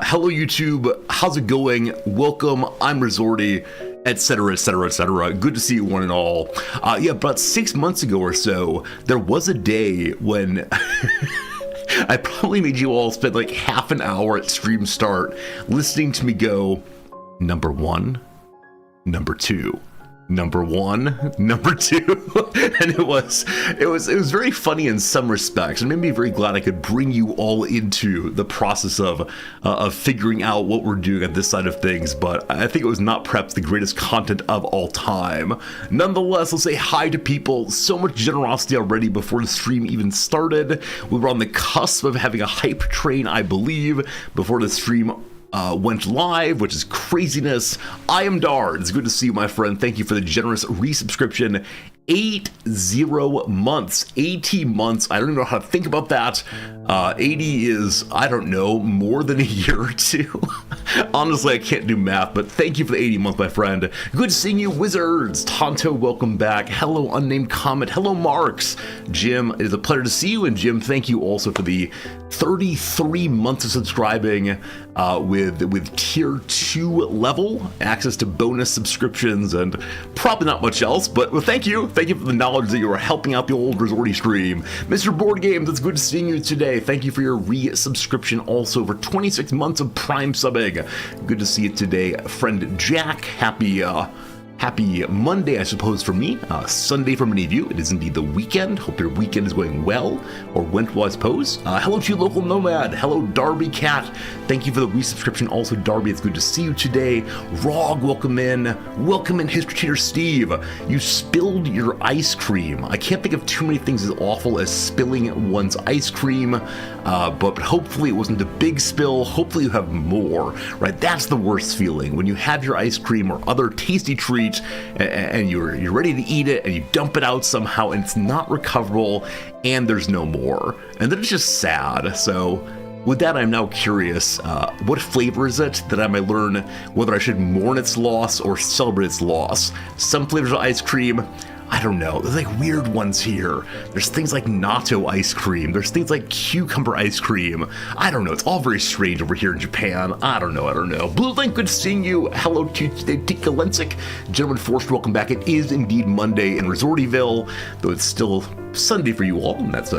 Hello YouTube, how's it going? Welcome, I'm Resorty, etc, etc, etc. Good to see you one and all. Yeah, about 6 months ago or so, there was a day when I probably made you all spend like half an hour at stream start listening to me go, number one, number two, number one, number two. And it was very funny in some respects. It made me very glad I could bring you all into the process of figuring out what we're doing on this side of things. But I think it was not perhaps the greatest content of all time. Nonetheless, let's say hi to people. So much generosity already before the stream even started. We were on the cusp of having a hype train, I believe, before the stream went live, which is craziness. I am Dard. It's good to see you, my friend. Thank you for the generous resubscription. 80 months, 80 months. I don't even know how to think about that. 80 is, I don't know, more than a year or two. Honestly, I can't do math, but thank you for the 80 months, my friend. Good seeing you, Wizards. Tonto, welcome back. Hello, Unnamed Comment. Hello, Marks. Jim, it is a pleasure to see you. And Jim, thank you also for the 33 months of subscribing with tier 2 level, access to bonus subscriptions, and probably not much else, but well, thank you. Thank you for the knowledge that you are helping out the old Resorty stream. Mr. Board Games, it's good seeing you today. Thank you for your resubscription also for 26 months of Prime subbing. Good to see you today. Friend Jack, Happy Monday, I suppose, for me. Sunday for many of you. It is indeed the weekend. Hope your weekend is going well, or went well, I suppose. Hello to you, Local Nomad. Hello, Darby Cat. Thank you for the resubscription. Also, Darby, it's good to see you today. Rog, welcome in. Welcome in, History Cheater Steve. You spilled your ice cream. I can't think of too many things as awful as spilling one's ice cream, but hopefully it wasn't a big spill. Hopefully you have more, right? That's the worst feeling, when you have your ice cream or other tasty treat and you're ready to eat it and you dump it out somehow and it's not recoverable and there's no more, and then it's just sad. So with that, I'm now curious, what flavor is it, that I might learn whether I should mourn its loss or celebrate its loss. Some flavors of ice cream, I don't know, there's like weird ones here. There's things like natto ice cream. There's things like cucumber ice cream. I don't know, it's all very strange over here in Japan. I don't know. Blue Link, good seeing you. Hello to Tikalensic. Gentleman Forced, welcome back. It is indeed Monday in Resortyville, though it's still Sunday for you all, and that's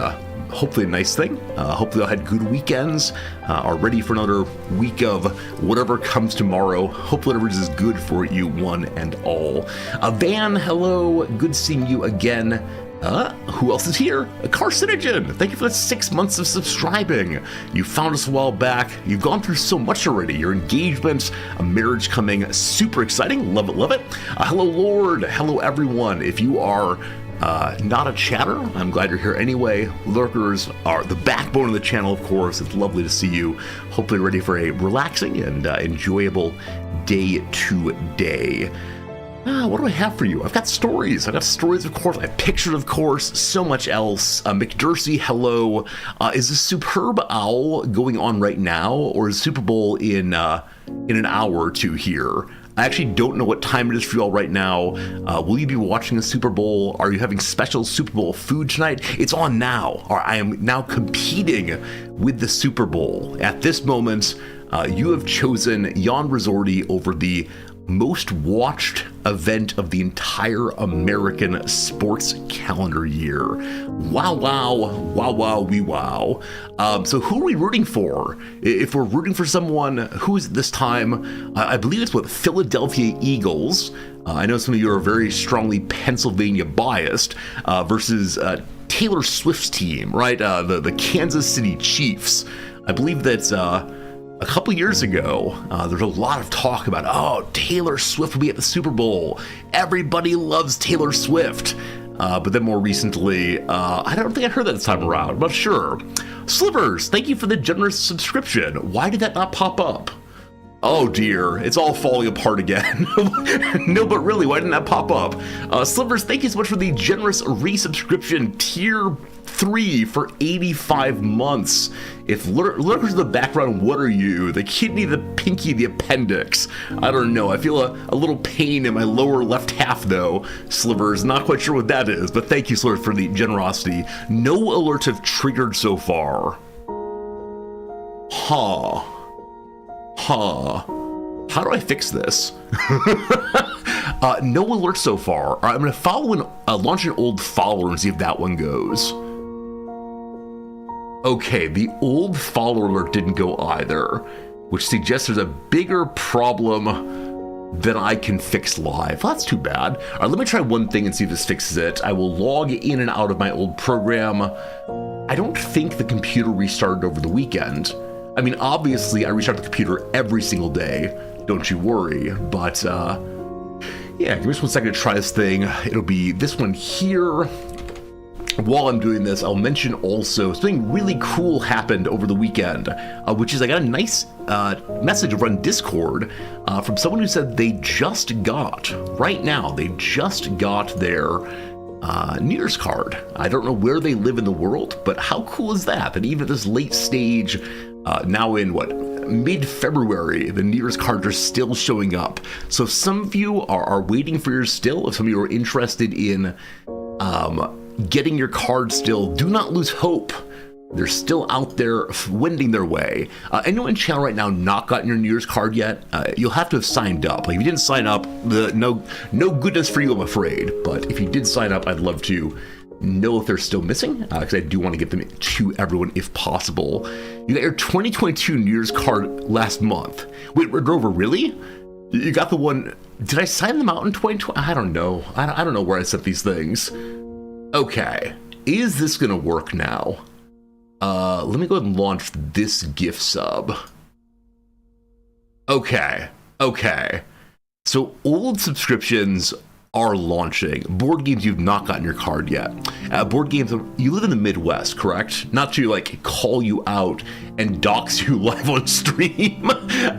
hopefully a nice thing. Hopefully I had good weekends, are ready for another week of whatever comes tomorrow. Hopefully whatever is good for you one and all. Van, hello, good seeing you again. Who else is here? Carcinogen, thank you for the 6 months of subscribing. You found us a while back. You've gone through so much already. Your engagement, a marriage coming, super exciting. Love it. Hello, Lord. Hello, everyone. If you are not a chatter, I'm glad you're here anyway. Lurkers are the backbone of the channel, of course. It's lovely to see you. Hopefully ready for a relaxing and enjoyable day today. What do I have for you? I've got stories. Of course. I have pictures, of course. So much else. McDursey, hello. Is the Superb Owl going on right now, or is Super Bowl in an hour or two here? I actually don't know what time it is for you all right now. Will you be watching the Super Bowl? Are you having special Super Bowl food tonight? It's on now. Or I am now competing with the Super Bowl. At this moment, you have chosen Jan Resorty over the most watched event of the entire American sports calendar year. Wow, wee wow. So who are we rooting for? If we're rooting for someone, who is it this time? I believe it's what, Philadelphia Eagles. I know some of you are very strongly Pennsylvania biased, versus Taylor Swift's team, right? The Kansas City Chiefs. I believe that's a couple years ago, there's a lot of talk about, oh, Taylor Swift will be at the Super Bowl. Everybody loves Taylor Swift. But then more recently, I don't think I heard that this time around. I'm not sure. Slivers, thank you for the generous subscription. Why did that not pop up? Oh dear, it's all falling apart again. No, but really, why didn't that pop up? Slivers, thank you so much for the generous resubscription, tier 3 for 85 months. If lurkers in the background, what are you? The kidney, the pinky, the appendix. I don't know. I feel a little pain in my lower left half though. Slivers, not quite sure what that is, but thank you, Slivers, for the generosity. No alerts have triggered so far. Huh. How do I fix this? No alerts so far. All right, I'm going to launch an old follower and see if that one goes. Okay, the old follower alert didn't go either, which suggests there's a bigger problem than I can fix live. Well, that's too bad. All right, let me try one thing and see if this fixes it. I will log in and out of my old program. I don't think the computer restarted over the weekend. I mean, obviously, I restart the computer every single day. Don't you worry. But, yeah, give me just 1 second to try this thing. It'll be this one here. While I'm doing this, I'll mention also something really cool happened over the weekend, which is I got a nice message over on Discord from someone who said they just got their New Year's card. I don't know where they live in the world, but how cool is that? That even at this late stage, now in mid-February, the New Year's cards are still showing up. So if some of you are waiting for yours still, if some of you are interested in getting your card still, do not lose hope. They're still out there wending their way. Anyone in channel right now not gotten your New Year's card yet? You'll have to have signed up. Like if you didn't sign up, no goodness for you, I'm afraid. But if you did sign up, I'd love to know if they're still missing, because I do want to get them to everyone if possible. You got your 2022 New Year's card last month. Wait, Rover, really? You got the one? Did I sign them out in 2020? I don't know. I don't know where I set these things. Okay, is this gonna work now? Let me go ahead and launch this gift sub. Okay. So old subscriptions are launching. Board games you've not gotten your card yet. Board games, you live in the Midwest, correct? Not to call you out and dox you live on stream,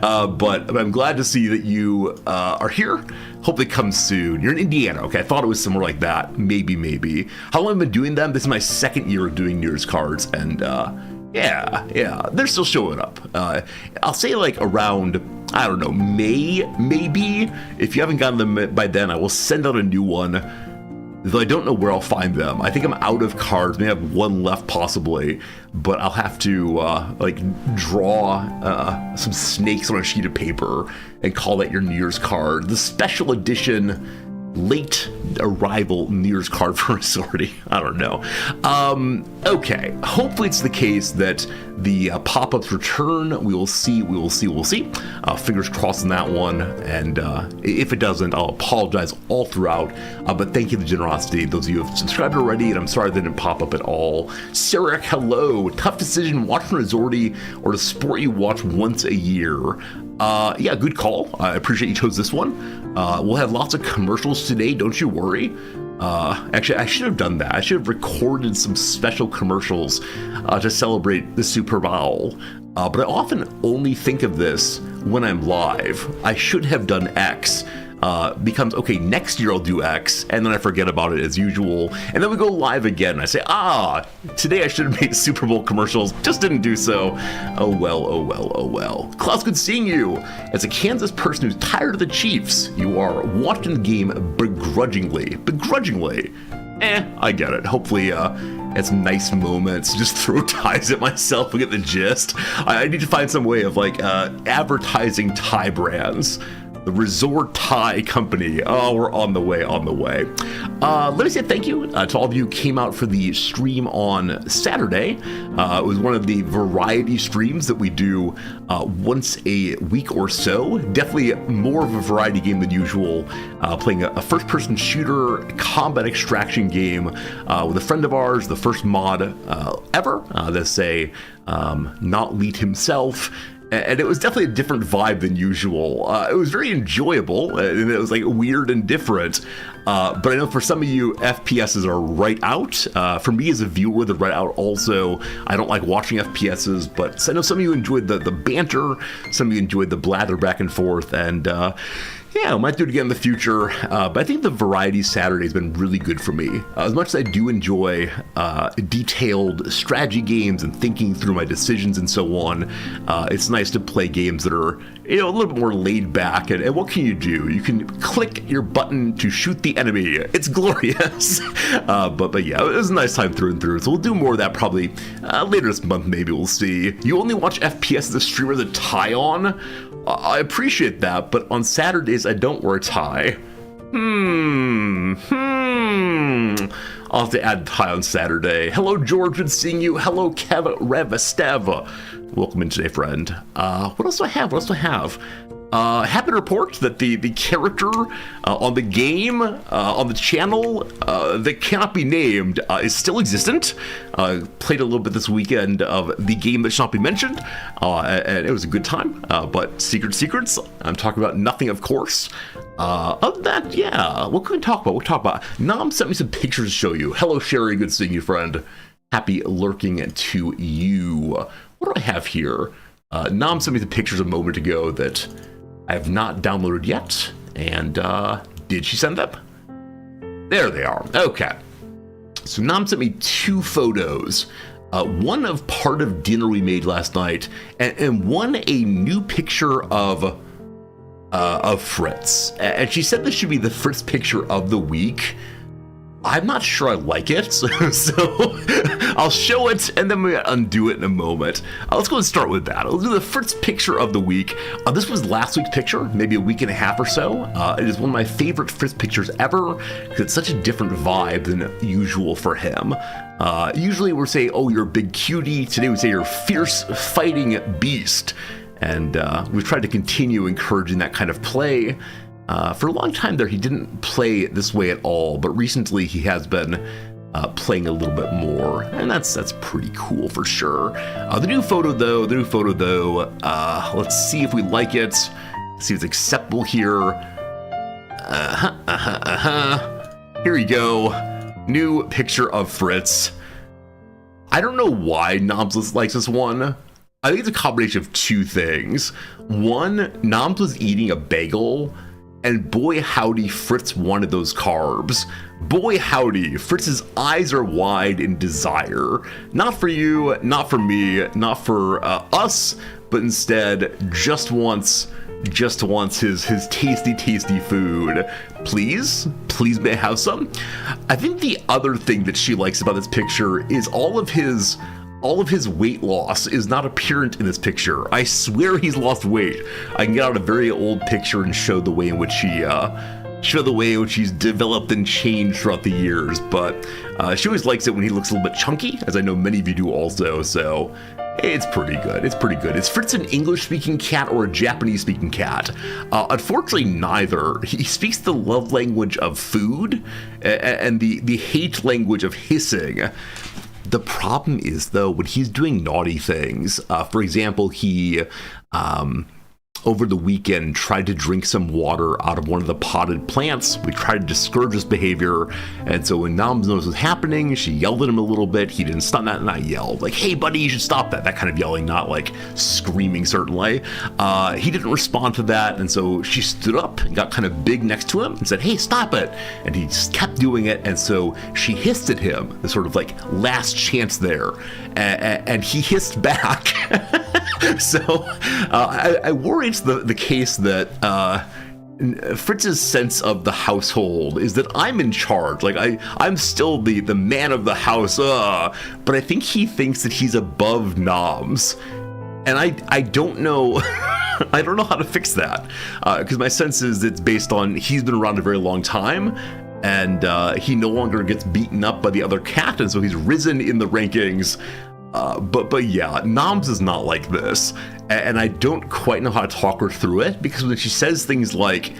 but I'm glad to see that you are here. Hope they come soon. You're in Indiana, okay? I thought it was somewhere like that. Maybe. How long have I been doing them? This is my second year of doing New Year's cards, and yeah, they're still showing up. I'll say around, I don't know, May, maybe. If you haven't gotten them by then, I will send out a new one, though I don't know where I'll find them. I think I'm out of cards. Maybe I have one left possibly, but I'll have to draw some snakes on a sheet of paper and call that your New Year's card. The special edition late arrival New Year's card for Resorty. I don't know. Okay, hopefully it's the case that the pop-ups return. We will see. Fingers crossed on that one, and if it doesn't, I'll apologize all throughout, but thank you for the generosity, those of you who have subscribed already, and I'm sorry they didn't pop up at all. Sarek, hello. Tough decision, watch from Resorty or the sport you watch once a year. Yeah, good call. I appreciate you chose this one. We'll have lots of commercials today, don't you worry. Actually, I should have done that. I should have recorded some special commercials to celebrate the Super Bowl. But I often only think of this when I'm live. I should have done X. Becomes, okay, next year I'll do X, and then I forget about it as usual, and then we go live again, and I say, today I should have made Super Bowl commercials, just didn't do so. Oh well. Klaus, good seeing you. As a Kansas person who's tired of the Chiefs, you are watching the game begrudgingly. I get it. Hopefully, it's nice moments, just throw ties at myself and get the gist. I need to find some way of advertising tie brands. The Resort Tie Company. Oh, we're on the way. Let me say thank you to all of you who came out for the stream on Saturday. It was one of the variety streams that we do once a week or so. Definitely more of a variety game than usual. Playing a first-person shooter combat extraction game with a friend of ours, the first mod ever. Let's say not Lead himself. And it was definitely a different vibe than usual. It was very enjoyable, and it was weird and different. But I know for some of you, FPSs are right out. For me as a viewer, they're right out also. I don't like watching FPSs, but I know some of you enjoyed the banter. Some of you enjoyed the blather back and forth. And Yeah, I might do it again in the future, but I think the Variety Saturday has been really good for me. As much as I do enjoy detailed strategy games and thinking through my decisions and so on, it's nice to play games that are, a little bit more laid back. And what can you do? You can click your button to shoot the enemy. It's glorious. But yeah, it was a nice time through and through. So we'll do more of that probably later this month. Maybe we'll see. You only watch FPS as a streamer with a tie on? I appreciate that, but on Saturdays I don't wear a tie. I'll have to add tie on Saturday. Hello, George, good seeing you. Hello, Kev Rev Estev. Welcome in today, friend. What else do I have? Happy to report that the character on the game, on the channel, that cannot be named, is still existent. Played a little bit this weekend of the game that shall not be mentioned, and it was a good time, but secrets, I'm talking about nothing, of course. Other than that, yeah, what can we talk about? Nam sent me some pictures to show you. Hello, Sherry, good seeing you, friend. Happy lurking to you. What do I have here? Nam sent me the pictures a moment ago that I have not downloaded yet, and did she send them? There they are. Okay. So Nam sent me 2 photos. One of part of dinner we made last night, and one a new picture of Fritz. And she said this should be the Fritz picture of the week. I'm not sure I like it, so I'll show it and then we undo it in a moment. Let's go and start with that. Let's do the Fritz picture of the week. This was last week's picture, maybe a week and a half or so. It is one of my favorite Fritz pictures ever because it's such a different vibe than usual for him. Usually we're saying, oh, you're a big cutie. Today we say you're a fierce fighting beast. And we've tried to continue encouraging that kind of play. For a long time there, he didn't play this way at all, but recently he has been playing a little bit more, and that's pretty cool for sure. The new photo though, let's see if we like it. See if it's acceptable here. Here we go. New picture of Fritz. I don't know why Noms likes this one. I think it's a combination of 2 things. One, Noms was eating a bagel, and boy howdy, Fritz wanted those carbs. Boy howdy, Fritz's eyes are wide in desire. Not for you, not for me, not for us, but instead just wants his tasty food. Please may I have some? I think the other thing that she likes about this picture is all of his weight loss is not apparent in this picture. I swear he's lost weight. I can get out a very old picture and show the way in which he's developed and changed throughout the years, but she always likes it when he looks a little bit chunky, as I know many of you do also, so it's pretty good. Is Fritz an English-speaking cat or a Japanese-speaking cat? Unfortunately, neither. He speaks the love language of food and the hate language of hissing. The problem is, though, when he's doing naughty things, for example, he, over the weekend, tried to drink some water out of one of the potted plants. We tried to discourage this behavior, and so when Noms knows what's happening, she yelled at him a little bit. He didn't stop that, and I yelled, like, hey, buddy, you should stop that. That kind of yelling, not, like, screaming, certainly. He didn't respond to that, and so she stood up and got kind of big next to him and said, hey, stop it. And he just kept doing it, and so she hissed at him, the sort of, like, last chance there, and he hissed back. So I worry it's the case that Fritz's sense of the household is that I'm in charge. Like I'm still the man of the house, but I think he thinks that he's above Noms, and I don't know. I don't know how to fix that because my sense is it's based on he's been around a very long time. And he no longer gets beaten up by the other cat, and so he's risen in the rankings. But yeah, Noms is not like this, and I don't quite know how to talk her through it, because when she says things like,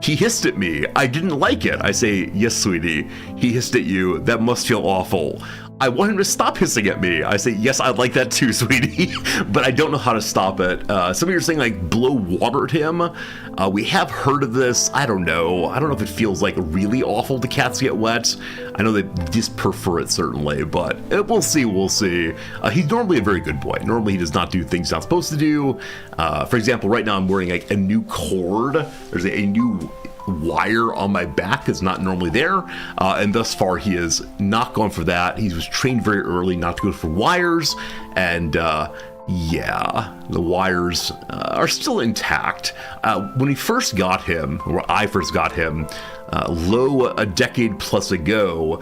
he hissed at me, I didn't like it, I say, yes, sweetie, he hissed at you, that must feel awful. I want him to stop hissing at me. I say, yes, I'd like that too, sweetie, but I don't know how to stop it. Some of you are saying like blow water at him. We have heard of this. I don't know. I don't know if it feels like really awful to cats get wet. I know they just prefer it certainly, but we'll see. We'll see. He's normally a very good boy. Normally he does not do things he's not supposed to do. For example, right now I'm wearing like a new cord. There's a new wire on my back that's not normally there, and thus far he has not gone for that. He was trained very early not to go for wires, and yeah, the wires are still intact. When we first got him, or I first got him, a decade plus ago,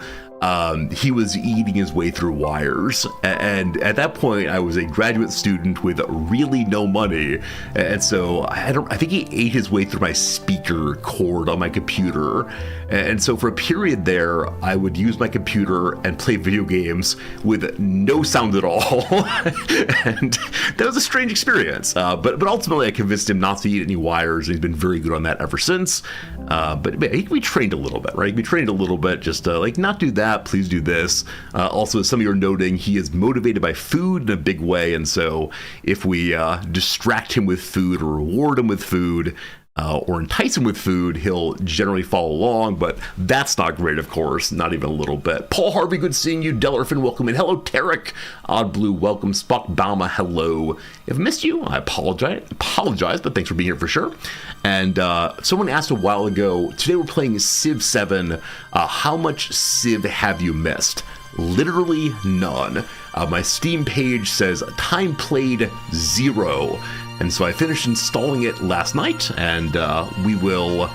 he was eating his way through wires, and at that point I was a graduate student with really no money, and so I think he ate his way through my speaker cord on my computer, and so for a period there I would use my computer and play video games with no sound at all, and that was a strange experience, but ultimately I convinced him not to eat any wires, and he's been very good on that ever since. But he can be trained a little bit, right? He can be trained a little bit, just like not do that, please do this. Also, some of you are noting he is motivated by food in a big way, and so if we distract him with food or reward him with food, or entice him with food, he'll generally follow along, but that's not great, of course, not even a little bit. Paul Harvey, good seeing you. Dellerfin, welcome in. Hello, Tarek. Odd Blue, welcome. Spock Bauma, hello. If I missed you, I apologize, but thanks for being here for sure. And someone asked a while ago, today we're playing CivVII. How much Civ have you missed? Literally none. My Steam page says time played 0. And so I finished installing it last night, and we will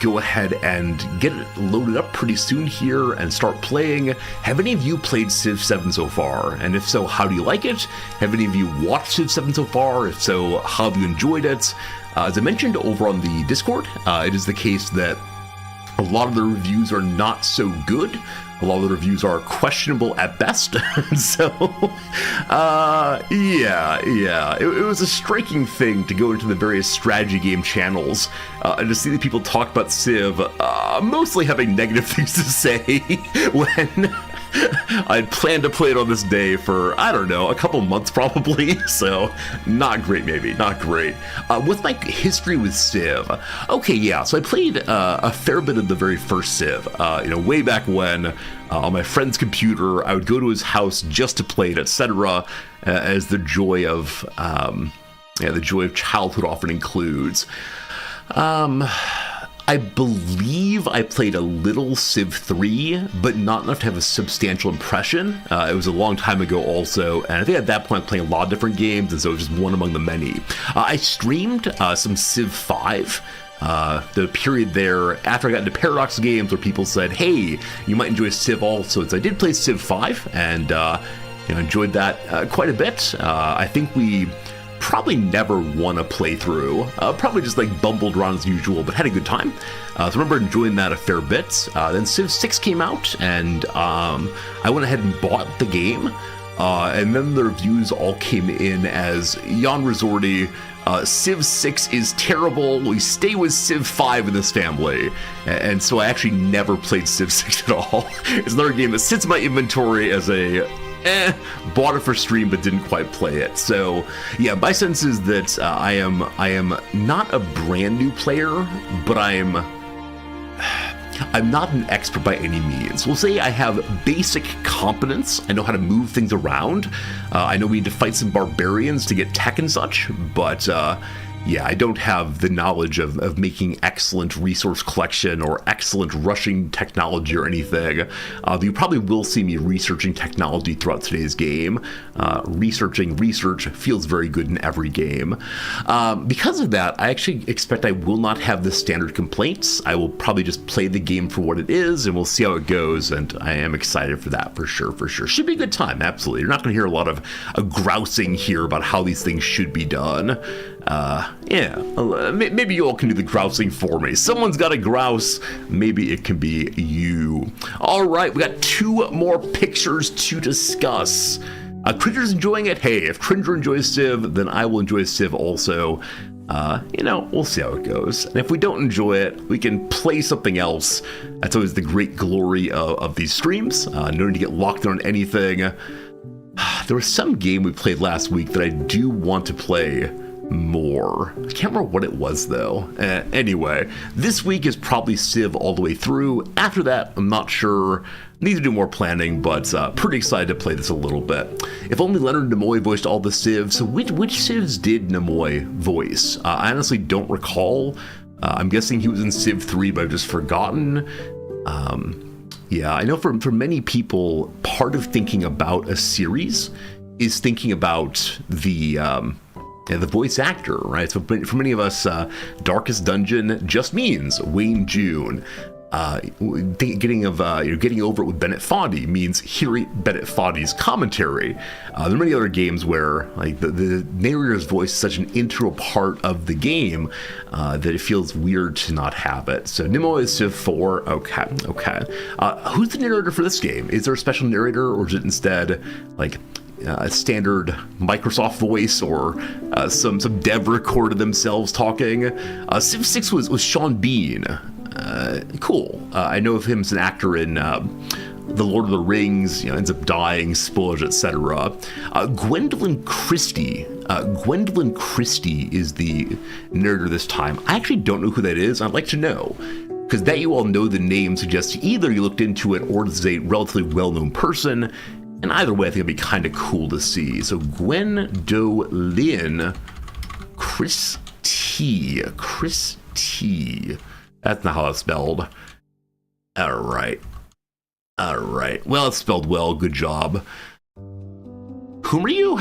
go ahead and get it loaded up pretty soon here and start playing. Have any of you played CivVII so far? And if so, how do you like it? Have any of you watched CivVII so far? If so, how have you enjoyed it? As I mentioned over on the Discord, it is the case that a lot of the reviews are not so good. A lot of the reviews are questionable at best. So, yeah. It was a striking thing to go into the various strategy game channels and to see that people talk about Civ, mostly having negative things to say when I'd planned to play it on this day for, I don't know, a couple months probably, so not great maybe, not great. What's my history with Civ? Okay, yeah, so I played a fair bit of the very first Civ, way back when, on my friend's computer. I would go to his house just to play it, etc., as the joy of childhood often includes. I believe I played a little CivVII, but not enough to have a substantial impression. It was a long time ago also, and I think at that point I'm playing a lot of different games, and so it was just one among the many. I streamed some CivVII, the period there after I got into Paradox games where people said, hey, you might enjoy Civ also. So I did play CivVII, and enjoyed that quite a bit. I think we probably never won a playthrough, probably just like bumbled around as usual, but had a good time. So I remember enjoying that a fair bit. Then CivVI came out, and I went ahead and bought the game, and then the reviews all came in as Jan Resorti, CivVI is terrible, we stay with CivVII in this family. And so I actually never played CivVI at all. It's another game that sits in my inventory as a bought it for stream but didn't quite play it. So yeah, my sense is that I am not a brand new player, but I'm not an expert by any means. We'll say I have basic competence. I know how to move things around. I know we need to fight some barbarians to get tech and such, but yeah, I don't have the knowledge of making excellent resource collection or excellent rushing technology or anything. You probably will see me researching technology throughout today's game. Research feels very good in every game. Because of that, I actually expect I will not have the standard complaints. I will probably just play the game for what it is, and we'll see how it goes, and I am excited for that for sure. Should be a good time, absolutely. You're not going to hear a lot of grousing here about how these things should be done. Yeah, maybe you all can do the grousing for me. Someone's got to grouse. Maybe it can be you. All right, we got 2 more pictures to discuss. Cringer's enjoying it. Hey, if Cringer enjoys Civ, then I will enjoy Civ also. We'll see how it goes. And if we don't enjoy it, we can play something else. That's always the great glory of these streams. No need to get locked on anything. There was some game we played last week that I do want to play more. I can't remember what it was though. Anyway, this week is probably Civ all the way through. After that, I'm not sure. Need to do more planning, but pretty excited to play this a little bit. If only Leonard Nimoy voiced all the Civs. So which Civs did Nimoy voice? I honestly don't recall. I'm guessing he was in CivVII, but I've just forgotten. Yeah, I know for many people, part of thinking about a series is thinking about the voice actor, right? So for many of us, Darkest Dungeon just means Wayne June. Getting over it with Bennett Foddy means hearing Bennett Foddy's commentary. There are many other games where like the narrator's voice is such an integral part of the game that it feels weird to not have it. So Nimoy is Civ 4. Okay. Who's the narrator for this game? Is there a special narrator, or is it instead like a standard Microsoft voice, or some dev recorded themselves talking? Civ 6 was Sean Bean. Cool. I know of him as an actor in The Lord of the Rings, ends up dying, spoilers, etc. Gwendolyn Christie. Gwendolyn Christie is the narrator this time. I actually don't know who that is. I'd like to know, because that you all know the name suggests either you looked into it or this is a relatively well-known person. And either way, I think it'd be kind of cool to see. So Gwendolyn Christie. That's not how that's spelled. All right. Well, it's spelled well. Good job. Whom are you?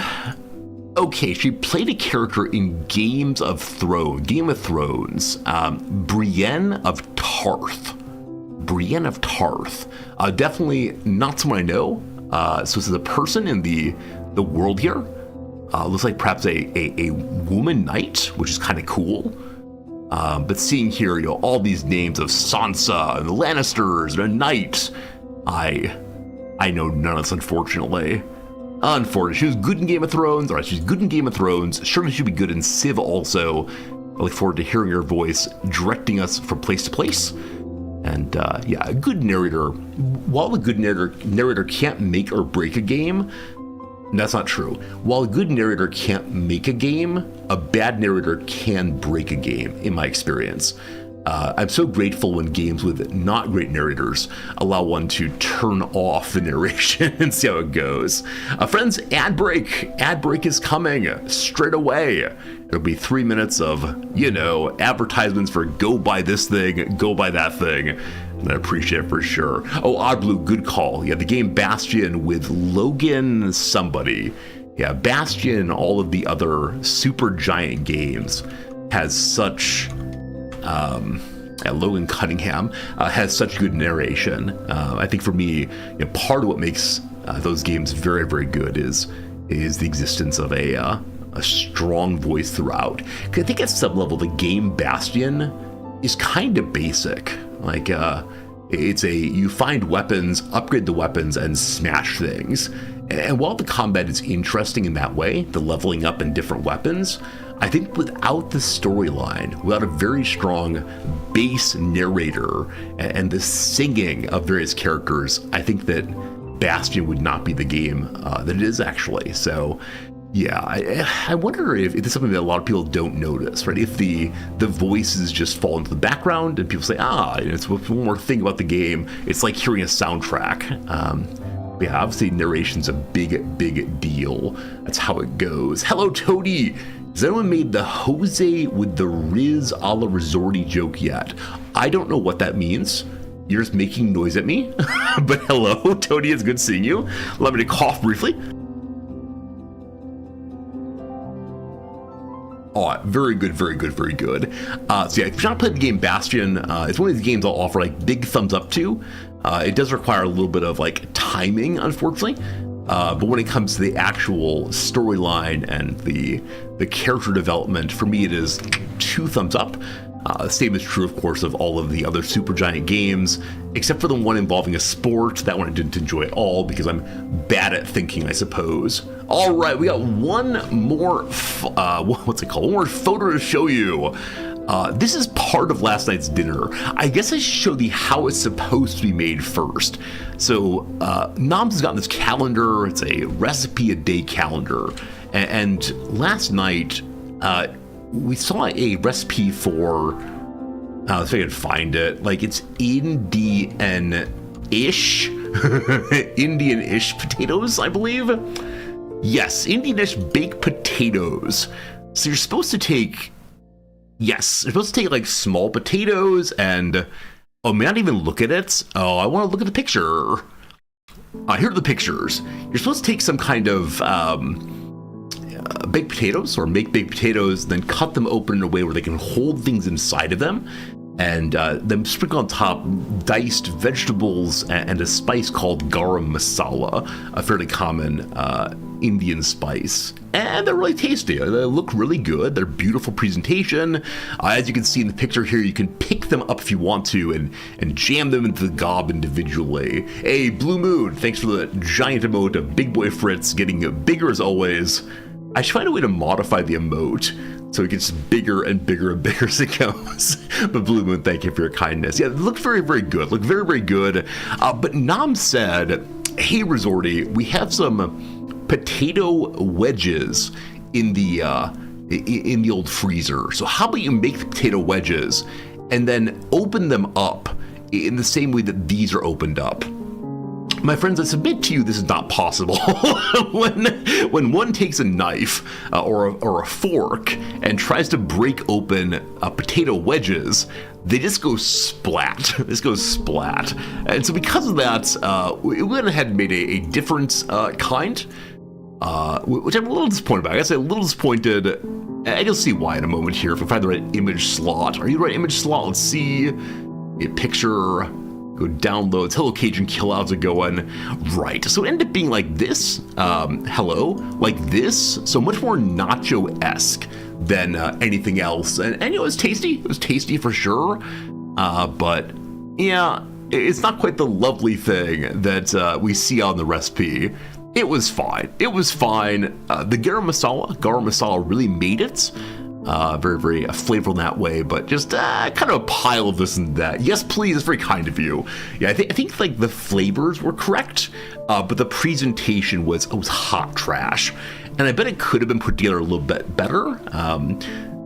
Okay, she played a character in Game of Thrones. Brienne of Tarth. Definitely not someone I know. So this is a person in the world here. Looks like perhaps a woman knight, which is kind of cool. But seeing here, all these names of Sansa and the Lannisters and a knight, I know none of this, unfortunately. She was good in Game of Thrones. All right, she's good in Game of Thrones. Surely she'll be good in Civ also. I look forward to hearing her voice directing us from place to place. And a good narrator. While a good narrator can't make or break a game, that's not true. While a good narrator can't make a game, a bad narrator can break a game, in my experience. I'm so grateful when games with not great narrators allow one to turn off the narration and see how it goes. Friends, ad break. Ad break is coming straight away. It'll be 3 minutes of, advertisements for go buy this thing, go buy that thing. And I appreciate it for sure. Oh, Odd Blue, good call. Yeah, the game Bastion with Logan somebody. Yeah, Bastion and all of the other super giant games has such... Logan Cunningham has such good narration. I think for me, part of what makes those games very, very good is the existence of a strong voice throughout. Because I think at some level, the game Bastion is kind of basic. Like you find weapons, upgrade the weapons, and smash things. And while the combat is interesting in that way, the leveling up in different weapons, I think without the storyline, without a very strong base narrator and the singing of various characters, I think that Bastion would not be the game that it is actually. So yeah, I wonder if it's something that a lot of people don't notice, right? If the voices just fall into the background and people say, it's one more thing about the game. It's like hearing a soundtrack. Yeah, obviously narration's a big deal. That's how it goes. Hello, Toady. Has anyone made the Jose with the Riz a la Resorty joke yet? I don't know what that means. You're just making noise at me. But hello, Toady, it's good seeing you. Allow me to cough briefly. Oh, very good. So yeah, if you're not playing the game Bastion, it's one of these games I'll offer like big thumbs up to. It does require a little bit of like timing, unfortunately. But when it comes to the actual storyline and the character development, for me it is 2 thumbs up. Same is true, of course, of all of the other Supergiant games, except for the one involving a sport. That one I didn't enjoy at all because I'm bad at thinking, I suppose. All right, we got one more, what's it called? One more photo to show you. This is part of last night's dinner. I guess I should show you how it's supposed to be made first. So, Noms has gotten this calendar. It's a recipe a day calendar. And last night, we saw a recipe for, let's see if I can find it. Like, it's Indian-ish, Indian-ish potatoes, I believe. Yes, Indian-ish baked potatoes. So you're supposed to take, yes, you're supposed to take like small potatoes and, oh, may not even look at it. Oh, I want to look at the picture. Here are the pictures. You're supposed to take some kind of baked potatoes, or make baked potatoes, then cut them open in a way where they can hold things inside of them, and then sprinkle on top diced vegetables and a spice called garam masala, a fairly common Indian spice. And they're really tasty. They look really good. They're beautiful presentation. As you can see in the picture here, you can pick them up if you want to and jam them into the gob individually. Hey, Blue Moon, thanks for the giant emote of Big Boy Fritz getting bigger as always. I should find a way to modify the emote so it gets bigger and bigger and bigger as it goes. But Blue Moon, thank you for your kindness. Yeah, it looked very, very good. Looked very, very good. But Nam said, hey, Resorty, we have some potato wedges in the old freezer. So how about you make the potato wedges and then open them up in the same way that these are opened up? My friends, I submit to you this is not possible. when one takes a knife or a fork and tries to break open potato wedges, they just go splat. This goes splat. And so because of that, we went ahead and made a different kind, which I'm a little disappointed about. I guess I'm a little disappointed, and you'll see why in a moment here if I find the right image slot. Are you the right image slot? Let's see. A picture. Go downloads. Hello, Cajun Kill. How's it going? Right. So it ended up being like this. Hello. Like this. So much more nacho-esque than anything else. And you know, it was tasty. It was tasty for sure. But yeah, it's not quite the lovely thing that we see on the recipe. It was fine. It was fine. The garam masala really made it. Very, very flavorful in that way, but just kind of a pile of this and that. Yes, please. It's very kind of you. Yeah, I think like the flavors were correct, but the presentation was hot trash, and I bet it could have been put together a little bit better.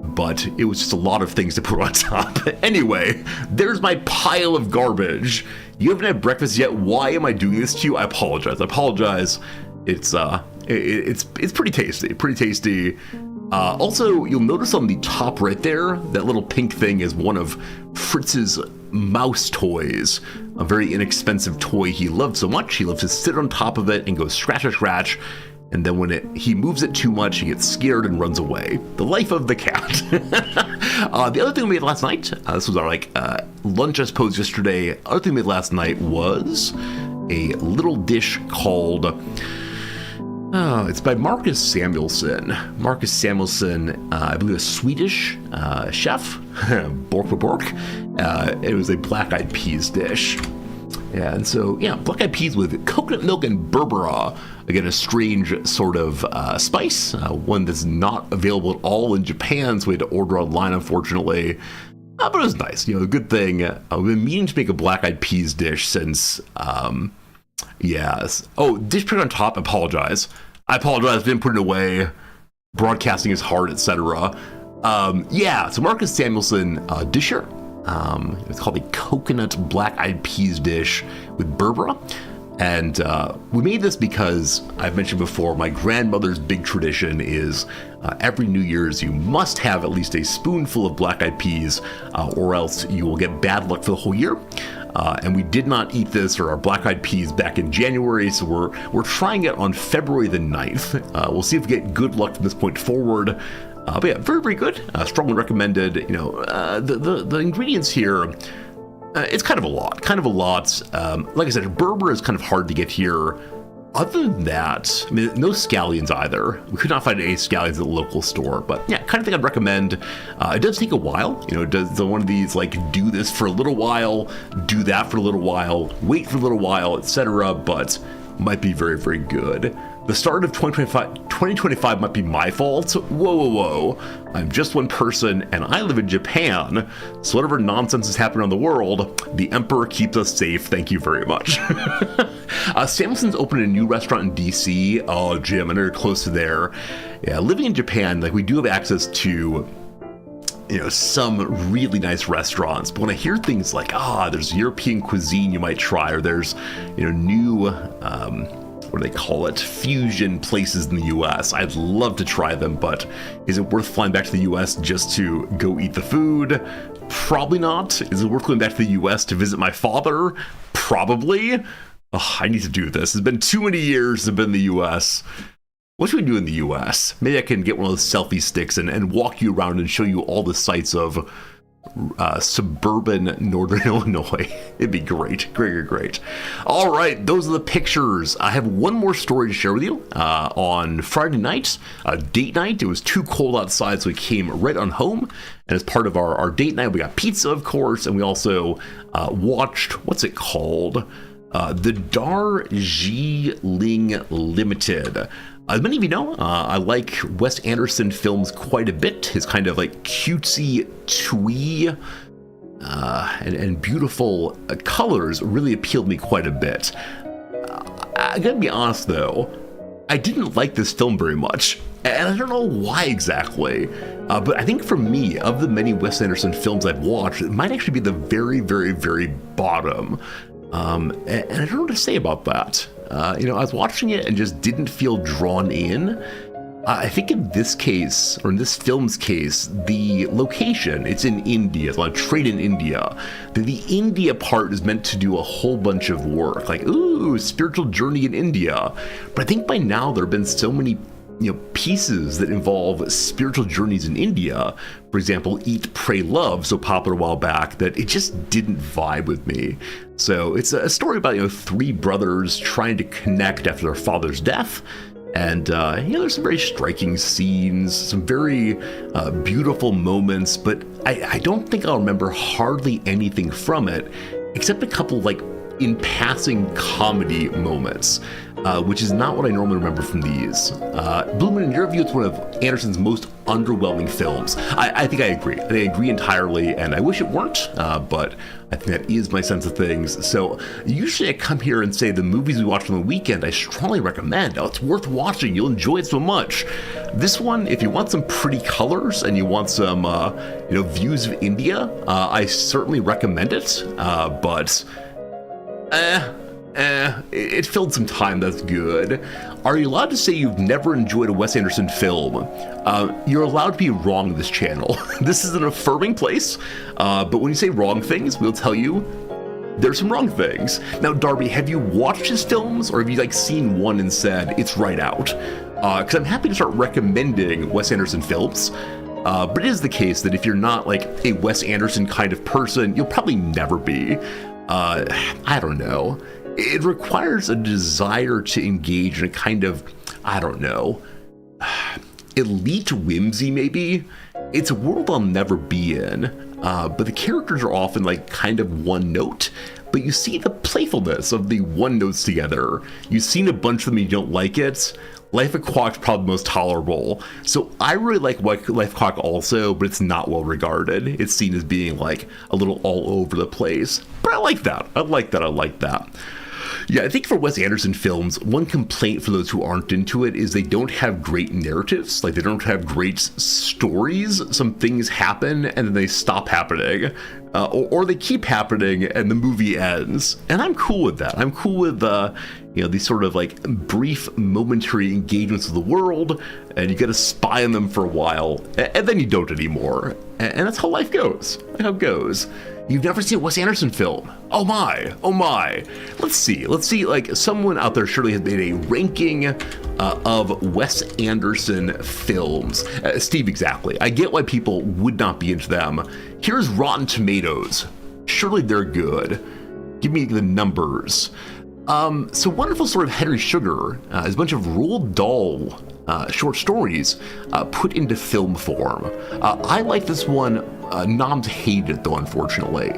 But it was just a lot of things to put on top. Anyway, there's my pile of garbage. You haven't had breakfast yet. Why am I doing this to you? I apologize. It's pretty tasty. Pretty tasty. Also, you'll notice on the top right there, that little pink thing is one of Fritz's mouse toys. A very inexpensive toy he loved so much. He loves to sit on top of it and go scratch. And then when he moves it too much, he gets scared and runs away. The life of the cat. The other thing we made last night, this was our lunch I suppose yesterday. Other thing we made last night was a little dish called, it's by Marcus Samuelsson. Marcus Samuelsson, I believe a Swedish chef, Bork. It was a black-eyed peas dish. Yeah, and so, yeah, black-eyed peas with coconut milk and berbera. Again, a strange sort of spice, one that's not available at all in Japan, so we had to order online, unfortunately. But it was nice, you know, a good thing. We've been meaning to make a black-eyed peas dish since, yes. Oh, dish put on top, I apologize, didn't put it away. Broadcasting is hard, etc. Yeah, so Marcus Samuelsson disher. It's called a coconut black-eyed peas dish with berbera. And we made this because I've mentioned before, my grandmother's big tradition is every New Year's you must have at least a spoonful of black-eyed peas or else you will get bad luck for the whole year. And we did not eat this or our black-eyed peas back in January, so we're trying it on February the 9th. We'll see if we get good luck from this point forward. But yeah, very, very good. Strongly recommended. You know, the ingredients here, it's kind of a lot. Like I said, berbera is kind of hard to get here. Other than that, I mean, no scallions either. We could not find any scallions at the local store, but yeah, kind of thing I'd recommend. It does take a while. You know, it does one of these, like, do this for a little while, do that for a little while, wait for a little while, etc., but might be very, very good. The start of 2025 might be my fault. Whoa. I'm just one person, and I live in Japan, so whatever nonsense is happening around the world, the Emperor keeps us safe. Thank you very much. Samuelson's opened a new restaurant in DC. Oh, Jim, I know you're close to there. Yeah, living in Japan, like, we do have access to, you know, some really nice restaurants, but when I hear things like, there's European cuisine you might try, or there's, you know, new, what do they call it, fusion places in the US, I'd love to try them, but is it worth flying back to the US just to go eat the food? Probably not. Is it worth going back to the US to visit my father? Probably. I need to do this. It's been too many years since I've been in the US. What should we do in the US? Maybe I can get one of those selfie sticks and walk you around and show you all the sights of suburban Northern Illinois. It'd be great. Great. All right, those are the pictures. I have one more story to share with you. On Friday night, date night, it was too cold outside, so we came right on home. And as part of our date night, we got pizza, of course, and we also watched, what's it called? The Darjeeling Limited. As many of you know, I like Wes Anderson films quite a bit. His kind of like cutesy, twee, and beautiful colors really appealed me quite a bit. I gotta be honest though, I didn't like this film very much. And I don't know why exactly, but I think for me, of the many Wes Anderson films I've watched, it might actually be the very, very, very bottom. And I don't know what to say about that. You know, I was watching it and just didn't feel drawn in. I think in this case, or in this film's case, the location, it's in India, it's a lot of trade in India. The India part is meant to do a whole bunch of work, like, ooh, spiritual journey in India. But I think by now there have been so many, you know, pieces that involve spiritual journeys in India. For example, Eat, Pray, Love, so popular a while back, that it just didn't vibe with me. So it's a story about, you know, three brothers trying to connect after their father's death. And, you know, there's some very striking scenes, some very beautiful moments, but I don't think I'll remember hardly anything from it, except a couple, like, in passing comedy moments, which is not what I normally remember from these. Blumen, in your view, it's one of Anderson's most underwhelming films. I think I agree. I agree entirely, and I wish it weren't, but I think that is my sense of things. So usually I come here and say the movies we watch on the weekend, I strongly recommend. Oh, it's worth watching. You'll enjoy it so much. This one, if you want some pretty colors and you want some, you know, views of India, I certainly recommend it, but it filled some time. That's good. Are you allowed to say you've never enjoyed a Wes Anderson film? You're allowed to be wrong in this channel. This is an affirming place, but when you say wrong things, we'll tell you there's some wrong things. Now, Darby, have you watched his films, or have you, like, seen one and said it's right out? Because I'm happy to start recommending Wes Anderson films. But it is the case that if you're not, like, a Wes Anderson kind of person, you'll probably never be. I don't know. It requires a desire to engage in a kind of, I don't know, elite whimsy, maybe? It's a world I'll never be in, but the characters are often, like, kind of one note, but you see the playfulness of the one notes together. You've seen a bunch of them, you don't like it. Life Aquatic's probably the most tolerable. So I really like Life Aquatic also, but it's not well regarded. It's seen as being, like, a little all over the place. But I like that. I like that. Yeah, I think for Wes Anderson films, one complaint for those who aren't into it is they don't have great narratives. Like, they don't have great stories. Some things happen and then they stop happening. Or they keep happening and the movie ends. And I'm cool with that. I'm cool with, you know, these sort of, like, brief momentary engagements with the world, and you get to spy on them for a while, and then you don't anymore. And that's how life goes. That's how it goes. You've never seen a Wes Anderson film. Oh my. Let's see, like, someone out there surely has made a ranking of Wes Anderson films. Steve, exactly. I get why people would not be into them. Here's Rotten Tomatoes. Surely they're good. Give me the numbers. So Wonderful Story of Henry Sugar is a bunch of Roald Dahl short stories put into film form. I like this one. Noms hated it, though, unfortunately.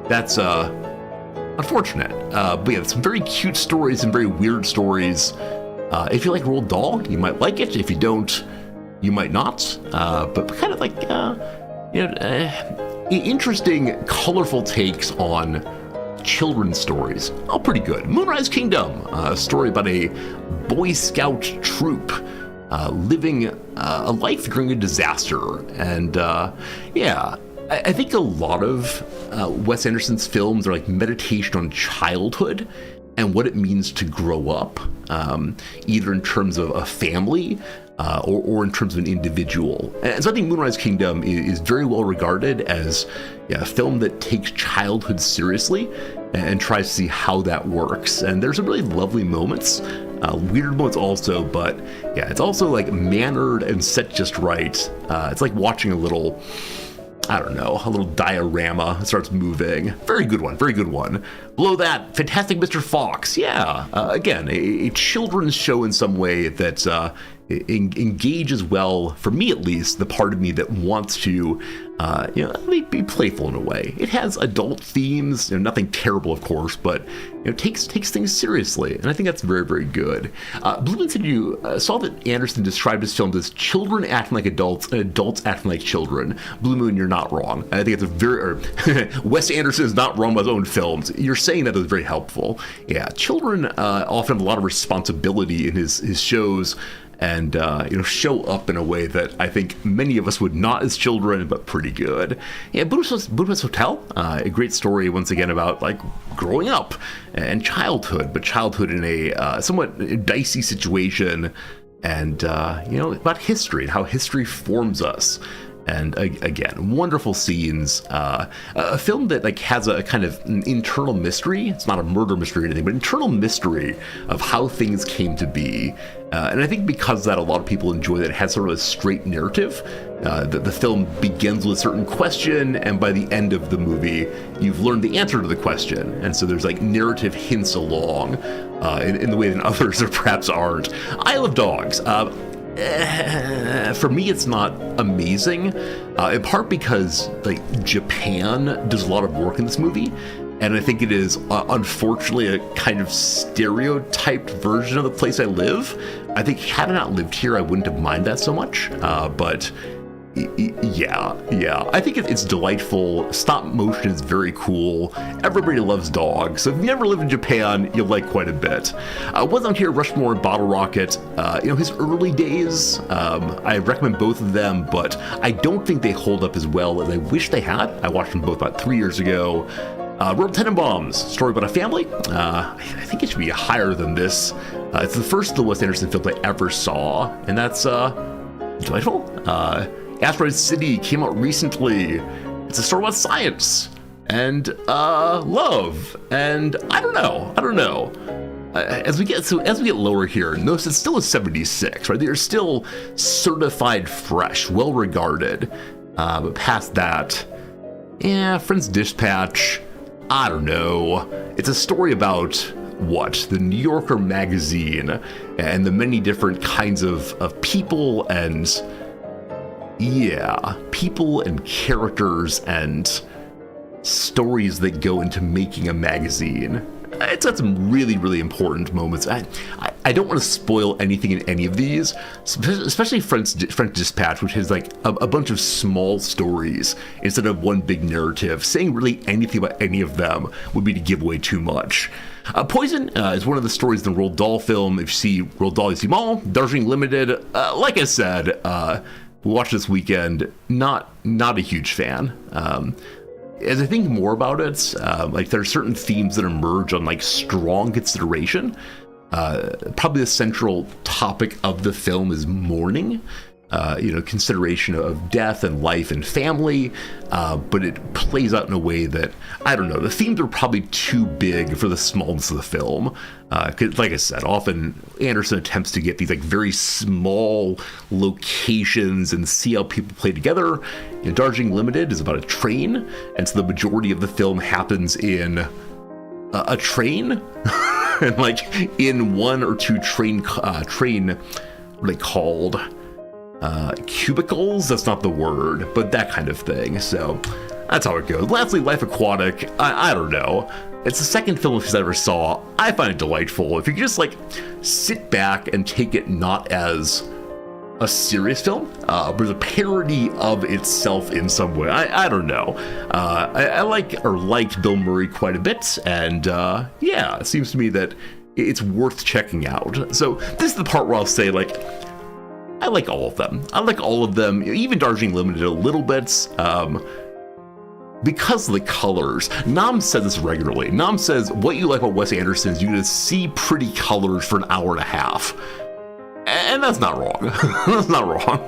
That's unfortunate. But yeah, some very cute stories and very weird stories. If you like Roald Dahl, you might like it. If you don't, you might not. But kind of like, interesting, colorful takes on children's stories. Oh, pretty good. Moonrise Kingdom, a story about a Boy Scout troop living a life during a disaster. And I think a lot of Wes Anderson's films are like meditation on childhood and what it means to grow up, either in terms of a family or in terms of an individual. And so I think Moonrise Kingdom is very well regarded as a film that takes childhood seriously and tries to see how that works. And there's some really lovely moments, weird moments also, but yeah, it's also like mannered and set just right. It's like watching a little diorama that starts moving. Very good one, very good one. Below that, Fantastic Mr. Fox. Yeah, again, a children's show in some way that engages well, for me at least, the part of me that wants to be playful in a way. It has adult themes, nothing terrible, of course, but takes things seriously, and I think that's very, very good. Blue Moon said you saw that Anderson described his film as children acting like adults and adults acting like children. Blue Moon, you're not wrong. I think it's Wes Anderson is not wrong with his own films. You're saying that was very helpful. Yeah, children often have a lot of responsibility in his shows, and show up in a way that I think many of us would not as children, but pretty good. Yeah, Budapest Hotel, a great story once again about like growing up and childhood, but childhood in a somewhat dicey situation, and about history and how history forms us. And again, wonderful scenes. A film that like has a kind of an internal mystery. It's not a murder mystery or anything, but internal mystery of how things came to be. And I think because of that, a lot of people enjoy that it has sort of a straight narrative. The film begins with a certain question, and by the end of the movie, you've learned the answer to the question. And so there's like narrative hints along in the way that others or perhaps aren't. Isle of Dogs. For me, it's not amazing, in part because like Japan does a lot of work in this movie, and I think it is unfortunately a kind of stereotyped version of the place I live. I think had I not lived here, I wouldn't have minded that so much, but yeah, I think it's delightful. Stop motion is very cool. Everybody loves dogs, so if you never lived in Japan, you'll like quite a bit. Was on here Rushmore and Bottle Rocket. His early days, I recommend both of them, but I don't think they hold up as well as I wish they had. I watched them both about 3 years ago. Royal Tenenbaums, story about a family. I think it should be higher than this. It's the first of the Wes Anderson films I ever saw, and that's delightful. Asteroid City came out recently. It's a story about science and love, and I don't know. As we get lower here, notice it's still a 76, right? They're still certified fresh, well regarded. But past that, Friends Dispatch. I don't know. It's a story about the New Yorker magazine and the many different kinds of people and characters and stories that go into making a magazine. It's got some really, really important moments. I don't want to spoil anything in any of these, especially French Dispatch, which has like a bunch of small stories instead of one big narrative. Saying really anything about any of them would be to give away too much. Poison is one of the stories in the Roald Dahl film. If you see Roald Dahl, you see them all. Darjeeling Limited, like I said, we watched this weekend. Not a huge fan. As I think more about it, like there are certain themes that emerge on like strong consideration. Probably the central topic of the film is mourning, consideration of death and life and family, but it plays out in a way that, I don't know, the themes are probably too big for the smallness of the film. 'Cause like I said, often Anderson attempts to get these like very small locations and see how people play together. Darjeeling Limited is about a train, and so the majority of the film happens in a train. and like in one or two train, what are they called? Cubicles? That's not the word, but that kind of thing. So that's how it goes. Lastly, Life Aquatic. I don't know. It's the second film I ever saw. I find it delightful. If you could just like sit back and take it not as a serious film, but as a parody of itself in some way. I don't know. I liked Bill Murray quite a bit, and yeah, it seems to me that it's worth checking out. So this is the part where I'll say, like, I like all of them. I like all of them, even Darjeeling Limited a little bit, because of the colors. Nam says this regularly. Nam says, what you like about Wes Anderson is you get to see pretty colors for an hour and a half. And that's not wrong. That's not wrong.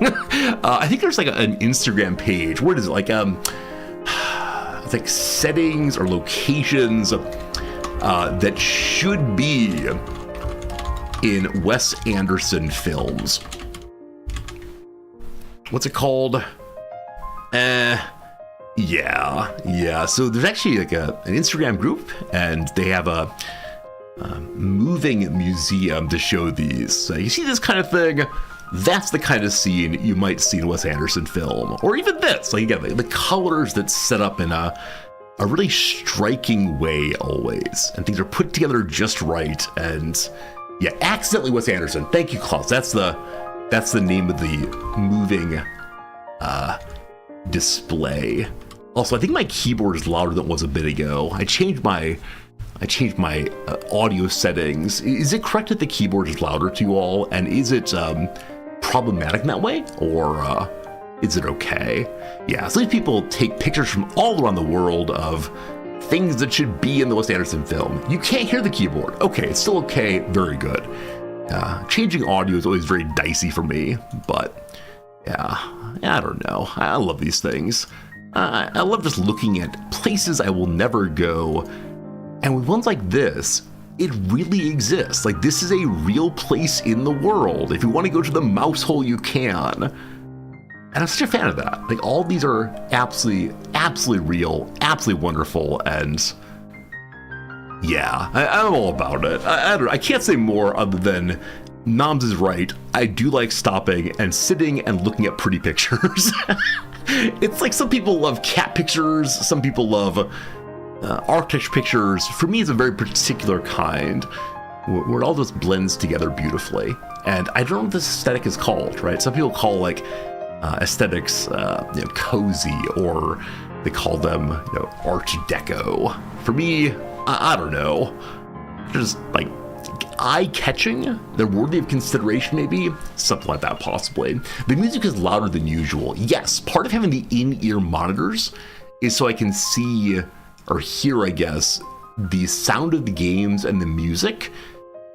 I think there's like an Instagram page. What is it? Like, it's like settings or locations that should be in Wes Anderson films. What's it called? Yeah. So there's actually like an Instagram group, and they have a moving museum to show these. So you see this kind of thing, that's the kind of scene you might see in a Wes Anderson film. Or even this, like again, the colors that set up in a really striking way always. And things are put together just right. And yeah, accidentally Wes Anderson. Thank you, Klaus. That's the name of the moving display. Also, I think my keyboard is louder than it was a bit ago. I changed my audio settings. Is it correct that the keyboard is louder to you all? And is it problematic in that way? Or is it okay? Yeah, so these people take pictures from all around the world of things that should be in the Wes Anderson film. You can't hear the keyboard. Okay, it's still okay. Very good. Changing audio is always very dicey for me, but yeah, I don't know. I love these things. I love just looking at places I will never go. And with ones like this, it really exists. Like, this is a real place in the world. If you want to go to the mouse hole, you can. And I'm such a fan of that. Like, all these are absolutely real, absolutely wonderful, and yeah, I'm all about it. I don't know. I can't say more other than Noms is right. I do like stopping and sitting and looking at pretty pictures. It's like some people love cat pictures, some people love architecture pictures. For me, it's a very particular kind where it all just blends together beautifully. And I don't know what this aesthetic is called, right? Some people call like aesthetics cozy, or they call them Art Deco. For me, I don't know. Just like eye-catching, they're worthy of consideration, maybe something like that, possibly. The music is louder than usual. Yes, part of having the in-ear monitors is so I can see or hear, I guess, the sound of the games and the music,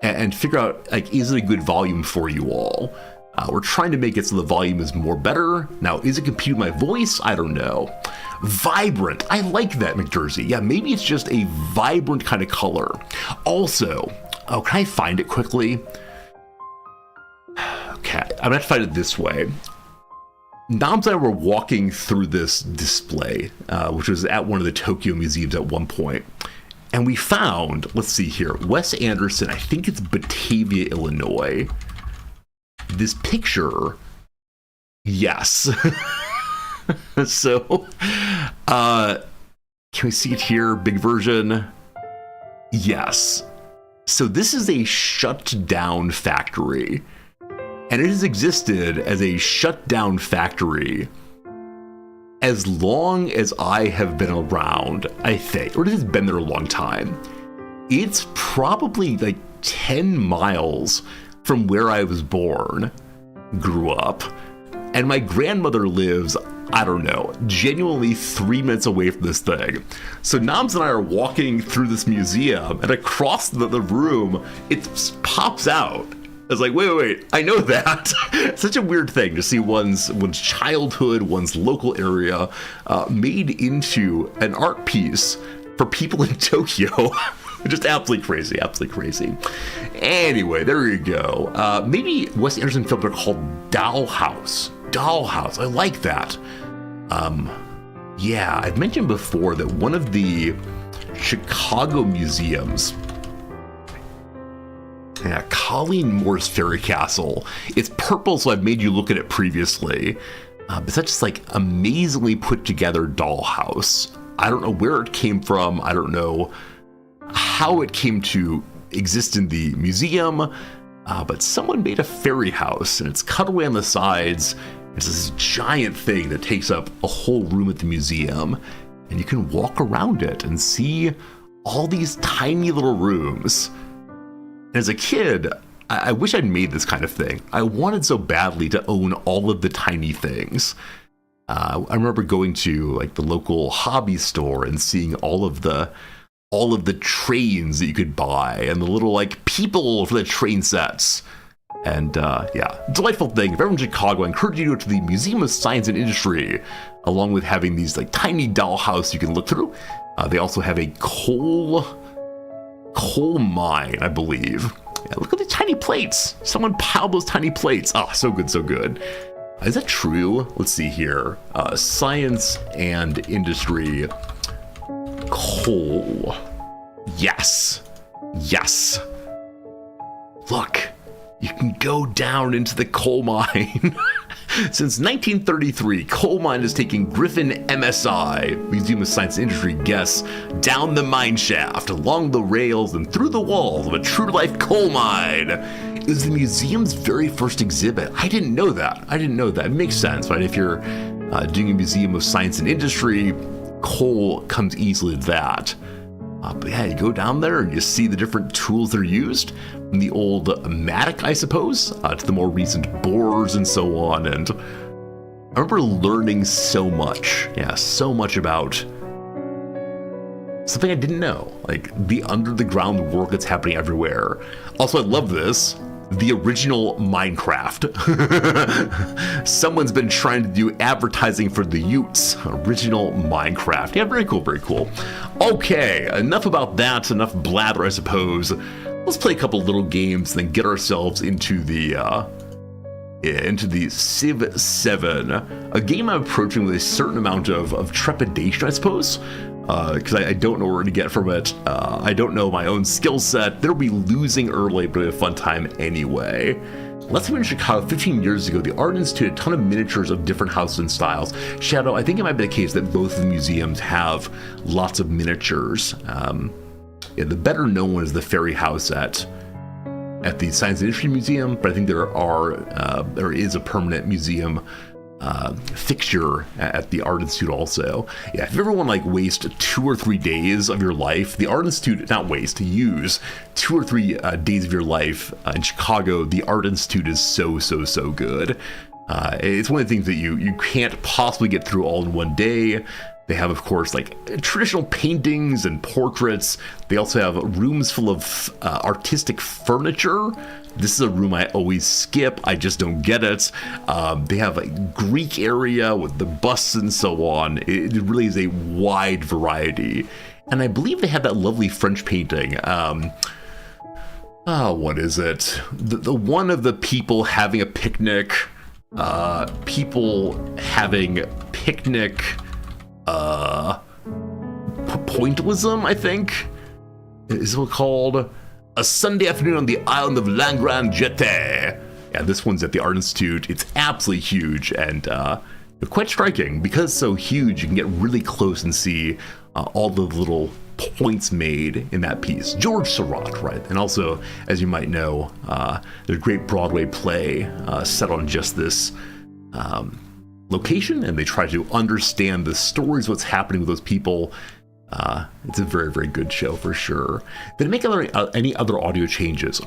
and figure out, like, is it a good volume for you all? We're trying to make it so the volume is more better. Now, is it competing with my voice? I don't know. Vibrant. I like that, McJersey. Yeah, maybe it's just a vibrant kind of color. Also, can I find it quickly? Okay, I'm gonna have to find it this way. Noms and I were walking through this display, which was at one of the Tokyo museums at one point, and we found, let's see here, Wes Anderson, I think it's Batavia, Illinois. This picture, yes. So, can we see it here? Big version. Yes. So this is a shut down factory, and it has existed as a shut down factory as long as I have been around, I think, or it has been there a long time. It's probably like 10 miles from where I was born, grew up, and my grandmother lives, I don't know, genuinely 3 minutes away from this thing. So Noms and I are walking through this museum, and across the room, it pops out. I was like, wait, I know that. Such a weird thing to see one's childhood, one's local area made into an art piece for people in Tokyo. Just absolutely crazy. Anyway, there you go. Maybe Wes Anderson films are called Dollhouse. I like that. Yeah, I've mentioned before that one of the Chicago museums Yeah, Colleen Moore's Fairy Castle. It's purple, so I've made you look at it previously. But that's just like amazingly put together dollhouse. I don't know where it came from. I don't know how it came to exist in the museum. But someone made a fairy house, and it's cut away on the sides. It's this giant thing that takes up a whole room at the museum. And you can walk around it and see all these tiny little rooms. As a kid, I wish I'd made this kind of thing. I wanted so badly to own all of the tiny things. I remember going to like the local hobby store and seeing all of the trains that you could buy and the little like people for the train sets. And yeah, delightful thing. If ever in Chicago, I encourage you to go to the Museum of Science and Industry, along with having these like tiny dollhouse you can look through. They also have a coal mine, I believe. Yeah, look at the tiny plates. Someone piled those tiny plates. Oh, so good, so good. Is that true? Let's see here. Science and Industry. Coal. Yes. Yes. Look, you can go down into the coal mine. Since 1933, coal mine is taking Griffin MSI, Museum of Science and Industry guests, down the mine shaft, along the rails, and through the walls of a true-to-life coal mine. It was the museum's very first exhibit. I didn't know that. It makes sense, right? If you're doing a Museum of Science and Industry, coal comes easily to that. But yeah, you go down there and you see the different tools that are used, from the old mattock, I suppose, to the more recent borers and so on. And I remember learning so much about something I didn't know, like the under the ground work that's happening everywhere. Also, I love this. The original Minecraft. Someone's been trying to do advertising for the Utes. Original Minecraft. Yeah, very cool, very cool. Okay, enough about that, enough blather, I suppose. Let's play a couple little games and then get ourselves into the CivVII, a game I'm approaching with a certain amount of trepidation, I suppose. Because I don't know where to get from it. I don't know my own skill set. There'll be losing early, but it'll be a fun time anyway. Last time in Chicago 15 years ago, the Art Institute had a ton of miniatures of different houses and styles. Shadow, I think it might be the case that both of the museums have lots of miniatures. Yeah, the better known one is the Fairy House at the Science and Industry Museum, but I think there is a permanent museum fixture at the Art Institute also. Yeah, if you ever want to like waste 2 or 3 days of your life, the Art Institute, use 2 or 3 days of your life in Chicago, the Art Institute is so good. It's one of the things that you can't possibly get through all in one day. They have, of course, like traditional paintings and portraits. They also have rooms full of artistic furniture. This is a room I always skip. I just don't get it. They have a Greek area with the busts and so on. It really is a wide variety. And I believe they have that lovely French painting. What is it? The one of the people having a picnic. Pointillism, I think, is what called. A Sunday afternoon on the island of La Grande Jetée. Yeah, this one's at the Art Institute. It's absolutely huge and quite striking. Because it's so huge, you can get really close and see all the little points made in that piece. George Seurat, right? And also, as you might know, there's a great Broadway play set on just this location, and they try to understand the stories, what's happening with those people. It's a very good show for sure. Did I make any other audio changes?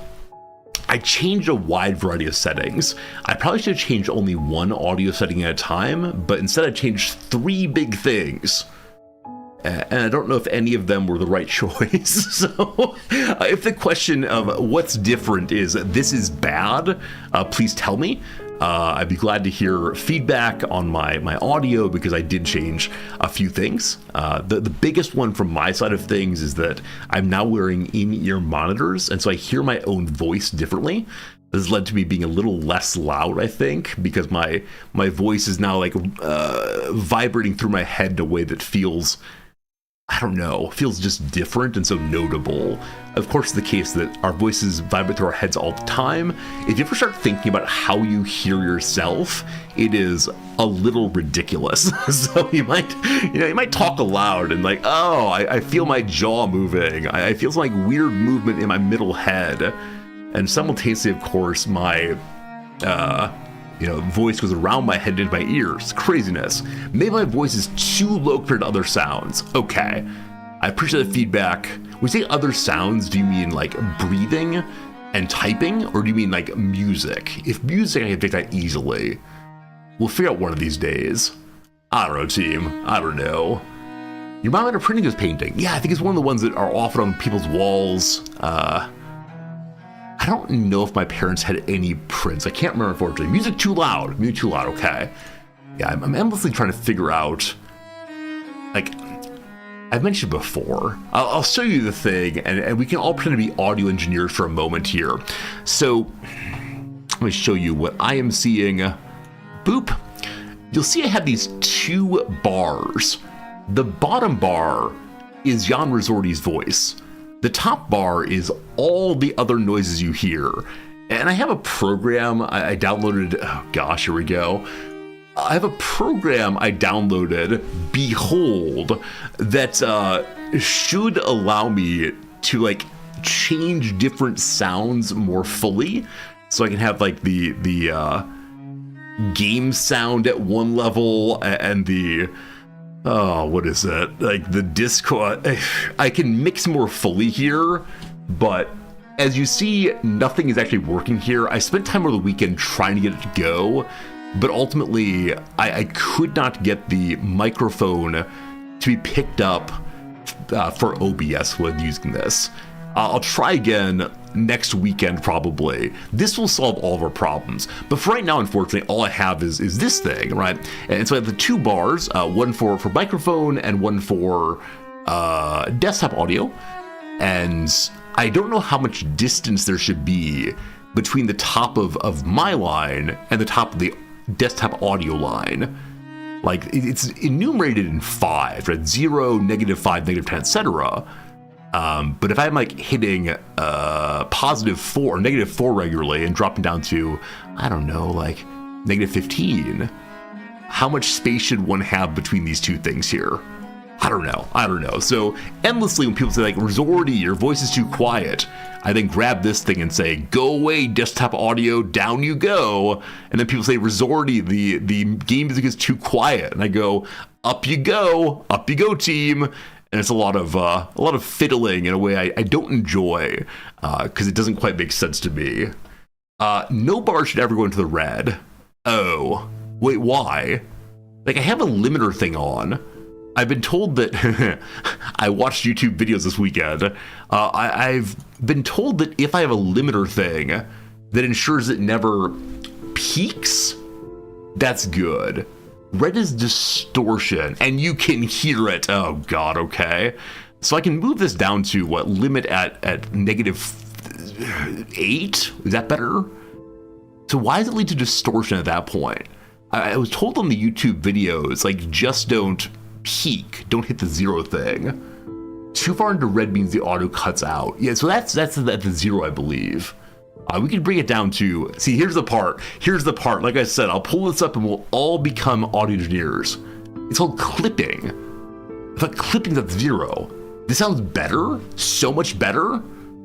I changed a wide variety of settings. I probably should have changed only one audio setting at a time, but instead I changed 3 big things. And I don't know if any of them were the right choice. So if the question of what's different is this is bad, please tell me. I'd be glad to hear feedback on my audio, because I did change a few things. The biggest one from my side of things is that I'm now wearing in-ear monitors, and so I hear my own voice differently. This has led to me being a little less loud, I think, because my voice is now like vibrating through my head in a way that feels I don't know, feels just different and so notable. Of course, the case that our voices vibrate through our heads all the time. If you ever start thinking about how you hear yourself, it is a little ridiculous. So you might talk aloud and like, oh, I feel my jaw moving. I feel some like weird movement in my middle head. And simultaneously, of course, my voice goes around my head into my ears. Craziness. Maybe my voice is too low compared to other sounds. Okay. I appreciate the feedback. When you say other sounds, do you mean like breathing and typing, or do you mean like music? If music, I can take that easily. We'll figure out one of these days. I don't know, team. I don't know. Your mom had a printing this painting. Yeah, I think it's one of the ones that are often on people's walls. I don't know if my parents had any prints. I can't remember, unfortunately. Music too loud. Music too loud, okay. Yeah, I'm endlessly trying to figure out, like, I've mentioned before. I'll show you the thing, and we can all pretend to be audio engineers for a moment here. So, let me show you what I am seeing. Boop. You'll see I have these two bars. The bottom bar is Jan Resorti's voice. The top bar is all the other noises you hear. And I have a program I downloaded. Oh gosh, here we go. I have a program I downloaded, Behold, that should allow me to like change different sounds more fully. So I can have like the game sound at one level and the what is it? Like the Discord. I can mix more fully here, but as you see, nothing is actually working here. I spent time over the weekend trying to get it to go, but ultimately I could not get the microphone to be picked up for OBS when using this. I'll try again next weekend probably. This will solve all of our problems. But for right now, unfortunately, all I have is this thing, right? And so I have the two bars, one for microphone and one for desktop audio. And I don't know how much distance there should be between the top of my line and the top of the desktop audio line. Like it's enumerated in 5, right? 0, -5, -10, etc. But if I'm like hitting +4 or -4 regularly and dropping down to, I don't know, like -15, how much space should one have between these two things here? I don't know. So endlessly when people say like, Resorti, your voice is too quiet, I then grab this thing and say, go away, desktop audio, down you go. And then people say, Resorti, the game music is too quiet. And I go, up you go, team. And it's a lot of fiddling in a way I don't enjoy because it doesn't quite make sense to me. No bar should ever go into the red. Oh, wait, why? Like I have a limiter thing on. I've been told that I watched YouTube videos this weekend. I've been told that if I have a limiter thing that ensures it never peaks, that's good. Red is distortion, and you can hear it. Oh God, okay. So I can move this down to what, limit at -8? Is that better? So why does it lead to distortion at that point? I was told on the YouTube videos, like just don't peak, don't hit the 0 thing. Too far into red means the audio cuts out. Yeah, so that's at the 0, I believe. We can bring it down to, see, here's the part. Like I said, I'll pull this up and we'll all become audio engineers. It's called clipping. If like clipping's at 0, this sounds better, so much better.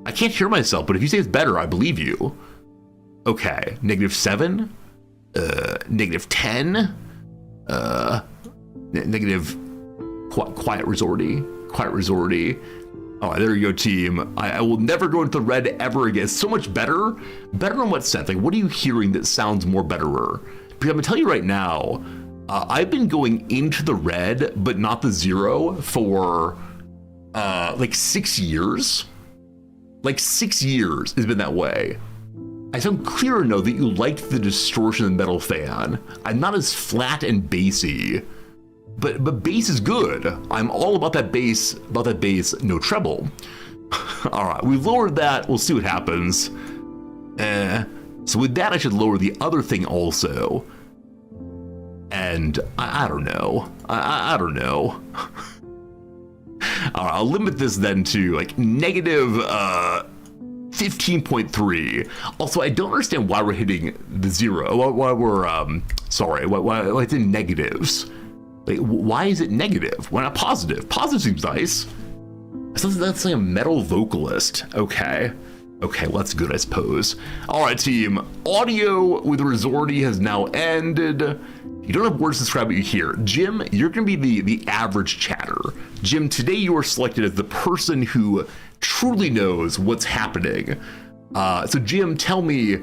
I can't hear myself, but if you say it's better, I believe you. Okay, -7, -10, negative, quiet Resorti. Oh, there you go, team. I will never go into the red ever again. It's so much better. Better in what sense? Like, what are you hearing that sounds more betterer? Because I'm gonna tell you right now, I've been going into the red, but not the 0 for like 6 years. Like 6 years has been that way. I sound clear enough that you liked the distortion of the metal fan. I'm not as flat and bassy. But bass is good. I'm all about that bass, no treble. All right, we've lowered that. We'll see what happens. So with that, I should lower the other thing also. And I don't know. I don't know. I'll limit this then to like negative 15.3. Also, I don't understand why we're hitting the zero. Why we're why it's in negatives. Like, why is it negative? Why not positive? Positive seems nice. That's like a metal vocalist. Okay, well, that's good, I suppose. All right, team. Audio with Resorty has now ended. You don't have words to describe what you hear. Jim, you're going to be the average chatter. Jim, today you are selected as the person who truly knows what's happening. So Jim, tell me,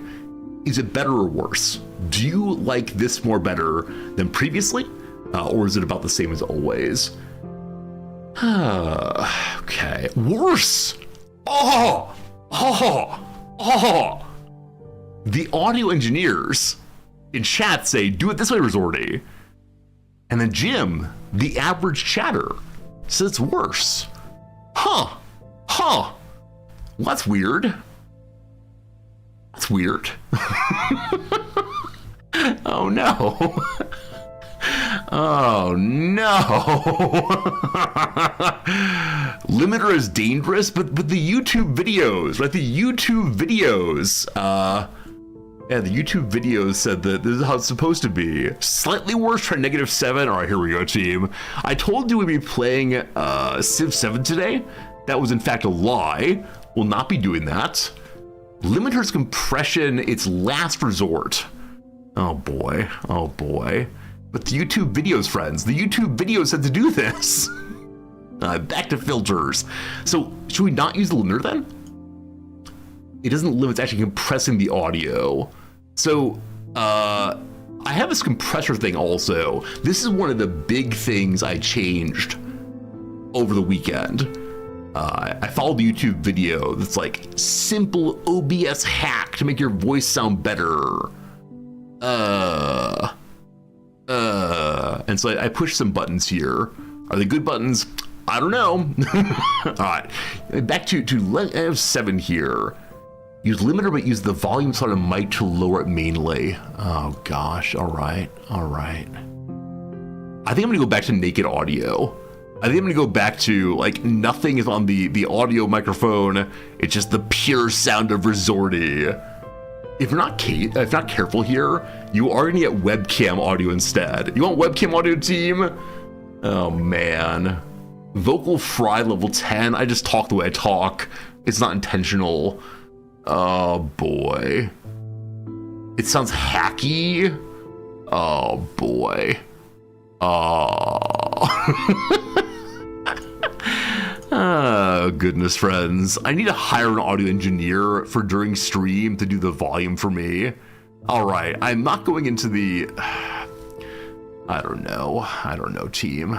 is it better or worse? Do you like this more better than previously? Or is it about the same as always? Okay, worse. The audio engineers in chat say, do it this way, Resorty. And then Jim, the average chatter, says it's worse. Well, that's weird. Oh no. Oh no. Limiter is dangerous, but the YouTube videos, right? The YouTube videos, yeah, the YouTube videos said that this is how it's supposed to be. Slightly worse, try -7. All right, here we go, team. I told you we'd be playing CivVII today. That was in fact a lie. We'll not be doing that. Limiter's compression, its last resort. Oh boy. But the YouTube videos, friends, the YouTube videos said to do this. Back to filters. So should we not use the limiter then? It doesn't limit, it's actually compressing the audio. So I have this compressor thing also. This is one of the big things I changed over the weekend. I followed the YouTube video that's like simple OBS hack to make your voice sound better. And so I pushed some buttons here. Are they good buttons? I don't know. All right, back to 7 here. Use limiter, but use the volume slot and mic to lower it mainly. Oh gosh, all right. I think I'm gonna go back to naked audio. I think I'm gonna go back to like nothing is on the audio microphone. It's just the pure sound of Resorty. If you're not careful here, you are gonna get webcam audio instead. You want webcam audio, team? Oh man. Vocal fry level 10. I just talk the way I talk. It's not intentional. Oh boy. It sounds hacky. Oh boy. Oh, goodness, friends. I need to hire an audio engineer for during stream to do the volume for me. All right, I'm not going into the... I don't know, team.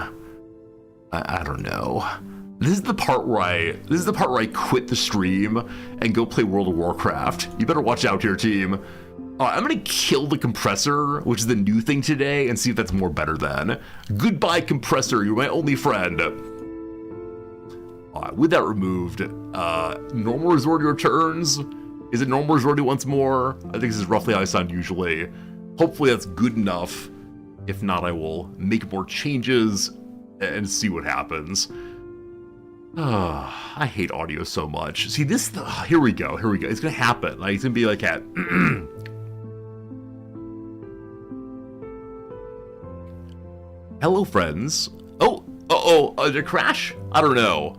I don't know. This is the part where I quit the stream and go play World of Warcraft. You better watch out here, team. All right, I'm gonna kill the compressor, which is the new thing today, and see if that's more better then. Goodbye, compressor. You're my only friend. With that removed, normal Resorty returns. Is it normal Resorty once more? I think this is roughly how I sound usually. Hopefully that's good enough. If not, I will make more changes and see what happens. I hate audio so much. See this, here we go. It's gonna happen. Like, it's gonna be like at, hello friends. Did it crash? I don't know.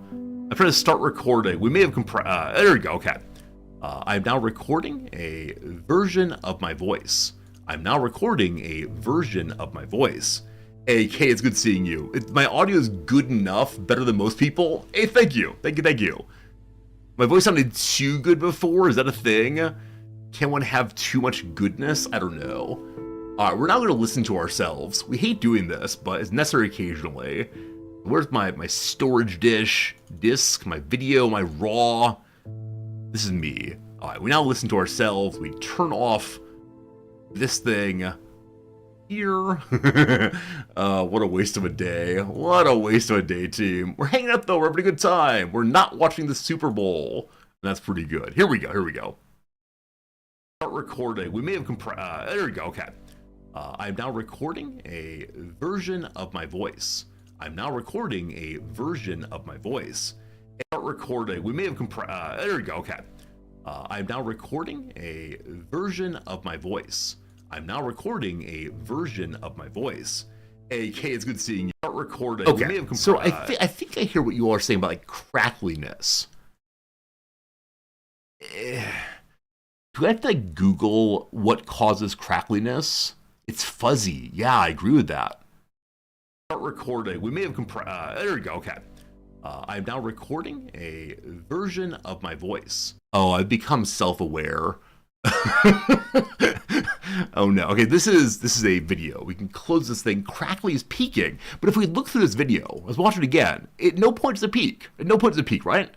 I'm trying to start recording. We may have there we go, okay. I'm now recording a version of my voice. AK, it's good seeing you. My audio is good enough, better than most people. Hey, thank you. My voice sounded too good before, is that a thing? Can one have too much goodness? I don't know. All right, we're now gonna listen to ourselves. We hate doing this, but it's necessary occasionally. Where's my storage disk, my video, my raw? This is me. All right, we now listen to ourselves. We turn off this thing here. What a waste of a day. Team. We're hanging out though, we're having a good time. We're not watching the Super Bowl. That's pretty good. Here we go. Start recording. We may have there we go, okay. I'm now recording a version of my voice. I'm now recording a version of my voice. Start recording. We may have there we go. Okay. I'm now recording a version of my voice. I'm now recording a version of my voice. Hey, it's good seeing you. Start recording. Okay. We may have so I think I hear what you all are saying about like crackliness. Do I have to like Google what causes crackliness? It's fuzzy. Yeah, I agree with that. Start recording. We may have there we go. Okay. I'm now recording a version of my voice. Oh, I've become self-aware. Oh no. Okay, this is a video. We can close this thing. Crackly is peaking. But if we look through this video, let's watch it again. At no point is a peak. At no point is a peak, right?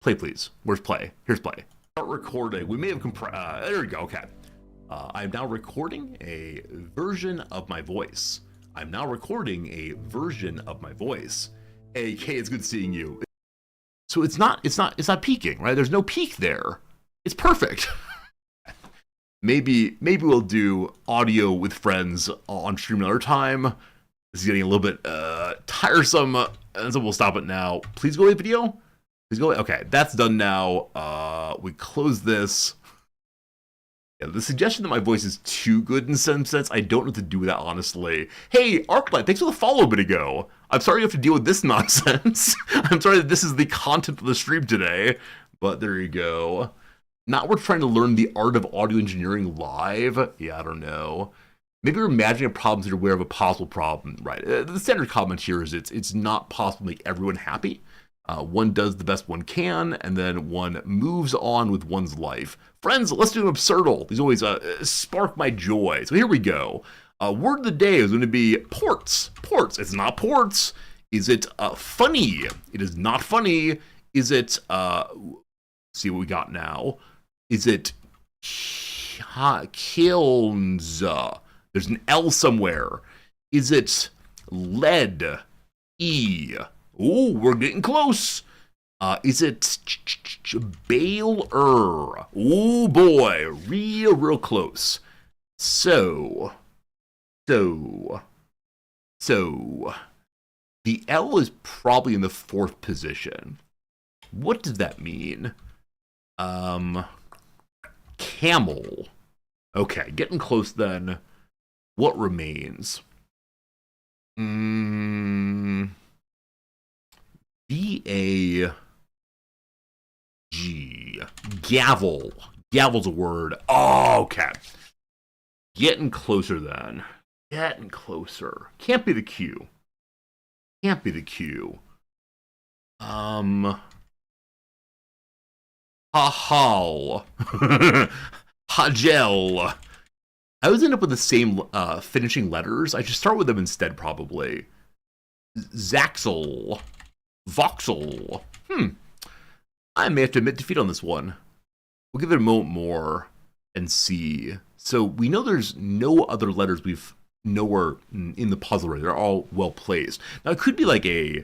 Play, please. Where's play? Here's play. Start recording. We may have there we go. Okay. I'm now recording a version of my voice. I'm now recording a version of my voice. Hey, it's good seeing you. So it's not peaking, right? There's no peak there. It's perfect. maybe we'll do audio with friends on stream another time. This is getting a little bit tiresome, and so we'll stop it now. Please go away, video. Please go away. Okay, that's done now. We close this. Yeah, the suggestion that my voice is too good in some sense, I don't know what to do with that, honestly. Hey, Arclight, thanks for the follow a bit ago. I'm sorry you have to deal with this nonsense. I'm sorry that this is the content of the stream today, but there you go. Not worth trying to learn the art of audio engineering live. Yeah, I don't know. Maybe you're imagining problems that you're aware of a possible problem, right? The standard comment here is it's not possible to make everyone happy. One does the best one can, and then one moves on with one's life. Friends, let's do an absurdal. These always spark my joy. So here we go. Word of the day is going to be ports. Ports. It's not ports. Is it funny? It is not funny. Is it, see what we got now. Is it kilns? There's an L somewhere. Is it lead? E. Oh, we're getting close. Is it Baylor? Oh boy, real close. So, the L is probably in the 4th position. What does that mean? Camel. Okay, getting close then. What remains? B-A-G. Gavel. Gavel's a word. Oh, okay. Getting closer then. Getting closer. Can't be the Q. Can't be the Q. Hahal. Hagel. I always end up with the same finishing letters. I should start with them instead, probably. Zaxel. Voxel. I may have to admit defeat on this one. We'll give it a moment more and see. So we know there's no other letters we've nowhere in the puzzle right. They're all well placed. Now it could be like a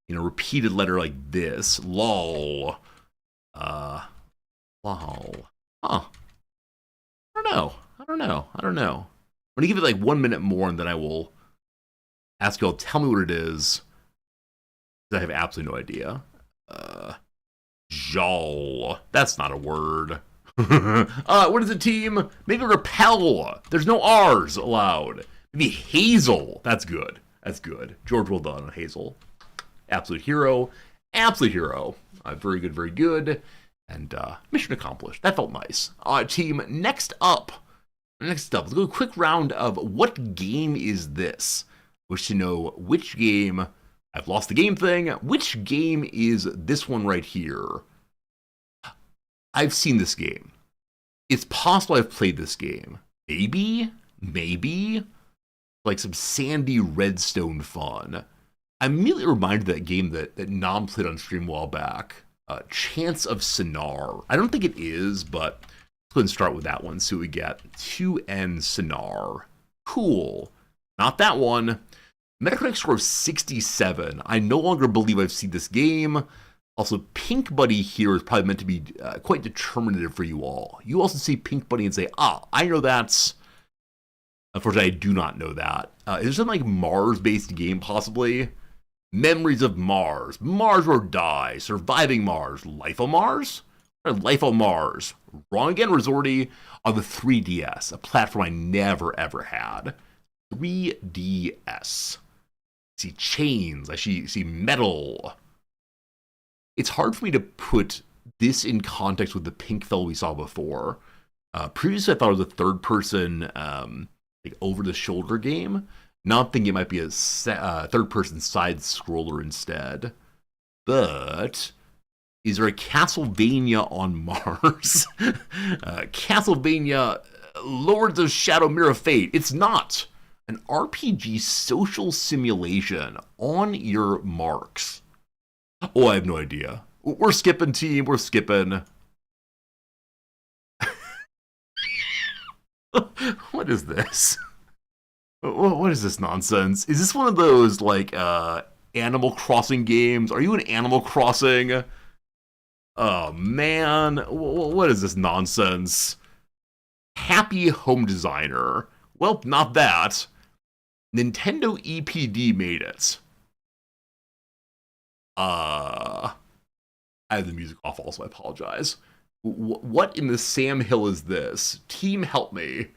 repeated letter like this. Lol. Lol. Huh. I don't know. I'm gonna give it like 1 minute more and then I will ask y'all, tell me what it is. I have absolutely no idea. Jol. That's not a word. What is it, team? Maybe repel. There's no R's allowed. Maybe Hazel. That's good. George, well done, Hazel. Absolute hero. Very good. And mission accomplished. That felt nice. Team, next up, let's do a quick round of what game is this? Wish to know which game. I've lost the game thing. Which game is this one right here? I've seen this game. It's possible I've played this game. Maybe. Like some sandy redstone fun. I'm immediately reminded of that game that Nom played on stream a while back. Chance of Sinar. I don't think it is, but let's go ahead and start with that one. See what we get. 2N Sinar. Cool. Not that one. Metacritic score of 67. I no longer believe I've seen this game. Also, Pink Buddy here is probably meant to be quite determinative for you all. You also see Pink Buddy and say, I know that's Unfortunately, I do not know that. Is there some like Mars-based game possibly? Memories of Mars, Mars or Die, Surviving Mars, Life on Mars? Or Life on Mars. Wrong again, Resorty, on the 3DS, a platform I never ever had. 3DS. I see chains, I see metal. It's hard for me to put this in context with the pink fell we saw before. Previously, I thought it was a third-person, like over-the-shoulder game. Now I'm thinking it might be a third-person side-scroller instead. But is there a Castlevania on Mars? Castlevania Lords of Shadow Mirror Fate. It's not. An RPG social simulation on your marks. Oh, I have no idea. We're skipping, team. We're skipping. What is this? What is this nonsense? Is this one of those, like, Animal Crossing games? Are you in Animal Crossing? Oh, man. What is this nonsense? Happy Home Designer. Well, not that. Nintendo EPD made it. I have the music off also, I apologize. What in the Sam Hill is this? Team, help me.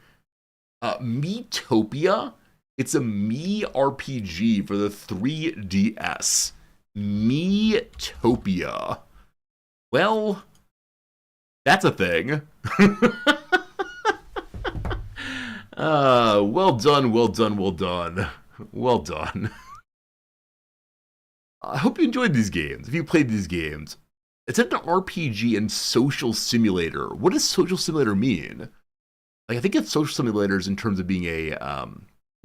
Miitopia? It's a Mii RPG for the 3DS. Miitopia. Well, that's a thing. Well done, well done, well done. Well done. I hope you enjoyed these games, if you played these games. It's an RPG and social simulator. What does social simulator mean? Like, I think it's social simulators in terms of being a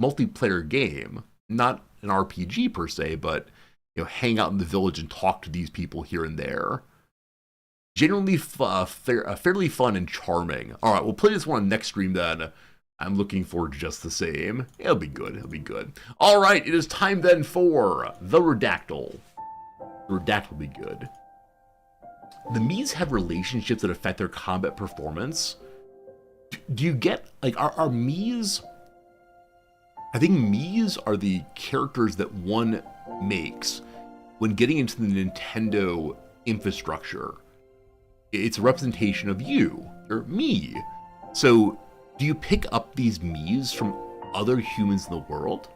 multiplayer game, not an RPG per se, but hang out in the village and talk to these people here and there. Generally fairly fun and charming. All right, we'll play this one on next stream then. I'm looking forward to just the same. It'll be good. It'll be good. All right, it is time then for the Redactyl. The Redactyl will be good. The Miis have relationships that affect their combat performance. Do you get, like, are Miis... I think Miis are the characters that one makes when getting into the Nintendo infrastructure. It's a representation of you, or me. So, do you pick up these Miis from other humans in the world?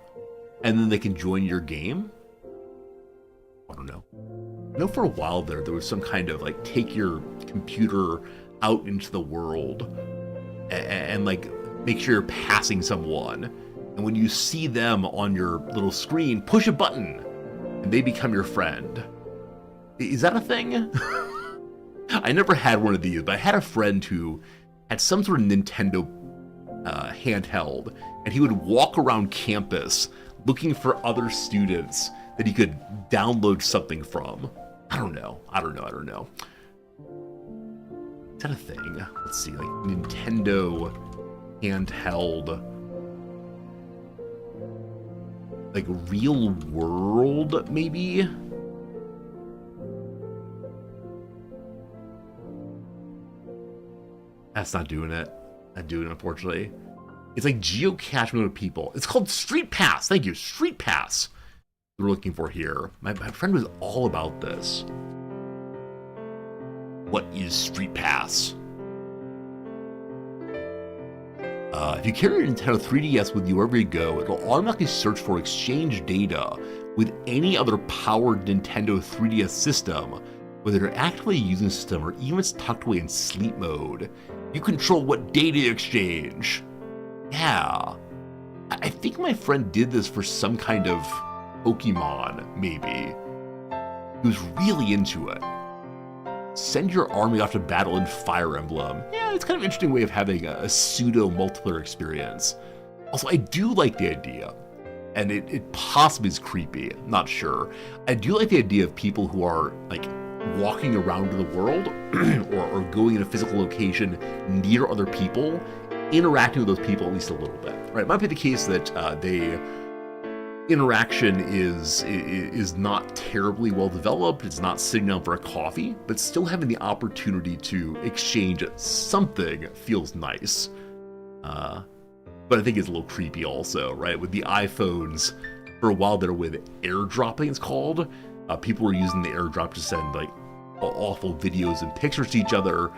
And then they can join your game? I don't know. I know for a while there was some kind of, like, take your computer out into the world and like, make sure you're passing someone. And when you see them on your little screen, push a button, and they become your friend. Is that a thing? I never had one of these, but I had a friend who had some sort of Nintendo handheld, and he would walk around campus looking for other students that he could download something from. I don't know. Is that a thing? Let's see, like Nintendo handheld, like real world, maybe? That's not doing it. Not doing it, unfortunately. It's like geocaching with people. It's called Street Pass. Thank you, Street Pass. We're looking for here. My friend was all about this. What is Street Pass? If you carry a Nintendo 3DS with you wherever you go, it'll automatically search for exchange data with any other powered Nintendo 3DS system, whether you're actively using the system or even it's tucked away in sleep mode. You control what data you exchange. Yeah. I think my friend did this for some kind of Pokemon, maybe. He was really into it. Send your army off to battle in Fire Emblem. Yeah, it's kind of an interesting way of having a pseudo multiplayer experience. Also, I do like the idea, and it possibly is creepy, I'm not sure. I do like the idea of people who are like walking around the world or going in a physical location near other people, interacting with those people at least a little bit. Right? It might be the case that interaction is not terribly well developed. It's not sitting down for a coffee, but still having the opportunity to exchange something feels nice. but I think it's a little creepy also, right? With the iPhones, for a while there with airdropping, it's called. People were using the airdrop to send like awful videos and pictures to each other.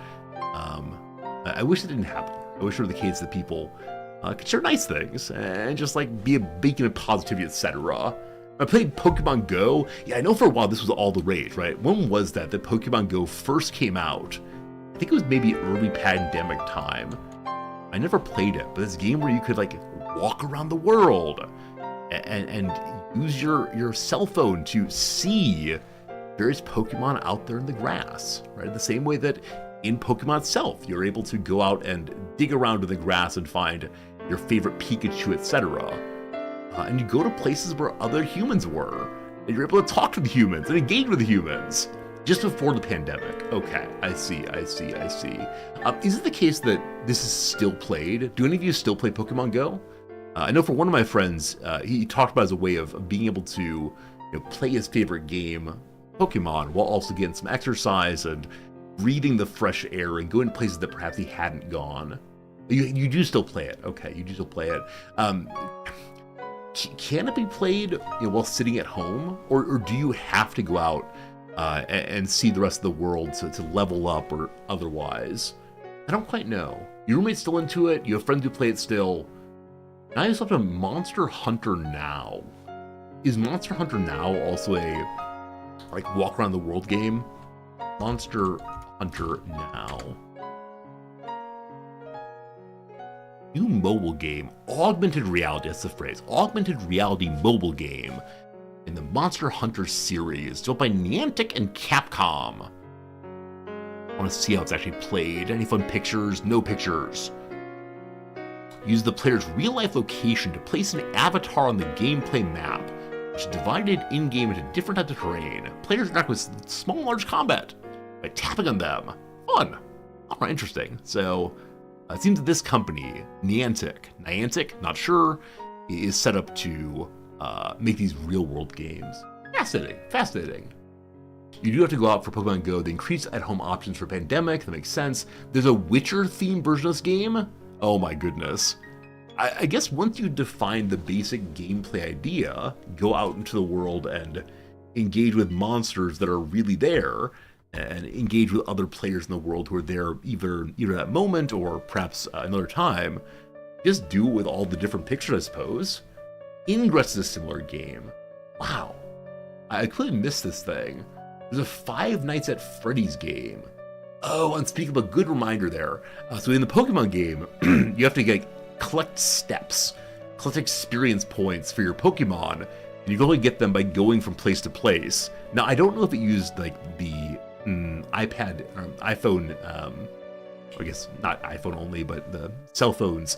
I wish it didn't happen. I wish it were the case that people could share nice things and just like be a beacon of positivity, etc. I played Pokemon Go. Yeah, I know for a while this was all the rage, right? When was that Pokemon Go first came out? I think it was maybe early pandemic time. I never played it, but this game where you could like walk around the world and use your cell phone to see various Pokemon out there in the grass, right? The same way that in Pokemon itself, you're able to go out and dig around in the grass and find your favorite Pikachu, etc. And you go to places where other humans were, and you're able to talk to the humans and engage with the humans. Just before the pandemic. Okay, I see. Is it the case that this is still played? Do any of you still play Pokemon Go? I know for one of my friends, he talked about it as a way of being able to play his favorite game, Pokemon, while also getting some exercise and breathing the fresh air and going places that perhaps he hadn't gone. You do still play it. Okay, you do still play it. Can it be played while sitting at home? Or do you have to go out and see the rest of the world to level up or otherwise? I don't quite know. Your roommate's still into it? You have friends who play it still? I just up to Monster Hunter Now. Is Monster Hunter Now also a like walk around the world game? Monster Hunter Now. New mobile game. Augmented reality, that's the phrase. Augmented reality mobile game in the Monster Hunter series, built by Niantic and Capcom. I want to see how it's actually played. Any fun pictures? No pictures. Use the player's real-life location to place an avatar on the gameplay map, which is divided in-game into different types of terrain. Players interact with small and large combat by tapping on them. Fun. Alright, interesting. So, it seems that this company, Niantic, not sure, is set up to make these real-world games. Fascinating. You do have to go out for Pokemon Go. The increased at-home options for pandemic, that makes sense. There's a Witcher-themed version of this game. Oh my goodness. I guess once you define the basic gameplay idea, go out into the world and engage with monsters that are really there, and engage with other players in the world who are there either that moment or perhaps another time, just do it with all the different pictures, I suppose. Ingress is a similar game. Wow. I completely missed this thing. There's a Five Nights at Freddy's game. Oh, unspeakable, good reminder there. So in the Pokemon game, you have to collect steps, collect experience points for your Pokemon, and you can only get them by going from place to place. Now, I don't know if it used like the iPad or iPhone, I guess not iPhone only, but the cell phone's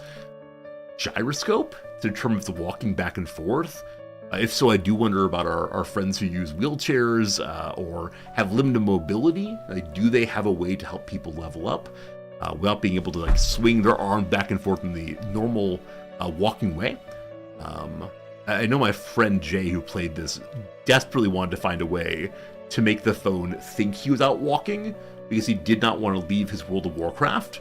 gyroscope to determine if it's walking back and forth. If so, I do wonder about our friends who use wheelchairs or have limited mobility. Like, do they have a way to help people level up without being able to like swing their arm back and forth in the normal walking way? I know my friend Jay, who played this, desperately wanted to find a way to make the phone think he was out walking because he did not want to leave his World of Warcraft.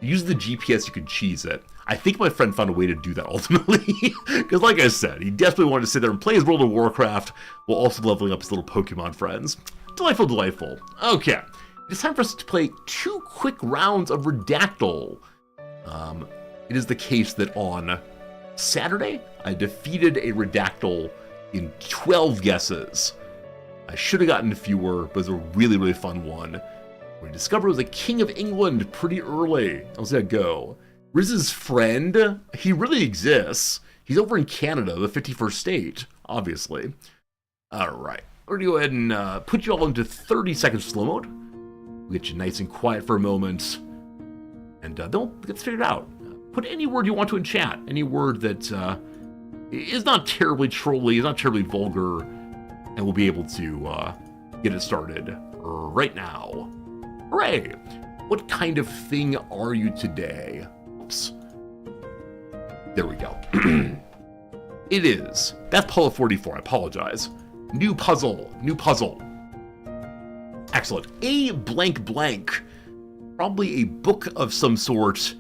Use the GPS, you could cheese it. I think my friend found a way to do that ultimately, because like I said, he desperately wanted to sit there and play his World of Warcraft while also leveling up his little Pokemon friends. Delightful. Okay, it's time for us to play 2 quick rounds of Redactyl. It is the case that on Saturday, I defeated a Redactyl in 12 guesses. I should have gotten fewer, but it was a really fun one. We discovered it was a King of England pretty early. I'll see how it go. Riz's friend, he really exists. He's over in Canada, the 51st state, obviously. Alright, we're gonna go ahead and put you all into 30 seconds slow mode. We'll get you nice and quiet for a moment, and then we'll get this figured out. Put any word you want to in chat, any word that is not terribly trolly, is not terribly vulgar, and we'll be able to get it started right now. Hooray! What kind of thing are you today? Oops. There we go. It is. That's Apollo 44, I apologize. New puzzle. Excellent. A blank blank. Probably a book of some sort.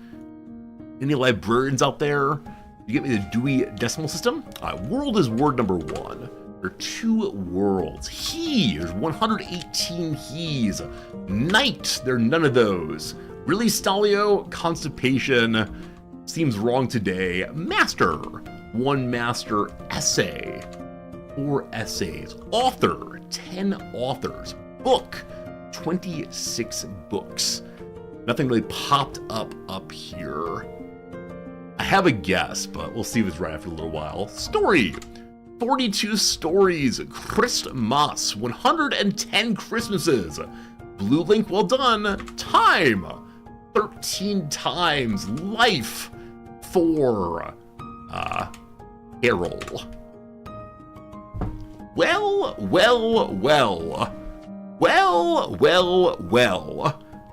Any librarians out there? You get me the Dewey Decimal System? World is word number 1. There are 2 worlds. He, there's 118 he's. Night, there are none of those. Really, Stalio? Constipation. Seems wrong today. Master, 1 master. Essay, 4 essays. Author, 10 authors. Book, 26 books. Nothing really popped up here. I have a guess, but we'll see if it's right after a little while. Story, 42 stories. Christmas, 110 Christmases. Blue Link, well done. Time, 13 times. Life, 4. Carol. Well.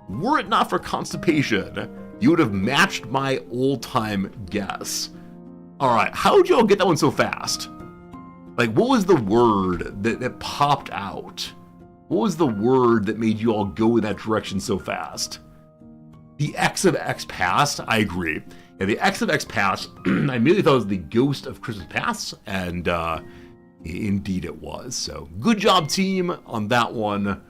Were it not for constipation, you would have matched my old-time guess. Alright, how did y'all get that one so fast? Like, what was the word that popped out? What was the word that made you all go in that direction so fast? The X of X Past, I agree. Yeah, the X of X Past, I immediately thought it was the Ghost of Christmas Past, and indeed it was. So, good job, team, on that one.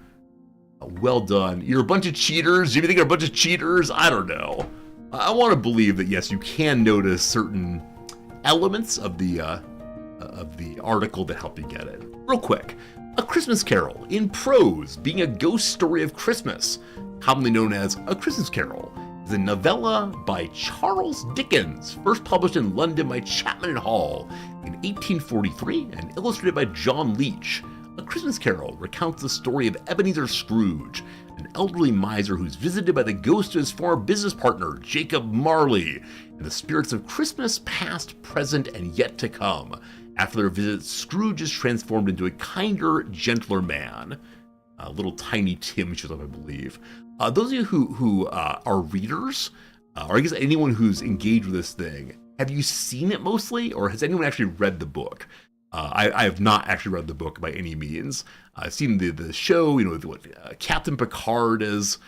Well done. You're a bunch of cheaters. Do you think you're a bunch of cheaters? I don't know. I want to believe that, yes, you can notice certain elements of the article that help you get it. Real quick, A Christmas Carol in prose, being a ghost story of Christmas, commonly known as A Christmas Carol, is a novella by Charles Dickens, first published in London by Chapman and Hall in 1843 and illustrated by John Leech. A Christmas Carol recounts the story of Ebenezer Scrooge, an elderly miser who's visited by the ghost of his former business partner, Jacob Marley, and the spirits of Christmas past, present, and yet to come. After their visit, Scrooge is transformed into a kinder, gentler man. Little tiny Tim shows up, I believe. Those of you who are readers, or I guess anyone who's engaged with this thing, have you seen it mostly, or has anyone actually read the book? I have not actually read the book by any means. I've seen the show, what Captain Picard as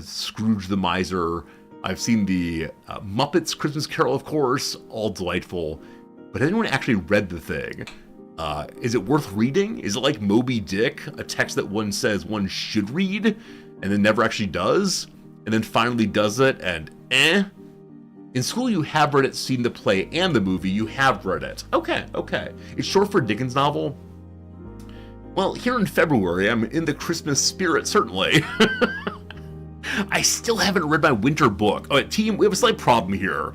Scrooge the Miser. I've seen the Muppets Christmas Carol, of course, all delightful. But has anyone actually read the thing? Is it worth reading? Is it like Moby Dick, a text that one says one should read, and then never actually does, and then finally does it, and In school, you have read it, seen the play and the movie. You have read it. Okay. It's short for a Dickens novel. Well, here in February, I'm in the Christmas spirit, certainly. I still haven't read my winter book. Oh, team, we have a slight problem here.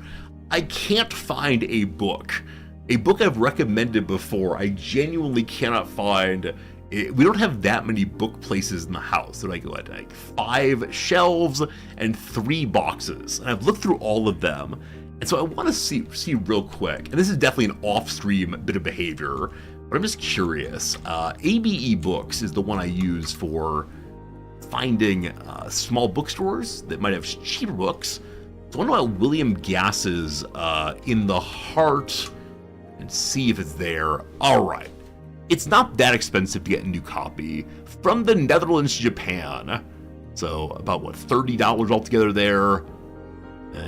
I can't find a book. A book I've recommended before, I genuinely cannot find. We don't have that many book places in the house. They're like 5 shelves and 3 boxes. And I've looked through all of them. And so I want to see real quick. And this is definitely an off-stream bit of behavior, but I'm just curious. ABE Books is the one I use for finding small bookstores that might have cheaper books. So I want to know about William Gass's In the Heart and see if it's there. All right. It's not that expensive to get a new copy from the Netherlands to Japan. So about what, $30 altogether there,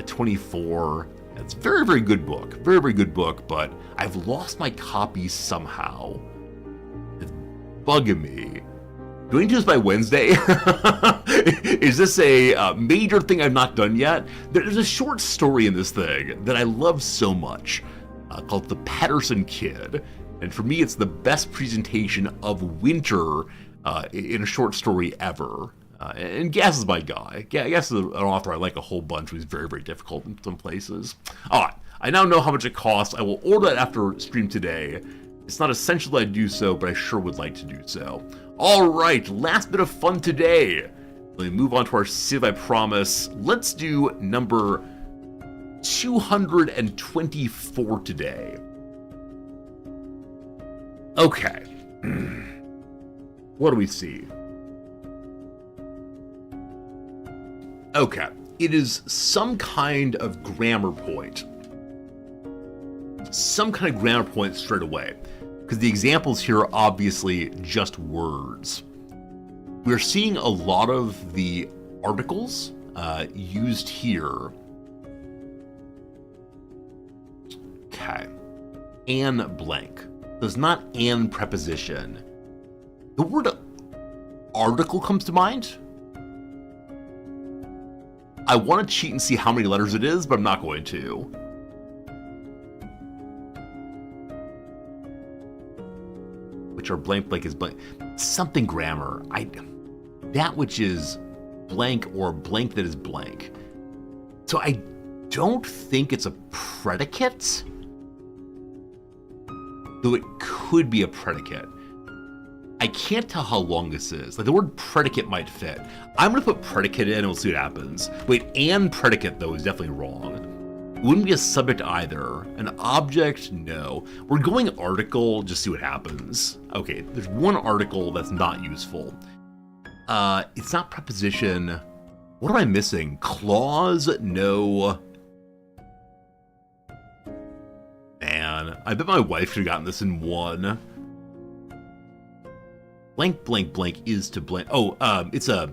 24. It's a very, very good book. Very, very good book, but I've lost my copy somehow. It's bugging me. Do I need to do this by Wednesday? Is this a major thing I've not done yet? There's a short story in this thing that I love so much called The Patterson Kid. And for me, it's the best presentation of winter in a short story ever. And Gass is my guy. Gass is an author I like a whole bunch, who's very, very difficult in some places. All right, I now know how much it costs. I will order that after stream today. It's not essential that I do so, but I sure would like to do so. All right, last bit of fun today. Let me move on to our Civ, I promise. Let's do number 224 today. Okay. What do we see? Okay. It is some kind of grammar point. Some kind of grammar point straight away. Because the examples here are obviously just words. We're seeing a lot of the articles used here Okay. And blank. There's not and preposition. The word article comes to mind. I want to cheat and see how many letters it is, but I'm not going to. Which are blank is blank. Something grammar. That which is blank or blank that is blank. So I don't think it's a predicate. Though it could be a predicate. I can't tell how long this is. Like, the word predicate might fit. I'm going to put predicate in and we'll see what happens. Wait, and predicate, though, is definitely wrong. It wouldn't be a subject either. An object, no. We're going article, just see what happens. Okay, there's one article that's not useful. It's not preposition. What am I missing? Clause, no. Man, I bet my wife should have gotten this in one. Blank, blank, blank is to blank. Oh, it's a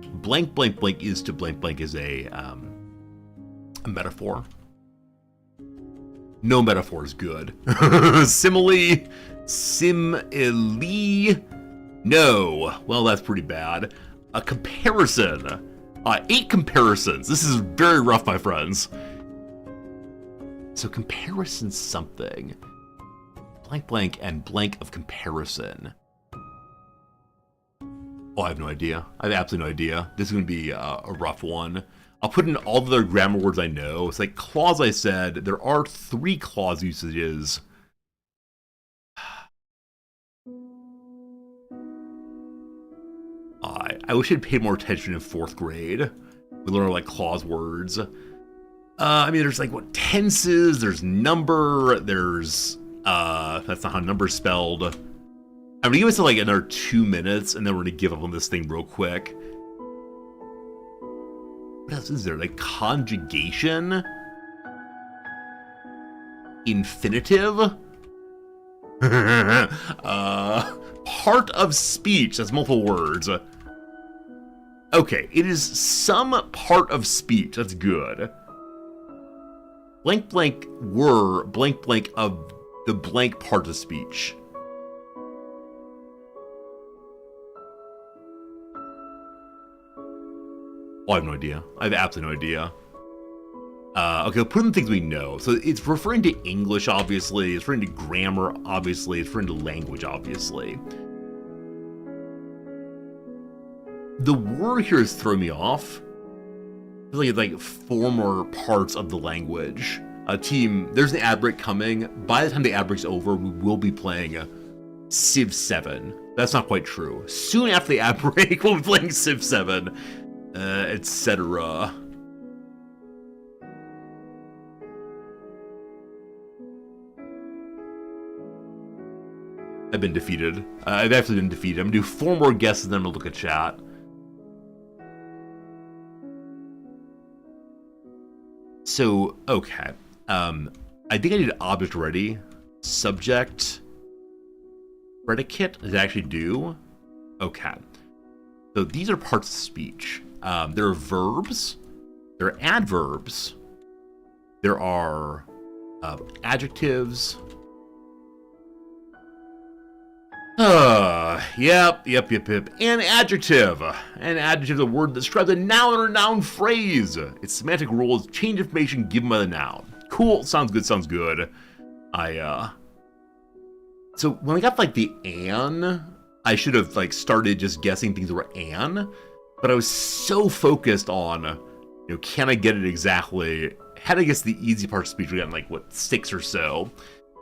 blank, blank, blank is to blank, blank is a metaphor. No metaphor is good. Simile, no. Well, that's pretty bad. A comparison. 8 comparisons. This is very rough, my friends. So comparison something. Blank, blank, and blank of comparison. Oh, I have no idea. I have absolutely no idea. This is going to be a rough one. I'll put in all the other grammar words I know. It's like clause I said. There are 3 clause usages. I wish I'd paid more attention in 4th grade. We learned like clause words. I mean, there's like what tenses, there's number, there's that's not how number's spelled. I'm gonna give us like another 2 minutes and then we're gonna give up on this thing real quick. What else is there? Like conjugation? Infinitive? Part of speech, that's multiple words. Okay, it is some part of speech, that's good. Blank blank were blank blank of the blank part of speech. Oh, I have no idea. I have absolutely no idea. Okay, we'll put in things we know. So it's referring to English, obviously. It's referring to grammar, obviously. It's referring to language, obviously. The word here is throwing me off. It's like 4 more parts of the language. Team, there's an ad break coming. By the time the ad break's over, we will be playing CivVII. That's not quite true. Soon after the ad break, we'll be playing CivVII, etc. I've been defeated. I've actually been defeated. I'm gonna do 4 more guesses and then I'm gonna look at chat. So, okay. I think I need an object already. Subject. Predicate. Does it actually do? Okay. So these are parts of speech. There are verbs. There are adverbs. There are adjectives. Yep. An adjective. An adjective is a word that describes a noun or noun phrase. Its semantic role is change information given by the noun. Cool. Sounds good. So when I got like the an, I should have like started just guessing things that were an, but I was so focused on, can I get it exactly? Had I guess the easy part of speech, we got like, 6 or so.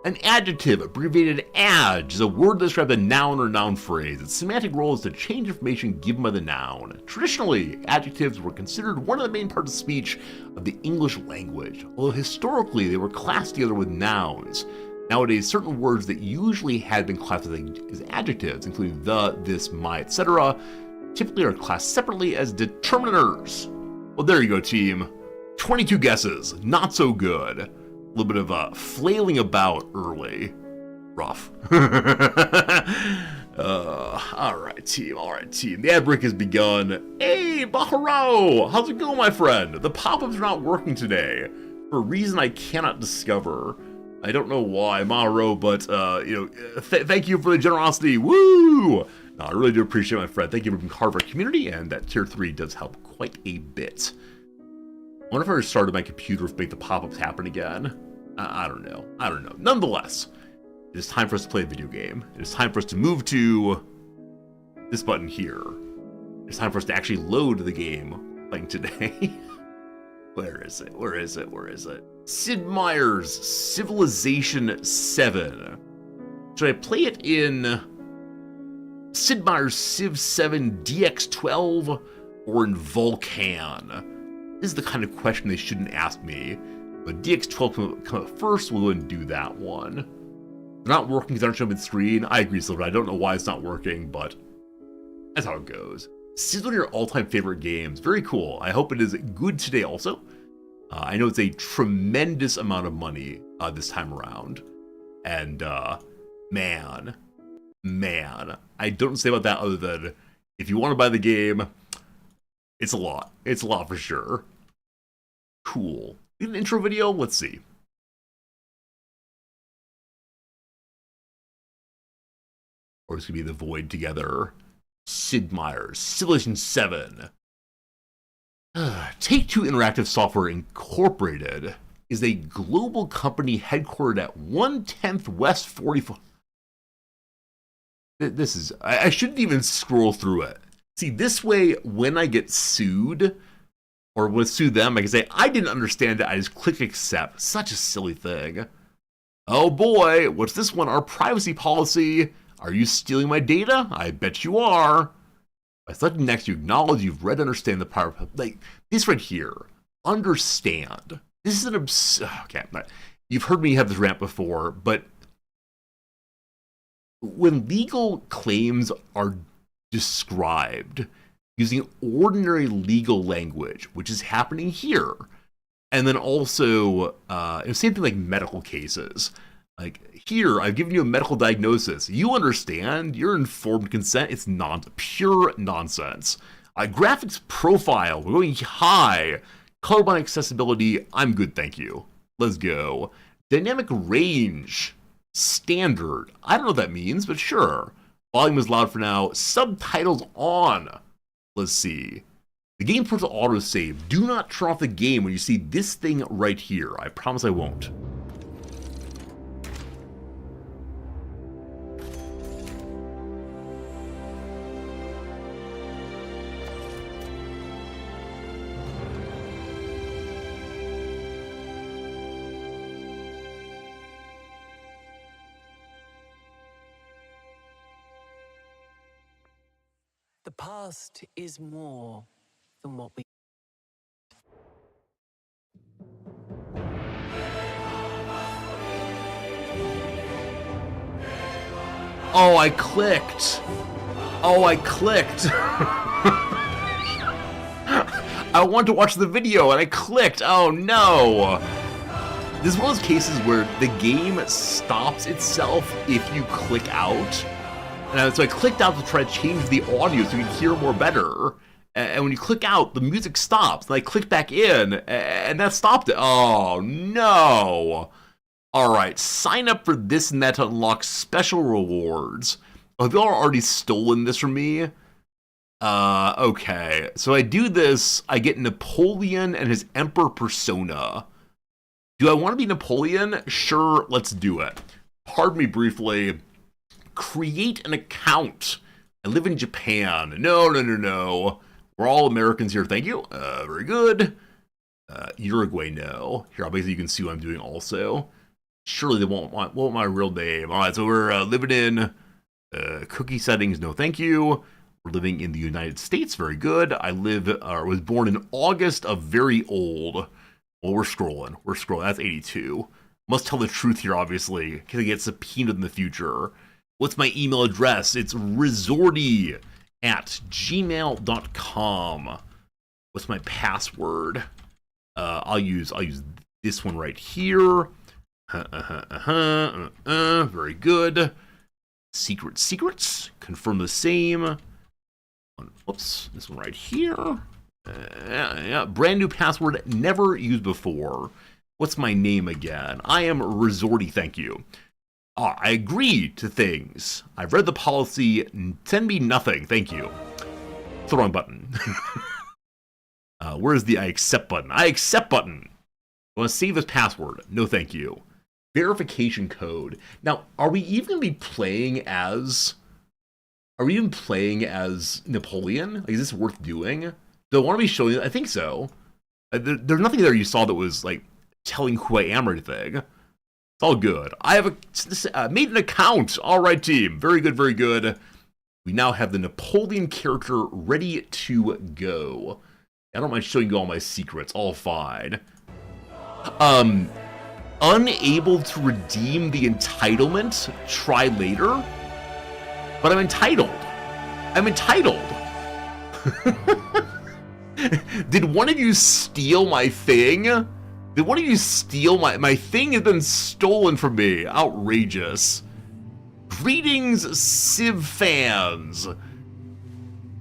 An adjective, abbreviated adj, is a word that describes a noun or noun phrase. Its semantic role is to change information given by the noun. Traditionally, adjectives were considered one of the main parts of speech of the English language, although historically they were classed together with nouns. Nowadays, certain words that usually had been classified as adjectives, including the, this, my, etc., typically are classed separately as determiners. Well, there you go, team. 22 guesses. Not so good. A little bit of flailing about early. Rough. All right, team. The ad break has begun. Hey, Baharo! How's it going, my friend? The pop-ups are not working today for a reason I cannot discover. I don't know why, Maro, but, thank you for the generosity. Woo! No, I really do appreciate my friend. Thank you for being part of our community, and that tier 3 does help quite a bit. I wonder if I restarted my computer to make the pop-ups happen again. I don't know. Nonetheless, it is time for us to play a video game. It is time for us to move to this button here. It's time for us to actually load the game playing today. Where is it? Sid Meier's Civilization VII. Should I play it in Sid Meier's CivVII DX12 or in Vulkan? This is the kind of question they shouldn't ask me. But DX12 come up first, we'll go ahead and do that one. They're not working because they're not showing mid-screen. I agree, Silver. I don't know why it's not working, but that's how it goes. This is one of your all-time favorite games. Very cool. I hope it is good today also. I know it's a tremendous amount of money this time around. And, man, I don't say about that other than if you want to buy the game, it's a lot. It's a lot for sure. Cool. An intro video? Let's see. Or it's going to be the Void together. Sid Meier's Civilization VII. Take-Two Interactive Software Incorporated is a global company headquartered at 110th West 44. This is... I shouldn't even scroll through it. See, this way, when I get sued, or when I sue them, I can say, I didn't understand it, I just click accept. Such a silly thing. Oh boy, what's this one? Our privacy policy. Are you stealing my data? I bet you are. By selecting next, you acknowledge you've read and understand the power of... Like, this right here. Understand. This is an okay, you've heard me have this rant before, but when legal claims are described using ordinary legal language, which is happening here, and then also, same thing like medical cases. Like, here, I've given you a medical diagnosis. You understand. You're informed consent. It's pure nonsense. Graphics profile. We're going high. Colorblind accessibility. I'm good, thank you. Let's go. Dynamic range. Standard. I don't know what that means, but sure. Volume is loud for now. Subtitles on. Let's see. The game ports autosave. Do not turn off the game when you see this thing right here. I promise I won't. The past is more than what we... Oh, I clicked. I wanted to watch the video and I clicked. Oh no. This is one of those cases where the game stops itself if you click out. And so I clicked out to try to change the audio so you can hear more better. And when you click out, the music stops. And I click back in, and that stopped it. Oh, no. All right, sign up for this and that to unlock special rewards. Oh, have y'all already stolen this from me? Okay. So I do this, I get Napoleon and his Emperor persona. Do I want to be Napoleon? Sure, let's do it. Pardon me briefly. Create an account. I live in Japan. No. We're all Americans here. Thank you. Very good. Uruguay, no. Here, I'll basically you can see what I'm doing also. Surely they won't want my real name. All right, so we're living in cookie settings. No, thank you. We're living in the United States. Very good. I was born in August of very old. Well, we're scrolling. That's 82. Must tell the truth here, obviously, because I get subpoenaed in the future. What's my email address? It's resorty@gmail.com. What's my password? I'll use this one right here. Very good. Secrets. Confirm the same. Whoops. This one right here. Yeah. Brand new password never used before. What's my name again? I am Resorty, thank you. I agree to things. I've read the policy. Send me nothing, thank you. It's the wrong button. Where's the I accept button? I accept button. I want to save this password. No, thank you. Verification code. Now, are we even going to be playing as... Are we even playing as Napoleon? Like, is this worth doing? Do I want to be showing... I think so. There's nothing there you saw that was, like, telling who I am or anything. It's all good. I have made an account. All right, team. Very good, very good. We now have the Napoleon character ready to go. I don't mind showing you all my secrets. All fine. Unable to redeem the entitlement. Try later. But I'm entitled. I'm entitled. Did one of you steal my thing? Did one of you steal my thing has been stolen from me. Outrageous. Greetings, Civ fans.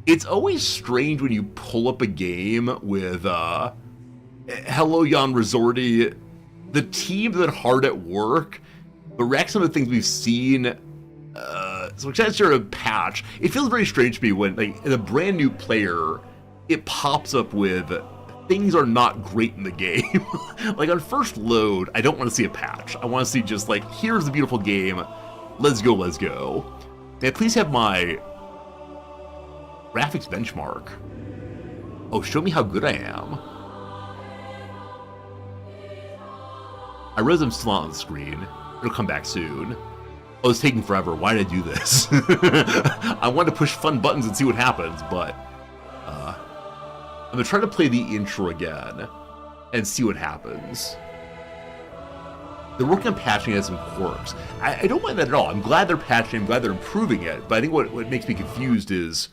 It's always strange when you pull up a game with, hello, Jan Resorty. The team that hard at work, the reaction of the things we've seen, so excited to a patch. It feels very strange to me when, like, in a brand new player, it pops up with things are not great in the game. Like, on first load, I don't want to see a patch. I want to see just, like, here's the beautiful game. Let's go, let's go. May I please have my graphics benchmark? Oh, show me how good I am. I realize I'm still not on the screen. It'll come back soon. Oh, it's taking forever. Why did I do this? I wanted to push fun buttons and see what happens, but I'm gonna try to play the intro again and see what happens. They're working on patching it as some quirks. I don't mind that at all. I'm glad they're patching. I'm glad they're improving it. But I think what makes me confused is,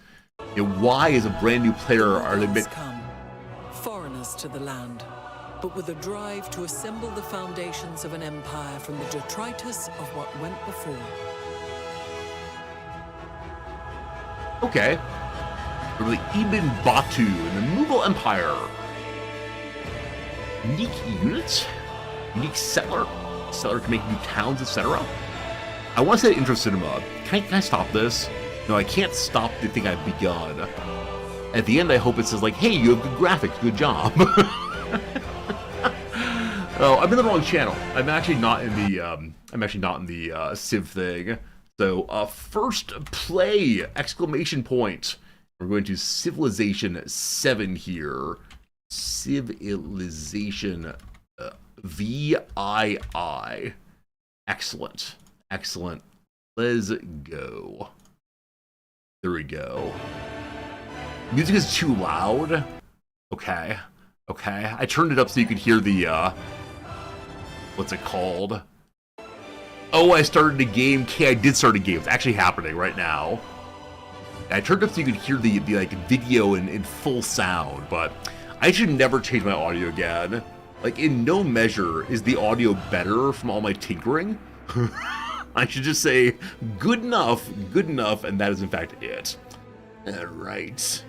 you know, why as a brand new player are they come foreigners to the land, but with a drive to assemble the foundations of an empire from the detritus of what went before. Okay. We're the Ibn Batu in the Mughal Empire. Unique unit? Unique settler? Settler can make new towns, etc. I want to say intro cinema. Can I stop this? No, I can't stop the thing I've begun. At the end, I hope it says, like, hey, you have good graphics, good job. Oh, I'm in the wrong channel. I'm actually not in the Civ thing. So, first play! Exclamation point. We're going to Civilization 7 here. Civilization VII. Excellent. Excellent. Let's go. There we go. Music is too loud. Okay. Okay. I turned it up so you could hear the, what's it called? Oh, I started a game. Okay, I did start a game. It's actually happening right now. I turned up so you could hear the like video in full sound, but I should never change my audio again. Like, in no measure is the audio better from all my tinkering. I should just say good enough, and that is in fact it. All right.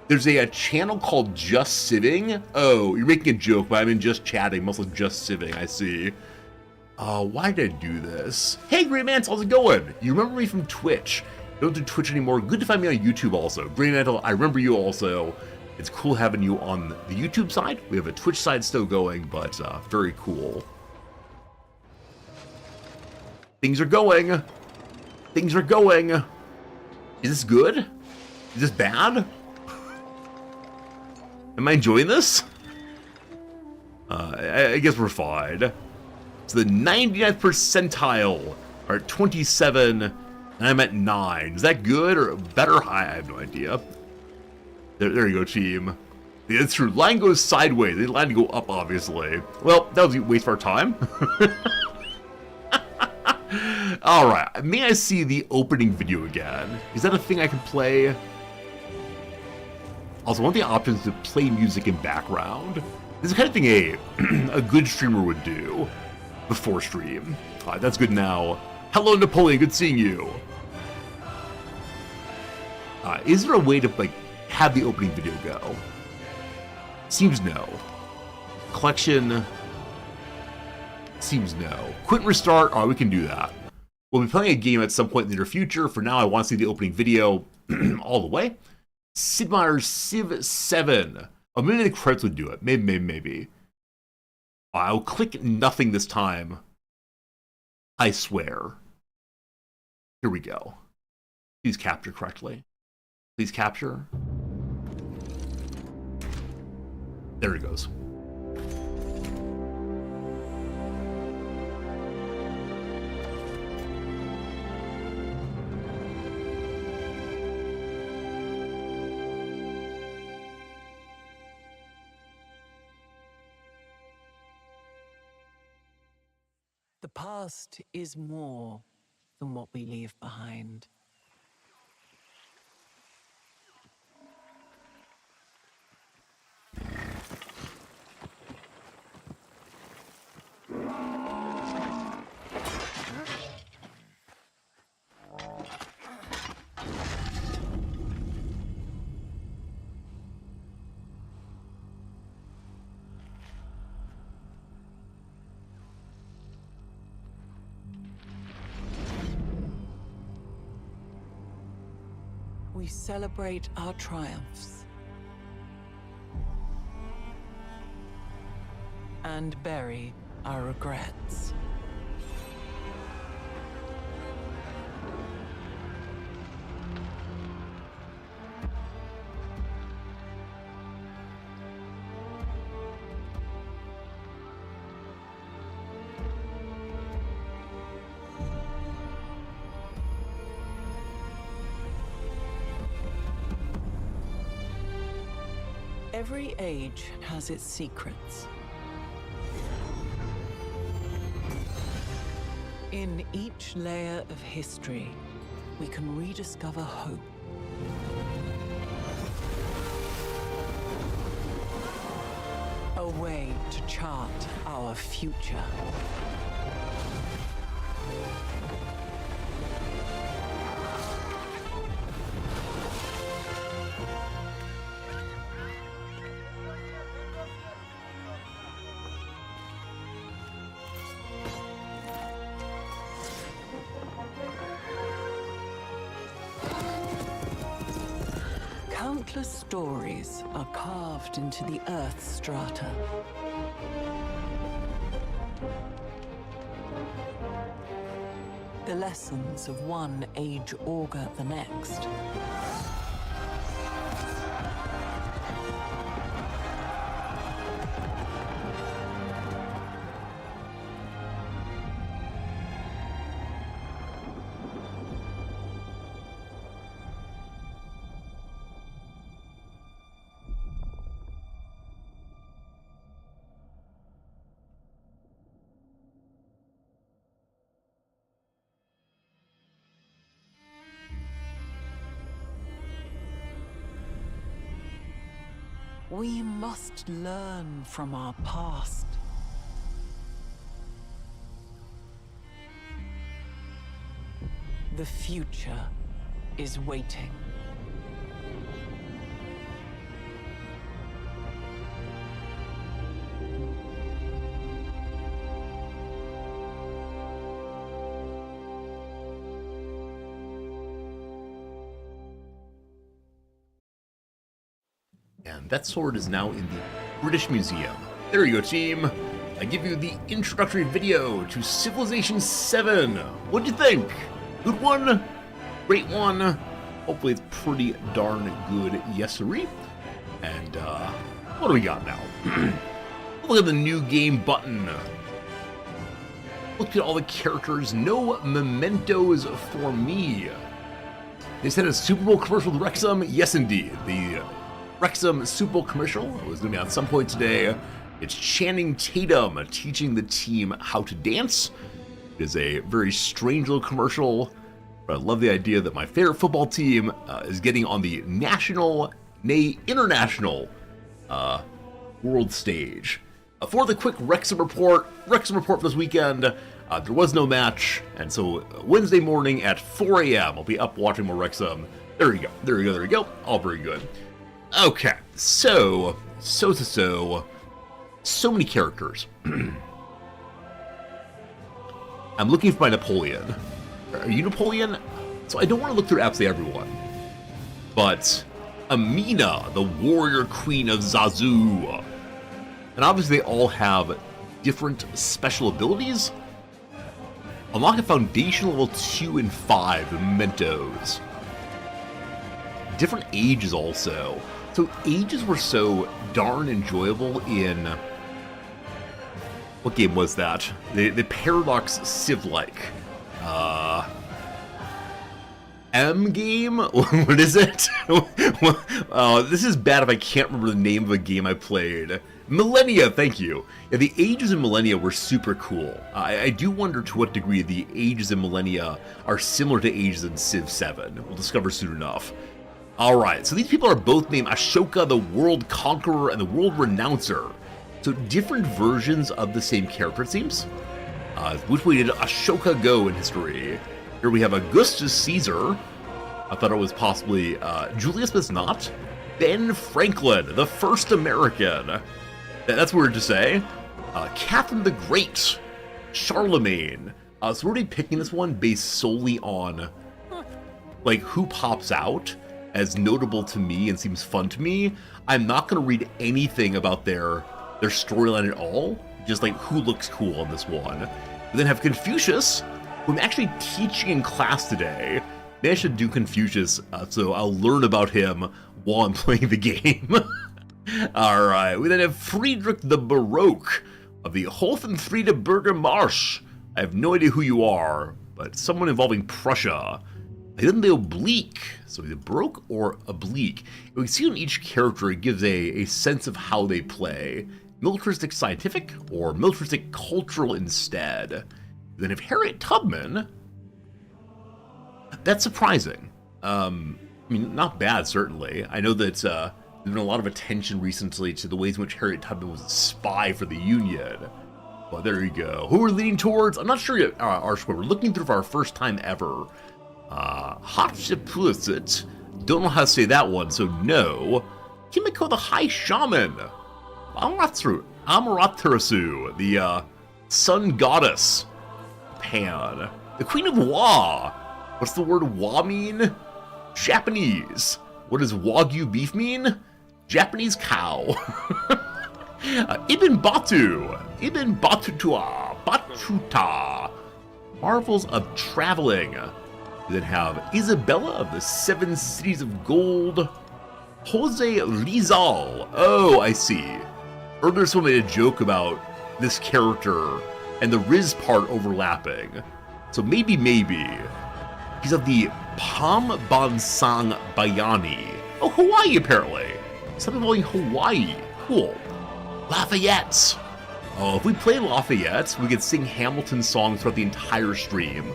There's a channel called Just Civing. Oh, you're making a joke, but I'm in Just Chatting, mostly Just Civing, I see. Why did I do this? Hey, Great Mantle, how's it going? You remember me from Twitch. I don't do Twitch anymore. Good to find me on YouTube also. Great Mantle, I remember you also. It's cool having you on the YouTube side. We have a Twitch side still going, but very cool. Things are going. Things are going. Is this good? Is this bad? Am I enjoying this? I guess we're fine. So the 99th percentile are at 27, and I'm at 9. Is that good or better? I have no idea. There you go, team. Yeah, it's true. Line goes sideways. The line to go up, obviously. Well, that was a waste of our time. Alright, may I see the opening video again? Is that a thing I can play? Also, one of the options to play music in background. This is the kind of thing a good streamer would do before stream. Alright, that's good now. Hello, Napoleon, good seeing you. Is there a way to, like, have the opening video go? Seems no. Collection. Seems no. Quit and restart. All right, we can do that. We'll be playing a game at some point in the near future. For now, I want to see the opening video all the way. Sid Meier's CivVII. Oh, maybe the credits would do it. Maybe. I'll click nothing this time. I swear. Here we go. Please capture correctly. Please capture. There it goes. The past is more than what we leave behind. We celebrate our triumphs and bury our regrets. Every age has its secrets. In each layer of history, we can rediscover hope. A way to chart our future. Countless stories are carved into the Earth's strata. The lessons of one age augur the next. We must learn from our past. The future is waiting. And that sword is now in the British Museum. There you go, team. I give you the introductory video to Civilization VII. What'd you think? Good one? Great one? Hopefully it's pretty darn good, yes-sirree. And, what do we got now? Look at the new game button. Look at all the characters. No mementos for me. They said a Super Bowl commercial with Wrexham? Yes, indeed. The Wrexham Super Bowl commercial was going to be on some point today. It's Channing Tatum teaching the team how to dance. It is a very strange little commercial, but I love the idea that my favorite football team is getting on the national, nay, international world stage. For the quick Wrexham report for this weekend, there was no match, and so Wednesday morning at 4 a.m. I'll be up watching more Wrexham. There you go. All very good. Okay, so many characters. I'm looking for my Napoleon. Are you Napoleon? So I don't want to look through absolutely everyone. But Amina, the warrior queen of Zazu. And obviously they all have different special abilities. Unlock a foundation level 2 and 5 mementos. Different ages also. So ages were so darn enjoyable in... What game was that? The Paradox Civ-like. M game? What is it? This is bad if I can't remember the name of a game I played. Millennia, thank you. Yeah, the ages in Millennia were super cool. I do wonder to what degree the ages in Millennia are similar to ages in CivVII. We'll discover soon enough. Alright, so these people are both named Ashoka, the World Conqueror, and the World Renouncer. So different versions of the same character, it seems. Which way did Ashoka go in history? Here we have Augustus Caesar. I thought it was possibly Julius, but it's not. Ben Franklin, the first American. That's weird to say. Catherine the Great. Charlemagne. So we're already picking this one based solely on like who pops out as notable to me and seems fun to me. I'm not going to read anything about their storyline at all. Just like who looks cool on this one. We then have Confucius, who I'm actually teaching in class today. Maybe I should do Confucius, so I'll learn about him while I'm playing the game. Alright, we then have Friedrich the Baroque of the Hofenfriedeburger Marsch. I have no idea who you are, but someone involving Prussia. And then the Oblique, so either Baroque or Oblique. And we see on each character it gives a sense of how they play. Militaristic scientific or militaristic cultural instead. Then if Harriet Tubman, that's surprising. I mean, not bad, certainly. I know that there's been a lot of attention recently to the ways in which Harriet Tubman was a spy for the Union. Well, there you go. Who we're leaning towards? I'm not sure yet, We're looking through for our first time ever. Hatshepsut. Don't know how to say that one, so no. Kimiko the High Shaman. Amaterasu, the sun goddess. Pan. The Queen of Wa. What's the word Wa mean? Japanese. What does Wagyu beef mean? Japanese cow. Ibn Batu. Ibn Batuta. Marvels of traveling. We then have Isabella of the Seven Cities of Gold. Jose Rizal. Oh, I see. Earlier someone made a joke about this character and the Riz part overlapping. So maybe. He's of the Pambansang Bayani. Oh, Hawaii, apparently. Something involving Hawaii. Cool. Lafayette. Oh, if we play Lafayette, we could sing Hamilton songs throughout the entire stream.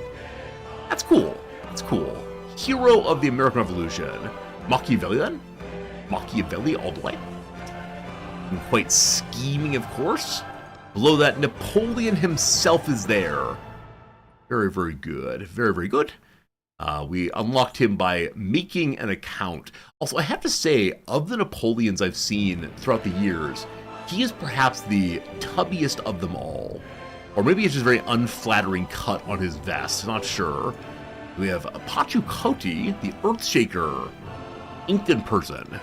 That's cool. That's cool. Hero of the American Revolution. Machiavelli, then? Machiavelli all the way. And quite scheming, of course. Below that, Napoleon himself is there. Very, very good. Very, very good. We unlocked him by making an account. Also, I have to say, of the Napoleons I've seen throughout the years, he is perhaps the tubbiest of them all. Or maybe it's just a very unflattering cut on his vest. Not sure. We have Pachucoti, the Earthshaker, Incan person.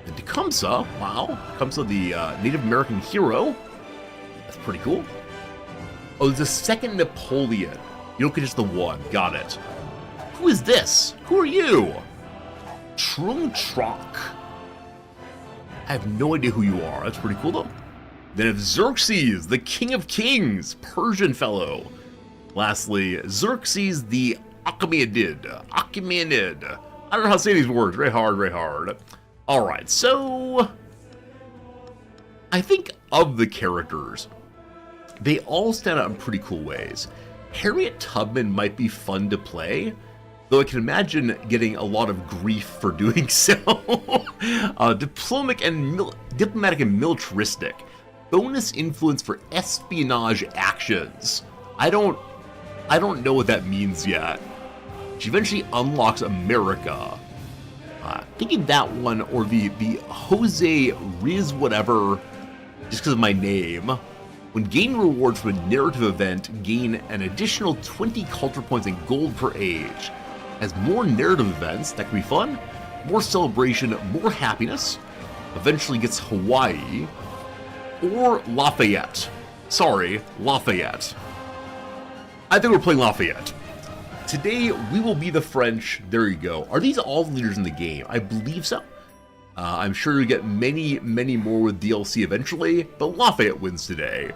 And Tecumseh, wow. Tecumseh, the Native American hero. That's pretty cool. Oh, there's a second Napoleon. You don't get just the one. Got it. Who is this? Who are you? Trung Tronk. I have no idea who you are. That's pretty cool, though. Then have Xerxes, the King of Kings, Persian fellow. Lastly, Xerxes the Achaemenid. I don't know how to say these words. Very hard, very hard. Alright, so I think of the characters, they all stand out in pretty cool ways. Harriet Tubman might be fun to play, though I can imagine getting a lot of grief for doing so. Diplomatic and militaristic. Bonus influence for espionage actions. I don't know what that means yet. She eventually unlocks America. Thinking that one, or the Jose Riz whatever, just because of my name. When gaining rewards from a narrative event, gain an additional 20 culture points and gold per age. Has more narrative events, that can be fun. More celebration, more happiness. Eventually gets Hawaii. Or Lafayette. Sorry, Lafayette. I think we're playing Lafayette. Today, we will be the French. There you go. Are these all the leaders in the game? I believe so. I'm sure you'll get many, many more with DLC eventually, but Lafayette wins today.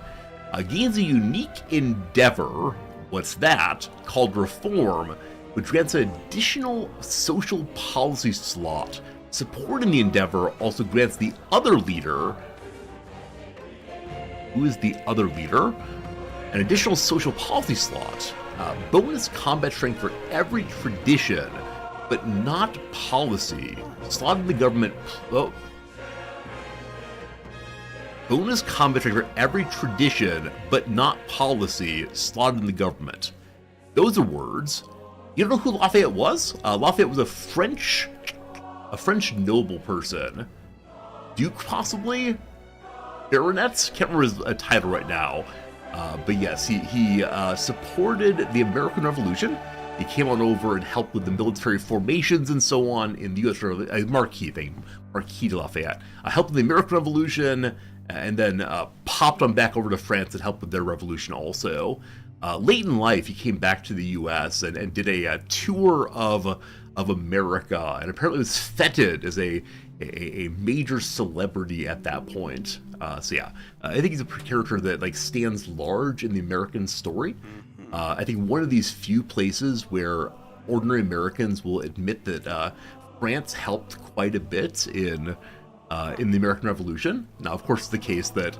Gains a unique endeavor, what's that, called Reform, which grants an additional social policy slot. Supporting the endeavor also grants the other leader. Who is the other leader? An additional social policy slot. Bonus combat strength for every tradition, but not policy. Slot in the government. Oh. Bonus combat strength for every tradition, but not policy. Slotted in the government. Those are words. You don't know who Lafayette was? Lafayette was a French noble person. Duke, possibly? Baronet? Can't remember his title right now. But yes, he supported the American Revolution. He came on over and helped with the military formations and so on in the U.S. Marquis de Lafayette. Helped with the American Revolution, and then popped on back over to France and helped with their revolution also. Late in life, he came back to the U.S. and did a tour of America, and apparently was feted as a major celebrity at that point. So yeah, I think he's a character that stands large in the American story. I think one of these few places where ordinary Americans will admit that France helped quite a bit in the American Revolution. Now, of course, it's the case that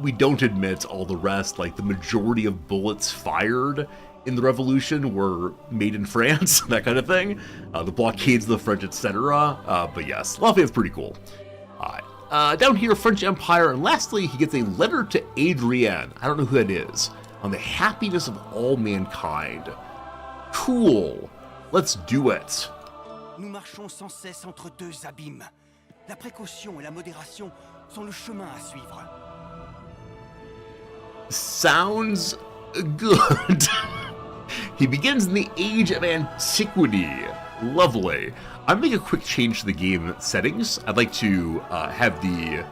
we don't admit all the rest, like the majority of bullets fired in the Revolution were made in France, that kind of thing. The blockades of the French, etc. But yes, Lafayette's pretty cool. Down here, French Empire, and lastly, he gets a letter to Adrienne. I don't know who that is. On the happiness of all mankind. Cool. Let's do it. Nous marchons sans cesse entre deux abîmes. La précaution et la modération sont le chemin à suivre. Sounds good. He begins in the age of antiquity. Lovely. I'm making a quick change to the game settings. I'd like to have the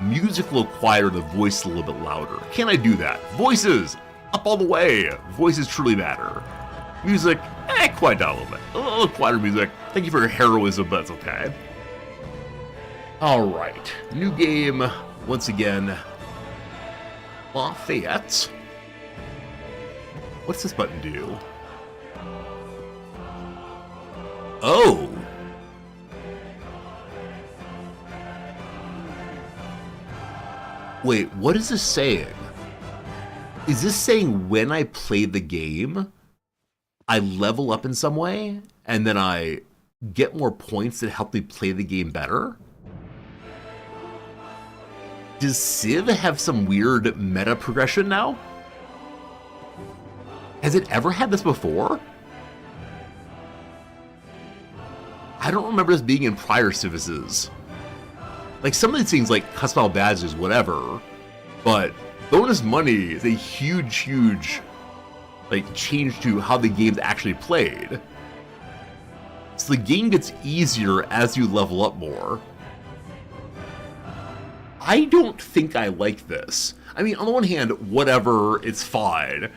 musical choir, the voice a little bit louder. Can I do that? Voices, up all the way. Voices truly matter. Music, quiet down a little bit. A little quieter music. Thank you for your heroism, but that's okay. Alright, new game, once again. Lafayette. What's this button do? Oh! Wait, what is this saying? Is this saying when I play the game, I level up in some way, and then I get more points that help me play the game better? Does Civ have some weird meta progression now? Has it ever had this before? I don't remember this being in prior Civises. Like, some of these things, like custom badges, whatever, but bonus money is a huge, change to how the game's actually played. So the game gets easier as you level up more. I don't think I like this. I mean, on the one hand, whatever, it's fine.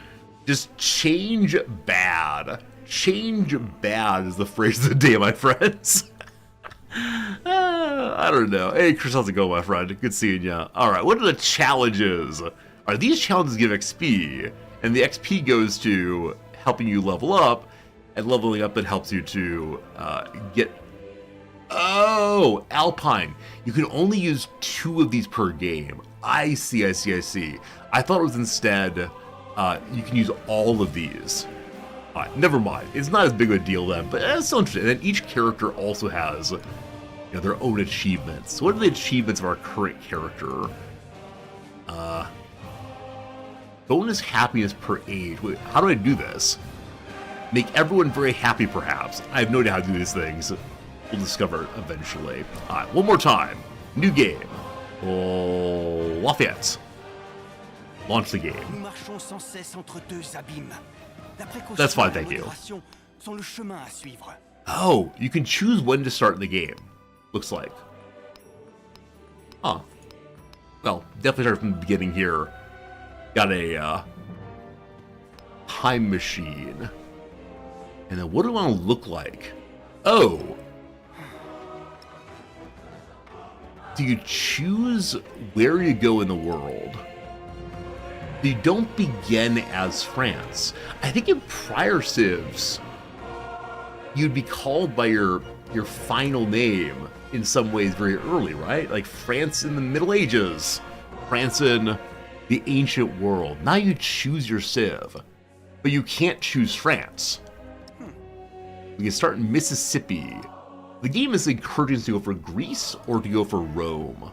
Just change bad. Change bad is the phrase of the day, my friends. I don't know. Hey, Chris, how's it going, my friend? Good seeing ya. Alright, what are the challenges? These challenges give XP, and the XP goes to helping you level up, and leveling up that helps you to get... Oh, Alpine. You can only use 2 of these per game. I see. I thought it was instead, you can use all of these. Never mind. It's not as big of a deal then, but it's still interesting. And then each character also has their own achievements. So what are the achievements of our current character? Bonus happiness per age. Wait, how do I do this? Make everyone very happy, perhaps. I have no idea how to do these things. We'll discover it eventually. Alright, one more time. New game. Lafayette. launch the game. Nous marchons sans cesse entre deux abîmes. La précaution That's fine, et la thank you. modération sont le chemin à suivre. Oh, you can choose when to start the game. Looks like. Huh. Well, definitely start from the beginning here. Got a time machine. And then what do I want to look like? Oh. Do you choose where you go in the world? You don't begin as France. I think in prior civs, you'd be called by your final name in some ways very early, right? Like France in the Middle Ages, France in the ancient world. Now you choose your civ, but you can't choose France. You can start in Mississippi. The game is encouraging us to go for Greece or to go for Rome.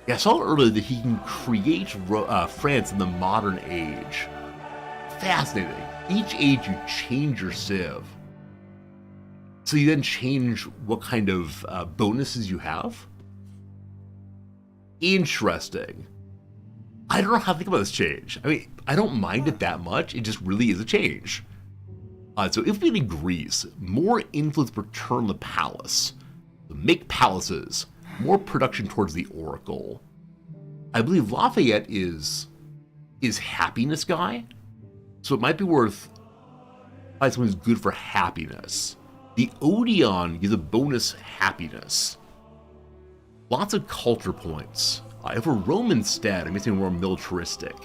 Yeah, I saw earlier that he can create France in the modern age. Fascinating. Each age you change your civ. So you then change what kind of bonuses you have? Interesting. I don't know how to think about this change. I mean, I don't mind it that much. It just really is a change. So if we in Greece, more influence return the palace. Make palaces. More production towards the oracle. I believe Lafayette is happiness guy. So it might be worth finding someone who's good for happiness. The Odeon gives a bonus happiness. Lots of culture points. If we're Rome instead, it makes me more militaristic.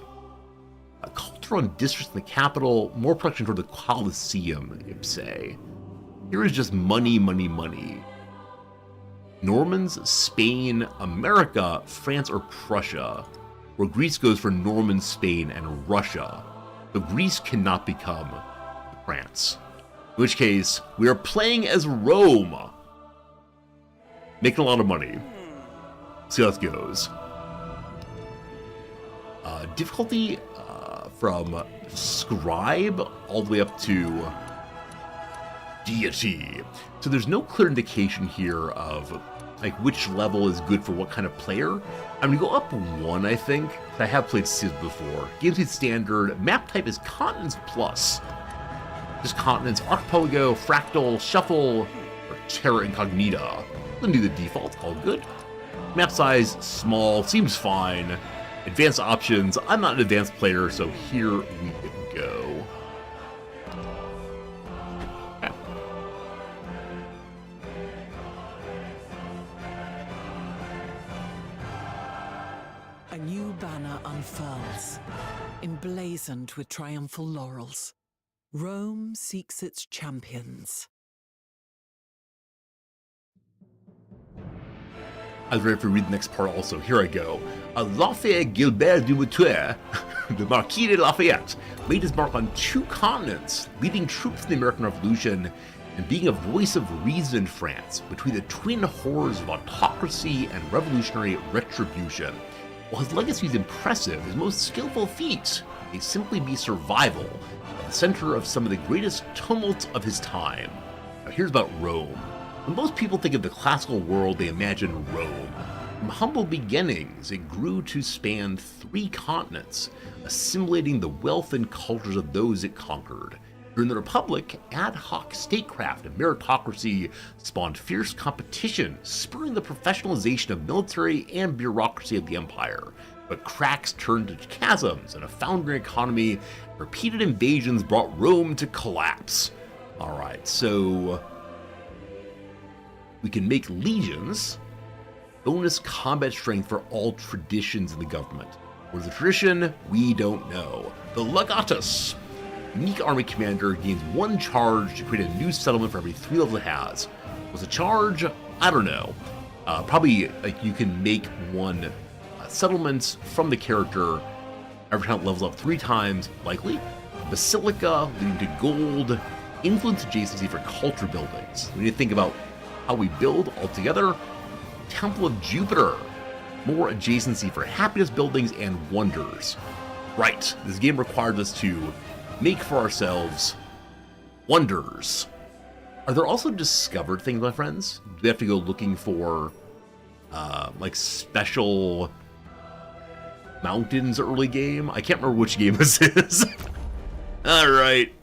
Culture on districts in the capital, more production toward the Colosseum, you'd say. Here is just money, money, money. Normans, Spain, America, France, or Prussia, where Greece goes for Norman, Spain, and Russia. So Greece cannot become France. In which case, we are playing as Rome. Making a lot of money. See how this goes. Difficulty from Scribe all the way up to Deity. So there's no clear indication here of like which level is good for what kind of player. I'm gonna go up one, I think. I have played Civ before. Game speed standard. Map type is Continents Plus. Just continents, archipelago, fractal, shuffle, or terra incognita. Let me do the default, all good. Map size, small, seems fine. Advanced options, I'm not an advanced player, so here we go. Okay. A new banner unfurls, emblazoned with triumphal laurels. Rome seeks its champions. I was ready for read the next part also. Here I go. Lafayette Gilbert du Moutoir, the Marquis de Lafayette, made his mark on 2 continents, leading troops in the American Revolution and being a voice of reason in France between the twin horrors of autocracy and revolutionary retribution. While his legacy is impressive, his most skillful feat may simply be survival at the center of some of the greatest tumults of his time. Now here's about Rome. When most people think of the classical world, they imagine Rome. From humble beginnings, it grew to span 3 continents, assimilating the wealth and cultures of those it conquered. During the Republic, ad hoc statecraft and meritocracy spawned fierce competition, spurring the professionalization of military and bureaucracy of the empire. But cracks turned to chasms, and a foundering economy and repeated invasions brought Rome to collapse. Alright, so we can make legions, bonus combat strength for all traditions in the government. Where's the tradition? We don't know. The Legatus, unique army commander, gains 1 charge to create a new settlement for every 3 levels it has. Was a charge? I don't know. Probably like you can make 1 settlement from the character every time it levels up 3 times, likely. Basilica, leading to gold, influence adjacency for culture buildings. We need to think about how we build altogether. Temple of Jupiter, more adjacency for happiness buildings and wonders. Right, this game requires us to make for ourselves wonders. Are there also discovered things, my friends? Do we have to go looking for like special Mountains early game. I can't remember which game this is. Alright.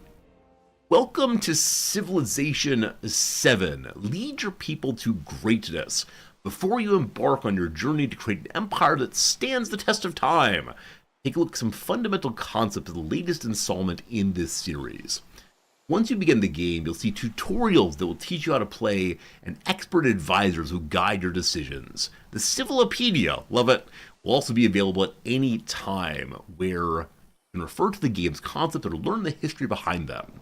Welcome to Civilization VII. Lead your people to greatness before you embark on your journey to create an empire that stands the test of time. Take a look at some fundamental concepts of the latest installment in this series. Once you begin the game, you'll see tutorials that will teach you how to play and expert advisors who guide your decisions. The Civilopedia, love it, will also be available at any time, where you can refer to the game's concept or learn the history behind them.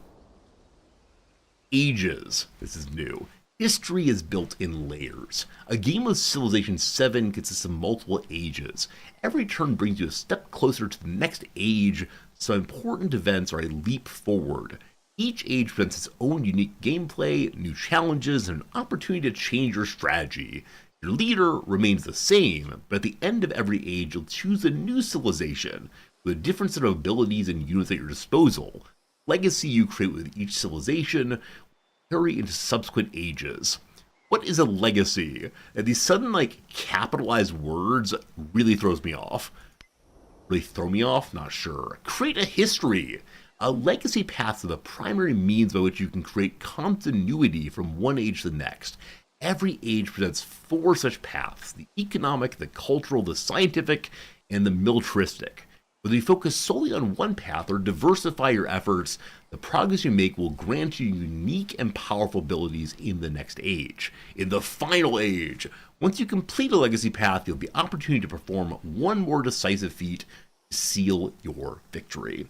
Ages. This is new. History is built in layers. A game of Civilization VII consists of multiple ages. Every turn brings you a step closer to the next age, so important events are a leap forward. Each age presents its own unique gameplay, new challenges, and an opportunity to change your strategy. Your leader remains the same, but at the end of every age you'll choose a new civilization, with a different set of abilities and units at your disposal. Legacy you create with each civilization will carry into subsequent ages. What is a legacy? And these sudden, capitalized words really throws me off. Really throw me off? Not sure. Create a history. A legacy paths are the primary means by which you can create continuity from one age to the next. Every age presents 4 such paths: the economic, the cultural, the scientific, and the militaristic. Whether you focus solely on one path or diversify your efforts, the progress you make will grant you unique and powerful abilities in the next age. In the final age, once you complete a legacy path, you'll have the opportunity to perform one more decisive feat to seal your victory.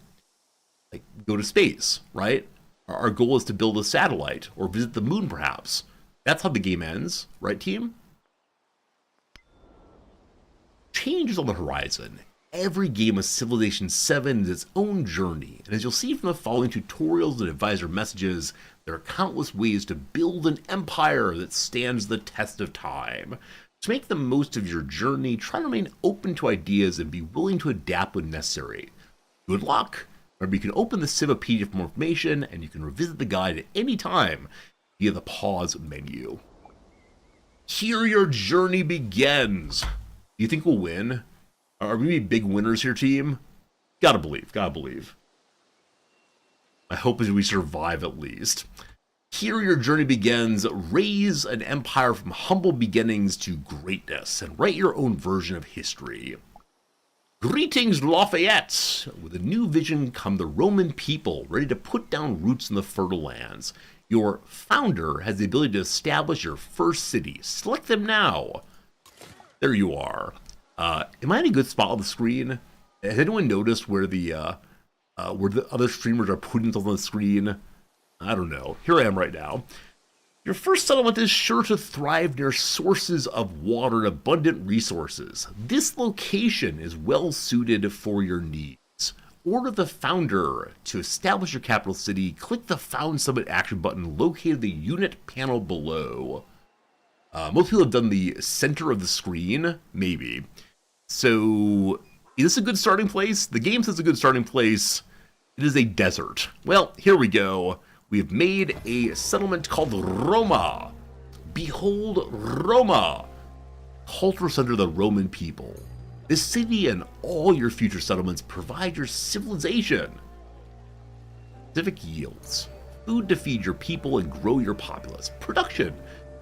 Go to space, right? Our goal is to build a satellite or visit the moon, perhaps. That's how the game ends, right, team? Change is on the horizon. Every game of Civilization VII is its own journey, and as you'll see from the following tutorials and advisor messages, there are countless ways to build an empire that stands the test of time. To make the most of your journey, try to remain open to ideas and be willing to adapt when necessary. Good luck! Remember, you can open the Civipedia for more information, and you can revisit the guide at any time via the pause menu. Here your journey begins. Do you think we'll win? Are we big winners here, team? Gotta believe, gotta believe. My hope is we survive at least. Here your journey begins. Raise an empire from humble beginnings to greatness, and write your own version of history. Greetings, Lafayette! With a new vision come the Roman people, ready to put down roots in the fertile lands. Your founder has the ability to establish your first city. Select them now. There you are. Am I in a good spot on the screen? Has anyone noticed where the other streamers are putting stuff on the screen? I don't know. Here I am right now. Your first settlement is sure to thrive near sources of water and abundant resources. This location is well suited for your needs. Order the founder to establish your capital city. Click the Found Summit action button located in the unit panel below. Most people have done the center of the screen, maybe. So, is this a good starting place? The game says a good starting place. It is a desert. Well, here we go. We have made a settlement called Roma. Behold Roma, cultural center of the Roman people. This city and all your future settlements provide your civilization. Specific yields. Food to feed your people and grow your populace. Production.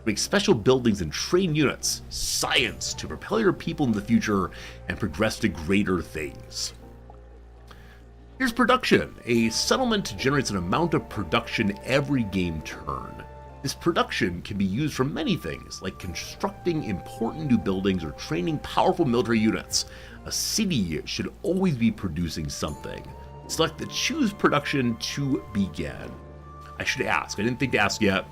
Make special buildings and train units. Science to propel your people into the future and progress to greater things. Here's production. A settlement generates an amount of production every game turn. This production can be used for many things, like constructing important new buildings or training powerful military units. A city should always be producing something. Select the Choose Production to begin. I should ask, I didn't think to ask yet.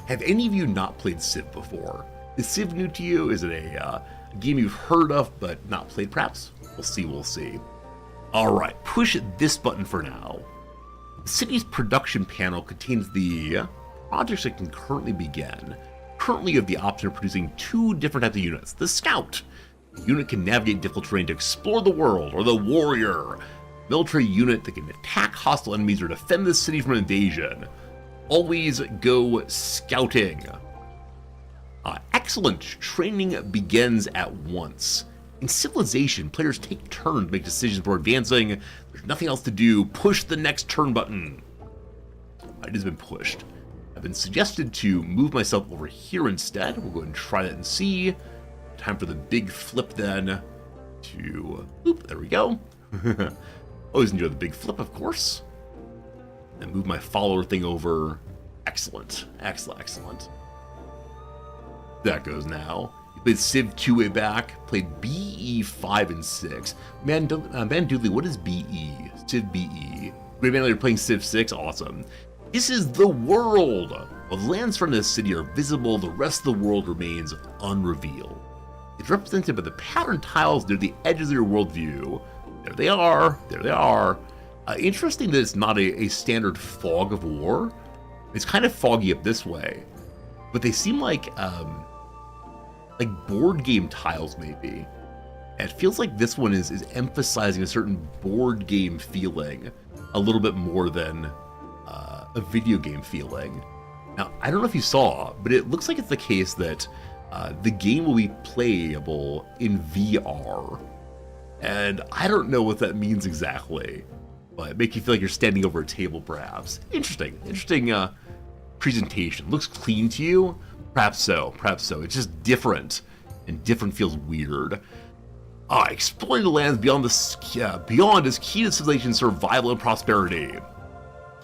Have any of you not played Civ before? Is Civ new to you? Is it a game you've heard of but not played perhaps? We'll see. Alright, push this button for now. The city's production panel contains the projects that can currently begin. Currently you have the option of producing 2 different types of units. The Scout. The unit can navigate difficult terrain to explore the world, or the Warrior. Military unit that can attack hostile enemies or defend the city from invasion. Always go scouting. Excellent. Training begins at once. In Civilization, players take turns to make decisions before advancing. There's nothing else to do. Push the next turn button. It has been pushed. I've been suggested to move myself over here instead. We'll go ahead and try that and see. Time for the big flip then. Oop, there we go. Always enjoy the big flip, of course. And move my follower thing over. Excellent. Excellent. That goes now. You played Civ 2 way back. Played BE 5 and 6. Man Doodley, what is BE? Civ BE. Great man, you're playing Civ 6? Awesome. This is the world. While the lands from this city are visible, the rest of the world remains unrevealed. It's represented by the pattern tiles near the edges of your worldview. There they are. Interesting that it's not a standard fog of war. It's kind of foggy up this way, but they seem like board game tiles maybe. And it feels like this one is emphasizing a certain board game feeling a little bit more than a video game feeling. Now, I don't know if you saw, but it looks like it's the case that the game will be playable in VR. And I don't know what that means exactly, but make you feel like you're standing over a table, perhaps. Interesting presentation. Looks clean to you? Perhaps so. It's just different, and different feels weird. Exploring the lands beyond is key to Civilization survival and prosperity.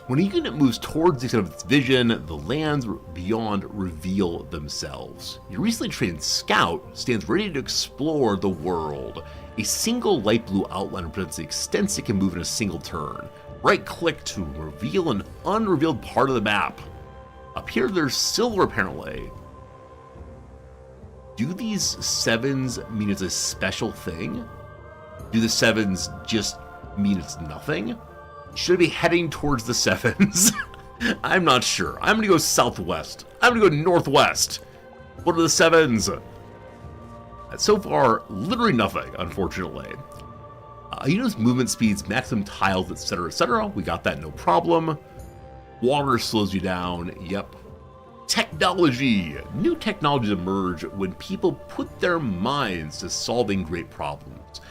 When a unit moves towards the extent of its vision, the lands beyond reveal themselves. Your recently trained scout stands ready to explore the world. A single light blue outline represents the extent it can move in a single turn. Right-click to reveal an unrevealed part of the map. Up here, there's silver, apparently. Do these 7s mean it's a special thing? Do the 7s just mean it's nothing? Should I be heading towards the 7s? I'm not sure. I'm gonna go southwest. I'm gonna go northwest. What are the 7s? So far, literally nothing, unfortunately. Unit's movement speeds, maximum tiles, etc. We got that, no problem. Water slows you down. Yep. Technology. New technologies emerge when people put their minds to solving great problems.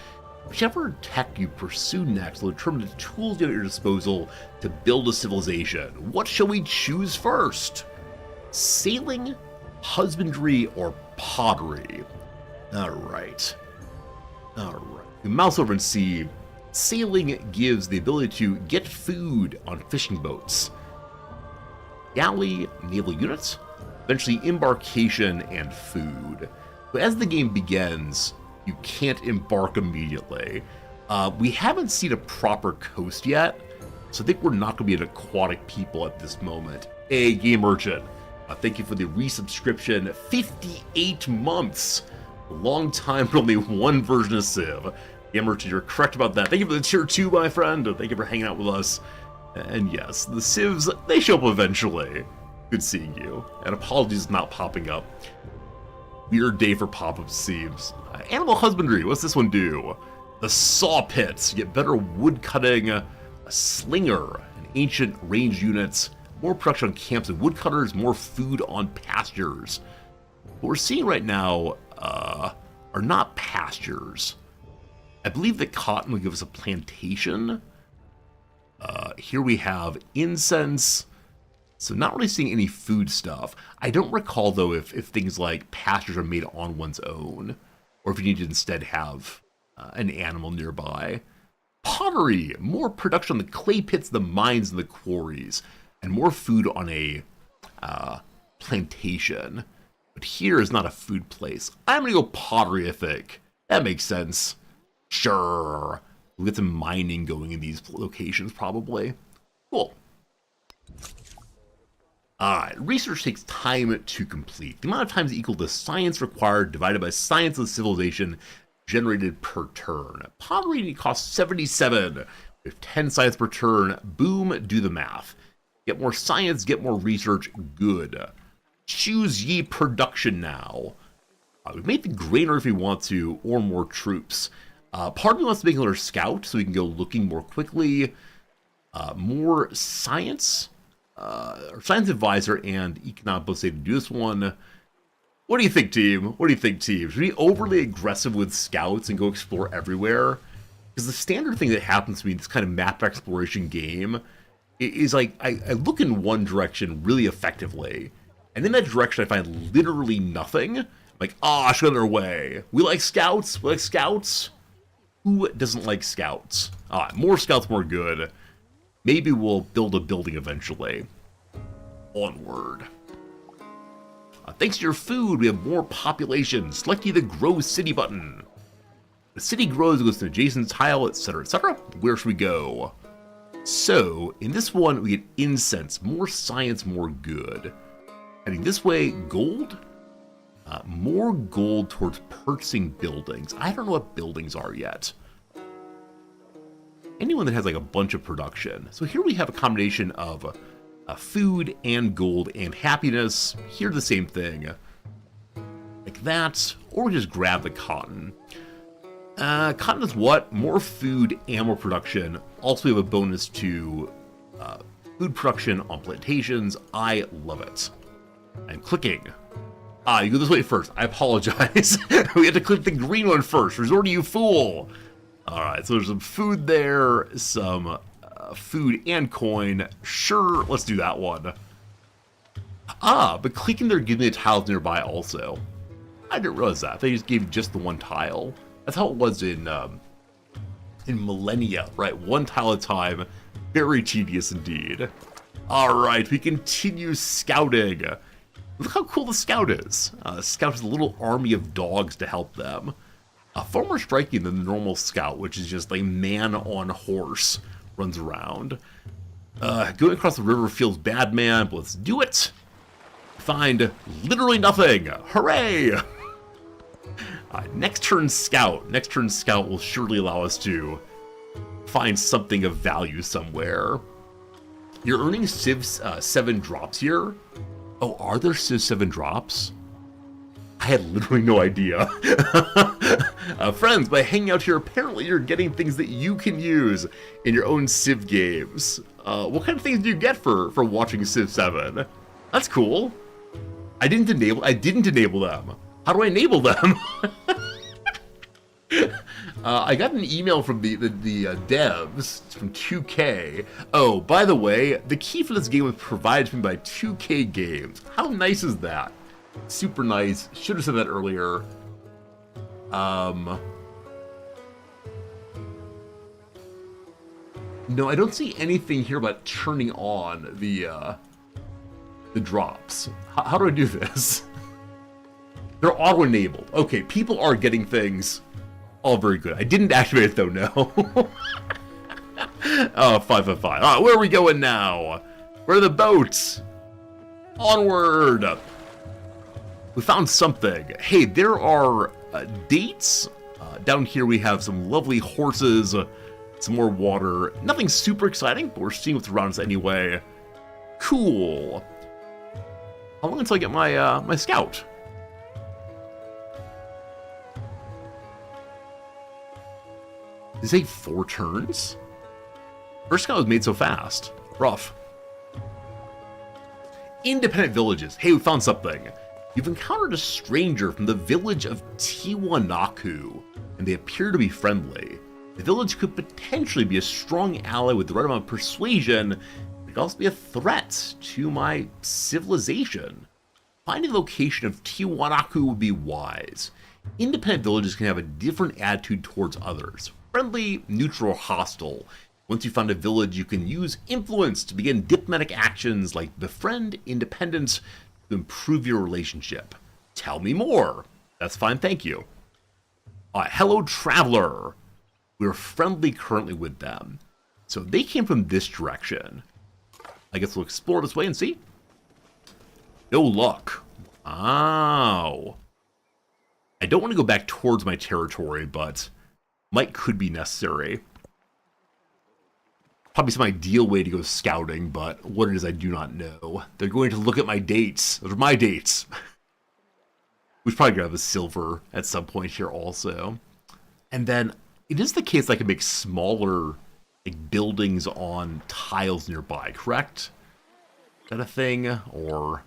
Whichever tech you pursue next will determine the tools you have at your disposal to build a civilization. What shall we choose first? Sailing, husbandry, or pottery? Alright. We mouse over and see. Sailing gives the ability to get food on fishing boats. Galley, naval units, eventually embarkation and food. But as the game begins, you can't embark immediately. We haven't seen a proper coast yet, so I think we're not going to be an aquatic people at this moment. Hey, Game Merchant, thank you for the resubscription. 58 months! A long time, but only one version of Civ. Game Merchant, you're correct about that. Thank you for the tier 2, my friend. Thank you for hanging out with us. And yes, the Civs, they show up eventually. Good seeing you. And apologies not popping up. Weird day for pop-up seems. Animal husbandry, what's this one do? The saw pits, you get better wood cutting, a slinger, and ancient ranged units, more production on camps and woodcutters, more food on pastures. What we're seeing right now are not pastures. I believe that cotton will give us a plantation. Here we have incense. So not really seeing any food stuff. I don't recall, though, if things like pastures are made on one's own, or if you need to instead have an animal nearby. Pottery, more production on the clay pits, the mines, and the quarries, and more food on a plantation. But here is not a food place. I'm gonna go pottery, I think. That makes sense. Sure. We'll get some mining going in these locations, probably. Cool. Alright, research takes time to complete. The amount of time is equal to science required divided by science of the civilization generated per turn. Pottery costs 77. With 10 science per turn, boom, do the math. Get more science, get more research, good. Choose ye production now. We've made the grainer if we want to, or more troops. Part of me wants to make another scout so we can go looking more quickly. More science. Or science advisor and economic, let's say, to do this one. What do you think, team? What do you think, team? Should we be overly aggressive with scouts and go explore everywhere? Because the standard thing that happens to me in this kind of map exploration game is like, I look in one direction really effectively, and in that direction I find literally nothing. I'm like, I should go their way. We like scouts? We like scouts? Who doesn't like scouts? More scouts, more good. Maybe we'll build a building eventually. Onward. Thanks to your food, we have more population. Select the Grow City button. The city grows, it goes to an adjacent tile, etc., etc. Where should we go? So, in this one, we get incense. More science, more good. Heading this way, gold. More gold towards purchasing buildings. I don't know what buildings are yet. Anyone that has like a bunch of production. So here we have a combination of food and gold and happiness. Here the same thing. Like that. Or we just grab the cotton. Cotton is what? More food and more production. Also we have a bonus to food production on plantations. I love it. I'm clicking. You go this way first. I apologize. We have to click the green one first. Resort to you fool. Alright, so there's some food there. Some food and coin. Sure, let's do that one. But clicking there gives me the tiles nearby also. I didn't realize that. They just gave just the one tile. That's how it was in Millennia, right? One tile at a time. Very tedious indeed. Alright, we continue scouting. Look how cool the scout is. Scout has a little army of dogs to help them. Far more striking than the normal scout, which is just a man on horse runs around. Going across the river feels bad, man, but let's do it. Find literally nothing. Hooray! Next turn scout. Next turn scout will surely allow us to find something of value somewhere. You're earning Civ 7 drops here. Oh, are there Civ 7 drops? I had literally no idea. Friends, by hanging out here, apparently you're getting things that you can use in your own Civ games. What kind of things do you get for watching Civ 7? That's cool. I didn't enable them. How do I enable them? I got an email from the devs from 2K. Oh, by the way, the key for this game was provided to me by 2K Games. How nice is that? Super nice. Should have said that earlier. No, I don't see anything here about turning on the drops. How do I do this? They're auto-enabled. Okay, people are getting things. All very good. I didn't activate it though, no. Oh, 5 5. Alright, where are we going now? Where are the boats? Onward! We found something. Hey, there are dates. Down here we have some lovely horses, some more water. Nothing super exciting, but we're seeing what's around us anyway. Cool. How long until I get my my scout? Did it say 4 turns? First scout was made so fast. Rough. Independent villages. Hey, we found something. You've encountered a stranger from the village of Tiwanaku, and they appear to be friendly. The village could potentially be a strong ally with the right amount of persuasion. It could also be a threat to my civilization. Finding the location of Tiwanaku would be wise. Independent villages can have a different attitude towards others. Friendly, neutral, hostile. Once you find a village, you can use influence to begin diplomatic actions like befriend independence to improve your relationship. Tell me more. That's fine, thank you. Hello, traveler. We're friendly currently with them. So they came from this direction. I guess we'll explore this way and see. No luck. Oh. I don't want to go back towards my territory, but might could be necessary. Probably some ideal way to go scouting, but what it is I do not know. They're going to look at my dates. Those are my dates. We should probably grab a silver at some point here also. And then it is the case I can make smaller like buildings on tiles nearby, correct? Is that a thing? Or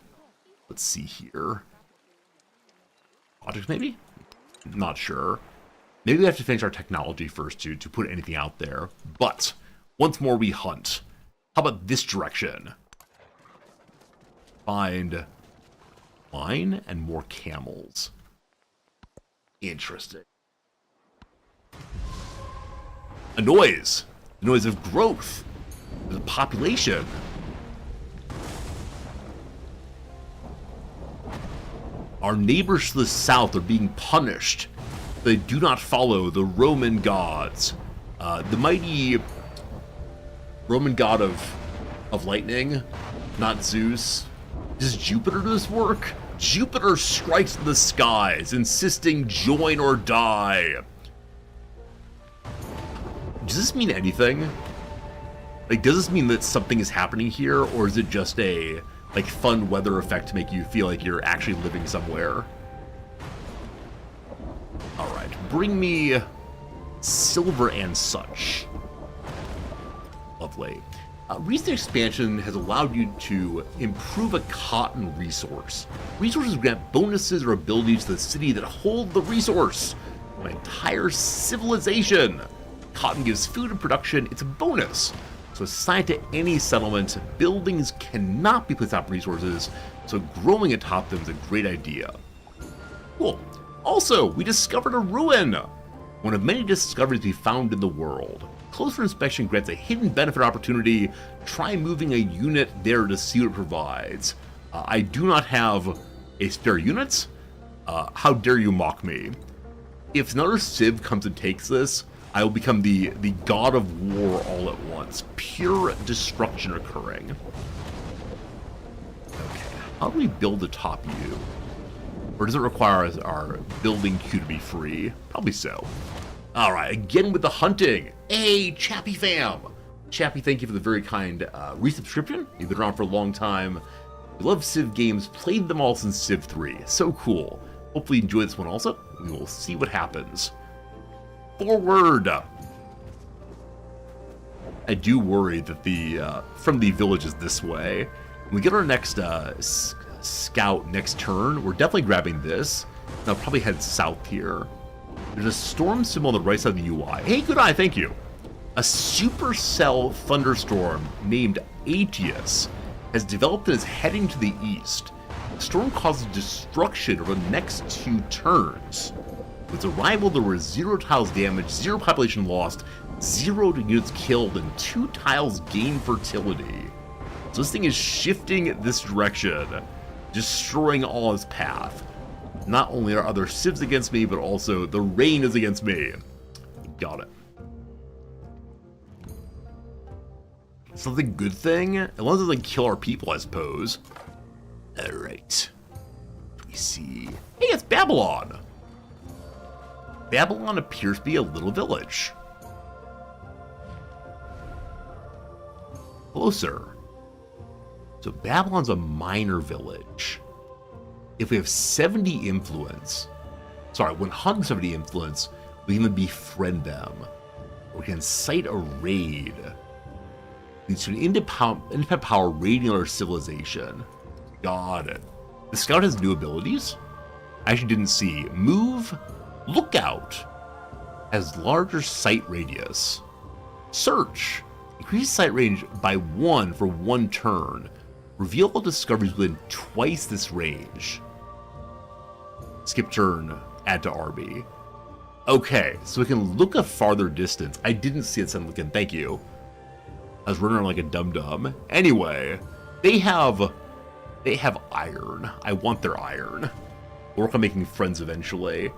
let's see here. projects, maybe? Not sure. Maybe we have to finish our technology first to put anything out there. But once more we hunt. How about this direction? Find wine and more camels. Interesting. A noise. The noise of growth. The population. Our neighbors to the south are being punished. They do not follow the Roman gods. The mighty Roman god of lightning, not Zeus. Does Jupiter do this work? Jupiter strikes the skies, insisting join or die. Does this mean anything? Like, does this mean that something is happening here, or is it just a like fun weather effect to make you feel like you're actually living somewhere? All right, bring me silver and such. Lovely. Recent expansion has allowed you to improve a cotton resource. Resources grant bonuses or abilities to the city that hold the resource. An entire civilization. Cotton gives food and production. It's a bonus. So assigned to any settlement, buildings cannot be placed atop resources, so growing atop them is a great idea. Cool. Also, we discovered a ruin. One of many discoveries we found in the world. Closer inspection grants a hidden benefit opportunity. Try moving a unit there to see what it provides. I do not have a spare unit. How dare you mock me? If another Civ comes and takes this, I will become the god of war all at once. Pure destruction occurring. Okay, how do we build the top U? Or does it require our building queue to be free? Probably so. Alright, again with the hunting. Hey, Chappie fam! Chappie, thank you for the very kind resubscription. You've been around for a long time. We love Civ games, played them all since CivVII. So cool. Hopefully you enjoy this one also. We will see what happens. Forward! I do worry that the from the village is this way. When we get our next scout next turn, we're definitely grabbing this. And I'll probably head south here. There's a storm symbol on the right side of the UI. Hey, good eye, thank you. A supercell thunderstorm named Aetius has developed and is heading to the east. The storm causes destruction over the next 2 turns. With its arrival, there were 0 tiles damaged, 0 population lost, 0 units killed, and 2 tiles gained fertility. So this thing is shifting this direction, destroying all its path. Not only are other civs against me, but also the rain is against me. Got it. Something good thing? As long as it doesn't kill our people, I suppose. Alright. We see. Hey, it's Babylon! Babylon appears to be a little village. Hello, sir. So Babylon's a minor village. If we have 70 influence, sorry, 170 influence, we can befriend them. We can cite a raid. Leads to an independent power raiding our civilization. Got it. The scout has new abilities? I actually didn't see. Move, lookout. Has larger sight radius. Search. Increase sight range by 1 for 1 turn. Reveal all discoveries within twice this range. Skip turn, add to RB. Okay, so we can look a farther distance. I didn't see it suddenly. Thank you. I was running around like a dum-dum. Anyway, they have iron. I want their iron. We'll work on making friends eventually.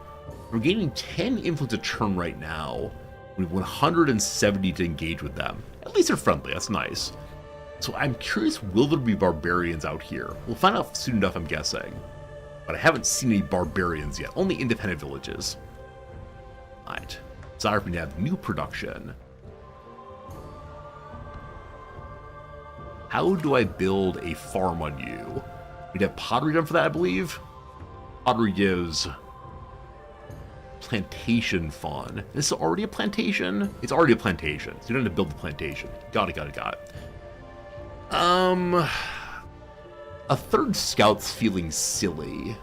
We're gaining 10 influence a turn right now. We have 170 to engage with them. At least they're friendly. That's nice. So I'm curious, will there be barbarians out here? We'll find out soon enough, I'm guessing. But I haven't seen any barbarians yet. Only independent villages. Alright. Desire for me to have new production. How do I build a farm on you? We'd have pottery done for that, I believe. Pottery gives plantation fun. This is already a plantation? It's already a plantation, so you don't have to build the plantation. Got it. A third scout's feeling silly.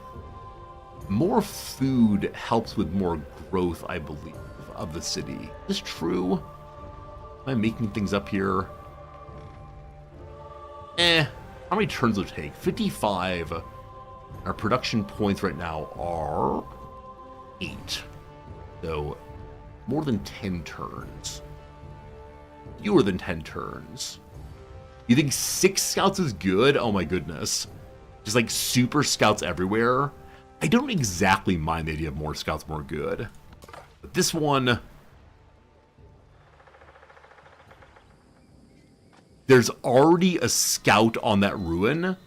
More food helps with more growth, I believe, of the city. Is this true? Am I making things up here? How many turns will it take? 55. Our production points right now are 8. So, more than 10 turns. Fewer than 10 turns. You think 6 scouts is good? Oh my goodness. Just like super scouts everywhere. I don't exactly mind the idea of more scouts more good. But this one... There's already a scout on that ruin.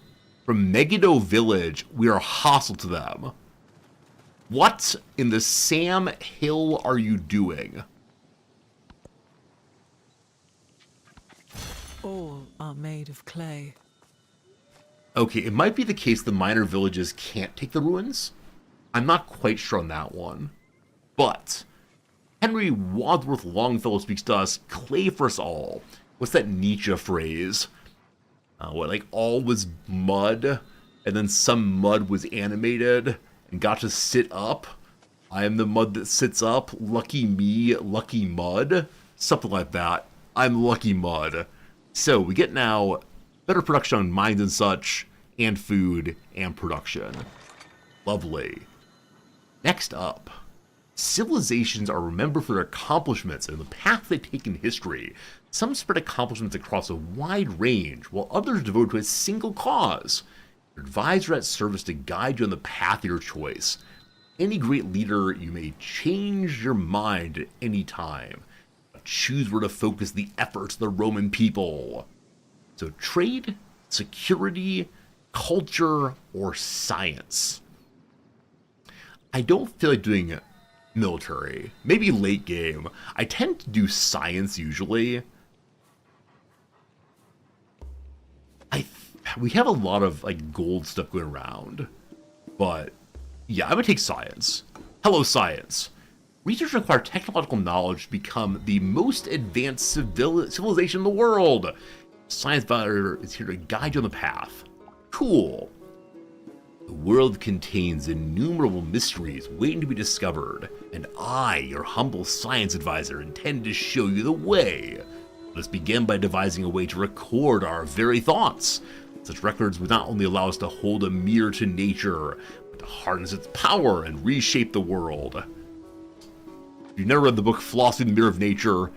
From Megiddo Village, we are hostile to them. What in the Sam Hill are you doing? All are made of clay. Okay, it might be the case the minor villages can't take the ruins. I'm not quite sure on that one. But Henry Wadsworth Longfellow speaks to us, clay for us all. What's that Nietzsche phrase? What, like all was mud, and then some mud was animated and got to sit up? I am the mud that sits up. Lucky me, lucky mud. Something like that. I'm lucky mud. So we get now better production on mines and such, and food, and production. Lovely. Next up, civilizations are remembered for their accomplishments and the path they take in history. Some spread accomplishments across a wide range, while others devoted to a single cause. Your advisor at service to guide you on the path of your choice. Any great leader, you may change your mind at any time. But choose where to focus the efforts of the Roman people. So trade, security, culture, or science. I don't feel like doing military. Maybe late game. I tend to do science usually. We have a lot of like gold stuff going around, but yeah, I would take science. Hello, science. Research requires technological knowledge to become the most advanced civilization in the world. Science advisor is here to guide you on the path. Cool. The world contains innumerable mysteries waiting to be discovered, and I, your humble science advisor, intend to show you the way. Let's begin by devising a way to record our very thoughts. Such records would not only allow us to hold a mirror to nature, but to harness its power and reshape the world. If you've never read the book Flossing the Mirror of Nature,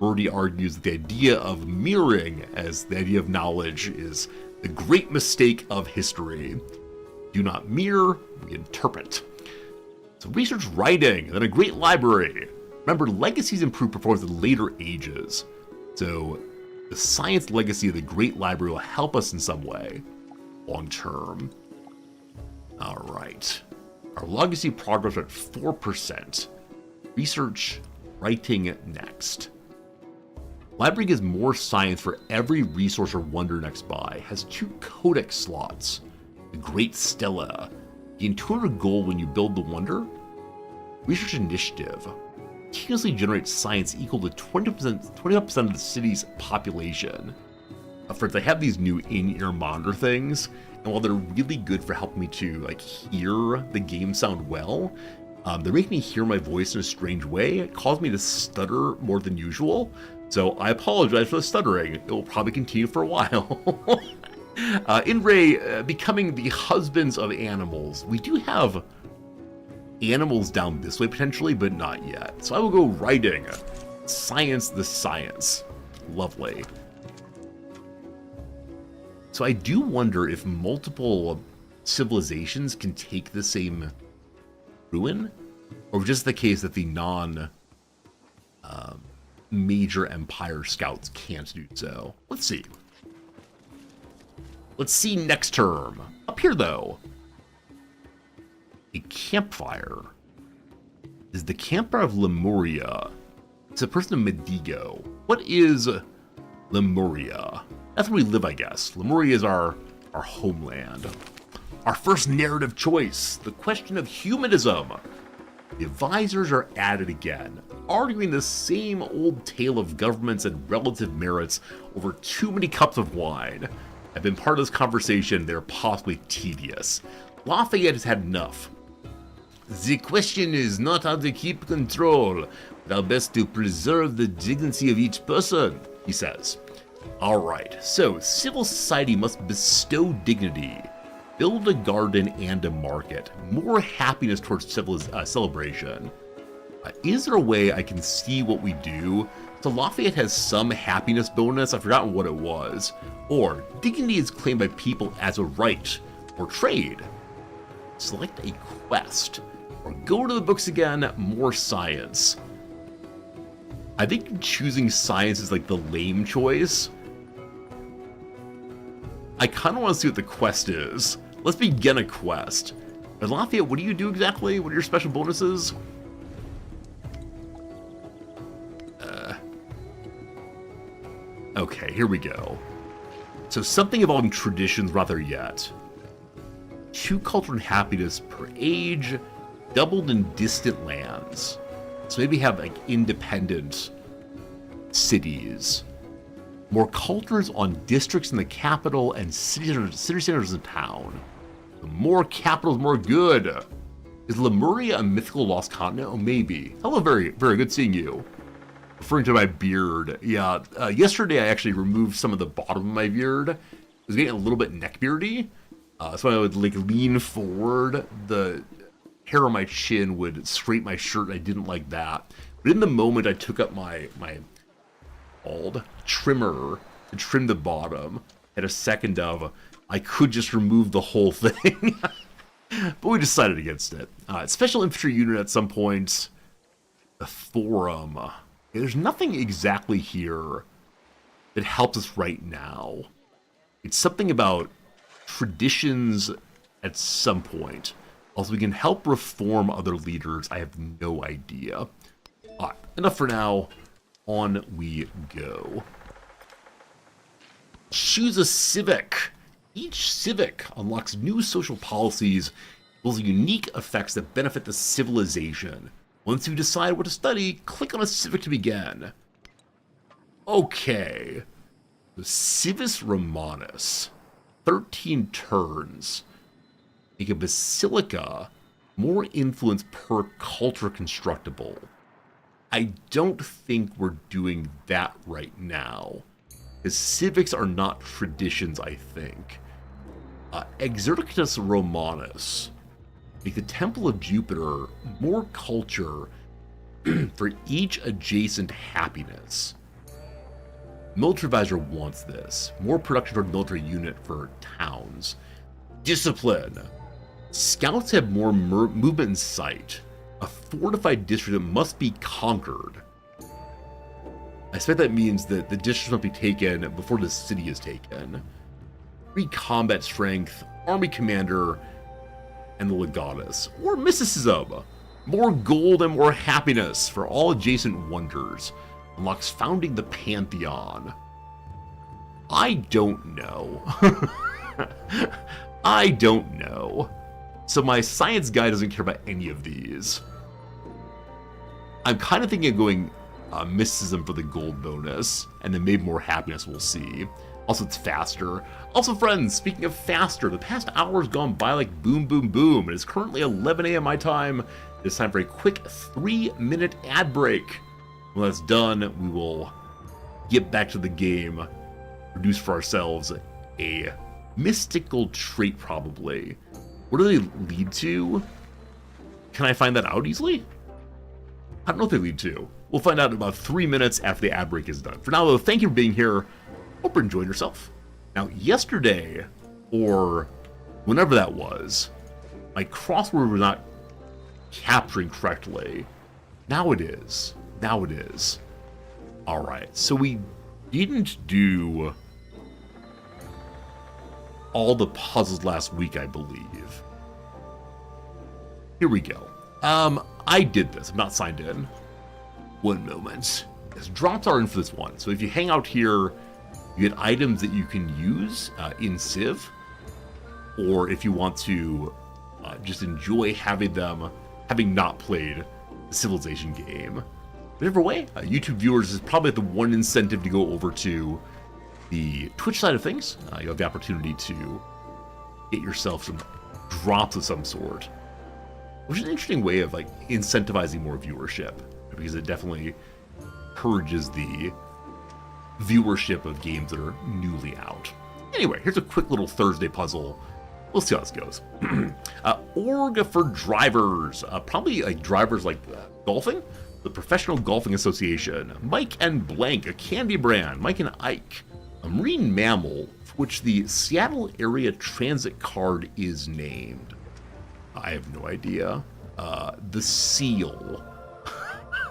Birdie argues that the idea of mirroring as the idea of knowledge is the great mistake of history. Do not mirror, we interpret. So research writing, then a great library. Remember, legacies improve performance in later ages. So the science legacy of the Great Library will help us in some way, long term. All right. Our legacy progress are at 4%. Research, writing next. Library gives more science for every resource or wonder next by. Has 2 codex slots. The Great Stella. Gain 200 gold when you build the wonder. Research initiative. Continuously generates science equal to 25% of the city's population. Friends, I have these new in-ear monitor things, and while they're really good for helping me to like hear the game sound well, they're making me hear my voice in a strange way. It caused me to stutter more than usual, so I apologize for the stuttering. It will probably continue for a while. In Ray, becoming the husbands of animals. We do have animals down this way potentially, but not yet. So I will go writing. Science the science. Lovely. So I do wonder if multiple civilizations can take the same ruin, or just the case that the major empire scouts can't do so. Let's see. Let's see next term. Up here though. A campfire. Is the campfire of Lemuria. It's a person of Medigo. What is Lemuria? That's where we live, I guess. Lemuria is our homeland. Our first narrative choice, the question of humanism. The advisors are at it again, arguing the same old tale of governments and relative merits over too many cups of wine. I've been part of this conversation, they're possibly tedious. Lafayette has had enough. The question is not how to keep control, but how best to preserve the dignity of each person, he says. Alright, so civil society must bestow dignity, build a garden and a market, more happiness towards celebration. Is there a way I can see what we do? So Lafayette has some happiness bonus, I've forgotten what it was. Or, dignity is claimed by people as a right, or trade. Select a quest, or go to the books again, more science. I think choosing science is like the lame choice. I kind of want to see what the quest is. Let's begin a quest. And Lafayette, what do you do exactly? What are your special bonuses? Okay, here we go. So something involving traditions, not there yet. 2 culture and happiness per age, doubled in distant lands. So maybe have like independent cities. More cultures on districts in the capital and city centers in town. The more capitals, more good. Is Lemuria a mythical lost continent? Oh, maybe. Hello, very, very good seeing you. Referring to my beard, yeah. Yesterday I actually removed some of the bottom of my beard. It was getting a little bit neckbeardy, so I would like lean forward. The hair on my chin would scrape my shirt. I didn't like that. But in the moment, I took up my bald trimmer to trim the bottom. Had a second of I could just remove the whole thing, but we decided against it. Special infantry unit at some point. The forum. There's nothing exactly here that helps us right now. It's something about traditions at some point. Also, we can help reform other leaders. I have no idea. Alright, enough for now. On we go. Choose a civic. Each civic unlocks new social policies, builds unique effects that benefit the civilization. Once you decide what to study, click on a civic to begin. Okay. The Civis Romanus. 13 turns. Make a basilica more influence per culture constructible. I don't think we're doing that right now. Because civics are not traditions, I think. Exercitus Romanus. Make the Temple of Jupiter more culture for each adjacent happiness. Military Advisor wants this. More production for military unit for towns. Discipline. Scouts have more movement in sight. A fortified district that must be conquered. I expect that means that the district must be taken before the city is taken. 3 combat strength, army commander, and the legatus. Or mysticism. More gold and more happiness for all adjacent wonders. Unlocks founding the Pantheon. I don't know. I don't know. So my science guy doesn't care about any of these. I'm kind of thinking of going mysticism for the gold bonus, and then maybe more happiness, we'll see. Also, it's faster. Also, friends, speaking of faster, the past hour has gone by like boom, boom, boom. It is currently 11 a.m. my time. It's time for a quick 3-minute ad break. When that's done, we will get back to the game, produce for ourselves a mystical trait, probably. What do they lead to? Can I find that out easily? I don't know if they lead to. We'll find out in about 3 minutes after the ad break is done. For now, though, thank you for being here. Hope you're enjoying yourself. Now, yesterday, or whenever that was, my crossword was not capturing correctly. Now it is. Now it is. Alright, so we didn't do all the puzzles last week, I believe. Here we go. I did this. I'm not signed in. One moment. Yes, drops are in for this one. So if you hang out here, you get items that you can use in Civ, or if you want to just enjoy having them, having not played the Civilization game. Whatever way, YouTube viewers is probably the one incentive to go over to the Twitch side of things. You have the opportunity to get yourself some drops of some sort. which is an interesting way of like incentivizing more viewership, because it definitely encourages the viewership of games that are newly out. Anyway, here's a quick little Thursday puzzle. We'll see how this goes. Org for drivers, probably like drivers like golfing, the Professional Golfing Association, Mike and Blank, a candy brand, Mike and Ike, a marine mammal for which the Seattle Area Transit Card is named. I have no idea. The seal.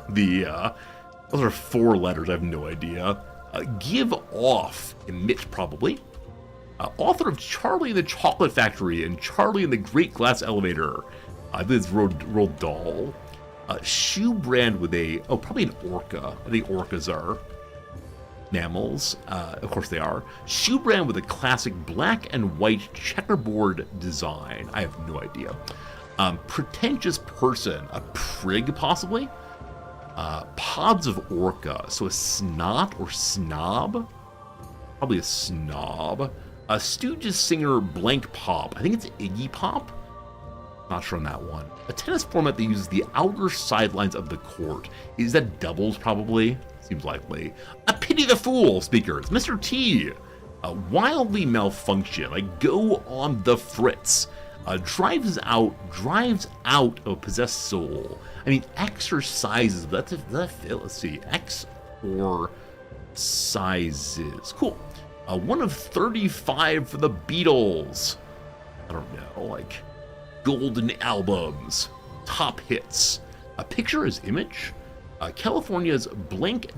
Those are 4 letters, I have no idea. Give off, emit probably. Author of Charlie and the Chocolate Factory and Charlie and the Great Glass Elevator. I believe it's Roald Dahl. Shoe brand with probably an orca. I think orcas are mammals. Of course they are. Shoe brand with a classic black and white checkerboard design. I have no idea. Pretentious person. A prig, possibly? Pods of orca. So a snot or snob? Probably a snob. A Stooges singer blank pop. I think it's Iggy Pop. Not sure on that one. A tennis format that uses the outer sidelines of the court. Is that doubles, probably? Seems likely. A pity the fool, speakers. Mr. T. Wildly malfunction. Like, go on the fritz. Drives out a possessed soul. I mean, exercises. That's let's see. X or sizes. Cool. One of 35 for the Beatles. I don't know, like golden albums, top hits. A picture is image. California's Blank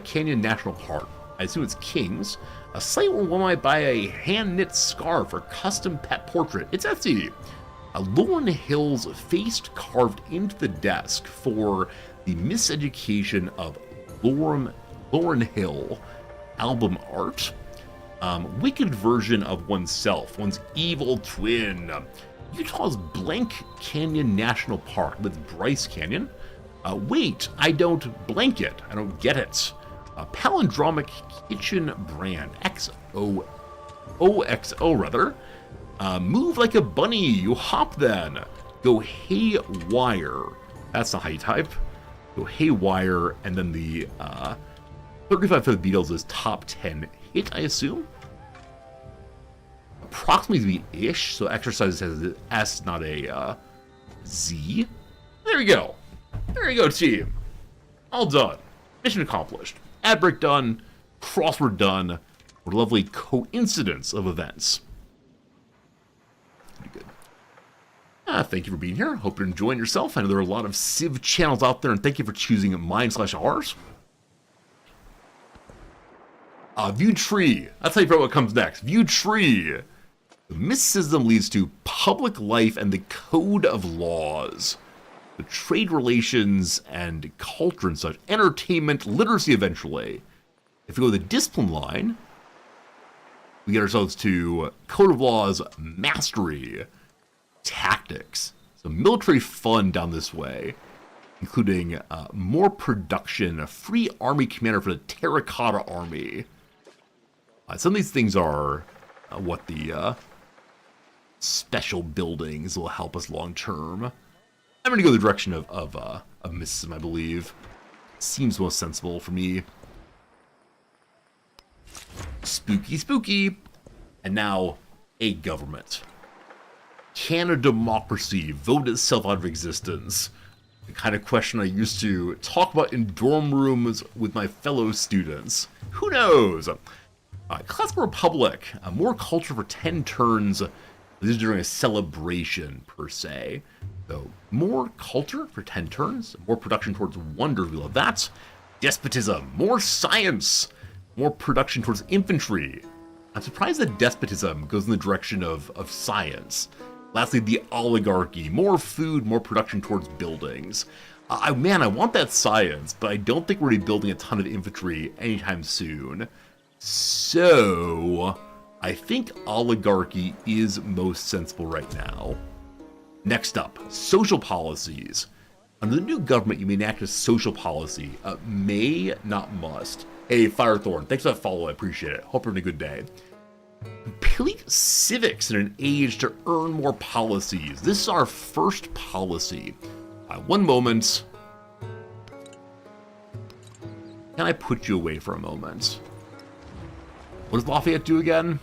Canyon National Park. I assume it's Kings. A site where one might buy a hand-knit scarf or custom pet portrait. It's Etsy. Lauren Hill's face carved into the desk for the Miseducation of Lauren Hill album art. Wicked version of oneself, one's evil twin. Utah's Blank Canyon National Park with Bryce Canyon. Wait, I don't blank it. I don't get it. Palindromic kitchen brand. OXO rather. Move like a bunny, you hop then. Go haywire. That's not how you type. Go haywire, and then the 35 for the Beatles is top 10 hit, I assume. Approximately the ish, so exercise has an S, not a Z. There you go. There you go, team. All done. Mission accomplished. Ad break done. Crossword done. What a lovely coincidence of events. Pretty good. Thank you for being here. Hope you're enjoying yourself. I know there are a lot of Civ channels out there, and thank you for choosing mine/ours. View tree. I'll tell you what comes next. View tree. The mysticism leads to public life and the code of laws. The trade relations and culture and such. Entertainment, literacy eventually. If we go the discipline line, we get ourselves to code of laws, mastery, tactics. So military fun down this way, including more production, a free army commander for the Terracotta Army. Some of these things are what the special buildings will help us long term. I'm going to go the direction of mysticism, I believe. Seems most sensible for me. Spooky, spooky. And now, a government. Can a democracy vote itself out of existence? The kind of question I used to talk about in dorm rooms with my fellow students. Who knows? Classical Republic, more culture for 10 turns. This is during a celebration, per se. So, more culture for 10 turns, more production towards wonders, we love that. Despotism, more science, more production towards infantry. I'm surprised that despotism goes in the direction of science. Lastly, the oligarchy, more food, more production towards buildings. I want that science, but I don't think we're going to be building a ton of infantry anytime soon. So, I think oligarchy is most sensible right now. Next up, social policies. Under the new government, you may enact a social policy. May, not must. Hey, Firethorn, thanks for that follow. I appreciate it. Hope you're having a good day. Complete civics in an age to earn more policies. This is our first policy. One moment. Can I put you away for a moment? What does Lafayette do again?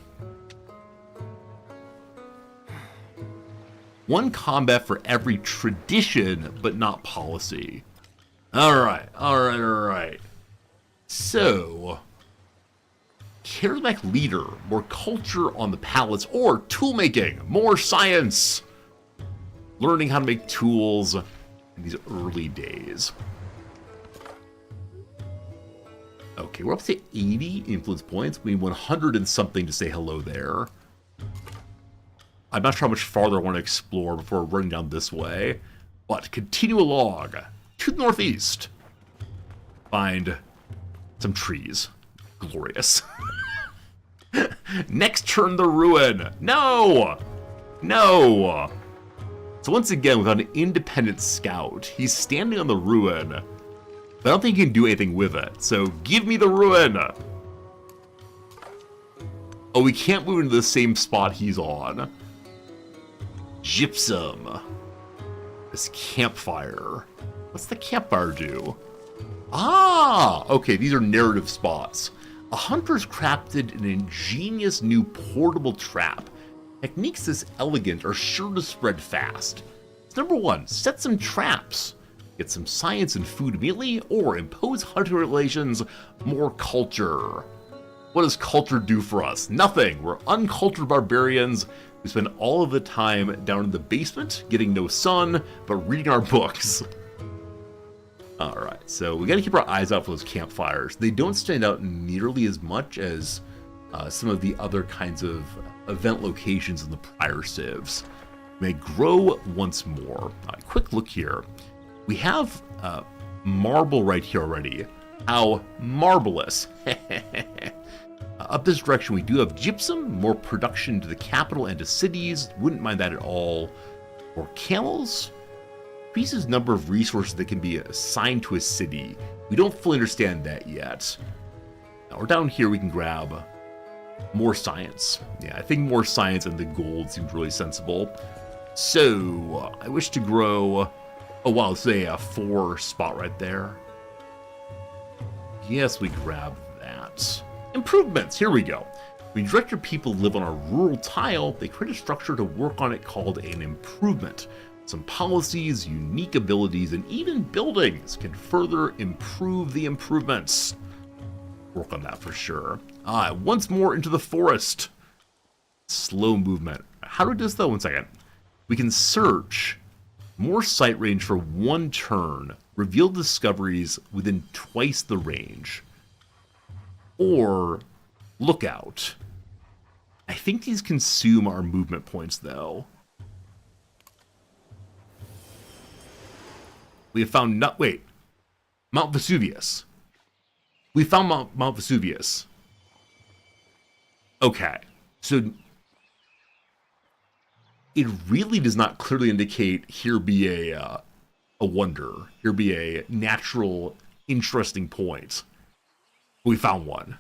One combat for every tradition, but not policy. Alright. So, charismatic leader, more culture on the palace, or tool making, more science. Learning how to make tools in these early days. Okay, we're up to 80 influence points. We need 100 and something to say hello there. I'm not sure how much farther I want to explore before running down this way. But continue along to the northeast. Find some trees. Glorious. Next turn, the ruin. No! No! So once again, without an independent scout, he's standing on the ruin, but I don't think he can do anything with it. So give me the ruin! Oh, we can't move into the same spot he's on. Gypsum. This campfire. What's the campfire do? Ah! Okay, these are narrative spots. A hunter's crafted an ingenious new portable trap. Techniques this elegant are sure to spread fast. So number 1, set some traps. Get some science and food immediately, or impose hunting relations, more culture. What does culture do for us? Nothing. We're uncultured barbarians who spend all of the time down in the basement, getting no sun, but reading our books. Alright, so we gotta keep our eyes out for those campfires. They don't stand out nearly as much as some of the other kinds of event locations in the prior civs. May grow once more. Quick look here. We have marble right here already. How marvelous. Up this direction we do have gypsum, more production to the capital and to cities. Wouldn't mind that at all. Or camels. Increases number of resources that can be assigned to a city. We don't fully understand that yet. Now we're down here, we can grab more science. Yeah, I think more science and the gold seems really sensible. So, I wish to grow, oh wow, say a 4 spot right there. Yes, we grab that. Improvements, here we go. When you direct your people to live on a rural tile, they create a structure to work on it called an improvement. Some policies, unique abilities, and even buildings can further improve the improvements. Work on that for sure. Once more into the forest. Slow movement. How do we do this though? 1 second. We can search more sight range for 1 turn. Reveal discoveries within twice the range. Or lookout. I think these consume our movement points though. We have found Mount Vesuvius. We found Mount Vesuvius. Okay, so it really does not clearly indicate here be a wonder, here be a natural, interesting point. We found one.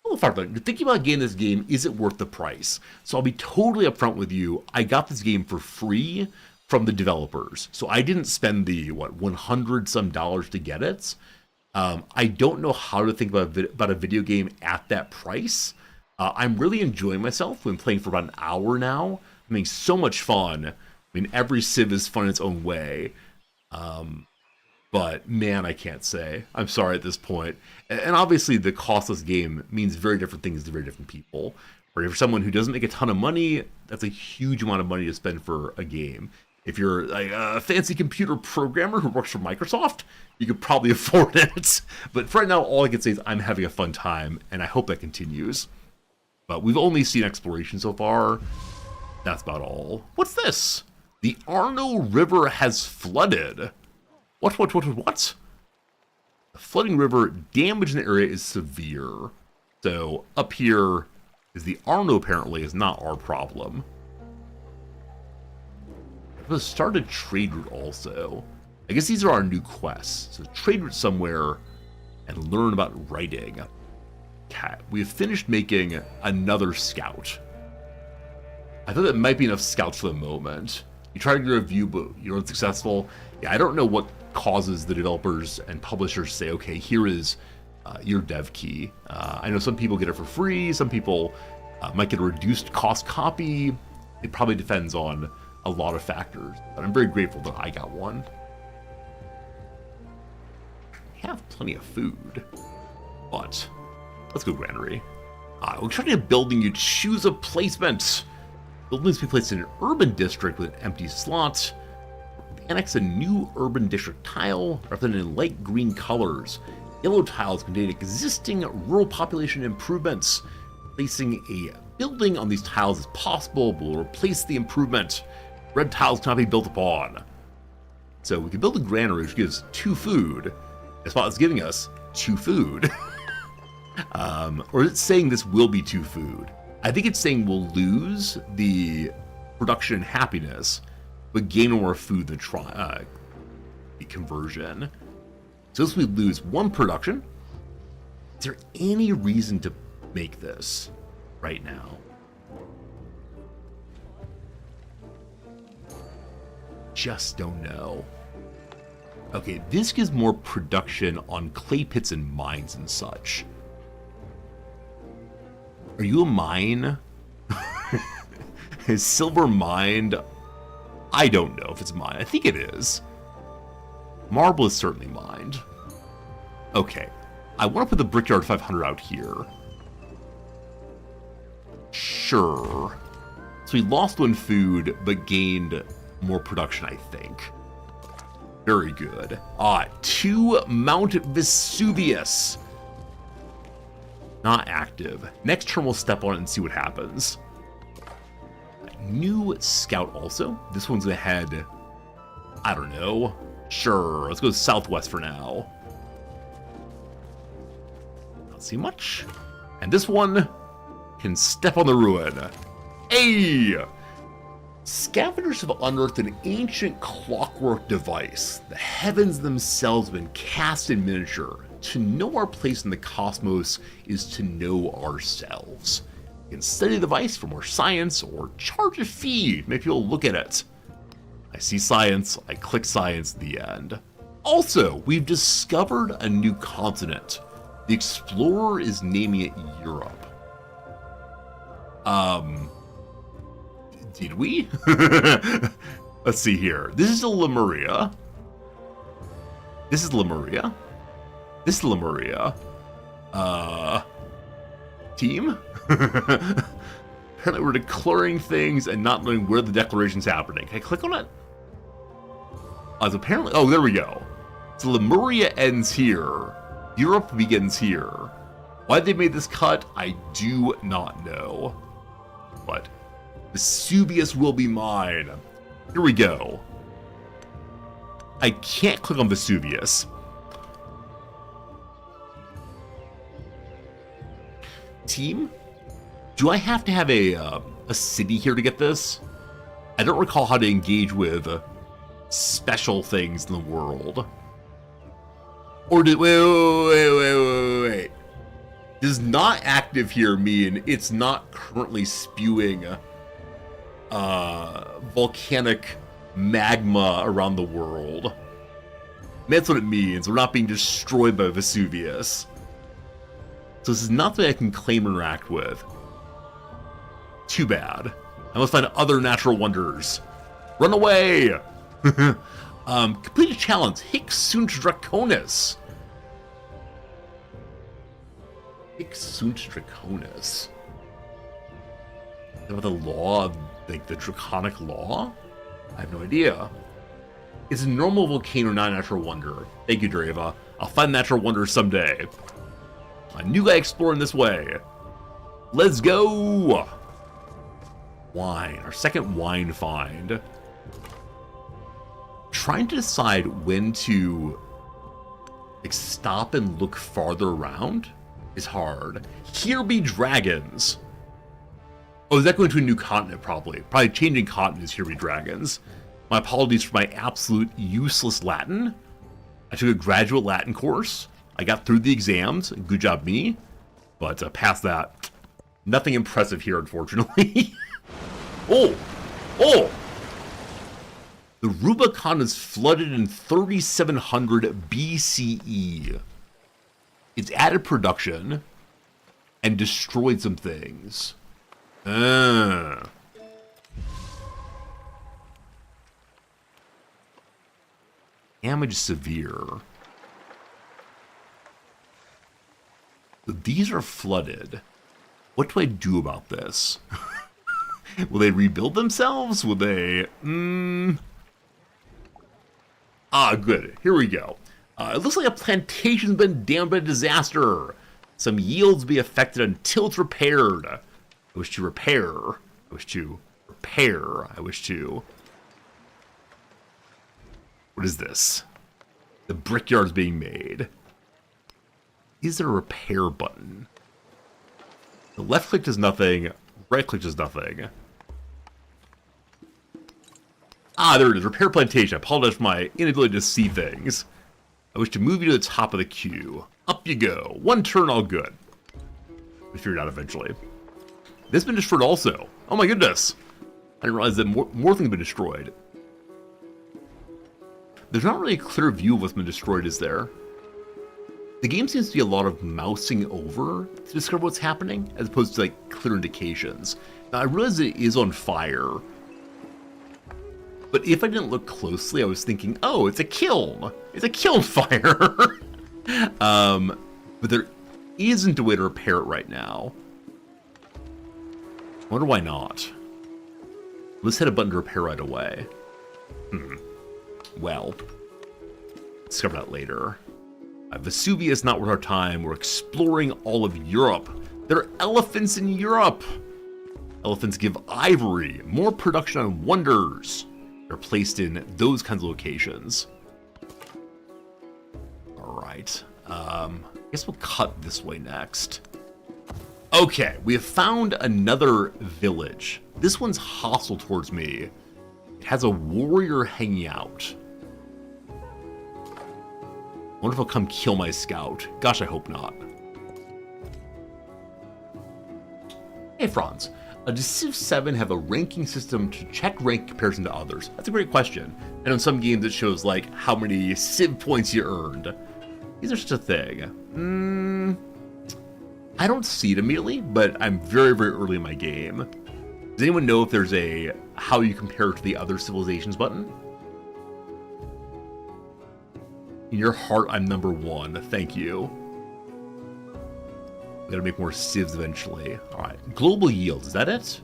Well, thinking about getting this game, is it worth the price? So I'll be totally upfront with you. I got this game for free from the developers. So I didn't spend the, $100 some to get it. I don't know how to think about a video game at that price. I'm really enjoying myself. We've been playing for about an hour now. I'm having so much fun. I mean, every civ is fun in its own way. But man, I can't say. I'm sorry at this point. And obviously the costless game means very different things to very different people. Or for someone who doesn't make a ton of money, that's a huge amount of money to spend for a game. If you're like a fancy computer programmer who works for Microsoft, you could probably afford it. But for right now, all I can say is I'm having a fun time, and I hope that continues. But we've only seen exploration so far. That's about all. What's this? The Arno River has flooded. What? The flooding river damage in the area is severe. So up here is the Arno apparently is not our problem. Let's start a trade route also. I guess these are our new quests. So trade route somewhere and learn about writing. Okay, we have finished making another scout. I thought that might be enough scouts for the moment. You try to get a review, but you're unsuccessful. Yeah, I don't know what causes the developers and publishers to say, okay, here is your dev key. I know some people get it for free. Some people might get a reduced cost copy. It probably depends on a lot of factors, but I'm very grateful that I got one. I have plenty of food, but let's go granary. We're trying to building. You choose a placement. Buildings be placed in an urban district with an empty slot. Annex a new urban district tile represented in light green colors. Yellow tiles contain existing rural population improvements. Placing a building on these tiles is possible, but will replace the improvement. Red tiles cannot be built upon. So we can build a granary, which gives 2 food. The spot is giving us 2 food. Or is it saying this will be 2 food? I think it's saying we'll lose the production and happiness, but gain more food than the conversion. So this we lose 1 production. Is there any reason to make this right now? Just don't know. Okay, this gives more production on clay pits and mines and such. Are you a mine? Is silver mined? I don't know if it's mined. I think it is. Marble is certainly mined. Okay. I want to put the Brickyard 500 out here. Sure. So we lost 1 food, but gained more production, I think. Very good. 2 Mount Vesuvius. Not active. Next turn we'll step on it and see what happens. New scout also. This one's gonna head, I don't know. Sure, let's go southwest for now. Not see much. And this one can step on the ruin. Hey! Scavengers have unearthed an ancient clockwork device. The heavens themselves have been cast in miniature. To know our place in the cosmos is to know ourselves. You can study the device for more science or charge a fee. Make people look at it. I see science, I click science, the end. Also, we've discovered a new continent. The explorer is naming it Europe. Did we? Let's see here. This is Lemuria. This is Lemuria. This is Lemuria. Team? Apparently we're declaring things and not knowing where the declaration's happening. Can I click on it? It's apparently... Oh, there we go. So Lemuria ends here. Europe begins here. Why they made this cut, I do not know. But Vesuvius will be mine. Here we go. I can't click on Vesuvius. Team? Do I have to have a city here to get this? I don't recall how to engage with special things in the world. Or did... Wait. Does not active here mean it's not currently spewing volcanic magma around the world? That's what it means. We're not being destroyed by Vesuvius. So this is not that I can claim and interact with. Too bad. I must find other natural wonders. Run away! Complete a challenge. Hic sunt draconis. Hic sunt draconis. Is that about the law of, like, the draconic law? I have no idea. It's a normal volcano, not a natural wonder. Thank you, Dreva. I'll find natural wonders someday. A new guy exploring this way. Let's go! Wine. Our second wine find. Trying to decide when to stop and look farther around is hard. Here be dragons. Oh, is that going to a new continent, probably? Probably changing continents, here be dragons. My apologies for my absolute useless Latin. I took a graduate Latin course. I got through the exams. Good job, me. But past that, nothing impressive here, unfortunately. Oh! Oh! The Rubicon is flooded in 3700 BCE. It's added production and destroyed some things. Damage severe. So these are flooded. What do I do about this? Will they rebuild themselves? Will they... Ah, good. Here we go. It looks like a plantation's been damaged by a disaster. Some yields be affected until it's repaired. I wish to repair. I wish to repair. I wish to... What is this? The brickyard's being made. Is there a repair button? The left click does nothing. Right click does nothing. Ah, there it is. Repair plantation. I apologize for my inability to see things. I wish to move you to the top of the queue. Up you go. One turn, all good. We figured it out eventually. This has been destroyed also. Oh my goodness. I didn't realize that more things have been destroyed. There's not really a clear view of what's been destroyed, is there? The game seems to be a lot of mousing over to discover what's happening, as opposed to like clear indications. Now I realize it is on fire. But if I didn't look closely, I was thinking, oh, it's a kiln. It's a kiln fire. But there isn't a way to repair it right now. I wonder why not. Let's hit a button to repair right away. Well, discover that later. Vesuvius, not worth our time. We're exploring all of Europe. There are elephants in Europe. Elephants give ivory, more production on wonders. They're placed in those kinds of locations. Alright. I guess we'll cut this way next. Okay, we have found another village. This one's hostile towards me. It has a warrior hanging out. I wonder if he'll come kill my scout. Gosh, I hope not. Hey, Franz. Does CivVII have a ranking system to check rank in comparison to others? That's a great question. And in some games it shows like how many Civ points you earned. Is there such a thing? I don't see it immediately, but I'm very, very early in my game. Does anyone know if there's a how you compare to the other civilizations button? In your heart, I'm number one. Thank you. We gotta make more civs eventually. Alright. Global yield, is that it?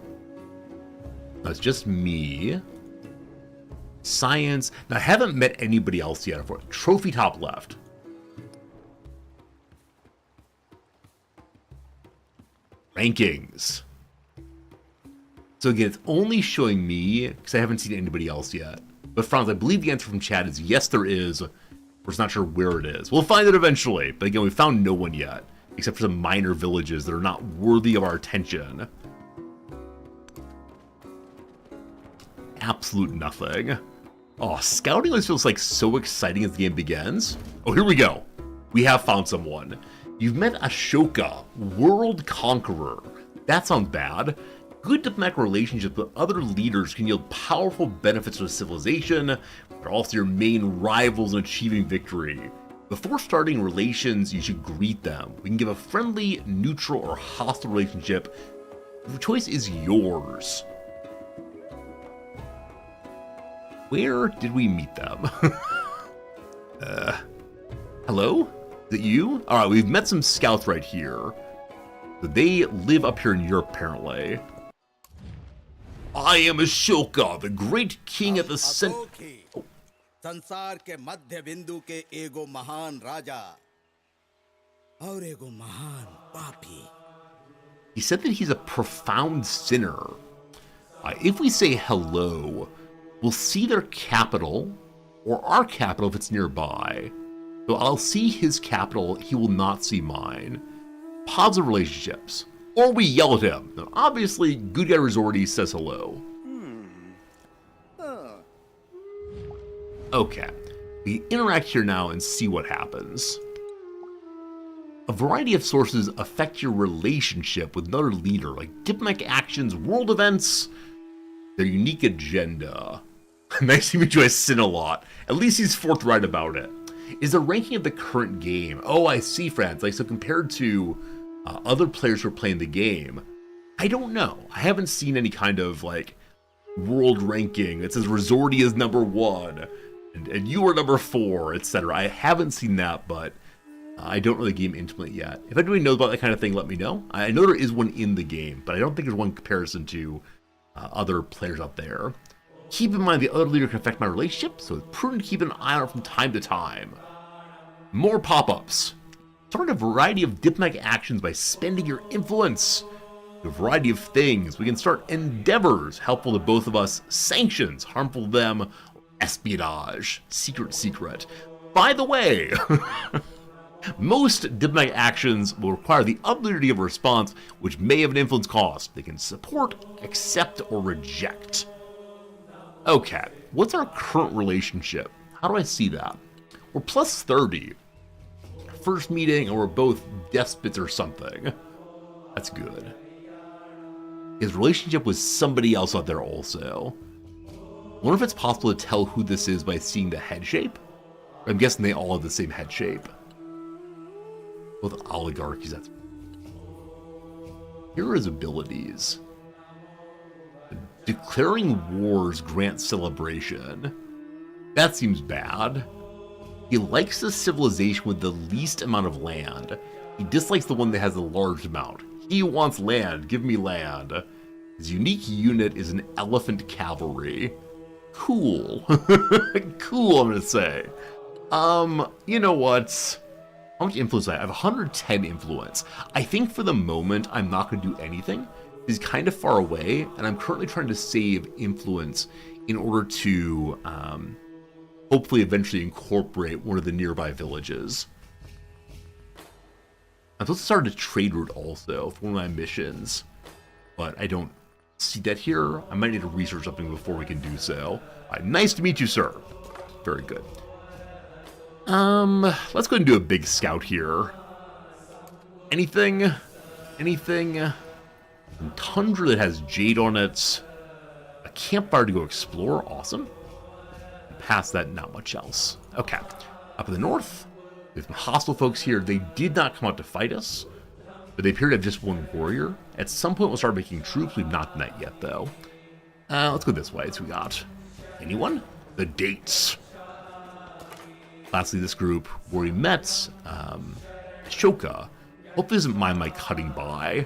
No, it's just me. Science. Now, I haven't met anybody else yet. Trophy top left. Rankings. So again, it's only showing me, because I haven't seen anybody else yet. But Franz, I believe the answer from chat is yes, there is. We're just not sure where it is. We'll find it eventually. But again, we found no one yet. Except for some minor villages that are not worthy of our attention. Absolute nothing. Oh, scouting always feels like so exciting as the game begins. Oh, here we go. We have found someone. You've met Ashoka, World Conqueror. That sounds bad. Good diplomatic relationships with other leaders can yield powerful benefits to a civilization, but also your main rivals in achieving victory. Before starting relations, you should greet them. We can give a friendly, neutral, or hostile relationship. The choice is yours. Where did we meet them? Hello? Is it you? Alright, we've met some scouts right here. They live up here in Europe, apparently. I am Ashoka, the great king at the center. संसार के मध्य बिंदु के एगो महान राजा और एगो महान पापी. He said that he's a profound sinner. If we say hello, we'll see their capital, or our capital if it's nearby. So I'll see his capital, he will not see mine. Positive relationships. Or we yell at him. Now, obviously, good guy Resorty says hello. Okay, we interact here now and see what happens. A variety of sources affect your relationship with another leader, like diplomatic actions, world events, their unique agenda. Nice to meet you, I sin a lot. At least he's forthright about it. Is the ranking of the current game? Oh, I see, friends. Like, so compared to other players who are playing the game, I don't know. I haven't seen any kind of, like, world ranking. It says Resorty is number 1, and you are number 4, etc. I haven't seen that, but I don't know the game intimately yet. If anybody knows about that kind of thing, let me know. I know there is one in the game, but I don't think there's one comparison to other players out there. Keep in mind the other leader can affect my relationship, so it's prudent to keep an eye on it from time to time. More pop-ups. Start a variety of diplomatic actions by spending your influence. A variety of things. We can start endeavors helpful to both of us, sanctions harmful to them, espionage, secret. By the way, most diplomatic actions will require the other leader to give a response which may have an influence cost. They can support, accept, or reject. Okay, what's our current relationship? How do I see that? We're plus 30. First meeting, and we're both despots or something. That's good. His relationship with somebody else out there also. I wonder if it's possible to tell who this is by seeing the head shape? I'm guessing they all have the same head shape. Both oligarchies, that's... Here are his abilities. Declaring wars grants celebration. That seems bad. He likes the civilization with the least amount of land. He dislikes the one that has the large amount. He wants land. Give me land. His unique unit is an elephant cavalry. Cool. Cool, I'm gonna say. You know what? How much influence do I have? I have 110 influence. I think for the moment, I'm not gonna do anything. He's kind of far away, and I'm currently trying to save influence in order to hopefully eventually incorporate one of the nearby villages. I'm supposed to start a trade route also for one of my missions, but I don't see that here. I might need to research something before we can do so. Nice to meet you, sir. Very good. Let's go ahead and do a big scout here. Anything? Tundra that has jade on it. A campfire to go explore. Awesome. Past that, not much else. Okay. Up in the north, we have some hostile folks here. They did not come out to fight us, but they appear to have just one warrior. At some point, we'll start making troops. We've not done that yet, though. Let's go this way. So we got anyone? The dates. Lastly, this group where we met Ashoka. Hope he doesn't mind my cutting by.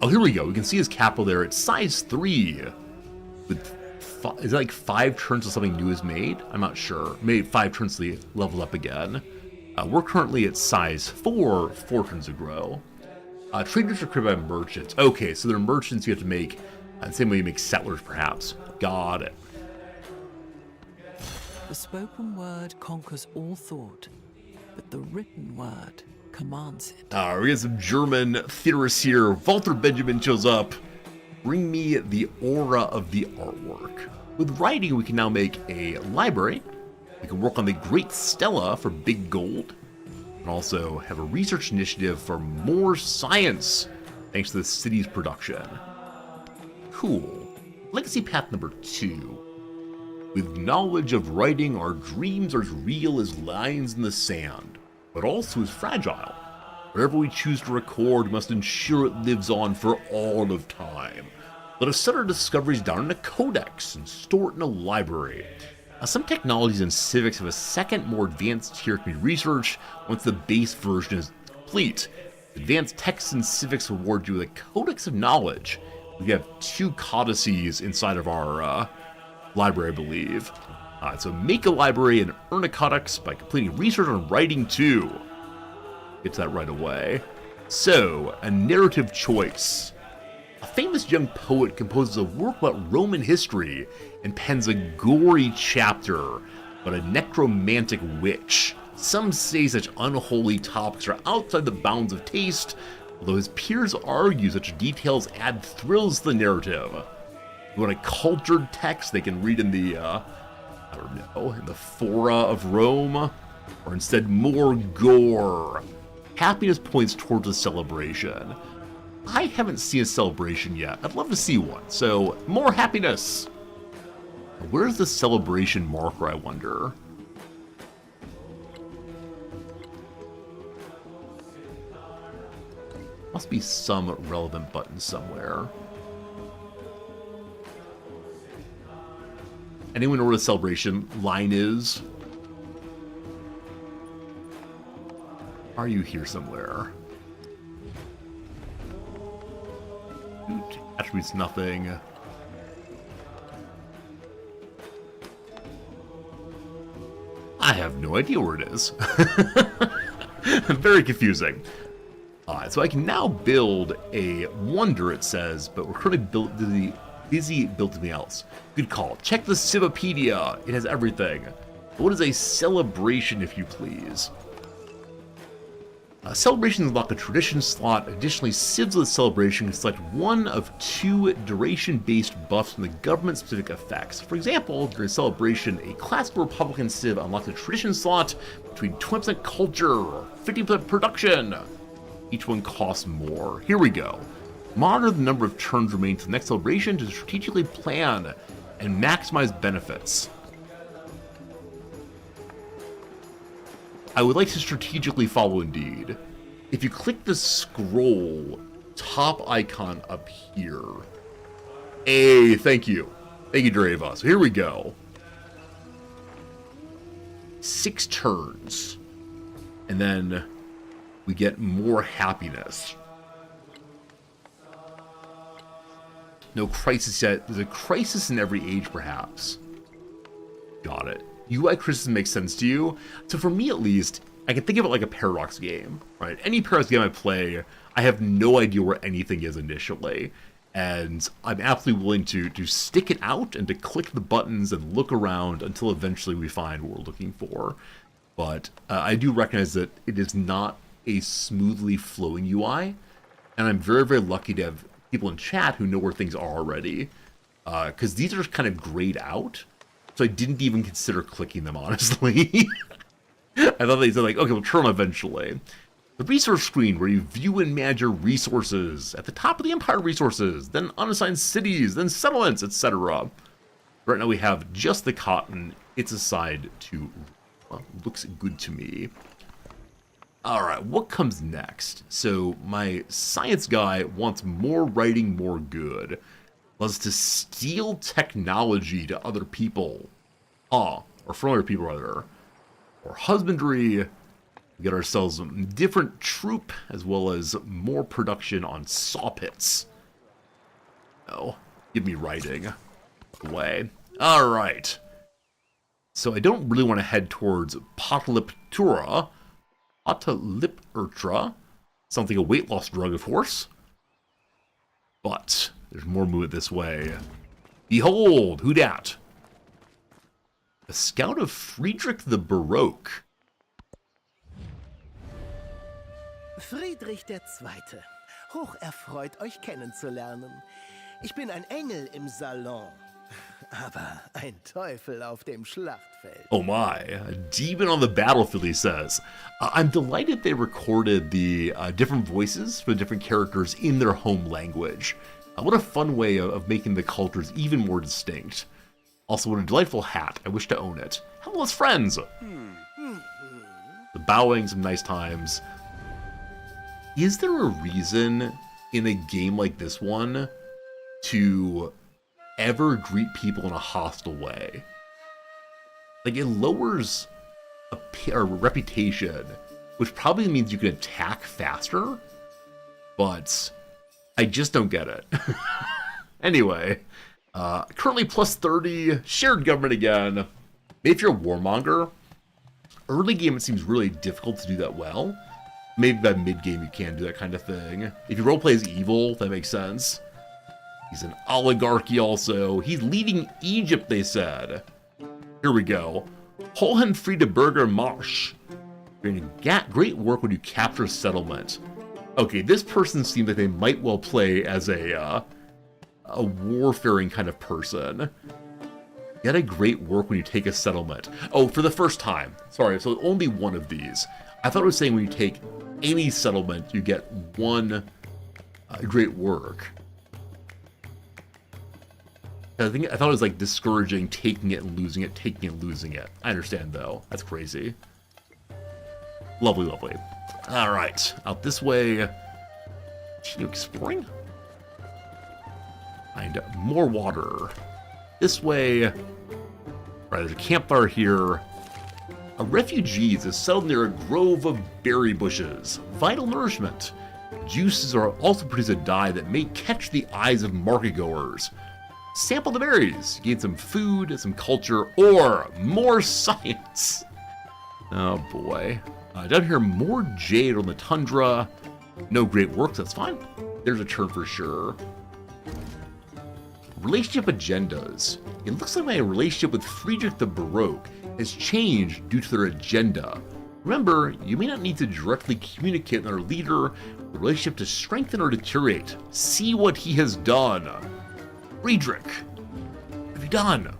Oh, here we go. We can see his capital there. It's size 3. With is it like 5 turns till something new is made? I'm not sure. Maybe 5 turns till he levels up again. We're currently at size 4, 4 turns to grow. Traders are created by merchants. Okay, so they're merchants you have to make, the same way you make settlers, perhaps. Got it. The spoken word conquers all thought, but the written word commands it. We got some German theorists here. Walter Benjamin shows up. Bring me the aura of the artwork. With writing, we can now make a library. We can work on the Great Stella for big gold. And also have a research initiative for more science, thanks to the city's production. Cool. Legacy path number 2. With knowledge of writing, our dreams are as real as lines in the sand, but also as fragile. Whatever we choose to record, we must ensure it lives on for all of time. Let us set our discoveries down in a codex and store it in a library. Some technologies in civics have a second, more advanced tier can be researched once the base version is complete. Advanced texts in civics reward you with a codex of knowledge. We have 2 codices inside of our library, I believe. So make a library and earn a codex by completing research on writing too. Get to that right away. So, a narrative choice. A famous young poet composes a work about Roman history and pens a gory chapter about a necromantic witch. Some say such unholy topics are outside the bounds of taste, although his peers argue such details add thrills to the narrative. You want a cultured text they can read in the, I don't know, in the fora of Rome? Or instead more gore? Happiness points towards a celebration. I haven't seen a celebration yet. I'd love to see one. So, more happiness. Where's the celebration marker, I wonder? Must be some relevant button somewhere. Anyone know where the celebration line is? Are you here somewhere? Attributes, nothing. I have no idea where it is. Very confusing. So I can now build a wonder, it says, but we're currently busy building something else. Good call. Check the CivVII. It has everything. What is a celebration, if you please? Celebrations unlock a tradition slot. Additionally, civs with celebration can select one of 2 duration-based buffs from the government-specific effects. For example, during celebration, a classical Republican civ unlocks a tradition slot between 20% culture or 50% production. Each one costs more. Here we go. Monitor the number of turns remaining to the next celebration to strategically plan and maximize benefits. I would like to strategically follow indeed. If you click the scroll top icon up here. Hey, thank you. Thank you, Drava. So here we go. 6 turns. And then we get more happiness. No crisis yet. There's a crisis in every age, perhaps. Got it. UI criticism makes sense to you. So for me, at least, I can think of it like a Paradox game, right? Any Paradox game I play, I have no idea where anything is initially. And I'm absolutely willing to stick it out and to click the buttons and look around until eventually we find what we're looking for. But I do recognize that it is not a smoothly flowing UI. And I'm very, very lucky to have people in chat who know where things are already. Because these are kind of grayed out. So I didn't even consider clicking them, honestly. I thought they said, like, okay, we'll turn them eventually. The resource screen, where you view and manage your resources. At the top of the Empire resources, then unassigned cities, then settlements, etc. Right now we have just the cotton. It's assigned to... Well, looks good to me. Alright, what comes next? So, my science guy wants more writing, more good. Was to steal technology to other people. Or from other people, rather. Or husbandry. We get ourselves a different troop, as well as more production on saw pits. Oh, give me writing. Away. Alright. So I don't really want to head towards Pataliptura. Patalipurtra. Something a weight loss drug, of course. But there's more movement this way. Behold, who dat? A scout of Friedrich the Baroque. Friedrich der Zweite. Hocherfreut, euch kennenzulernen. Ich bin ein Engel im Salon, aber ein Teufel auf dem Schlachtfeld. Oh my, a demon on the battlefield, he says. I'm delighted they recorded the different voices for the different characters in their home language. What a fun way of making the cultures even more distinct. Also, what a delightful hat. I wish to own it. Hello, as friends! The bowing, some nice times. Is there a reason in a game like this one to ever greet people in a hostile way? Like, it lowers a reputation, which probably means you can attack faster, but I just don't get it. Anyway, currently plus 30, shared government again. Maybe if you're a warmonger, early game it seems really difficult to do that well. Maybe by mid-game you can do that kind of thing. If you roleplay as evil, that makes sense. He's an oligarchy also. He's leading Egypt, they said. Here we go. Hohenfriedeberger Marsch. You're doing great work when you capture a settlement. Okay, this person seems like they might well play as a warfaring kind of person. You had a great work when you take a settlement. Oh, for the first time. Sorry, so only one of these. I thought it was saying when you take any settlement, you get one great work. I thought it was like discouraging taking it and losing it, taking it and losing it. I understand though. That's crazy. Lovely, lovely. All right, out this way. Continue exploring. Find more water. This way. Right, there's a campfire here. A refugees is settled near a grove of berry bushes. Vital nourishment. Juices are also produce a dye that may catch the eyes of marketgoers. Sample the berries, gain some food, some culture, or more science. Oh boy. Down here, more jade on the tundra. No great works, that's fine. There's a turn for sure. Relationship agendas. It looks like my relationship with Friedrich the Baroque has changed due to their agenda. Remember, you may not need to directly communicate with our leader, the relationship to strengthen or deteriorate. See what he has done. Friedrich, what have you done?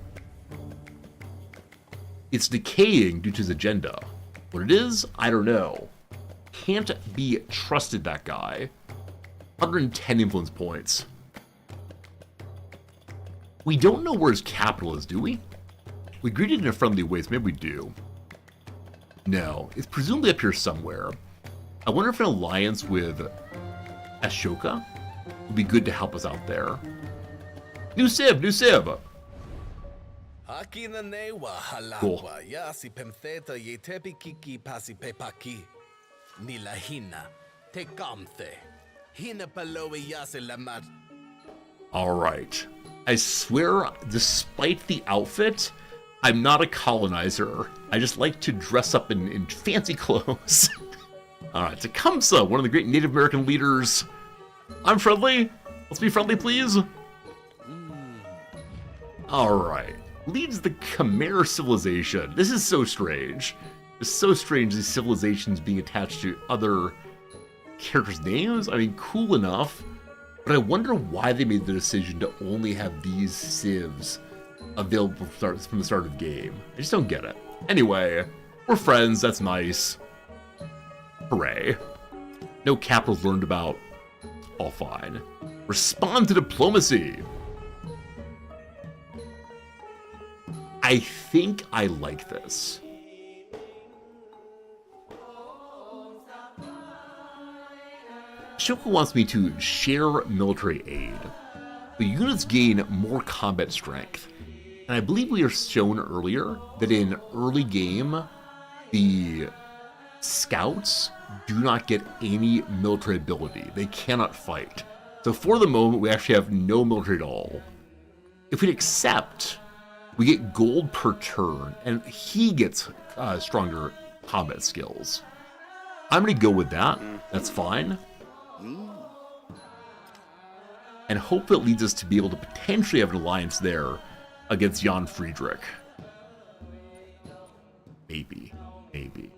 It's decaying due to his agenda. What it is, I don't know. Can't be trusted, that guy. 110 influence points. We don't know where his capital is, do we? We greeted in a friendly way, so maybe we do. No, it's presumably up here somewhere. I wonder if an alliance with Ashoka would be good to help us out there. New Civ, new Civ! Cool. Alright. I swear, despite the outfit, I'm not a colonizer. I just like to dress up in fancy clothes. Alright, Tecumseh, one of the great Native American leaders. I'm friendly. Let's be friendly, please. Alright. Leads the Khmer civilization. This is so strange. It's so strange, these civilizations being attached to other characters' names. I mean, cool enough. But I wonder why they made the decision to only have these civs available from the start of the game. I just don't get it. Anyway, we're friends, that's nice. Hooray. No capitals learned about. All fine. Respond to diplomacy. I think I like this. Ashoka wants me to share military aid. The units gain more combat strength. And I believe we are shown earlier that in early game, the scouts do not get any military ability. They cannot fight. So for the moment, we actually have no military at all. If we accept, we get gold per turn, and he gets stronger combat skills. I'm going to go with that. That's fine. And hope it leads us to be able to potentially have an alliance there against Jan Friedrich. Maybe. Maybe.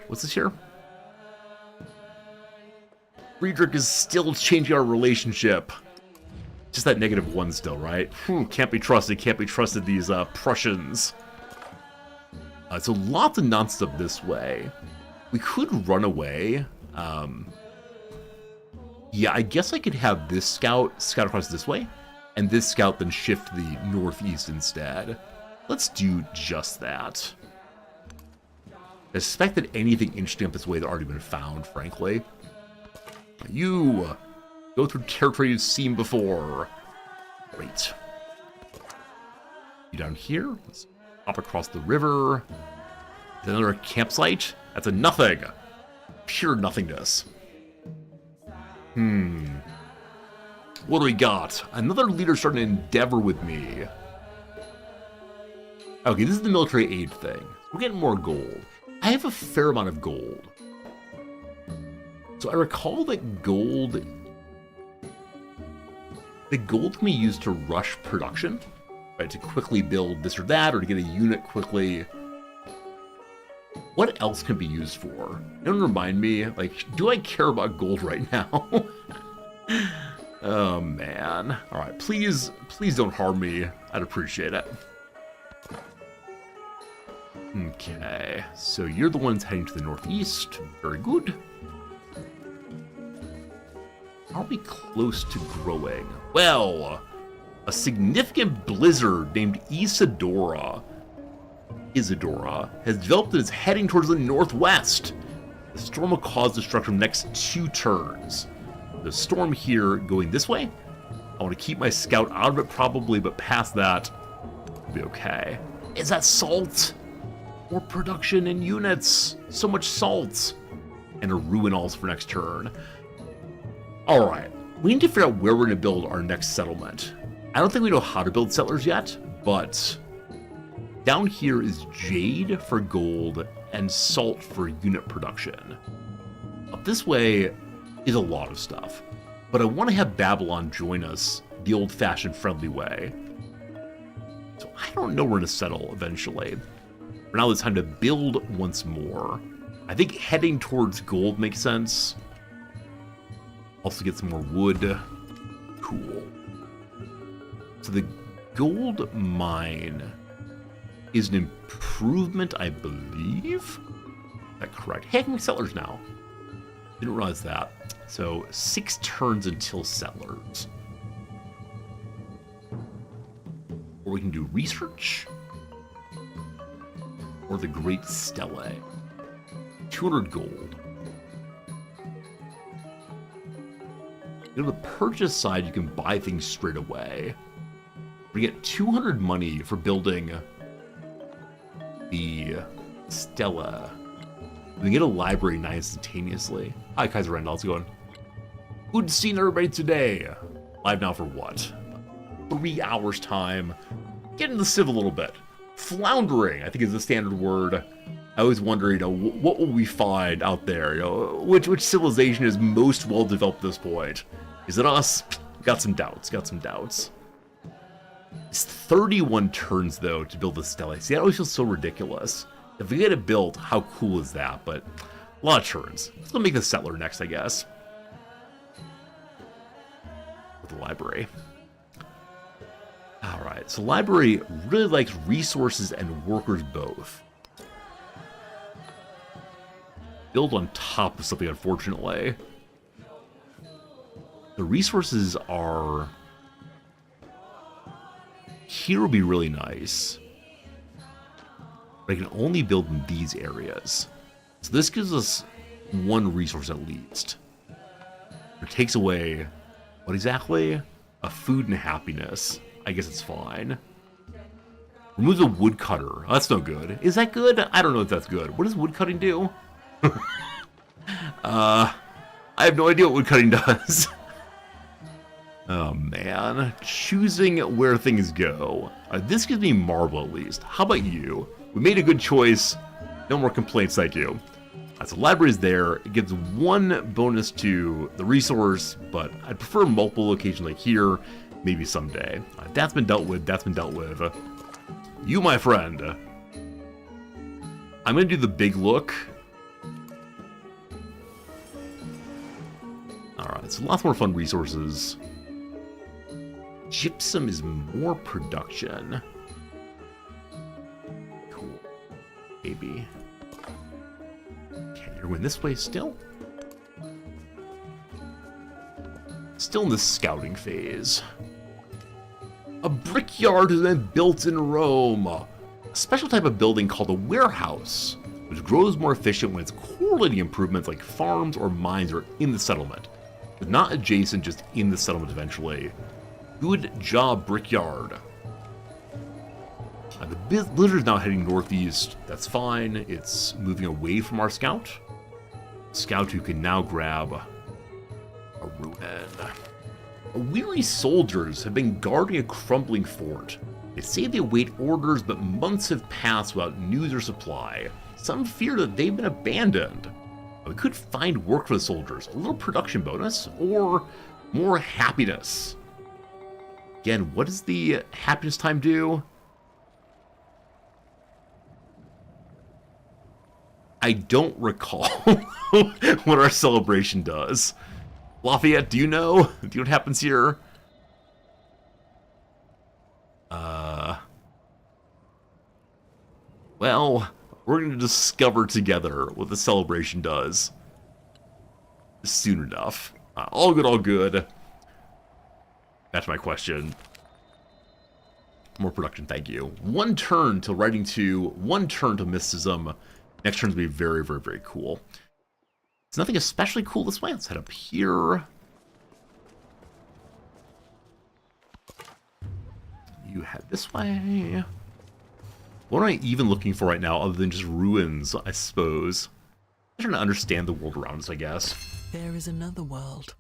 What's this here? Friedrich is still changing our relationship. Just that -1 still, right? Can't be trusted, can't be trusted, these Prussians. So lots of nonsense up this way. We could run away. Yeah, I guess I could have this scout across this way, and this scout then shift to the northeast instead. Let's do just that. I suspect that anything interesting up this way has already been found, frankly. You go through territory you've seen before. Great. You down here? Let's hop across the river. Is that another campsite? That's a nothing. Pure nothingness. What do we got? Another leader starting an endeavor with me. Okay, this is the military aid thing. We're getting more gold. I have a fair amount of gold. So I recall that gold can be used to rush production, right? To quickly build this or that, or to get a unit quickly. What else can be used for? Don't remind me, like, do I care about gold right now? Oh, man. All right, please don't harm me. I'd appreciate it. Okay, so you're the ones heading to the northeast. Very good. Are we close to growing? Well, a significant blizzard named Isadora has developed and is heading towards the northwest. The storm will cause destruction in the next 2 turns. The storm here going this way. I want to keep my scout out of it probably, but past that, it'll be okay. Is that salt? More production in units. So much salt. And a ruin also for next turn. Alright, we need to figure out where we're going to build our next settlement. I don't think we know how to build settlers yet, but down here is jade for gold and salt for unit production. Up this way is a lot of stuff, but I want to have Babylon join us the old-fashioned friendly way. So I don't know where to settle eventually. For now, it's time to build once more. I think heading towards gold makes sense. Also get some more wood. Cool. So the gold mine is an improvement, I believe. Is that correct? Hey, I can make settlers now. Didn't realize that. So 6 turns until settlers. Or we can do research. Or the Great Stele. 200 gold. You know, the purchase side, you can buy things straight away. We get 200 money for building the Stella. We can get a library now instantaneously. Hi, Kaiser Randall, how's it going? Good seeing everybody today. Live now for what? 3 hours time. Getting the civ a little bit. Floundering, I think is the standard word. I always wonder, you know, what will we find out there? You know, which civilization is most well developed at this point? Is it us? Got some doubts. It's 31 turns though to build the Stella. See, that always feels so ridiculous. If we get it built, how cool is that? But a lot of turns. Let's go make the settler next, I guess. With the library. Alright, so library really likes resources and workers both. Build on top of something, unfortunately. The resources are... Here would be really nice. But I can only build in these areas. So this gives us 1 resource at least. It takes away... What exactly? A food and happiness. I guess it's fine. Removes a woodcutter. Oh, that's no good. Is that good? I don't know if that's good. What does woodcutting do? I have no idea what woodcutting does. Oh, man. Choosing where things go. This gives me marble, at least. How about you? We made a good choice. No more complaints, thank you. So the library is there. It gives 1 bonus to the resource, but I'd prefer multiple locations like here. Maybe someday. That's been dealt with. You, my friend. I'm going to do the big look. Alright, so lots more fun resources. Gypsum is more production. Cool. Maybe. Okay, you're going this way still? Still in the scouting phase. A brickyard has been built in Rome. A special type of building called a warehouse, which grows more efficient when its quality improvements like farms or mines are in the settlement. But not adjacent, just in the settlement eventually. Good job, brickyard. The blizzard is now heading northeast. That's fine. It's moving away from our scout. Scout who can now grab a ruin. Weary soldiers have been guarding a crumbling fort. They say they await orders, but months have passed without news or supply. Some fear that they've been abandoned. We could find work for the soldiers, a little production bonus, or more happiness. Again, what does the happiness time do? I don't recall what our celebration does. Lafayette, do you know? Do you know what happens here? Well, We're going to discover together what the celebration does soon enough. All good, all good. That's my question. More production, thank you. 1 turn till writing 2, 1 turn to mysticism. Next turn's gonna be very, very, very cool. It's nothing especially cool this way. Let's head up here. You head this way. What am I even looking for right now other than just ruins, I suppose? I'm trying to understand the world around us, I guess. There is another world,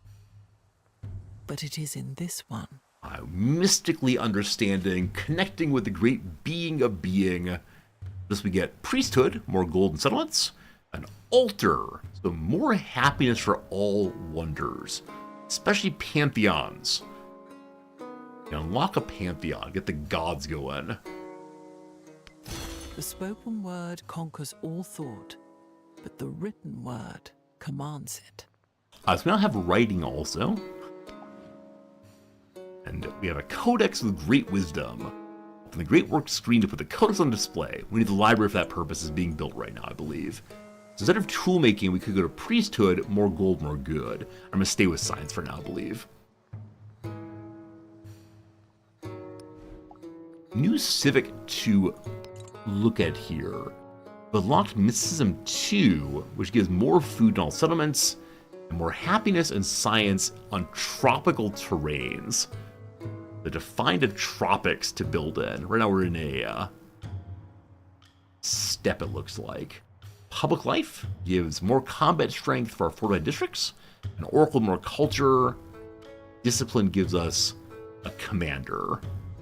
but it is in this one. Mystically understanding, connecting with the great being of being. Thus we get priesthood, more golden settlements, an altar, so more happiness for all wonders, especially pantheons. You unlock a pantheon, get the gods going. The spoken word conquers all thought, but the written word commands it. So we now have writing also. And we have a codex with great wisdom. Open the great work screen to put the codex on display. We need the library for that purpose is being built right now, I believe. So instead of tool making, we could go to priesthood, more gold, more good. I'm going to stay with science for now, I believe. New CivVII to look at here. The locked mysticism 2, which gives more food in all settlements, and more happiness and science on tropical terrains. The defined of tropics to build in. Right now we're in a steppe, it looks like. Public life gives more combat strength for our fortified districts. An oracle, more culture. Discipline gives us a commander.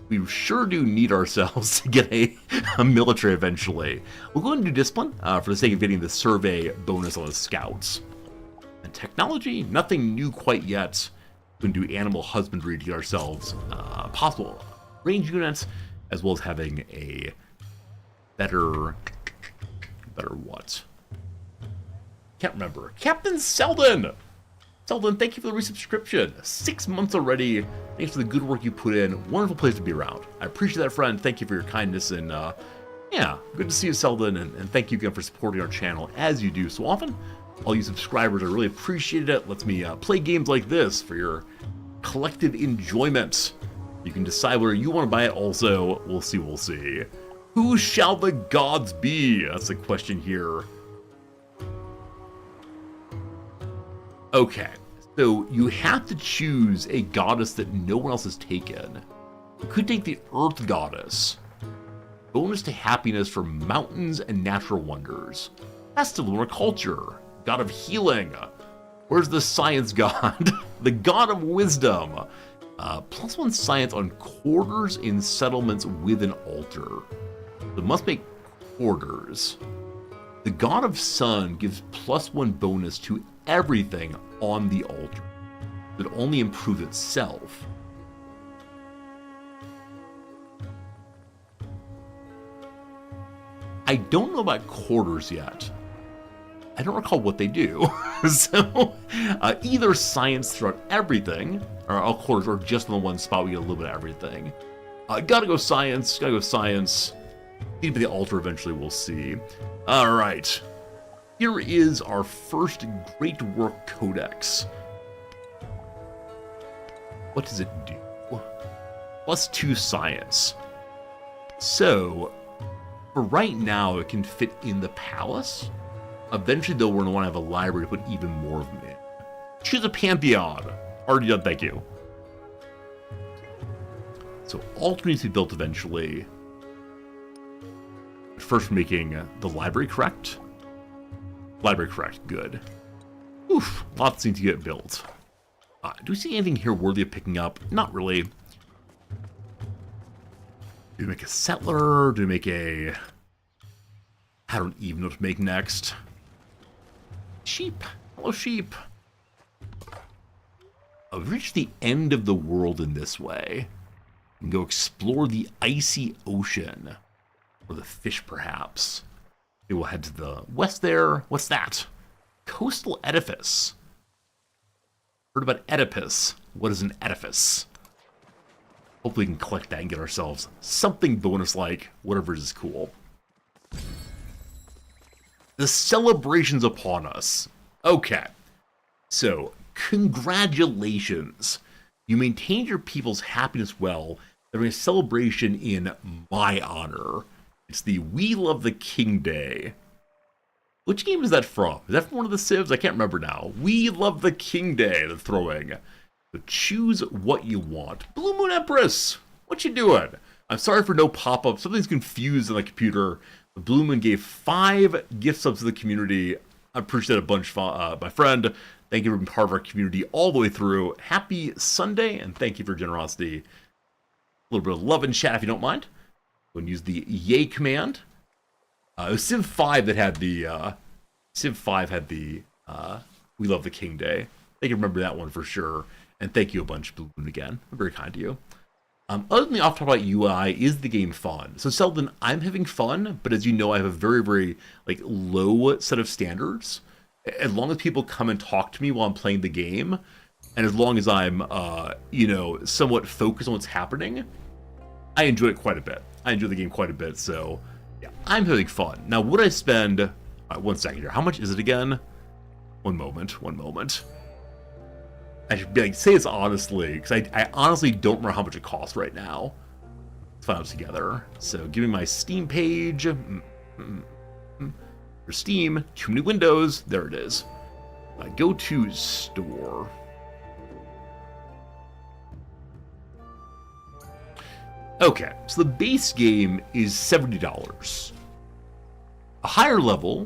We sure do need ourselves to get a military eventually. We'll go and do discipline for the sake of getting the survey bonus on the scouts. And technology, nothing new quite yet. We can do animal husbandry to get ourselves possible range units, as well as having a better what? Can't remember. Captain Selden! Selden, thank you for the resubscription. 6 months already. Thanks for the good work you put in. Wonderful place to be around. I appreciate that, friend. Thank you for your kindness, and yeah, good to see you, Selden, and thank you again for supporting our channel as you do so often. All you subscribers, I really appreciate it. Lets me play games like this for your collective enjoyment. You can decide whether you want to buy it also. We'll see, we'll see. Who shall the gods be? That's the question here. Okay, so you have to choose a goddess that no one else has taken. You could take the Earth Goddess. Bonus to happiness for mountains and natural wonders. Festival or culture. God of healing. Where's the science god? The god of wisdom. +1 science on quarters in settlements with an altar. So it must make quarters. The god of sun gives +1 bonus to everything on the altar. It only improves itself. I don't know about quarters yet. I don't recall what they do. So, either science throughout everything, or all quarters, or just in the one spot we get a little bit of everything. Gotta go science, gotta go science. Need to be the altar eventually, we'll see. Alright. Here is our first Great Work Codex. What does it do? +2 science. So, for right now, it can fit in the palace. Eventually, though, we're going to want to have a library to put even more of them in. Choose a pantheon. Already done, thank you. So, altar needs to be built eventually. First, making the library correct. Library correct, good. Oof, lots need to get built. Do we see anything here worthy of picking up? Not really. Do we make a settler? Do we make a... I don't even know what to make next. Sheep. Hello, sheep. I've reached the end of the world in this way. We can go explore the icy ocean. Or the fish, perhaps. Maybe we'll head to the west there. What's that? Coastal edifice. Heard about Oedipus. What is an edifice? Hopefully we can collect that and get ourselves something bonus-like. Whatever is cool. The celebration's upon us. Okay. So, congratulations. You maintained your people's happiness well during a celebration in my honor. It's the We Love the King Day. Which game is that from? Is that from one of the Civs? I can't remember now. We Love the King Day they're throwing. So choose what you want. Blue Moon Empress, what you doing? I'm sorry for no pop-up. Something's confused on the computer. Blue Moon gave 5 gift subs to the community. I appreciate a bunch, my friend. Thank you for being part of our community all the way through. Happy Sunday, and thank you for your generosity. A little bit of love in chat if you don't mind. Go and use the yay command. It was CivVII that had the CivVII had the We Love the King Day. They can remember that one for sure. And thank you a bunch, Blue Moon, again. I'm very kind to you. Other than the off top about UI, is the game fun? So Selden, I'm having fun, but as you know, I have a very, very like low set of standards. As long as people come and talk to me while I'm playing the game, and as long as I'm somewhat focused on what's happening, I enjoy it quite a bit. I enjoy the game quite a bit, so yeah, I'm having fun. Now, would I spend 1 second here? How much is it again? One moment. I should say this honestly, because I honestly don't remember how much it costs right now. Let's find out together. So give me my Steam page. For Steam, too many windows. There it is. Go to store. Okay, so the base game is $70. A higher level,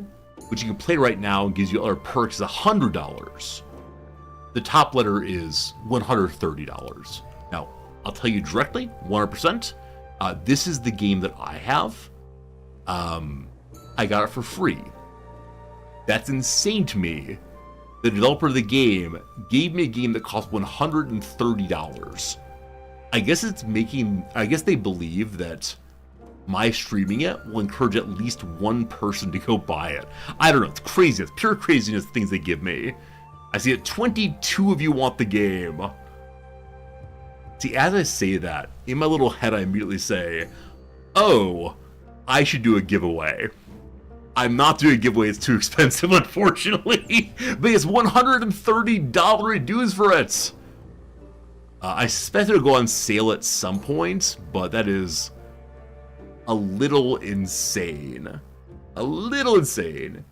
which you can play right now and gives you other perks, is $100. The top letter is $130. Now, I'll tell you directly, 100%, this is the game that I have. I got it for free. That's insane to me. The developer of the game gave me a game that cost $130. I guess they believe that my streaming it will encourage at least one person to go buy it. I don't know, it's crazy. It's pure craziness, the things they give me. I see it, 22 of you want the game. See, as I say that, in my little head I immediately say, oh, I should do a giveaway. I'm not doing a giveaway, it's too expensive, unfortunately. But it's $130 dues for it. I suspect it'll go on sale at some point, but that is a little insane. A little insane.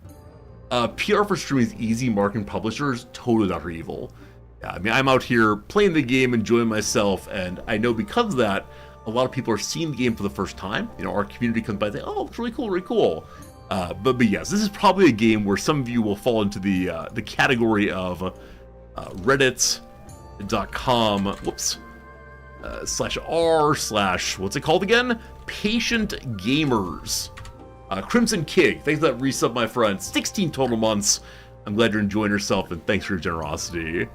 PR for streaming is easy, marketing publishers, totally not for evil. Yeah, I mean, I'm out here playing the game, enjoying myself, and I know because of that, a lot of people are seeing the game for the first time. You know, our community comes by and say, oh, it's really cool, really cool. But yes, this is probably a game where some of you will fall into the category of reddit.com, /r/ what's it called again? Patient Gamers. Crimson King, thanks for that resub, my friend. 16 total months. I'm glad you're enjoying yourself, and thanks for your generosity.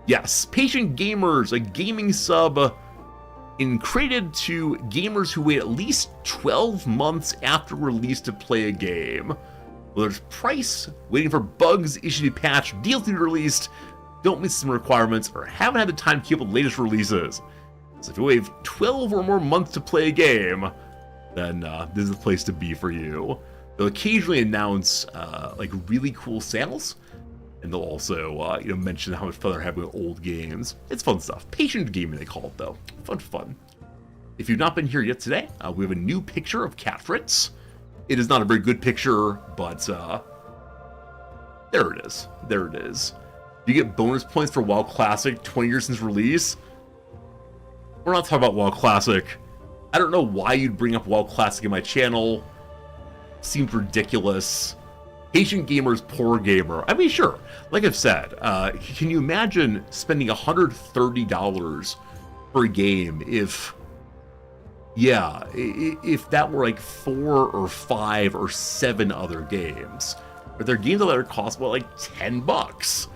Yes, Patient Gamers, a gaming sub created to gamers who wait at least 12 months after release to play a game. Whether it's price, waiting for bugs, issue to be patched, DLC to be released, don't miss some requirements, or haven't had the time to keep up with the latest releases. So if you wait 12 or more months to play a game, then this is the place to be for you. They'll occasionally announce like really cool sales, and they'll also mention how much fun they're having with old games. It's fun stuff. Patient gaming, they call it, though. Fun. If you've not been here yet today, we have a new picture of Cat Fritz. It is not a very good picture, but there it is. There it is. You get bonus points for WoW Classic 20 years since release. We're not talking about WoW Classic. I don't know why you'd bring up WoW Classic in my channel. Seems ridiculous. Patient Gamer's poor gamer. I mean, sure. Like I've said, can you imagine spending $130 for a game if that were like 4 or 5 or 7 other games? Or there are games that are cost like $10.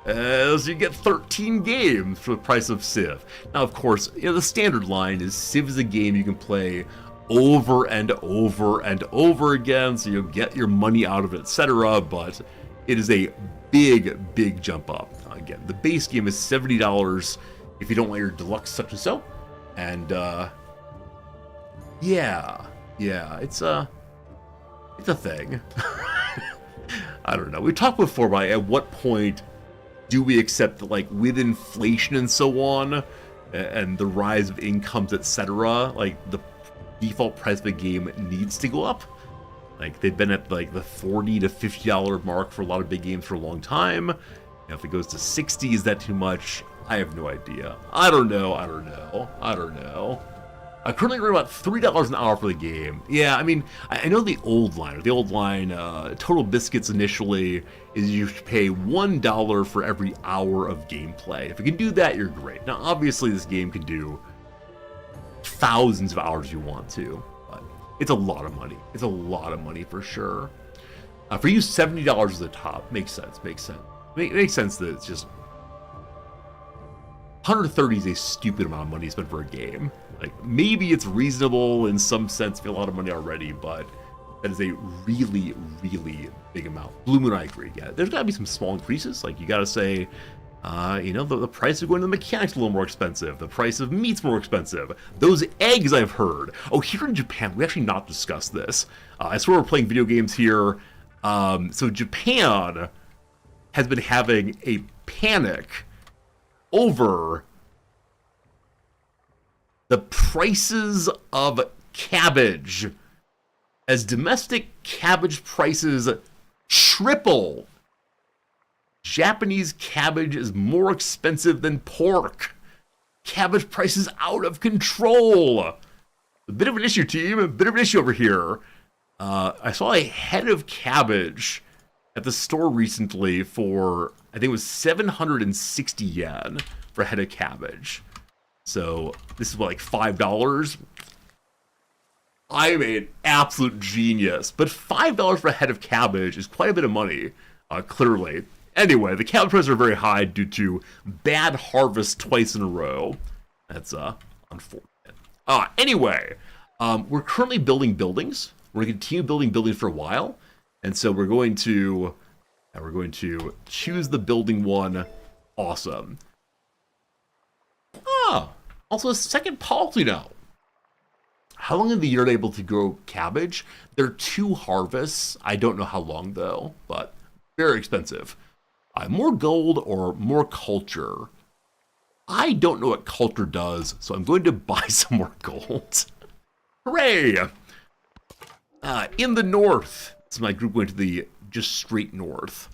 So you get 13 games for the price of Civ. Now, of course, the standard line is Civ is a game you can play over and over and over again, so you'll get your money out of it, etc. But it is a big jump up. Again, the base game is $70 if you don't want your deluxe such and so. And yeah, it's a thing. I don't know. We talked before about at what point do we accept that, like, with inflation and so on, and the rise of incomes, etc., like, the default price of a game needs to go up? Like, they've been at, like, the $40 to $50 mark for a lot of big games for a long time. You know, if it goes to 60, is that too much? I have no idea. I don't know. I currently earn about $3 an hour for the game. Yeah, I mean, I know the old line. Total Biscuits initially is you pay $1 for every hour of gameplay. If you can do that, you're great. Now, obviously, this game can do thousands of hours you want to, but it's a lot of money. It's a lot of money for sure. For you, $70 is the top. Makes sense. Makes sense that it's just 130 is a stupid amount of money spent for a game. Like, maybe it's reasonable in some sense for a lot of money already, but that is a really, really big amount. Blue Moon, I agree. Yeah, there's gotta be some small increases. Like, you gotta say, you know, the price of going to the mechanics a little more expensive. The price of meat's more expensive. Those eggs, I've heard. Oh, here in Japan, we actually not discussed this. I swear we're playing video games here. So Japan has been having a panic over the prices of cabbage, as domestic cabbage prices triple. Japanese cabbage is more expensive than pork. Cabbage prices out of control. A bit of an issue, team. A bit of an issue over here. I saw a head of cabbage at the store recently for, I think it was 760 yen for a head of cabbage. So this is what, like $5? I'm an absolute genius. But $5 for a head of cabbage is quite a bit of money, clearly. Anyway, the cabbage prices are very high due to bad harvest twice in a row. That's unfortunate. Anyway, we're currently building buildings. We're going to continue building buildings for a while. And so we're going to choose the building one. Awesome. Also a second policy now. How long of the year are they able to grow cabbage? There are 2 harvests. I don't know how long though, but very expensive. More gold or more culture? I don't know what culture does, so I'm going to buy some more gold. Hooray! In the north. This is my group going to the just straight north.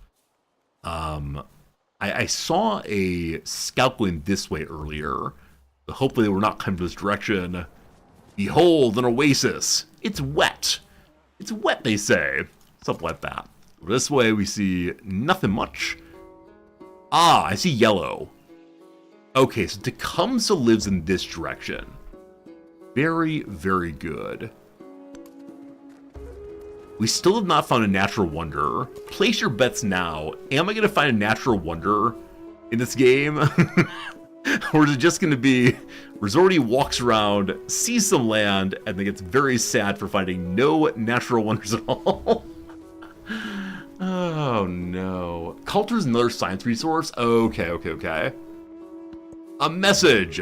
I saw a scout going this way earlier. But hopefully they were not coming to this direction. Behold, an oasis. It's wet. It's wet, they say. Something like that. This way we see nothing much. I see yellow. Okay, so Tecumseh lives in this direction. Very, very good. We still have not found a natural wonder. Place your bets now. Am I going to find a natural wonder in this game? Or is it just going to be Resorty walks around, sees some land, and then gets very sad for finding no natural wonders at all? Oh no. Culture is another science resource? Okay. A message.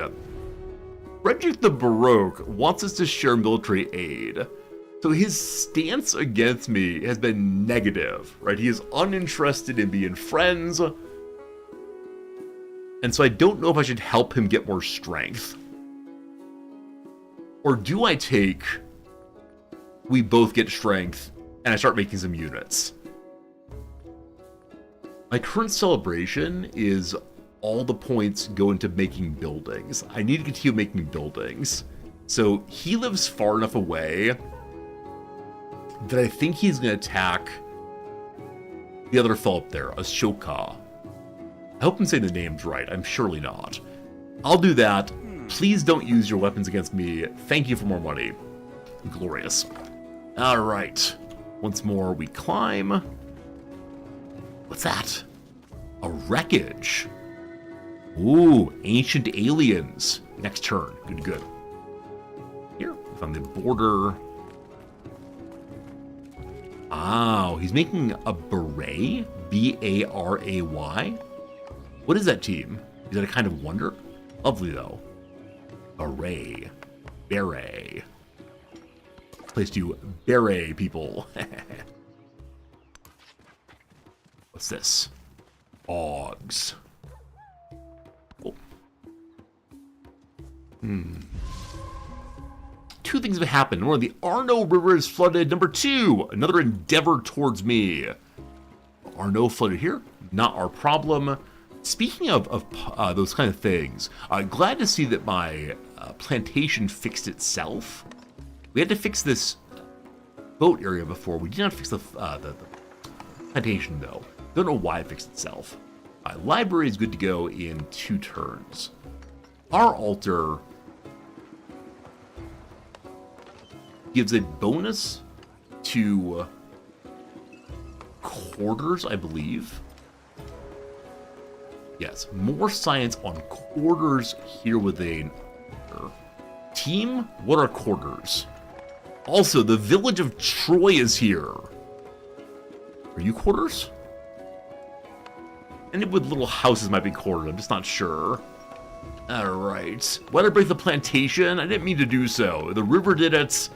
Frederick the Baroque wants us to share military aid. So his stance against me has been negative, right? He is uninterested in being friends. And so I don't know if I should help him get more strength. Or do I take, we both get strength, and I start making some units? My current celebration is all the points go into making buildings. I need to continue making buildings. So he lives far enough away that I think he's going to attack the other fellow up there, Ashoka. I hope I'm saying the names right. I'm surely not. I'll do that. Please don't use your weapons against me. Thank you for more money. Glorious. All right. Once more, we climb. What's that? A wreckage. Ooh, ancient aliens. Next turn. Good. Here, on the border. Oh, he's making a beret? B-A-R-A-Y? What is that, team? Is that a kind of wonder? Lovely, though. Beret. Beret. Place to beret people. What's this? Ogs. Oh. Two things have happened. Number one, the Arno River is flooded. Number two, another endeavor towards me. Arno flooded here. Not our problem. Speaking of those kind of things, glad to see that my plantation fixed itself. We had to fix this boat area before. We did not fix the plantation, though. Don't know why it fixed itself. Library is good to go in 2 turns. Our altar gives a bonus to quarters, I believe. Yes, more science on quarters here with a team. What are quarters? Also, the village of Troy is here. Are you quarters? Any with little houses might be quarters. I'm just not sure. Alright. Why did I break the plantation? I didn't mean to do so. The river did it.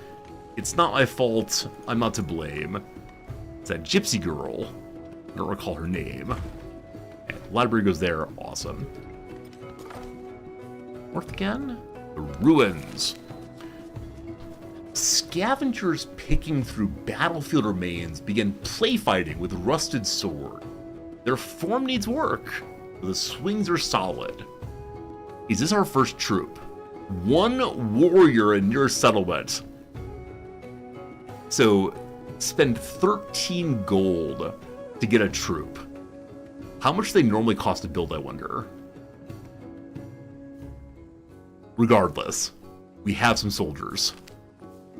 It's not my fault. I'm not to blame. It's that gypsy girl. I don't recall her name. Okay, library goes there. Awesome. North again? The ruins. Scavengers picking through battlefield remains begin play fighting with rusted sword. Their form needs work, but the swings are solid. Is this our first troop? 1 warrior in your settlement. So, spend 13 gold to get a troop. How much do they normally cost to build, I wonder? Regardless, we have some soldiers.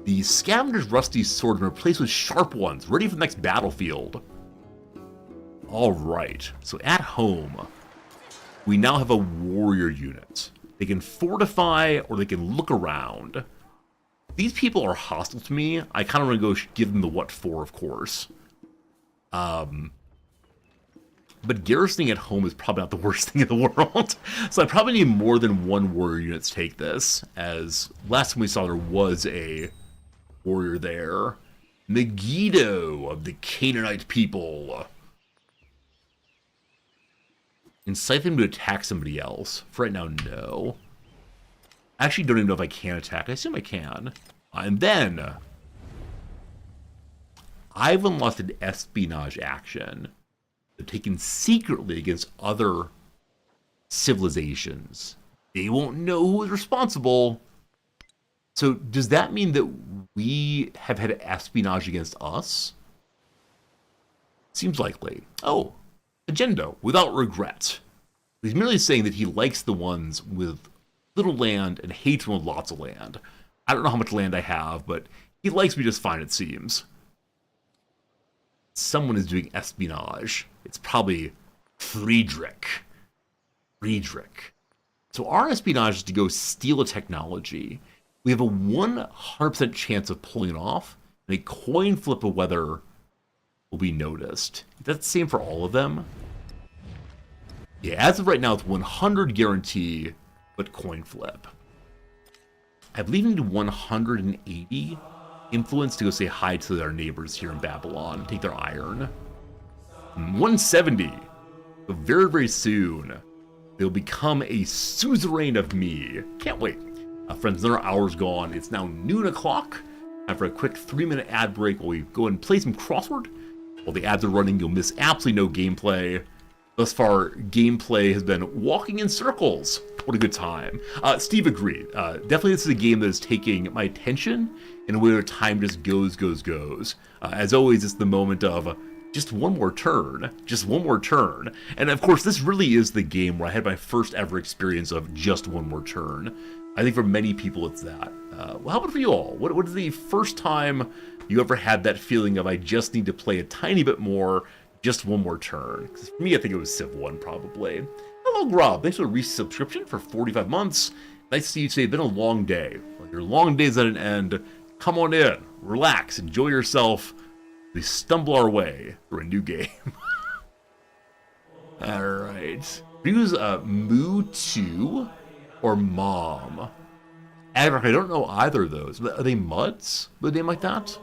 The scavenger's rusty sword has been replaced with sharp ones, ready for the next battlefield. Alright, so at home, we now have a warrior unit. They can fortify or they can look around. These people are hostile to me. I kind of want to go give them the what for, of course. But garrisoning at home is probably not the worst thing in the world. So I probably need more than 1 warrior unit to take this, as last time we saw there was a warrior there. Megiddo of the Canaanite people. Incite them to attack somebody else. For right now, no. I actually don't even know if I can attack. I assume I can. And then, I've unlocked an espionage action. They're taken secretly against other civilizations. They won't know who is responsible. So does that mean that we have had espionage against us? Seems likely. Oh, agenda, without regret. He's merely saying that he likes the ones with little land and hates one with lots of land. I don't know how much land I have, but he likes me just fine, it seems. Someone is doing espionage. It's probably Friedrich. So our espionage is to go steal a technology. We have a 100% chance of pulling it off, and a coin flip of whether will be noticed. That's the same for all of them. Yeah, as of right now, it's 100 guarantee, but coin flip. I believe we need 180 influence to go say hi to our neighbors here in Babylon, take their iron. 170. So very, very soon, they'll become a suzerain of me. Can't wait. Friends, another hour's gone. It's now noon o'clock. After a quick 3-minute ad break, while we go and play some crossword. While the ads are running, you'll miss absolutely no gameplay. Thus far, gameplay has been walking in circles. What a good time. Steve agreed. Definitely this is a game that is taking my attention in a way where time just goes. As always, it's the moment of just one more turn. And of course, this really is the game where I had my first ever experience of just one more turn. I think for many people it's that. Well, how about for you all? What is the first time you ever had that feeling of I just need to play a tiny bit more, just one more turn? Because for me, I think it was CivVII probably. Hello, Grob. Thanks for the resubscription for 45 months. Nice to see you today. It's been a long day. Well, your long day's at an end. Come on in. Relax. Enjoy yourself. We stumble our way through a new game. Alright. Use Moo 2 or Mom. I don't know either of those. Are they Muds with a name like that?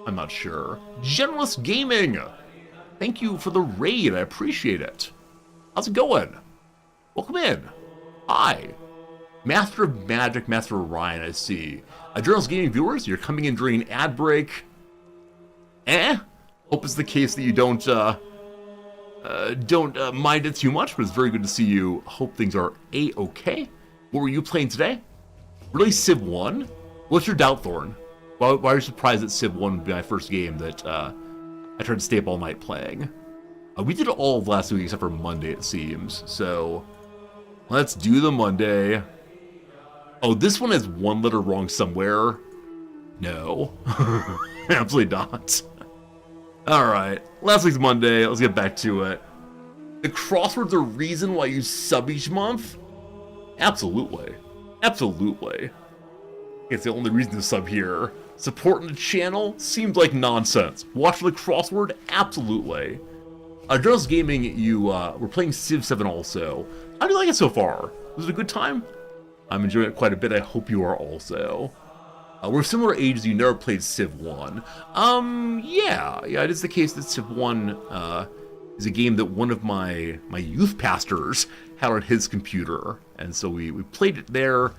I'm not sure. Generalist Gaming! Thank you for the raid. I appreciate it. How's it going? Welcome in. Hi. Master of Magic, Master of Orion, I see. Journals Gaming viewers, you're coming in during an ad break. Hope it's the case that you don't mind it too much, but it's very good to see you. Hope things are A-okay. What were you playing today? Really, CivVII? What's your doubt, Thorn? Why are you surprised that CivVII would be my first game that I tried to stay up all night playing? We did it all of last week except for Monday, it seems. So, let's do the Monday. Oh, this one has one letter wrong somewhere. No. Absolutely not. Alright, last week's Monday, let's get back to it. The crossword's a reason why you sub each month? Absolutely. Absolutely. It's the only reason to sub here. Supporting the channel seems like nonsense. Watch the crossword? Absolutely. Journals Gaming, you were playing CivVII also. How do you like it so far? Was it a good time? I'm enjoying it quite a bit. I hope you are also. We're similar ages. You never played CivVII. Yeah, it is the case that CivVII is a game that one of my youth pastors had on his computer, and so we played it there.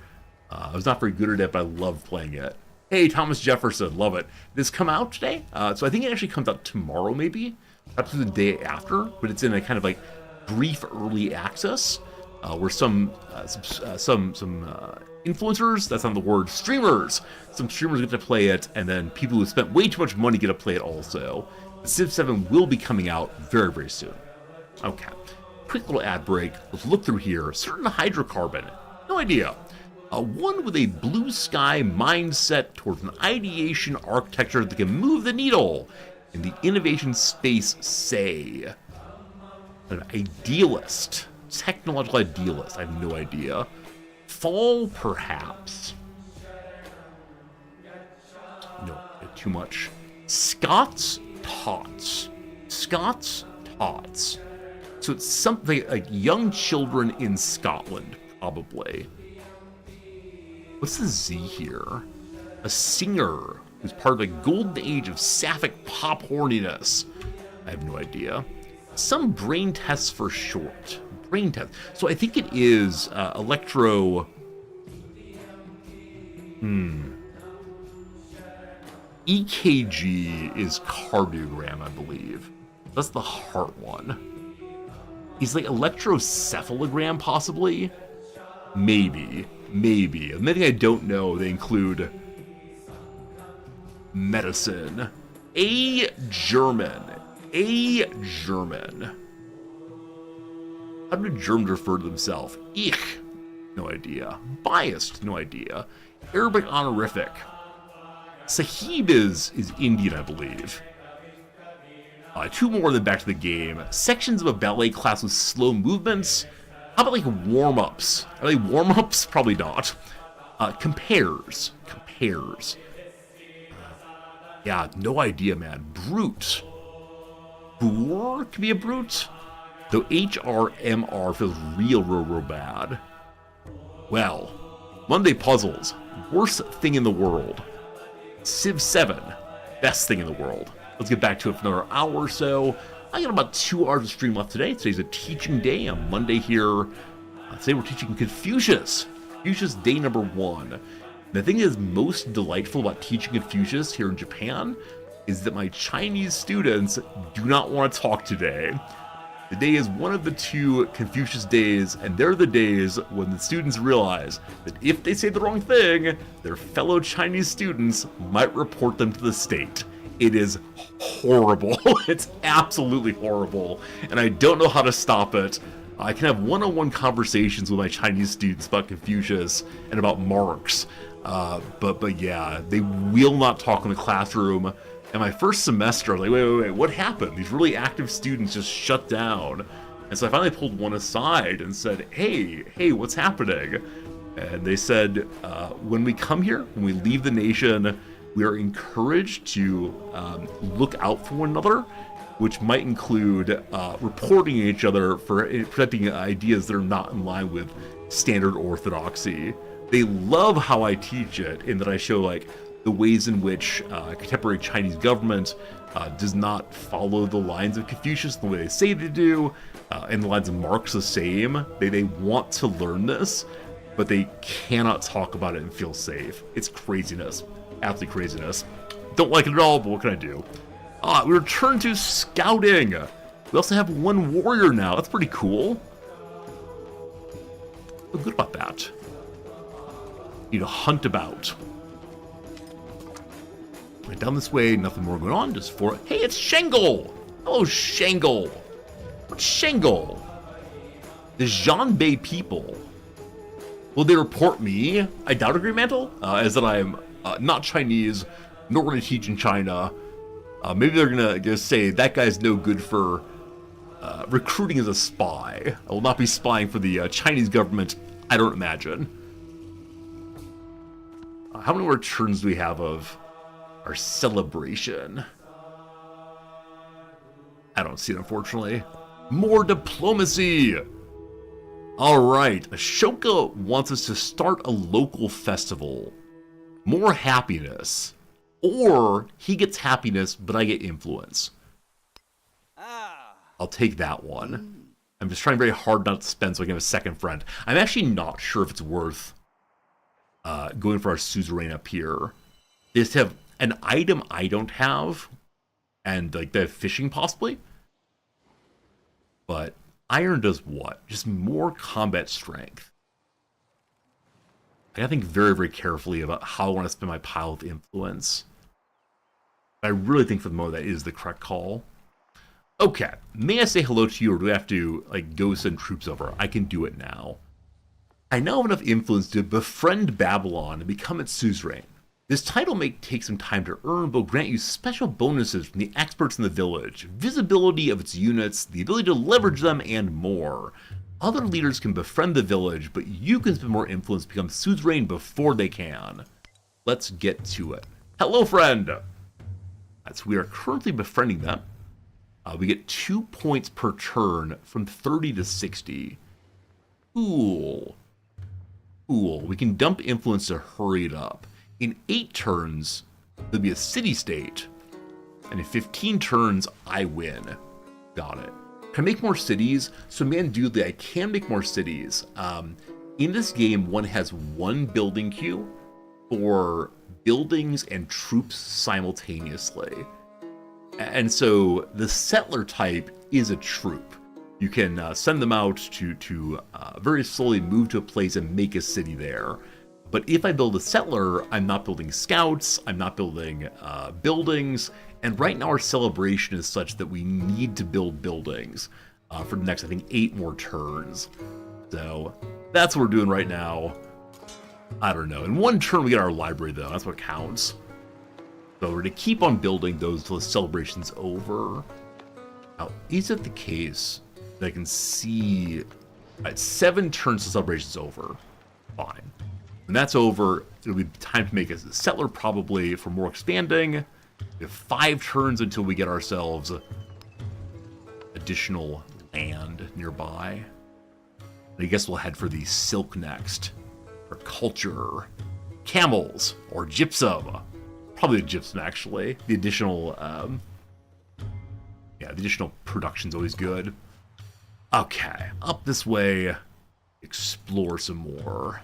I was not very good at it, but I loved playing it. Hey, Thomas Jefferson, love it. Did this come out today? So I think it actually comes out tomorrow, maybe, up to the day after, but it's in a kind of like brief early access, where some influencers, that's not the word, streamers. Some streamers get to play it, and then people who spent way too much money get to play it also. CivVII will be coming out very, very soon. Okay, quick little ad break. Let's look through here. Certain hydrocarbon. No idea. One with a blue sky mindset towards an ideation architecture that can move the needle in the innovation space, say. An idealist. Technological idealist. I have no idea. Fall, perhaps. No, too much. Scots Tots. Scots Tots. So it's something like young children in Scotland, probably. What's the Z here? A singer who's part of the golden age of sapphic pop horniness. I have no idea. Some brain tests for short. Brain test. So I think it is electro. EKG is cardiogram, I believe. That's the heart one. He's like electrocephalogram, possibly? Maybe. Maybe I don't know. They include medicine. A German. How did Germans refer to themselves? Ich. No idea. Biased. No idea. Arabic honorific. Sahib is Indian, I believe. Two more than back to the game. Sections of a ballet class with slow movements. How about like warm-ups? Are they warm-ups? Probably not. Compares. Yeah, no idea, man. Brute. Boor could be a brute. Though HRMR feels real bad. Well, Monday puzzles. Worst thing in the world. CivVII. Best thing in the world. Let's get back to it for another hour or so. I got about 2 hours of stream left today. Today's a teaching day on Monday here. Today we're teaching Confucius. Confucius day number 1. The thing that is most delightful about teaching Confucius here in Japan is that my Chinese students do not want to talk today. The day is one of the 2 Confucius days, and they're the days when the students realize that if they say the wrong thing, their fellow Chinese students might report them to the state. It is horrible. It's absolutely horrible, and I don't know how to stop it. I can have one-on-one conversations with my Chinese students about Confucius and about Marx, but yeah, they will not talk in the classroom. And my first semester, I'm like, wait, what happened? These really active students just shut down. And so I finally pulled one aside and said, hey, what's happening? And they said, when we come here, when we leave the nation, we are encouraged to look out for one another, which might include reporting each other for presenting ideas that are not in line with standard orthodoxy. They love how I teach it, in that I show like the ways in which contemporary Chinese government does not follow the lines of Confucius the way they say they do, and the lines of Marx the same. They want to learn this, but they cannot talk about it and feel safe. It's craziness. Absolute craziness. Don't like it at all, but what can I do? We return to scouting. We also have one warrior now. That's pretty cool. Feel good about that. Need to hunt about. Right down this way, nothing more going on. Just for hey, it's Shangle. Hello, Shangle. What's Shangle? The Zhanbei people. Will they report me? I doubt it, Green Mantle, as that I'm not Chinese, nor going to teach in China. Maybe they're gonna just say that guy's no good for recruiting as a spy. I will not be spying for the Chinese government. I don't imagine. How many more turns do we have of our celebration? I don't see it, unfortunately. More diplomacy! Alright, Ashoka wants us to start a local festival. More happiness. Or he gets happiness, but I get influence. I'll take that one. I'm just trying very hard not to spend so I can have a second friend. I'm actually not sure if it's worth going for our suzerain up here. They just have an item I don't have, and like they have fishing possibly. But iron does what? Just more combat strength. I gotta think very, very carefully about how I want to spend my pile of influence. I really think for the moment that is the correct call. Okay, may I say hello to you, or do we have to like go send troops over? I can do it now. I now have enough influence to befriend Babylon and become its suzerain. This title may take some time to earn, but will grant you special bonuses from the experts in the village, visibility of its units, the ability to leverage them, and more. Other leaders can befriend the village, but you can spend more influence to become suzerain before they can. Let's get to it. Hello, friend! So we are currently befriending them. We get 2 points per turn from 30 to 60. Cool. Cool. We can dump influence to hurry it up. In 8 turns, there'll be a city-state. And in 15 turns, I win. Got it. Can I make more cities? So Manduli, I can make more cities. In this game, one has 1 building queue for buildings and troops simultaneously. And so the settler type is a troop. You can send them out to very slowly move to a place and make a city there. But if I build a settler, I'm not building scouts, I'm not building buildings, and right now our celebration is such that we need to build buildings for the next, I think, 8 more turns. So that's what we're doing right now. I don't know. In 1 turn we get our library though, that's what counts. So we're going to keep on building those until the celebration's over. Now, is it the case that I can see... Alright, 7 turns to celebration's over. Fine. When that's over, it'll be time to make a settler probably for more expanding. We have 5 turns until we get ourselves additional land nearby. And I guess we'll head for the silk next. Or culture. Camels. Or gypsum. Probably the gypsum, actually. The additional, the additional production's always good. Okay, up this way. Explore some more.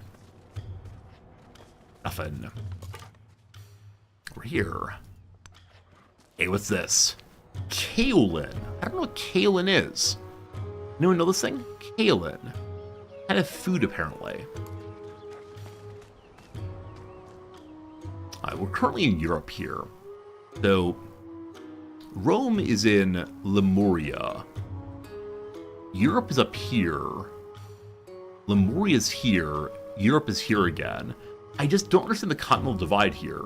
Nothing. We're here. Hey, what's this? Kaolin. I don't know what Kaolin is. Anyone know this thing? Kaolin. Kind of food, apparently. We're currently in Europe here. So, Rome is in Lemuria. Europe is up here. Lemuria is here. Europe is here again. I just don't understand the continental divide here.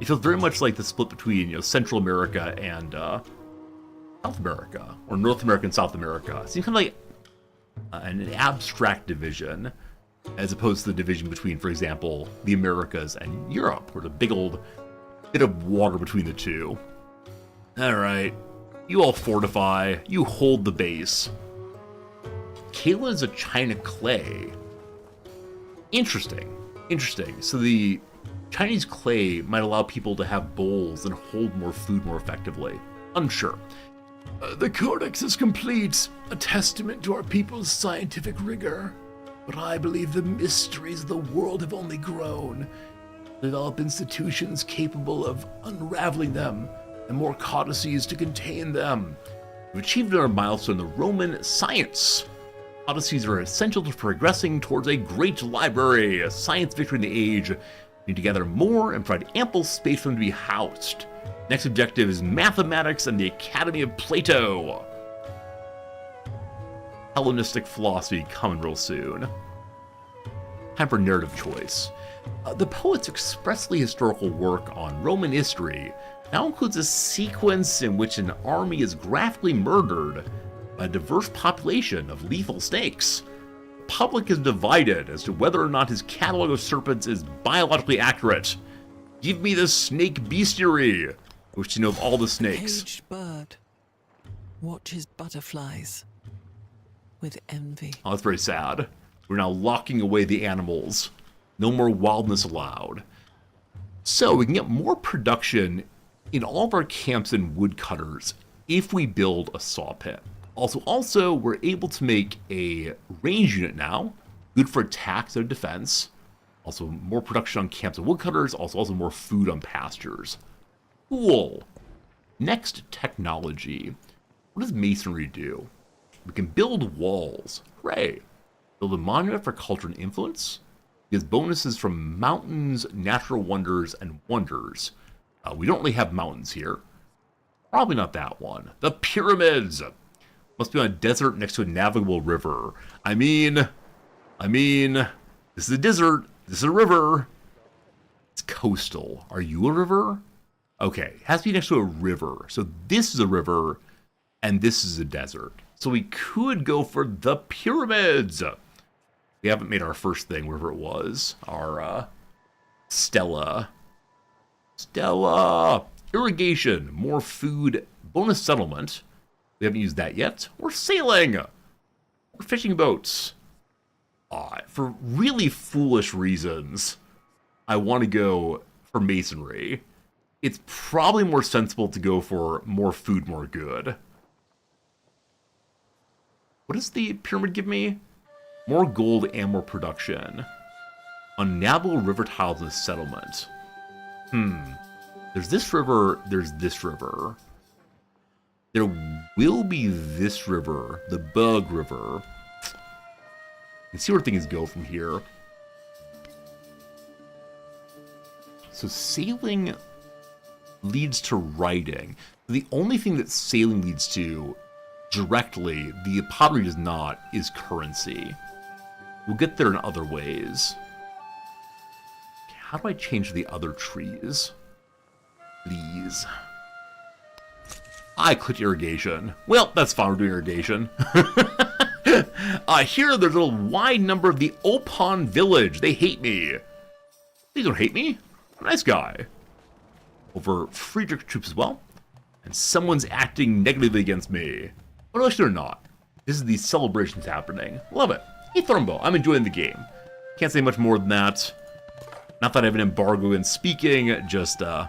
It feels very much like the split between, Central America and South America, or North America and South America. It seems kind of like an abstract division, as opposed to the division between, for example, the Americas and Europe, where there's a big old bit of water between the two. Alright, you all fortify, you hold the base. Kaolin is a China clay. Interesting. Interesting. So the Chinese clay might allow people to have bowls and hold more food more effectively. Unsure. The codex is complete, a testament to our people's scientific rigor. But I believe the mysteries of the world have only grown. Develop institutions capable of unraveling them, and more codices to contain them. We've achieved our milestone in the Roman science. Codices are essential to progressing towards a great library, a science victory in the age. We need to gather more and provide ample space for them to be housed. Next objective is mathematics and the Academy of Plato. Hellenistic philosophy coming real soon. Time for narrative choice. The poet's expressly historical work on Roman history now includes a sequence in which an army is graphically murdered by a diverse population of lethal snakes. The public is divided as to whether or not his catalog of serpents is biologically accurate. Give me the snake bestiary. I wish to know of all the snakes. Caged bird watches butterflies with envy. Oh, that's very sad. We're now locking away the animals. No more wildness allowed. So we can get more production in all of our camps and woodcutters if we build a saw pit. Also, we're able to make a range unit now, good for attacks and defense. Also, more production on camps and woodcutters. Also more food on pastures. Cool. Next, technology. What does masonry do? We can build walls. Hooray. Build a monument for culture and influence. Gives bonuses from mountains, natural wonders, and wonders. We don't really have mountains here. Probably not that one. The pyramids! Must be on a desert next to a navigable river. I mean, this is a desert. This is a river. It's coastal. Are you a river? Okay, it has to be next to a river. So this is a river, and this is a desert. So we could go for the pyramids. We haven't made our first thing, wherever it was. Our, Stella. Irrigation. More food. Bonus settlement. We haven't used that yet. We're sailing. We're fishing boats. For really foolish reasons, I want to go for masonry. It's probably more sensible to go for more food, more good. What does the pyramid give me? More gold and more production. Unnavigable river tiles in the settlement. There's this river, there's this river. There will be this river, the Bug River. Let's see where things go from here. So sailing leads to writing. The only thing that sailing leads to directly, the pottery does not, is currency. We'll get there in other ways. How do I change the other trees? Please. I clicked irrigation. Well, that's fine, we're doing irrigation. Here, there's a wide number of the Opon village. They hate me. They don't hate me. I'm a nice guy. Over Friedrich's troops as well. And someone's acting negatively against me. But actually they're not. This is the celebrations happening. Love it. Hey, Thrumbo, I'm enjoying the game. Can't say much more than that. Not that I have an embargo in speaking, just, my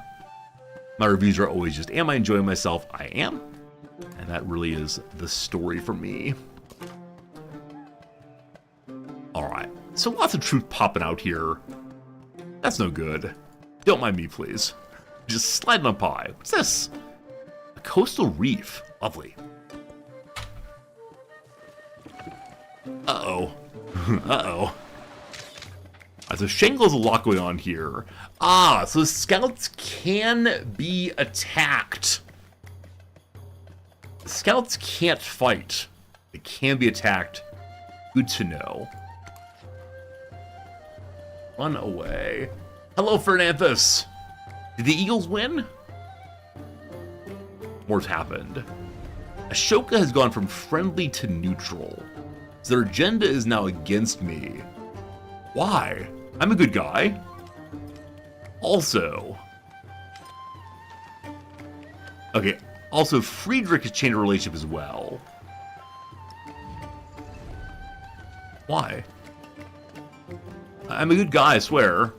reviews are always just, am I enjoying myself? I am. And that really is the story for me. Alright, so lots of truth popping out here. That's no good. Don't mind me, please. Just sliding on pie. What's this? A coastal reef. Lovely. Uh-oh. Uh-oh. So Shangle has a lot going on here. So scouts can be attacked. The scouts can't fight. They can be attacked. Good to know. Run away. Hello, Fernanthus. Did the Eagles win? More's happened. Ashoka has gone from friendly to neutral. So their agenda is now against me. Why? I'm a good guy. Also, Friedrich has changed a relationship as well. Why? I'm a good guy, I swear.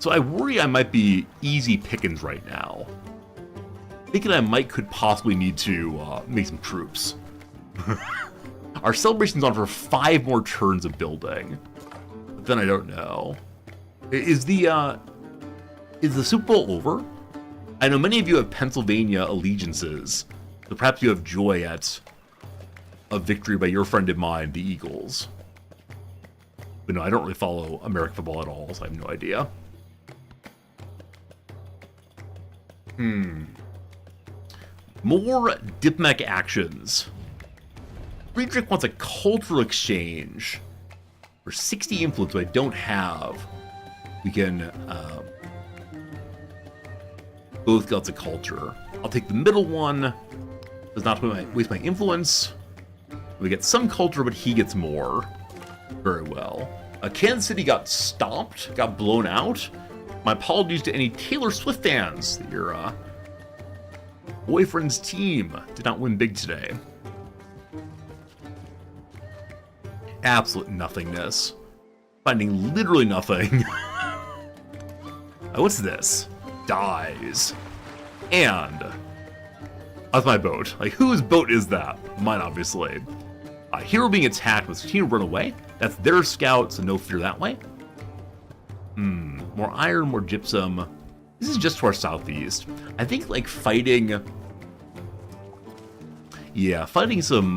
So I worry I might be easy pickings right now. Thinking I could possibly need to make some troops. Our celebration's on for 5 more turns of building. But then I don't know. Is the Super Bowl over? I know many of you have Pennsylvania allegiances, so perhaps you have joy at a victory by your friend of mine, the Eagles. But no, I don't really follow American football at all, so I have no idea. More diplomatic actions. Friedrich wants a cultural exchange. For 60 influence, I don't have. We can both lots of culture. I'll take the middle one. Does not waste my influence. We get some culture, but he gets more. Very well. Kansas City got stomped, got blown out. My apologies to any Taylor Swift fans. Your boyfriend's team did not win big today. Absolute nothingness. Finding literally nothing. What's this? Dies. And that's my boat. Like, whose boat is that? Mine, obviously. Hero being attacked with continue to run away. That's their scout, so no fear that way. More iron, more gypsum. This is just to our southeast. I think, like, fighting... Yeah, fighting some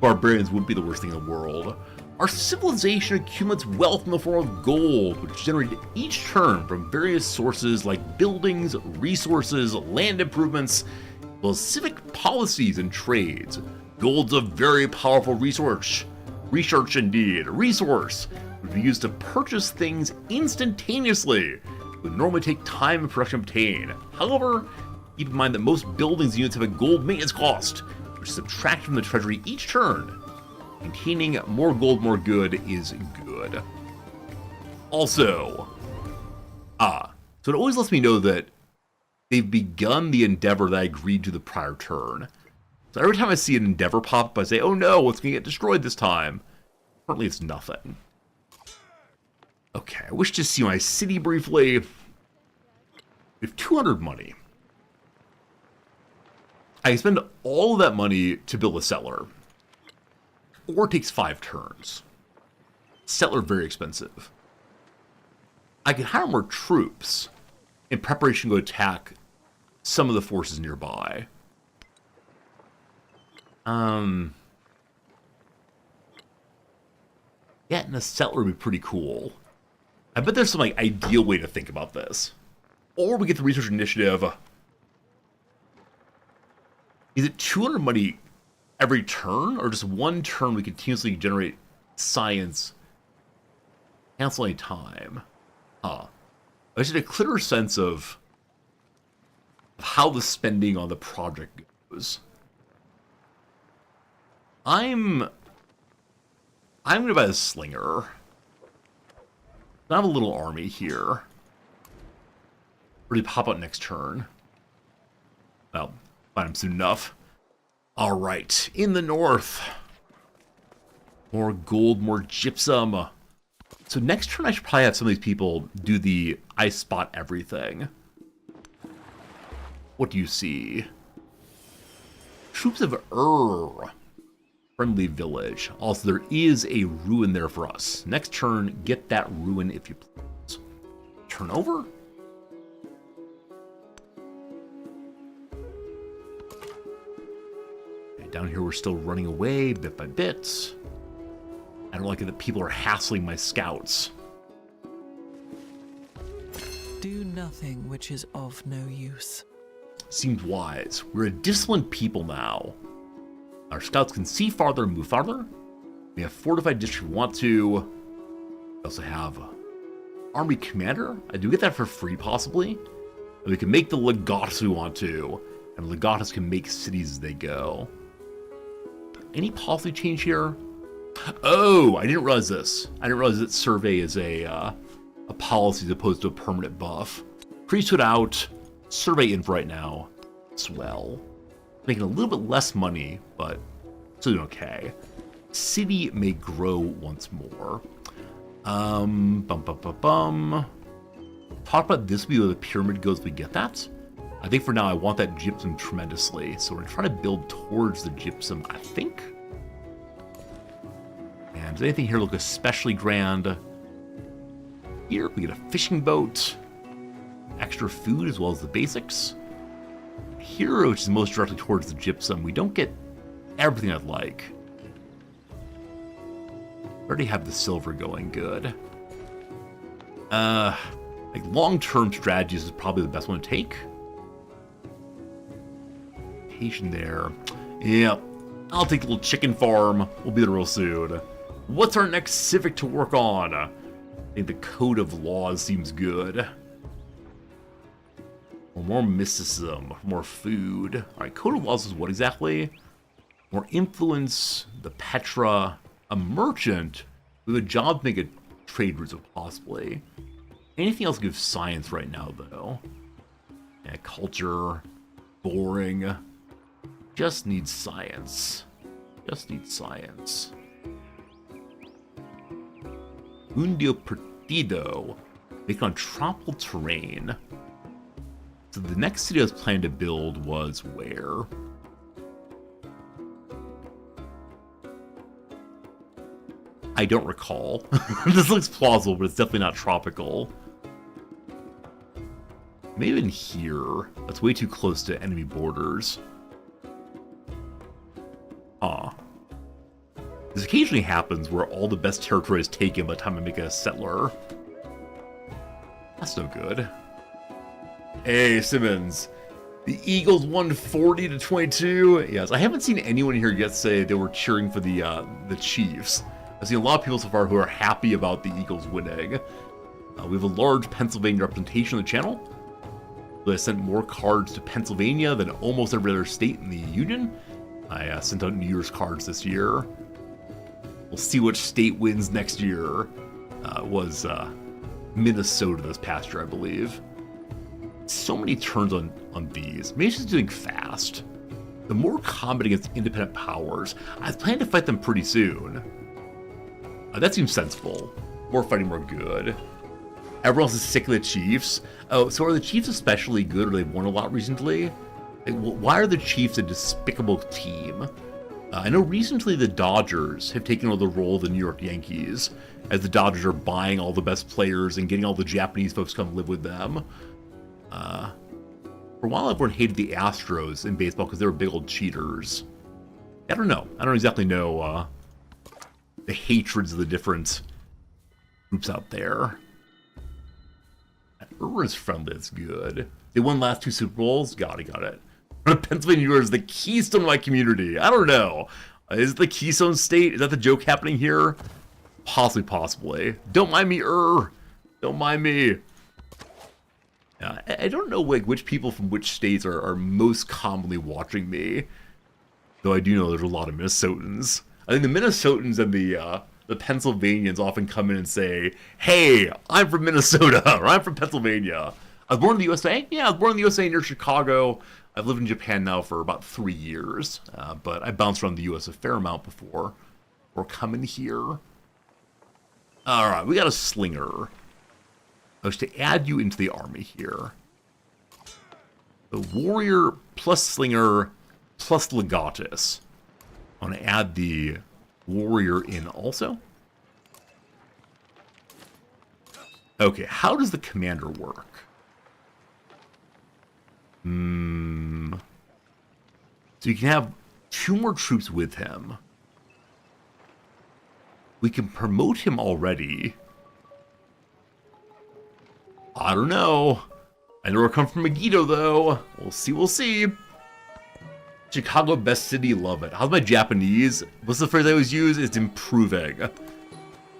barbarians wouldn't be the worst thing in the world. Our civilization accumulates wealth in the form of gold, which is generated each turn from various sources like buildings, resources, land improvements, as well as civic policies and trades. Gold's a very powerful resource. Research indeed. Resource would be used to purchase things instantaneously. It would normally take time and production to obtain. However, keep in mind that most buildings and units have a gold maintenance cost, which is subtracted from the treasury each turn. Maintaining more gold, more good is good. Also, so it always lets me know that they've begun the endeavor that I agreed to the prior turn. So every time I see an endeavor pop up, I say, oh no, what's going to get destroyed this time? Currently, it's nothing. Okay, I wish to see my city briefly. We have 200 money. I can spend all of that money to build a settler. Or it takes 5 turns. Settler, very expensive. I can hire more troops in preparation to attack some of the forces nearby. Getting a settler would be pretty cool. I bet there's some like ideal way to think about this. Or we get the research initiative. Is it 200 money every turn, or just one turn we continuously generate science? Cancel any time. I just need a clearer sense of how the spending on the project goes. I'm gonna buy a slinger. I have a little army here. Really pop out next turn. Well, find him soon enough. Alright, in the north. More gold, more gypsum. So next turn I should probably have some of these people do the I spot everything. What do you see? Troops of friendly village. Also, there is a ruin there for us. Next turn, get that ruin if you please. Turn over. Okay, down here, we're still running away bit by bit. I don't like it that people are hassling my scouts. Do nothing which is of no use. Seems wise. We're a disciplined people now. Our scouts can see farther and move farther. We have fortified district if we want to. We also have army commander. I do get that for free, possibly. And we can make the legatus we want to. And legatus can make cities as they go. Any policy change here? Oh, I didn't realize this. I didn't realize that survey is a policy as opposed to a permanent buff. Priesthood out. Survey in for right now. Swell. Making a little bit less money, but still doing okay. City may grow once more. Talk about this view where the pyramid goes, we get that. I think for now I want that gypsum tremendously, so we're gonna try to build towards the gypsum, I think. And does anything here look especially grand? Here we get a fishing boat, extra food as well as the basics. Here, which is most directly towards the gypsum, we don't get everything I'd like. Already have the silver going good. Like long-term strategies is probably the best one to take. Patient there. Yeah, I'll take a little chicken farm. We'll be there real soon. What's our next civic to work on? I think the code of laws seems good. More mysticism, more food. All right, code of laws is what exactly? More influence, the Petra, a merchant with a job to make a trade route possibly. Anything else gives science right now, though. Yeah, culture, boring. Just needs science. Just needs science. Mundio Perdido. Make on tropical terrain. So the next city I was planning to build was where? I don't recall. This looks plausible, but it's definitely not tropical. Maybe in here. That's way too close to enemy borders. This occasionally happens where all the best territory is taken by the time I make a settler. That's no good. Hey, Simmons. The Eagles won 40-22. Yes, I haven't seen anyone here yet say they were cheering for the Chiefs. I've seen a lot of people so far who are happy about the Eagles winning. We have a large Pennsylvania representation on the channel. I sent more cards to Pennsylvania than almost every other state in the Union. I sent out New Year's cards this year. We'll see which state wins next year. It was Minnesota this past year, I believe. So many turns on these. Maybe she's doing fast. The more combat against independent powers, I was planning to fight them pretty soon. That seems sensible. More fighting, more good. Everyone else is sick of the Chiefs. Oh, so are the Chiefs especially good, or they've won a lot recently? Like, why are the Chiefs a despicable team? I know recently the Dodgers have taken over the role of the New York Yankees, as the Dodgers are buying all the best players and getting all the Japanese folks to come live with them. For a while, everyone hated the Astros in baseball because they were big old cheaters. I don't know. I don't exactly know the hatreds of the different groups out there. Urban's friendly, that's good. They won last 2 Super Bowls? Got it. Pennsylvania is the keystone of my community. I don't know. Is it the Keystone State? Is that the joke happening here? Possibly. Don't mind me, Don't mind me. I don't know like which people from which states are most commonly watching me. Though I do know there's a lot of Minnesotans. I think the Minnesotans and the Pennsylvanians often come in and say, "Hey, I'm from Minnesota," or "I'm from Pennsylvania." I was born in the USA. Yeah, I was born in the USA near Chicago. I've lived in Japan now for about 3 years, but I bounced around the US a fair amount before coming here. All right, we got a slinger. I was to add you into the army here. The warrior plus slinger plus legatus. I want to add the warrior in also. Okay, how does the commander work? So you can have 2 more troops with him. We can promote him already. I don't know. I know we're coming from Megiddo, though. We'll see. Chicago, best city, love it. How's my Japanese? What's the phrase I always use? It's improving.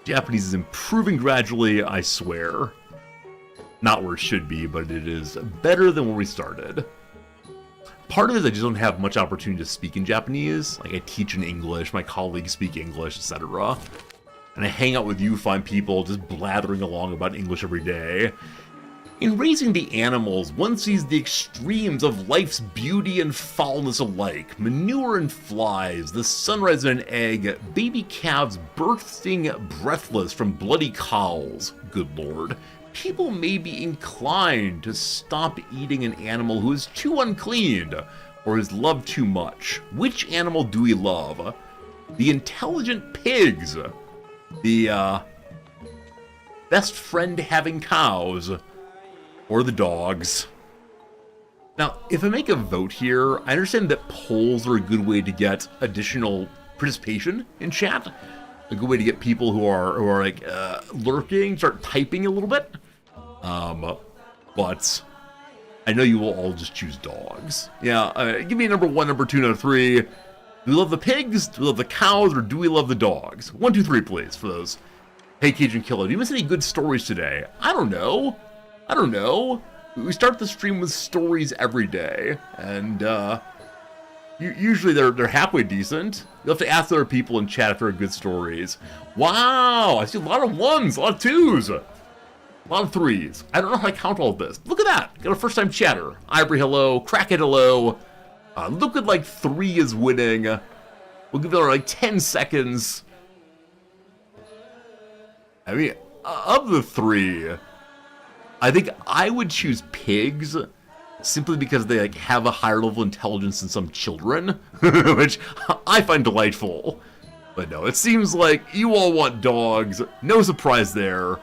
Japanese is improving gradually, I swear. Not where it should be, but it is better than where we started. Part of it is I just don't have much opportunity to speak in Japanese. Like, I teach in English, my colleagues speak English, etc. And I hang out with you fine people just blathering along about English every day. In raising the animals, one sees the extremes of life's beauty and foulness alike. Manure and flies, the sunrise of an egg, baby calves bursting breathless from bloody cowls, good lord, people may be inclined to stop eating an animal who is too unclean or is loved too much. Which animal do we love? The intelligent pigs, the best friend having cows, or the dogs? Now, if I make a vote here, I understand that polls are a good way to get additional participation in chat. A good way to get people who are like lurking, start typing a little bit. But I know you will all just choose dogs. Yeah, give me number 1, number 2, number 3. Do we love the pigs? Do we love the cows? Or do we love the dogs? 1, 2, 3, please, for those. Hey, Cajun Killer, do you miss any good stories today? I don't know. We start the stream with stories every day, and usually they're halfway decent. You'll have to ask other people in chat if there are good stories. Wow, I see a lot of 1s, a lot of 2s, a lot of 3s. I don't know how to count all of this. Look at that. Got a first-time chatter. Ivory, hello. Crackhead, hello. Look like 3 is winning. We'll give it like 10 seconds. I mean, of the 3, I think I would choose pigs simply because they like have a higher level of intelligence than some children, which I find delightful. But no, it seems like you all want dogs. No surprise there.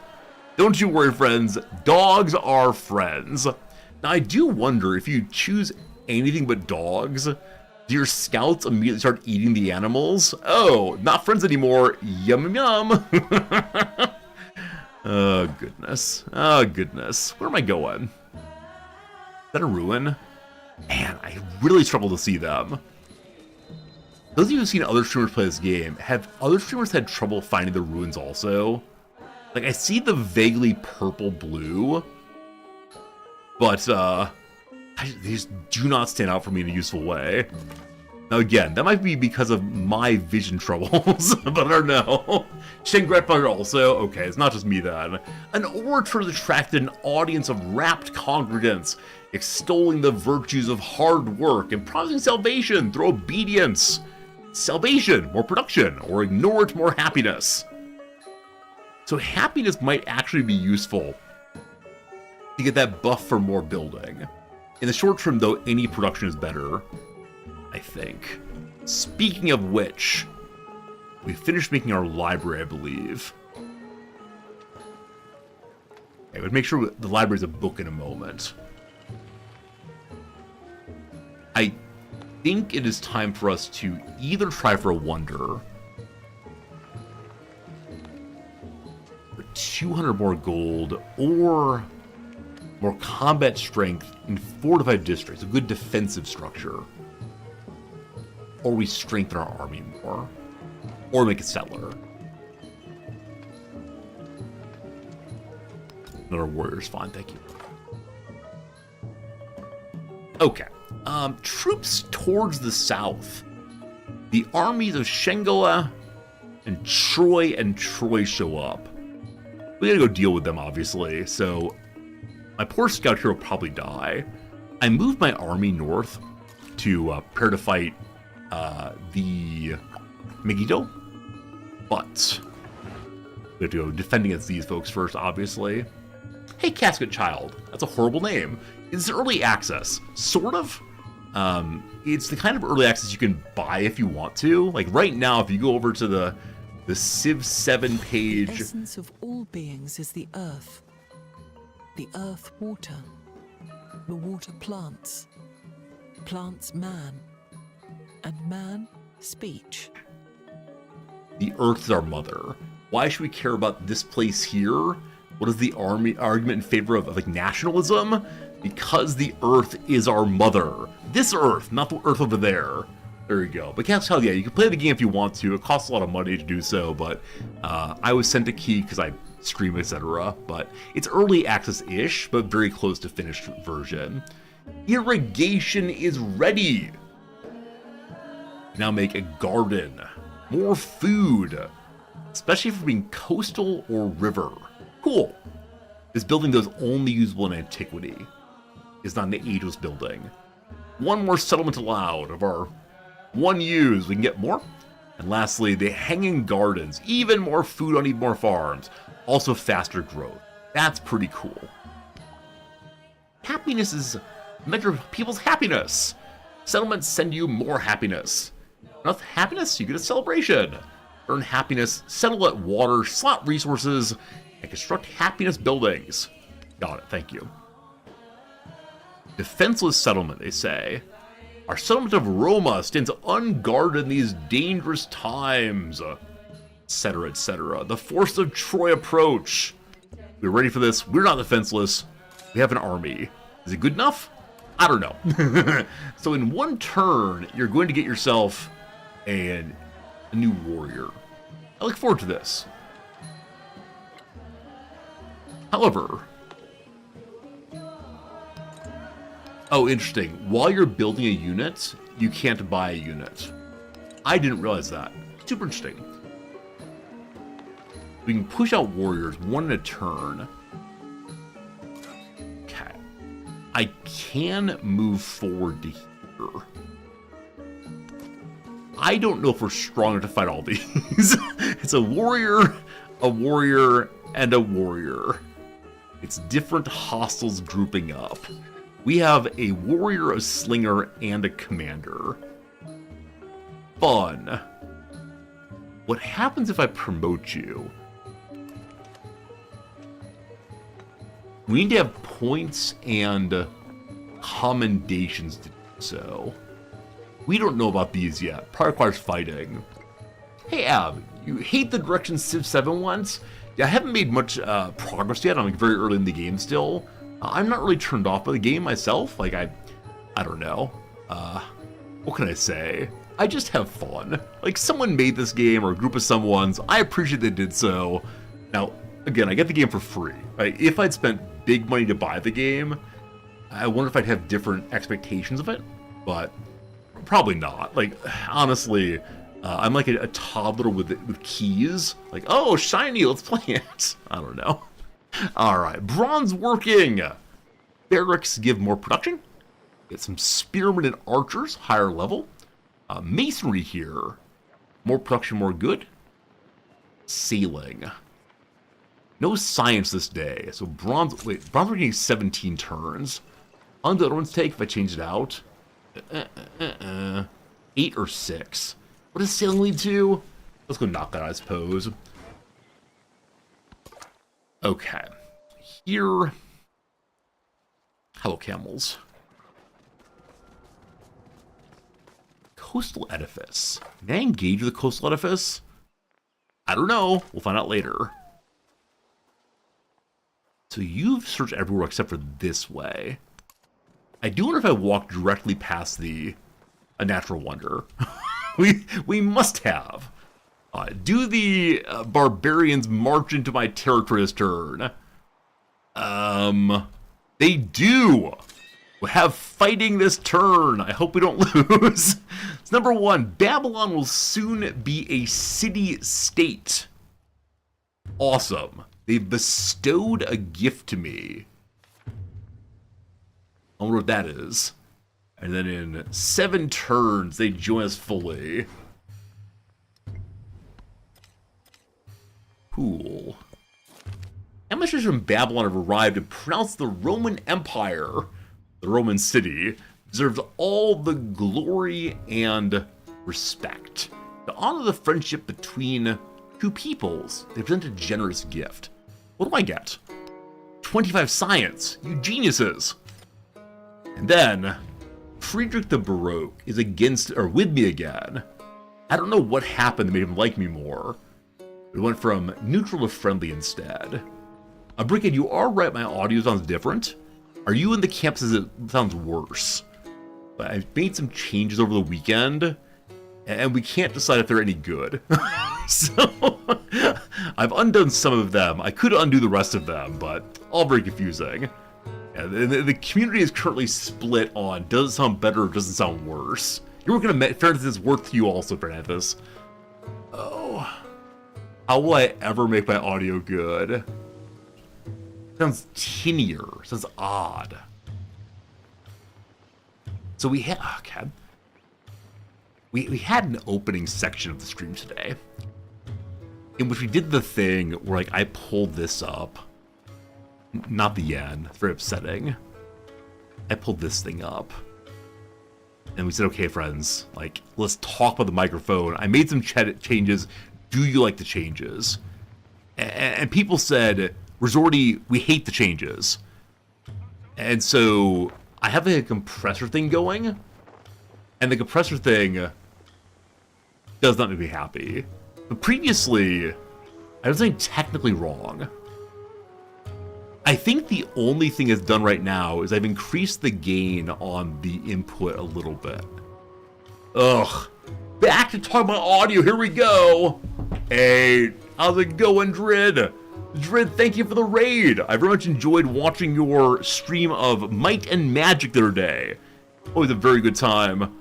Don't you worry, friends. Dogs are friends. Now, I do wonder if you choose anything but dogs, do your scouts immediately start eating the animals? Oh, not friends anymore. Yum, yum. Oh, goodness. Oh, goodness. Where am I going? Is that a ruin? Man, I really struggle to see them. Those of you who've seen other streamers play this game, have other streamers had trouble finding the ruins also? Like, I see the vaguely purple-blue, but, they just do not stand out for me in a useful way. Now, again, that might be because of my vision troubles, but I don't know. Shengretbugger also? Okay, it's not just me then. An orator that attracted an audience of rapt congregants, extolling the virtues of hard work and promising salvation through obedience. Salvation, more production, or ignore it, more happiness. So happiness might actually be useful to get that buff for more building. In the short term, though, any production is better, I think. Speaking of which, we finished making our library, I believe. Okay, we'll make sure the library's a book in a moment. I think it is time for us to either try for a wonder, for 200 more gold, or more combat strength in fortified districts, a good defensive structure. Or we strengthen our army more. Or make it settler. Another warrior's fine, thank you. Okay. Troops towards the south. The armies of Shengoa and Troy show up. We gotta go deal with them, obviously, so my poor scout here will probably die. I moved my army north to prepare to fight the Megiddo, but we have to go defend against these folks first, obviously. Hey, Casket Child, that's a horrible name. It's early access, sort of. It's the kind of early access you can buy if you want to. Like right now, if you go over to the CivVII page, The essence of all beings is the earth water, the water plants man, and man speech. the earth is our mother. Why should we care about this place here? What is the argument in favor of like nationalism? Because the earth is our mother. This earth, not the earth over there. There you go. But Castle Child, yeah, you can play the game if you want to. It costs a lot of money to do so, but I was sent a key because I stream, etc. But it's early access-ish, but very close to finished version. Irrigation is ready. Now make a garden. More food. Especially for being coastal or river. Cool. This building, though, is only usable in antiquity. It's not an ageless building. One more settlement allowed of our one use. We can get more. And lastly, the hanging gardens. Even more food on even more farms. Also faster growth. That's pretty cool. Happiness is a measure of people's happiness. Settlements send you more happiness. Enough happiness, you get a celebration. Earn happiness, settle at water, slot resources, and construct happiness buildings. Got it, thank you. Defenseless settlement, they say. Our settlement of Roma stands unguarded in these dangerous times. Etc., etc. The force of Troy approach. We're ready for this. We're not defenseless. We have an army. Is it good enough? I don't know. So in one turn, you're going to get yourself a new warrior. I look forward to this. However... Oh, interesting. While you're building a unit, you can't buy a unit. I didn't realize that. Super interesting. We can push out warriors one in a turn. Okay. I can move forward to here. I don't know if we're strong enough to fight all these. It's a warrior, and a warrior. It's different hostiles grouping up. We have a warrior, a slinger, and a commander. Fun. What happens if I promote you? We need to have points and commendations to do so. We don't know about these yet. Probably requires fighting. Hey Ab, you hate the direction CivVII wants? Yeah, I haven't made much progress yet. I'm very early in the game still. I'm not really turned off by the game myself. Like, I don't know. What can I say? I just have fun. Like, someone made this game, or a group of someone's. I appreciate they did so. Now, again, I get the game for free. Right? If I'd spent big money to buy the game, I wonder if I'd have different expectations of it. But probably not. Like, honestly, I'm like a toddler with keys. Like, oh, shiny, let's play it. I don't know. Alright, bronze working! Barracks give more production. Get some spearmen and archers, higher level. Masonry here. More production, more good. Sailing. No science this day. So bronze working is 17 turns. On the other one's take if I change it out. 8 or 6. What does sailing lead to? Let's go knock that out, I suppose. Okay. Here... Hello, camels. Coastal edifice. Can I engage with the coastal edifice? I don't know. We'll find out later. So you've searched everywhere except for this way. I do wonder if I walked directly past a natural wonder. we must have. Do the barbarians march into my territory this turn? They do! We have fighting this turn. I hope we don't lose. So number 1, Babylon will soon be a city-state. Awesome. They've bestowed a gift to me. I wonder what that is. And then in 7 turns, they join us fully. Cool. Ambassadors from Babylon have arrived and pronounced the Roman Empire, the Roman city, deserves all the glory and respect. To honor the friendship between two peoples, they present a generous gift. What do I get? 25 science, you geniuses! And then, Friedrich the Baroque is with me again. I don't know what happened that made him like me more. It went from neutral to friendly instead. Brickhead, you are right, my audio sounds different. Are you in the camps as it sounds worse? But I've made some changes over the weekend, and we can't decide if they're any good. So, I've undone some of them. I could undo the rest of them, but all very confusing. Yeah, the community is currently split on does it sound better or does it sound worse. You're working on Fairness is worth to you also, Fernandez. Oh. How will I ever make my audio good? Sounds tinier. Sounds odd. So we had... Okay. We had an opening section of the stream today in which we did the thing where, like, I pulled this up Not the yen. It's very upsetting. I pulled this thing up. And we said, okay, friends, like, let's talk about the microphone. I made some changes. Do you like the changes? And people said, Resorty, we hate the changes. And so I have a compressor thing going. And the compressor thing does not make me happy. But previously, I was saying technically wrong. I think the only thing it's done right now is I've increased the gain on the input a little bit. Ugh. Back to talk about audio. Here we go. Hey, how's it going, Drid? Drid, thank you for the raid. I very much enjoyed watching your stream of Might and Magic the other day. Always a very good time.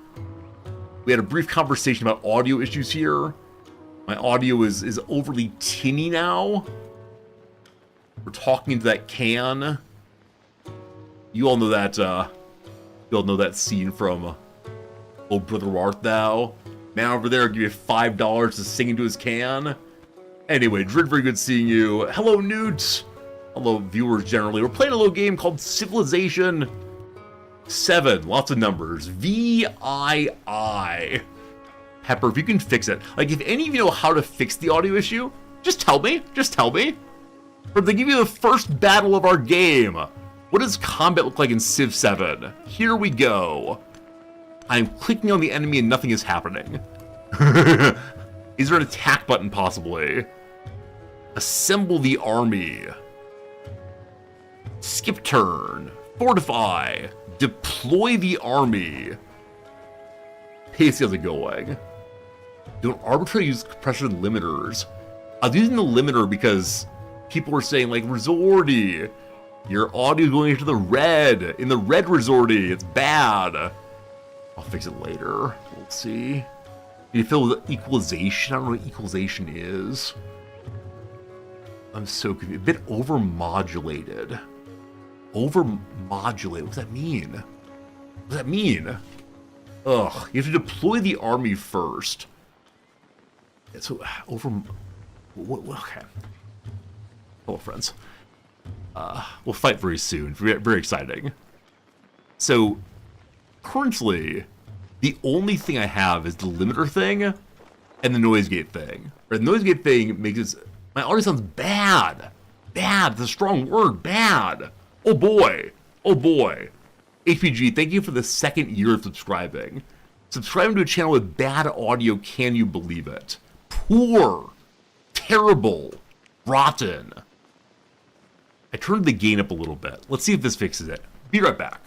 We had a brief conversation about audio issues here. My audio is overly tinny now. We're talking into that can. You all know that. You all know that scene from "Oh Brother Art Thou." Man over there, give you $5 to sing into his can. Anyway, Drid, very good seeing you. Hello, Newt. Hello, viewers generally. We're playing a little game called Civilization 7. Lots of numbers. VII. Pepper, if you can fix it. Like, if any of you know how to fix the audio issue, just tell me. Just tell me. Or if they give you the first battle of our game, what does combat look like in Civ 7? Here we go. I'm clicking on the enemy and nothing is happening. Is there an attack button possibly? Assemble the army. Skip turn. Fortify. Deploy the army. Pace, how's it going? Don't arbitrarily use compression limiters. I was using the limiter because people were saying, like, Resorty, your audio is going into the red. In the red, Resorty, it's bad. I'll fix it later. Let's see. You fill with equalization. I don't know what equalization is. I'm so confused. A bit overmodulated. Overmodulated. What does that mean? What does that mean? Ugh. You have to deploy the army first. So okay. Hello, friends. We'll fight very soon. Very exciting. So, currently, the only thing I have is the limiter thing and the noise gate thing. Or the noise gate thing makes it... My audio sounds bad. Bad. That's a strong word. Bad. Oh boy. Oh boy. HPG, thank you for the second year of subscribing. Subscribing to a channel with bad audio, can you believe it? Poor. Terrible. Rotten. I turned the gain up a little bit. Let's see if this fixes it. Be right back.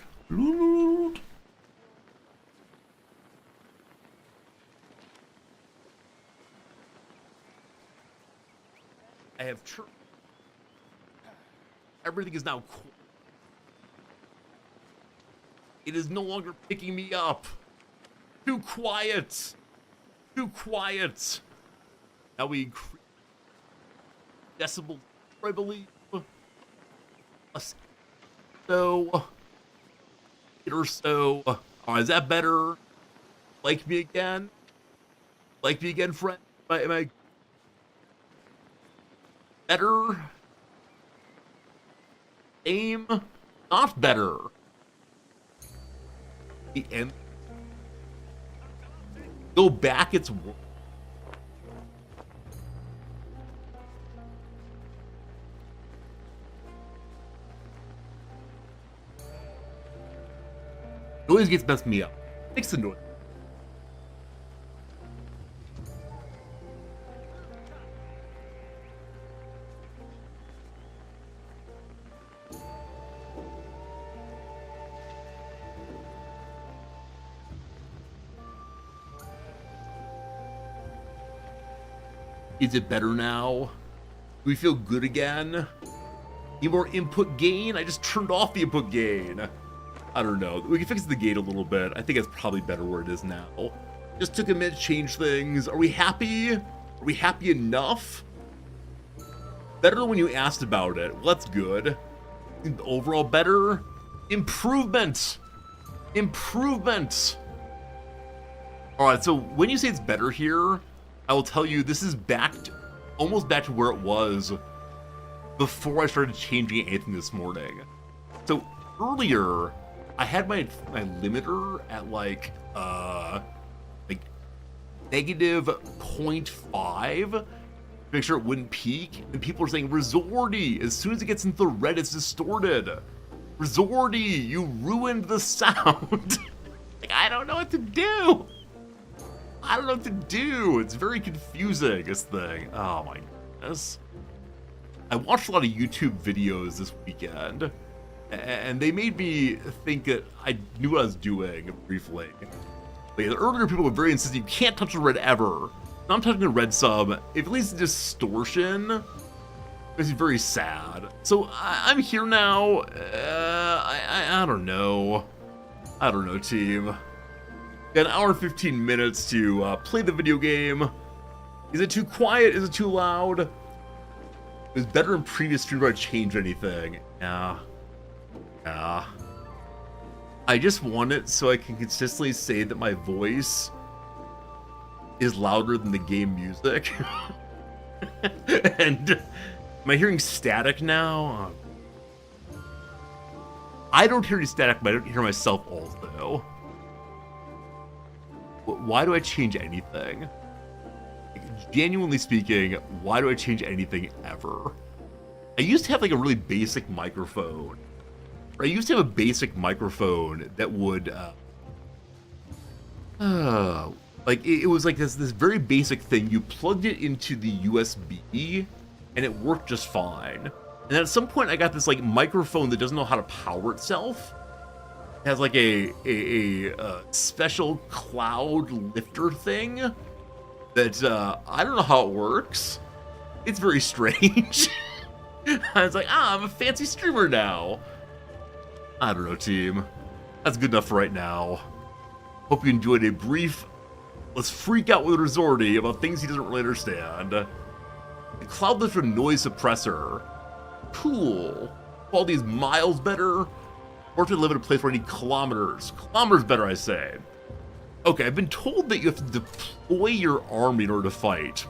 I have everything is now cool. It is no longer picking me up. Too quiet. Too quiet. Now we increase decibel, I believe. So, or so. Oh, is that better? Like me again? Like me again, friend? Am I better? Aim? Not better. The end. Go back, it's worse. Noise gates messed me up. Fix the noise. Is it better now? Do we feel good again? Need more input gain? I just turned off the input gain. I don't know. We can fix the gate a little bit. I think it's probably better where it is now. Just took a minute to change things. Are we happy? Are we happy enough? Better than when you asked about it. Well, that's good. Overall better? Improvement! Improvement! Alright, so when you say it's better here, I will tell you this is almost back to where it was before I started changing anything this morning. So earlier, I had my limiter at like negative 0.5 to make sure it wouldn't peak. And people are saying, Resorty, as soon as it gets into the red, it's distorted. Resorty, you ruined the sound. Like, I don't know what to do. I don't know what to do. It's very confusing, this thing. Oh my goodness. I watched a lot of YouTube videos this weekend, and they made me think that I knew what I was doing briefly. But the earlier people were very insistent, you can't touch the red ever. Now I'm touching the red sub. If it leads to distortion, it's very sad. So I'm here now. I don't know. I don't know, team. Got an hour and 15 minutes to play the video game. Is it too quiet? Is it too loud? It was better in previous streams where I changed anything. Yeah. Yeah. I just want it so I can consistently say that my voice is louder than the game music. And am I hearing static now? I don't hear any static, but I don't hear myself also. Why do I change anything? Genuinely speaking, why do I change anything ever? I used to have like a really basic microphone. I used to have a basic microphone that would, like it was like this very basic thing. You plugged it into the USB, and it worked just fine. And then at some point, I got this like microphone that doesn't know how to power itself. It has like a special cloud lifter thing that I don't know how it works. It's very strange. I was like, I'm a fancy streamer now. I don't know, team. That's good enough for right now. Hope you enjoyed a brief let's freak out with Resorty about things he doesn't really understand. The cloud lifter noise suppressor. Cool. Quality is miles better. Or to live in a place where I need kilometers. Kilometers better, I say. Okay, I've been told that you have to deploy your army in order to fight.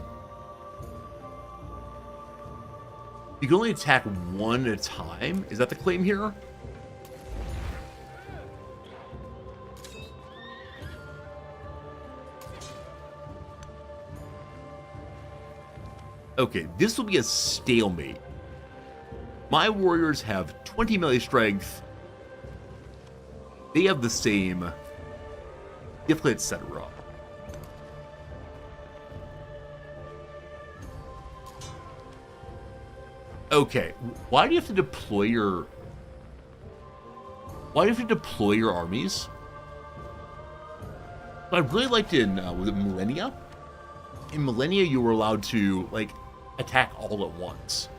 You can only attack one at a time? Is that the claim here? Okay, this will be a stalemate. My warriors have 20 melee strength. They have the same difficulty, etc. Okay, why do you have to deploy your... Why do you have to deploy your armies? I really liked in, was it Millennia? In Millennia, you were allowed to, like, attack all at once.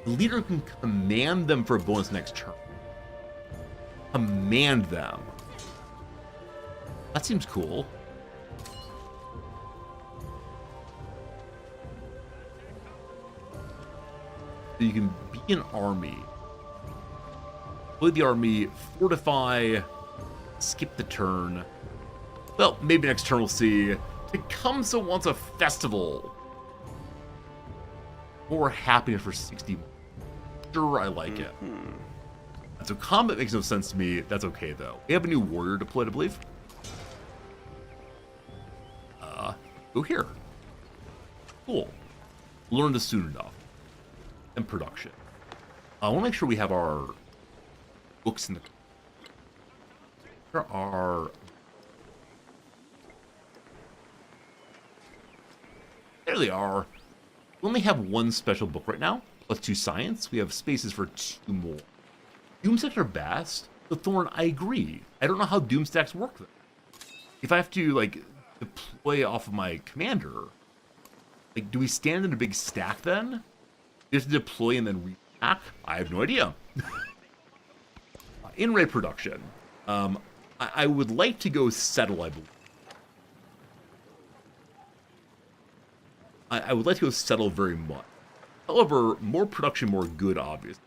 The leader can command them for a bonus next turn. Command them. That seems cool. So you can be an army. Deploy the army, fortify, skip the turn. Well, maybe next turn we'll see. Tecumseh wants a festival. More happiness for 60. Sure, I like it. So combat makes no sense to me. That's okay, though. We have a new warrior deployed, I believe. Go here. Cool. Learn this soon enough. And production. I want to make sure we have our books in the... There are... There they are. We only have one special book right now. Plus 2 science. We have spaces for 2 more. Doomstacks are best. The Thorn, I agree. I don't know how Doomstacks work though. If I have to, like, deploy off of my commander, like, do we stand in a big stack then? You have to deploy and then re-attack? I have no idea. In-raid production. I would like to go settle, I believe. I would like to go settle very much. However, more production, more good, obviously.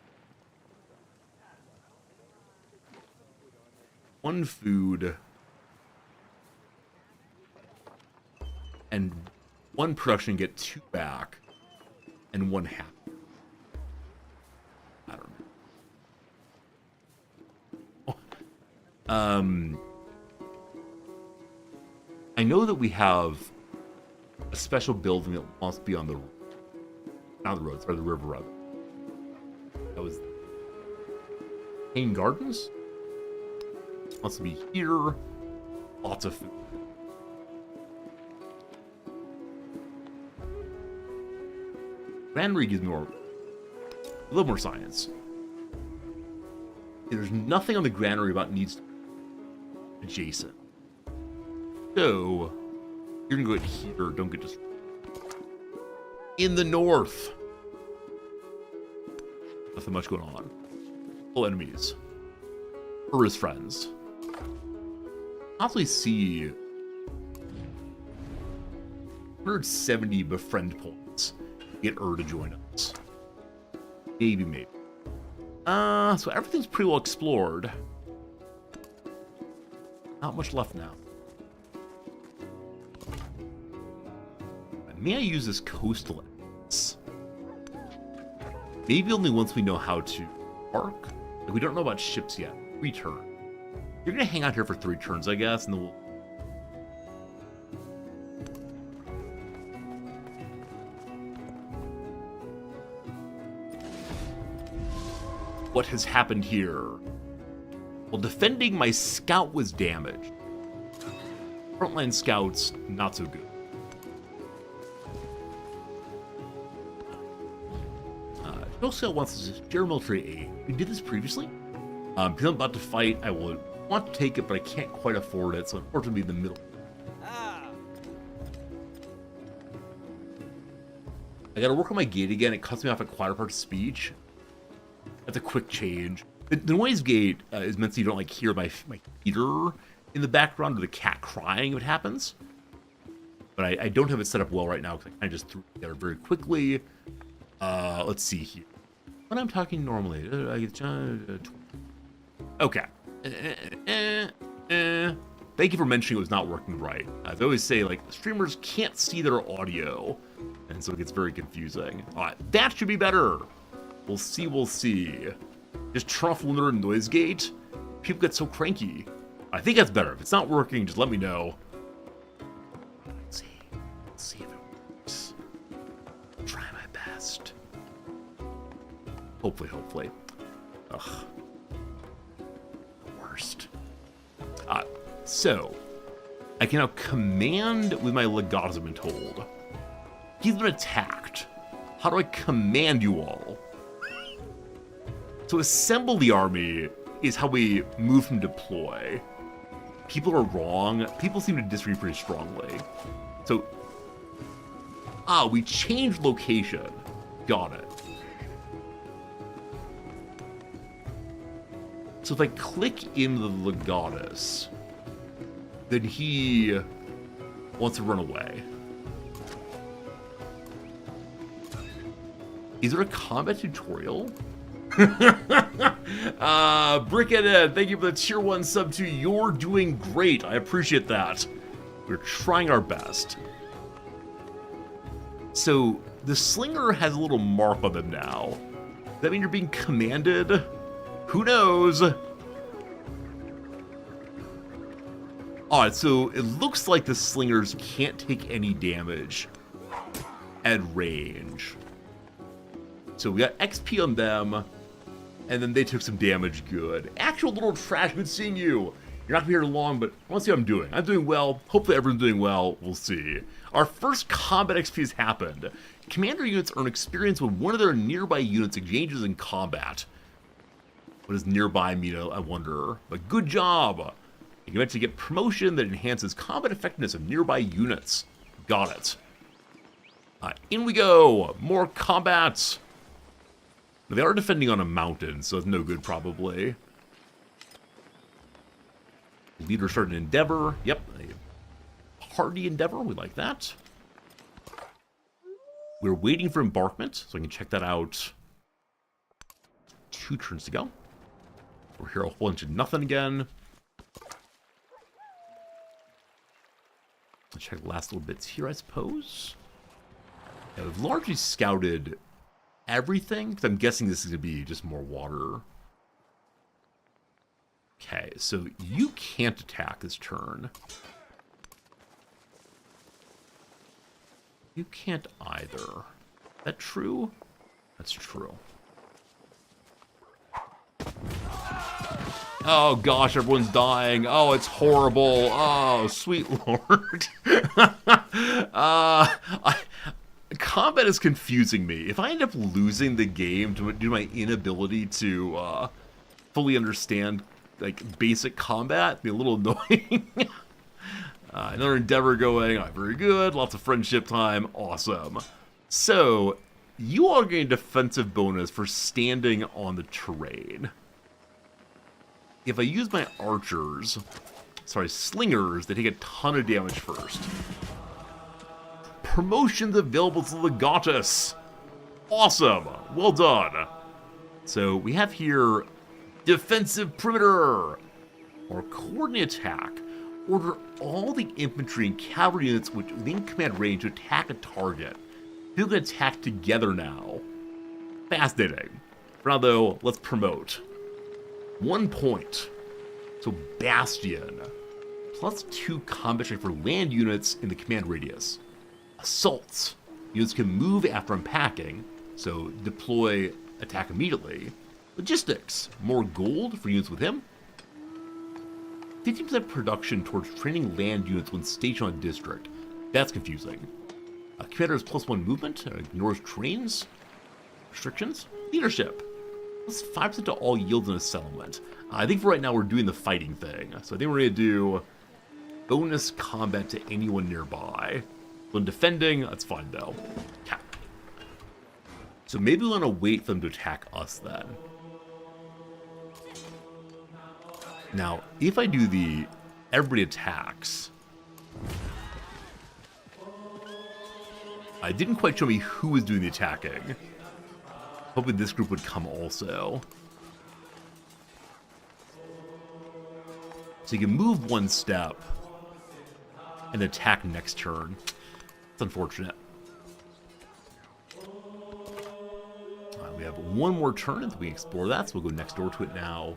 1 food. And 1 production, get 2 back. and one half. I don't know. I know that we have a special building that wants to be on the not the road, sorry, the river rather. That was Hayne Gardens. Wants to be here. Lots of food. Granary gives me a little more science. There's nothing on the granary about needs adjacent. So, you're gonna go ahead here, don't get distracted. In the north. Nothing much going on. Full enemies. Or his friends. Possibly see 170 befriend points. Get to join us. Maybe. So everything's pretty well explored. Not much left now. May I use this coastal evidence? Maybe only once we know how to park. Like, we don't know about ships yet. 3 turns. You're gonna hang out here for 3 turns, I guess, and then we'll... What has happened here? Well, defending my scout was damaged. Frontline scouts, not so good. No scout wants to share military aid. We did this previously. Because I'm about to fight, I will want to take it, but I can't quite afford it, so unfortunately in the middle. I gotta work on my gate again. It cuts me off at quieter parts of speech. That's a quick change. The noise gate is meant so you don't like hear my heater in the background or the cat crying if it happens. But I don't have it set up well right now because I kind of just threw it together very quickly. Let's see here. When I'm talking normally, okay. Thank you for mentioning it was not working right. As I always say, like, streamers can't see their audio, and so it gets very confusing. All right, that should be better. We'll see. Just turn off Lunar Noise Gate. People get so cranky. I think that's better. If it's not working, just let me know. Let's see if it works. Try my best. Hopefully. Ugh. The worst. So, I can now command with my legatus, I've been told. He's been attacked. How do I command you all? So assemble the army is how we move from deploy. People are wrong. People seem to disagree pretty strongly. So, we changed location. Got it. So if I click in the legatus, then he wants to run away. Is there a combat tutorial? Brickheaded, thank you for the tier 1 sub to You're Doing Great. I appreciate that. We're trying our best. So, the slinger has a little mark on them now. Does that mean you're being commanded? Who knows? Alright, so it looks like the slingers can't take any damage at range. So we got XP on them, and then they took some damage. Good. Actual little trash, good seeing you. You're not gonna be here long, but I want to see how I'm doing. I'm doing well. Hopefully everyone's doing well. We'll see. Our first combat XP has happened. Commander units earn experience when one of their nearby units engages in combat. What does nearby mean, I wonder? But good job. You can eventually get promotion that enhances combat effectiveness of nearby units. Got it. In we go. More combat. They are defending on a mountain, so it's no good, probably. Leader started an endeavor. Yep. A hardy endeavor. We like that. We're waiting for embarkment, so I can check that out. 2 turns to go. We're here a whole bunch of nothing again. Let's check the last little bits here, I suppose. Yeah, we've largely scouted everything, because I'm guessing this is going to be just more water. Okay, so you can't attack this turn. You can't either. Is that true? That's true. Oh gosh, everyone's dying. Oh, it's horrible. Oh, sweet lord. Combat is confusing me. If I end up losing the game due to my inability to fully understand like basic combat, it'd be a little annoying. Another endeavor going. Very good. Lots of friendship time. Awesome. So, you all gain a defensive bonus for standing on the terrain. If I use my archers, slingers, they take a ton of damage first. Promotions available to Legatus. Awesome. Well done. So, we have here defensive perimeter, or coordinate attack. Order all the infantry and cavalry units within command range to attack a target. People can attack together now. Fascinating. For now, though, let's promote. 1 point. So, Bastion. +2 combat strength for land units in the command radius. Assaults. Units can move after unpacking, so deploy, attack immediately. Logistics. More gold for units with him. 15% production towards training land units when stationed on district. That's confusing. Commander has +1 movement, ignores trains. Restrictions. Leadership. +5% to all yields in a settlement. I think for right now we're doing the fighting thing. So I think we're going to do bonus combat to anyone nearby. When defending, that's fine though. Okay. So maybe we want to wait for them to attack us then. Now, if I do the everybody attacks, I didn't quite show me who was doing the attacking. Hoping this group would come also. So you can move 1 step and attack next turn. It's unfortunate. We have 1 more turn until we explore that, so we'll go next door to it now.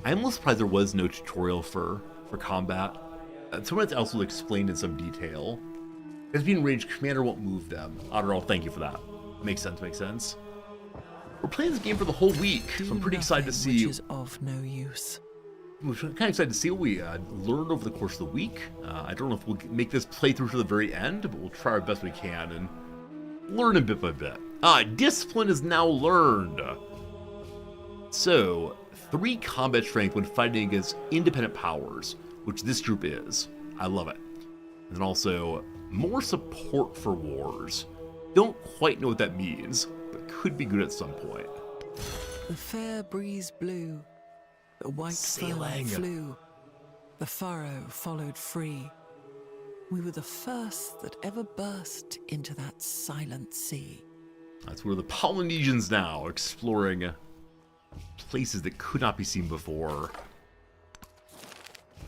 I'm a little surprised there was no tutorial for combat. Someone also explained in some detail. As being ranged, commander won't move them. I don't know, thank you for that. Makes sense. We're playing this game for the whole week, so I'm pretty excited to see. Which is of no use. I'm kind of excited to see what we learned over the course of the week. I don't know if we'll make this playthrough to the very end, but we'll try our best we can and learn a bit by bit. Discipline is now learned. So, 3 combat strength when fighting against independent powers, which this group is. I love it. And then also, more support for wars. Don't quite know what that means, but could be good at some point. The fair breeze blew, the white Sailing. foam flew, the furrow followed free. We were the first that ever burst into that silent sea. That's where the Polynesians now exploring places that could not be seen before.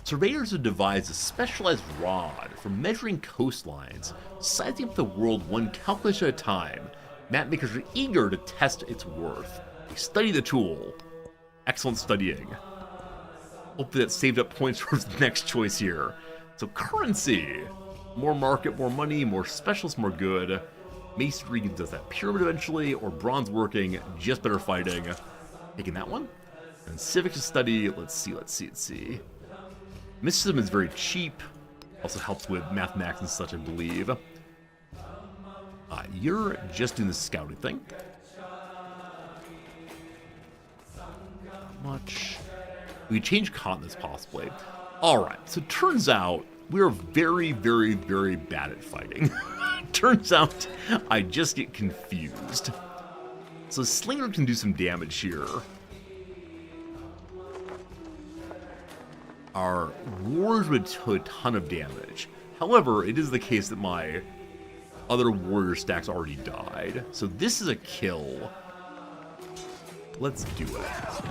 Surveyors have devised a specialized rod for measuring coastlines, sizing up the world 1 calculation at a time. Map makers are eager to test its worth. They study the tool. Excellent studying. Hopefully that saved up points for the next choice here. So currency. More market, more money, more specialists, more good. Masonry does that pyramid eventually, or bronze working, just better fighting. Taking that one. And civic to study, let's see. Mysticism is very cheap. Also helps with mathematics and such, I believe. You're just doing the scouting thing. Not much. We can change continents possibly. Alright, so it turns out we're very, very, very bad at fighting. Turns out I just get confused. So Slinger can do some damage here. Our warriors would do a ton of damage. However, it is the case that my other warrior stacks already died. So this is a kill. Let's do it.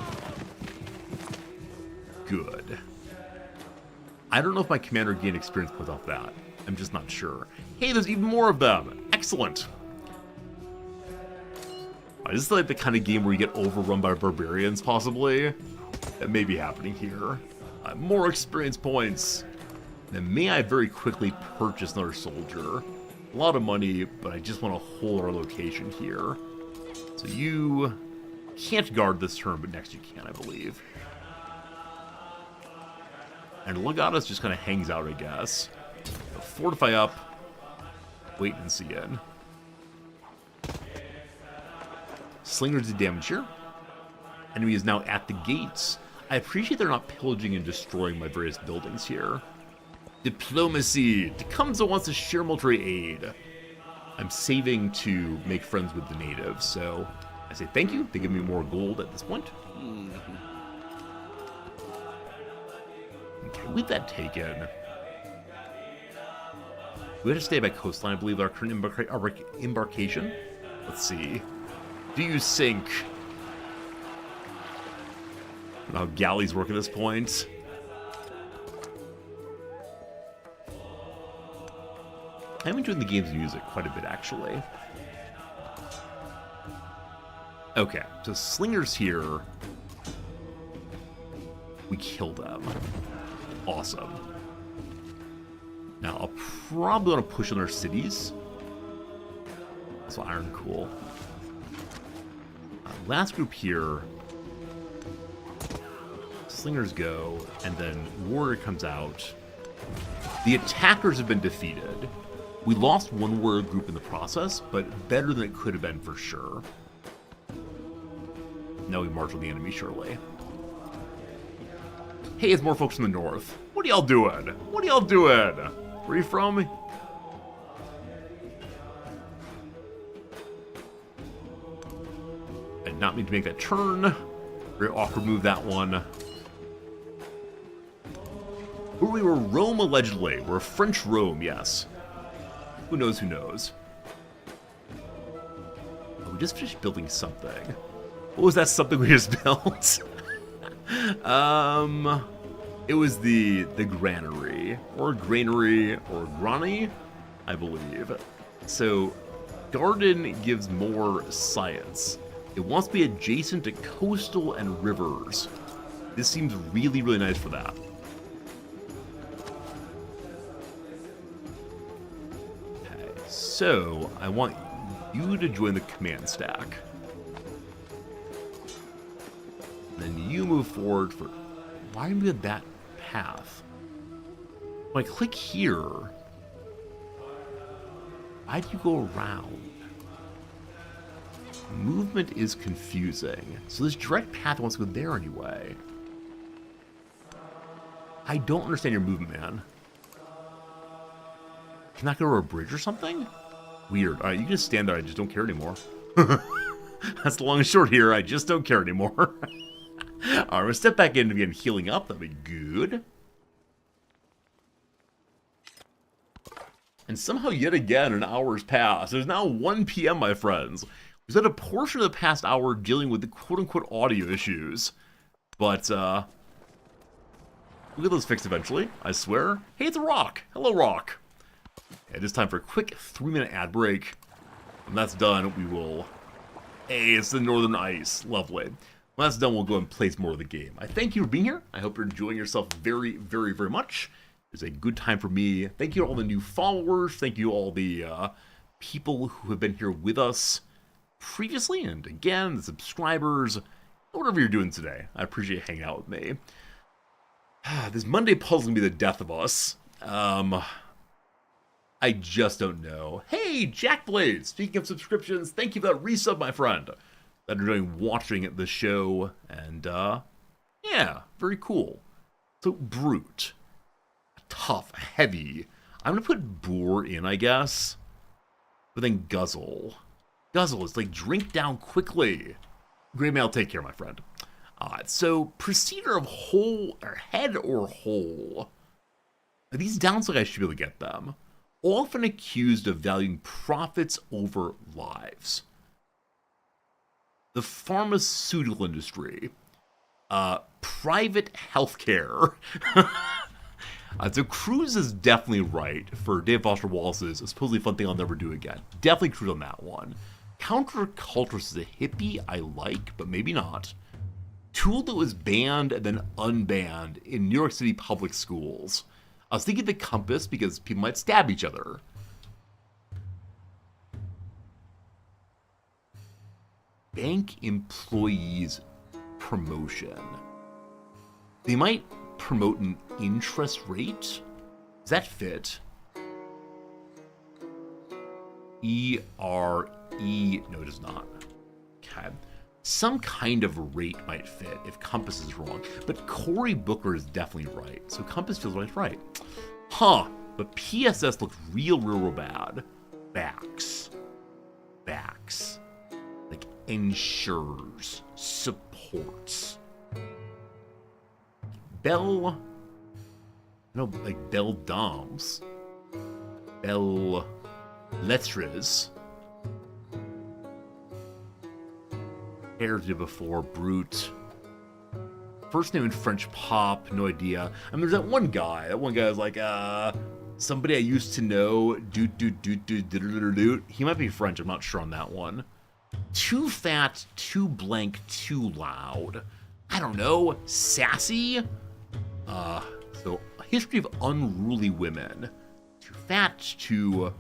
Good. I don't know if my commander gained experience points off that. I'm just not sure. Hey, there's even more of them. Excellent. Is this like the kind of game where you get overrun by barbarians, possibly? That may be happening here. More experience points. Then may I very quickly purchase another soldier? A lot of money, but I just want to hold our location here. So you can't guard this turn, but next you can, I believe. And Legatus just kind of hangs out, I guess. So fortify up. Wait and see in. Slingers do damage here. Enemy is now at the gates. I appreciate they're not pillaging and destroying my various buildings here. Diplomacy. Tecumseh wants to share military aid. I'm saving to make friends with the natives, so I say thank you. They give me more gold at this point. Okay, with that taken. We have to stay by coastline, I believe, our current embarkation. Let's see. Do you sink? I don't know how galleys work at this point. I'm enjoying the game's music quite a bit, actually. Okay, so slingers here. We kill them. Awesome. Now, I'll probably want to push on our cities. Also, iron cool. Last group here. Slingers go, and then warrior comes out. The attackers have been defeated. We lost one warrior group in the process, but better than it could have been for sure. Now we march on the enemy, surely. Hey, it's more folks from the north. What are y'all doing? What are y'all doing? Where are you from? I did not mean to make that turn. Very awkward move, that one. Where we were Rome, allegedly. We're French Rome, yes. Who knows who knows? Oh, we just finished building something. What was that something we just built? It was the granary. Or granary, or granny, I believe. So, garden gives more science. It wants to be adjacent to coastal and rivers. This seems really, really nice for that. Okay, so I want you to join the command stack. Then you move forward for... Why are we at that path? When I click here... Why do you go around? Movement is confusing. So this direct path wants to go there anyway. I don't understand your movement, man. Can I go over a bridge or something? Weird. Alright, you can just stand there. I just don't care anymore. That's the long and short here. I just don't care anymore. Alright, I'm gonna step back in and begin healing up. That'll be good. And somehow, yet again, an hour's passed. There's now 1 p.m., my friends. We spent a portion of the past hour dealing with the quote-unquote audio issues. But, we'll get those fixed eventually, I swear. Hey, it's a Rock. Hello, Rock. It is time for a quick 3-minute ad break. When that's done, we will... Hey, it's the Northern Ice. Lovely. When that's done, we'll go and play some more of the game. I thank you for being here. I hope you're enjoying yourself very, very, very much. It's a good time for me. Thank you to all the new followers. Thank you to all the people who have been here with us previously. And again, the subscribers. Whatever you're doing today. I appreciate hanging out with me. This Monday puzzle can be the death of us. I just don't know. Hey, Jack Blade. Speaking of subscriptions, thank you for that resub, my friend. That are enjoying watching the show. And, yeah, very cool. So, Brute. Tough, heavy. I'm gonna put Boar in, I guess. But then Guzzle. Guzzle is like drink down quickly. Great mail, take care, my friend. So Procedure of Whole, or Head or Whole. These downs, I should be able to get them. Often accused of valuing profits over lives. The pharmaceutical industry. Private healthcare. So Cruise is definitely right for Dave Foster Wallace's supposedly fun thing I'll never do again. Definitely Cruise on that one. Counterculturist is a hippie I like, but maybe not. Tool that was banned and then unbanned in New York City public schools. I was thinking The Compass because people might stab each other. Bank employees promotion. They might promote an interest rate? Does that fit? E-R-E, no it does not. Okay. Some kind of rate might fit if Compass is wrong, but Cory Booker is definitely right, so Compass feels right. Huh, but PSS looks real bad. Backs. Like ensures, supports. Bell Dams. Bell Lettres. Aired it before, Brute. First name in French pop, no idea. I mean, there's that one guy. That one guy was like, somebody I used to know. Doot. He might be French, I'm not sure on that one. Too fat, too blank, too loud. I don't know. Sassy? So, a history of unruly women. Too fat, too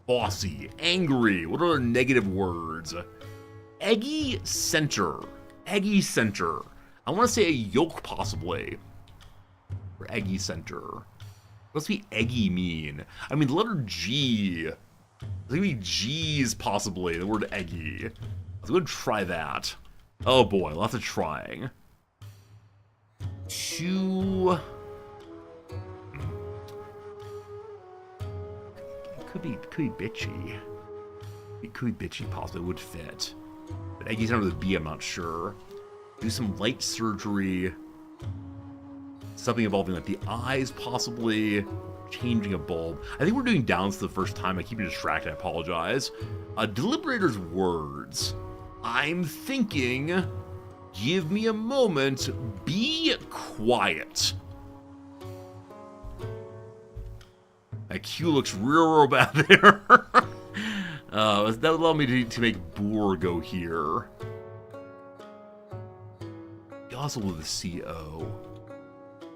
bossy, angry. What are negative words? Eggy center. I want to say a yolk, possibly. For eggy center. What does the eggy mean? I mean, the letter G. There's gonna be G's, possibly. The word eggy. Let's go and try that. Oh boy, lots of trying. It could be bitchy. It could be bitchy, possibly. It would fit. But eggy's under the B, I'm not sure. Do some light surgery. Something involving like the eyes, possibly. Changing a bulb. I think we're doing downs for the first time. I keep you distracted, I apologize. Deliberator's words. I'm thinking, give me a moment, be quiet. That Q looks real bad there. That would allow me to make Boer go here. Also with the CO.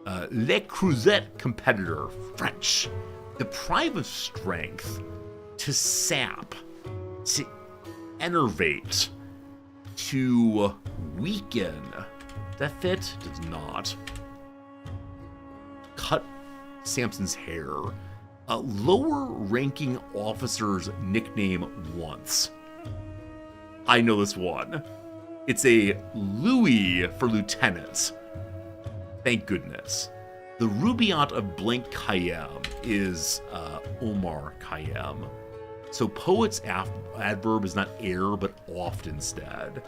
Le Creuset competitor, French. Deprive of strength, to sap, to enervate, to weaken. Does that fit? Does not. Cut Samson's hair. A lower ranking officer's nickname once. I know this one. It's a Louis for lieutenant. Thank goodness. The Rubaiyat of Blank Khayyam is Omar Khayyam. So poet's adverb is not air, but oft instead.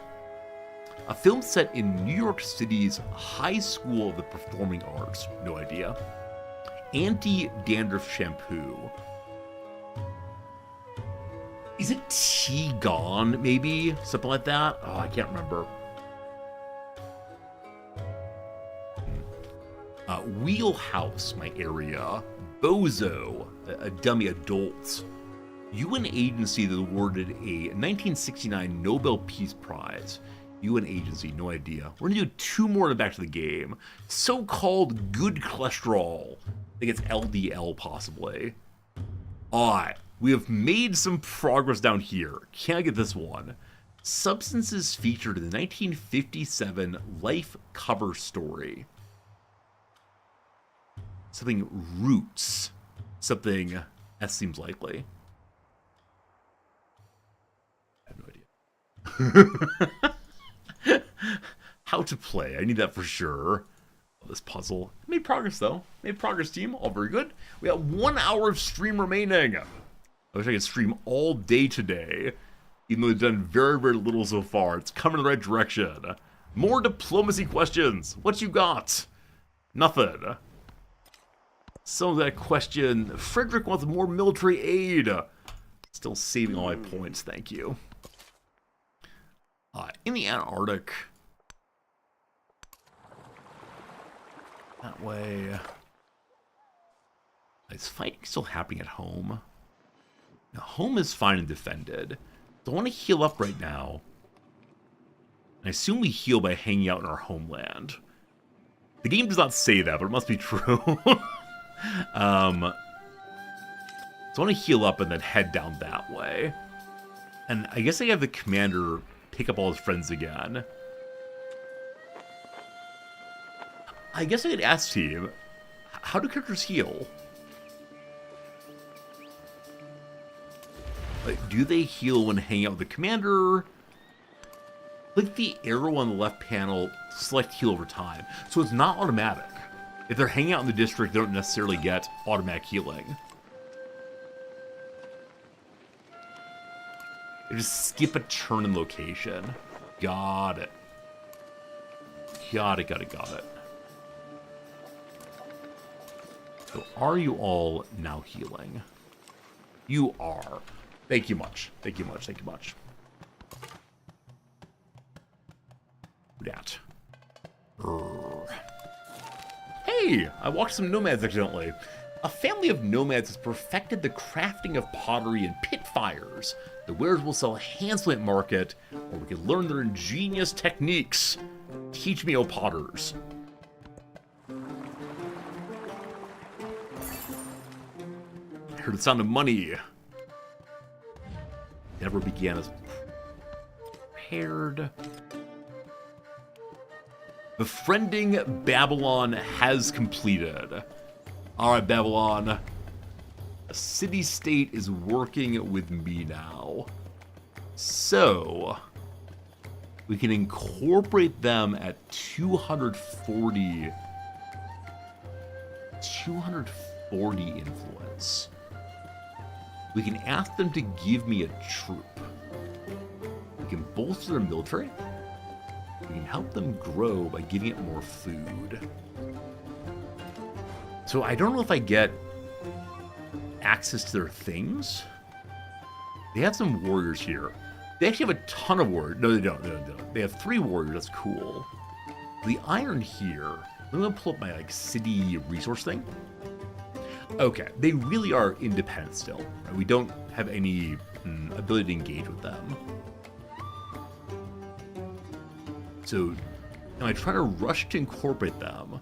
A film set in New York City's High School of the Performing Arts. No idea. Anti-dandruff shampoo. Is it T-Gone, maybe? Something like that? Oh, I can't remember. Wheelhouse, my area. Bozo, a dummy adult. UN agency that awarded a 1969 Nobel Peace Prize. UN agency, no idea. We're gonna do 2 more in the back to the game. So-called good cholesterol. I think it's LDL, possibly. Alright, we have made some progress down here. Can't get this one. Substances featured in the 1957 Life cover story. Something roots. Something that seems likely. I have no idea. How to play. I need that for sure. Oh, this puzzle. Made progress, though. Made progress, team. All very good. We got 1 hour of stream remaining. I wish I could stream all day today. Even though we've done very, very little so far. It's coming in the right direction. More diplomacy questions. What you got? Nothing. Some of that question. Frederick wants more military aid. Still saving all my points, thank you. In the Antarctic. That way. Is fighting still happening at home? Now, home is fine and defended. Don't want to heal up right now. I assume we heal by hanging out in our homeland. The game does not say that, but it must be true. So I want to heal up and then head down that way. And I guess I have the commander pick up all his friends again. I guess I could ask team, how do characters heal? Like, do they heal when hanging out with the commander? Click the arrow on the left panel, select heal over time. So it's not automatic. If they're hanging out in the district, they don't necessarily get automatic healing. They just skip a turn in location. Got it. Got it. So are you all now healing? You are. Thank you much. Thank you much. That. Hey! I walked some nomads accidentally. A family of nomads has perfected the crafting of pottery and pit fires. The wares will sell handsomely at market, or we can learn their ingenious techniques. Teach me, O potters. I heard the sound of money. Never began as prepared. Befriending Babylon has completed. Alright, Babylon. A city-state is working with me now. So, we can incorporate them at 240 influence. We can ask them to give me a troop. We can bolster their military. We can help them grow by giving it more food. So I don't know if I get access to their things. They have some warriors here. They actually have a ton of warriors. No, they don't. They have 3 warriors. That's cool. The iron here. I'm going to pull up my city resource thing. Okay, they really are independent still. Right? We don't have any ability to engage with them. So, am I trying to rush to incorporate them?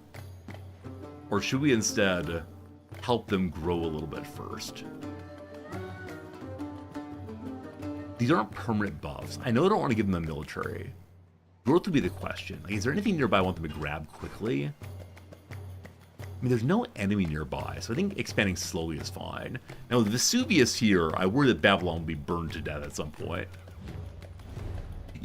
Or should we instead help them grow a little bit first? These aren't permanent buffs. I know I don't want to give them a military. Growth would be the question. Like, is there anything nearby I want them to grab quickly? I mean, there's no enemy nearby, so I think expanding slowly is fine. Now, with Vesuvius here, I worry that Babylon will be burned to death at some point.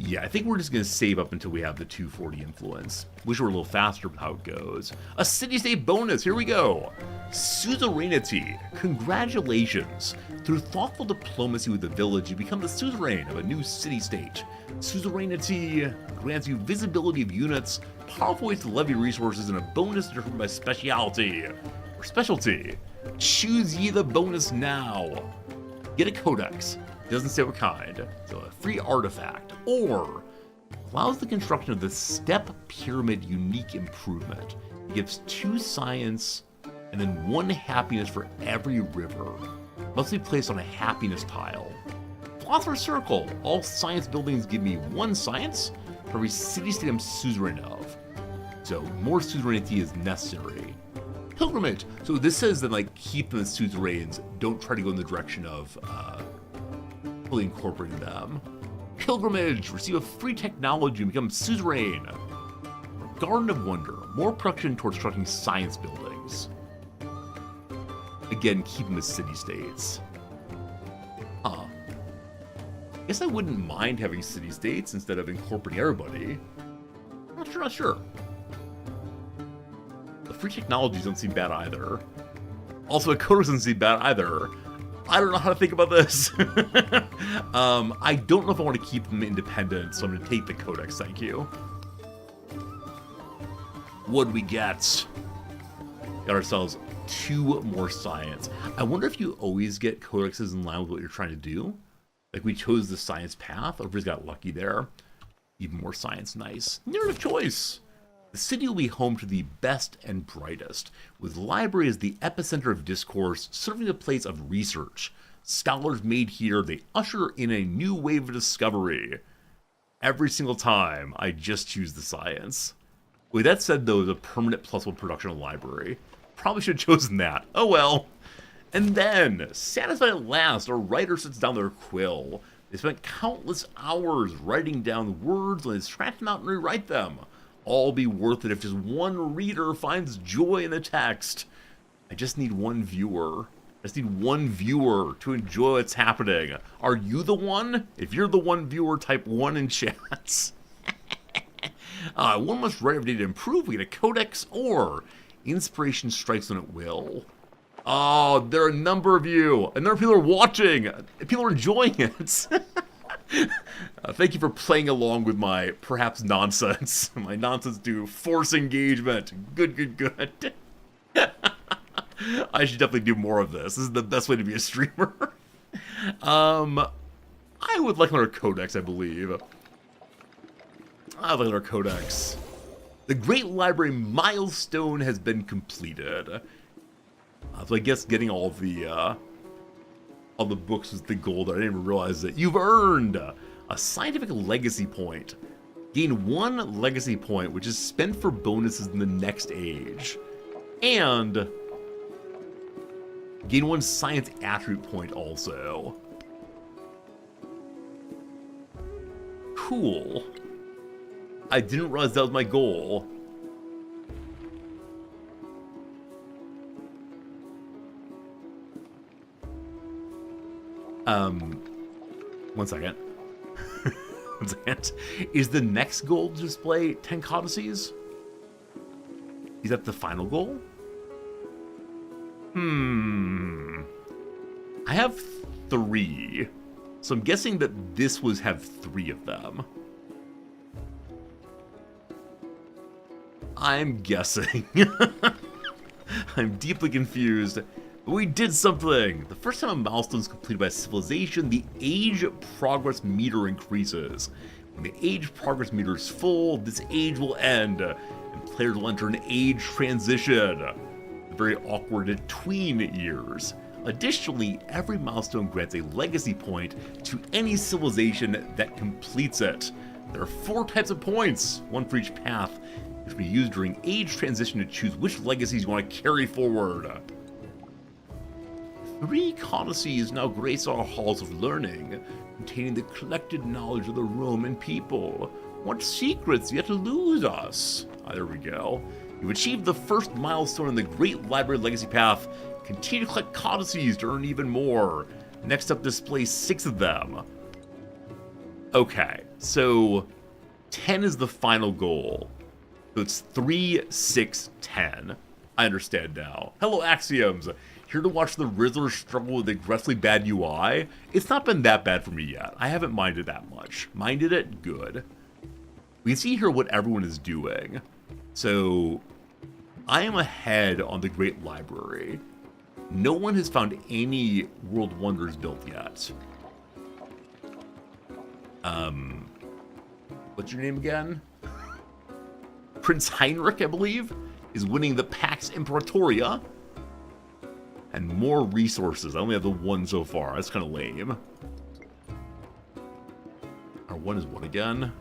Yeah, I think we're just going to save up until we have the 240 influence. Wish we were a little faster with how it goes. A city-state bonus, here we go. Suzerainty. Congratulations. Through thoughtful diplomacy with the village, you become the suzerain of a new city-state. Suzerainty grants you visibility of units, powerful ways to levy resources, and a bonus determined by specialty. Or specialty. Choose ye the bonus now. Get a codex. Doesn't say what kind, so a free artifact, or allows the construction of the Step Pyramid unique improvement. It gives 2 science and then 1 happiness for every river. Must be placed on a happiness tile. Philosopher's Circle. All science buildings give me 1 science for every city-state I'm suzerain of. So more suzerainty is necessary. Pilgrimage. So this says that keep them as suzerains. Don't try to go in the direction of fully incorporating them. Pilgrimage. Receive a free technology and become suzerain. Garden of Wonder. More production towards constructing science buildings. Again, keep them as city-states. Huh. Guess I wouldn't mind having city-states instead of incorporating everybody. Not sure. The free technologies don't seem bad either. Also, a codex doesn't seem bad either. I don't know how to think about this. I don't know if I want to keep them independent, so I'm going to take the codex, thank you. What'd we get? Got ourselves 2 more science. I wonder if you always get codexes in line with what you're trying to do. Like we chose the science path, or if we just got lucky there. Even more science, nice. Narrative choice. The city will be home to the best and brightest, with the library as the epicenter of discourse, serving a place of research. Scholars made here, they usher in a new wave of discovery. Every single time, I just choose the science. With that said, though, the permanent +1 production library. Probably should have chosen that. Oh well. And then, satisfied at last, our writer sits down their quill. They spent countless hours writing down words and they scratch them out and rewrite them. All be worth it if just one reader finds joy in the text. I just need one viewer. I just need one viewer to enjoy what's happening. Are you the one? If you're the one viewer, type 1 in chat. One must write every day to improve. We get a codex or inspiration strikes when it will. Oh, there are a number of you. A number of people are watching. People are enjoying it. Thank you for playing along with my perhaps nonsense. My nonsense to force engagement. Good, good, good. I should definitely do more of this. This is the best way to be a streamer. I would like another codex, I believe. I would like another codex. The Great Library milestone has been completed. So I guess getting all the books is the goal that I didn't even realize that you've earned a scientific legacy point. Gain 1 legacy point, which is spent for bonuses in the next age. And gain 1 science attribute point also. Cool. I didn't realize that was my goal. One second. 1 second. Is the next goal to display 10 codices? Is that the final goal? I have 3. So I'm guessing that this was have 3 of them. I'm guessing. I'm deeply confused. But we did something! The first time a milestone is completed by a civilization, the age progress meter increases. When the age progress meter is full, this age will end, and players will enter an age transition. The very awkward tween years. Additionally, every milestone grants a legacy point to any civilization that completes it. There are 4 types of points, 1 for each path, which will be used during age transition to choose which legacies you want to carry forward. 3 codices now grace our halls of learning, containing the collected knowledge of the Roman people. What secrets yet elude us? There we go. You've achieved the first milestone in the Great Library Legacy Path. Continue to collect codices to earn even more. Next up, display 6 of them. Okay, so 10 is the final goal. So it's 3, 6, 10. I understand now. Hello, Axioms. Here to watch the Rizzlers struggle with aggressively bad UI. It's not been that bad for me yet. I haven't minded that much. Minded it? Good. We can see here what everyone is doing. So, I am ahead on the Great Library. No one has found any World Wonders built yet. What's your name again? Prince Heinrich, I believe, is winning the Pax Imperatoria. And more resources. I only have the 1 so far. That's kind of lame. Our 1 is what again?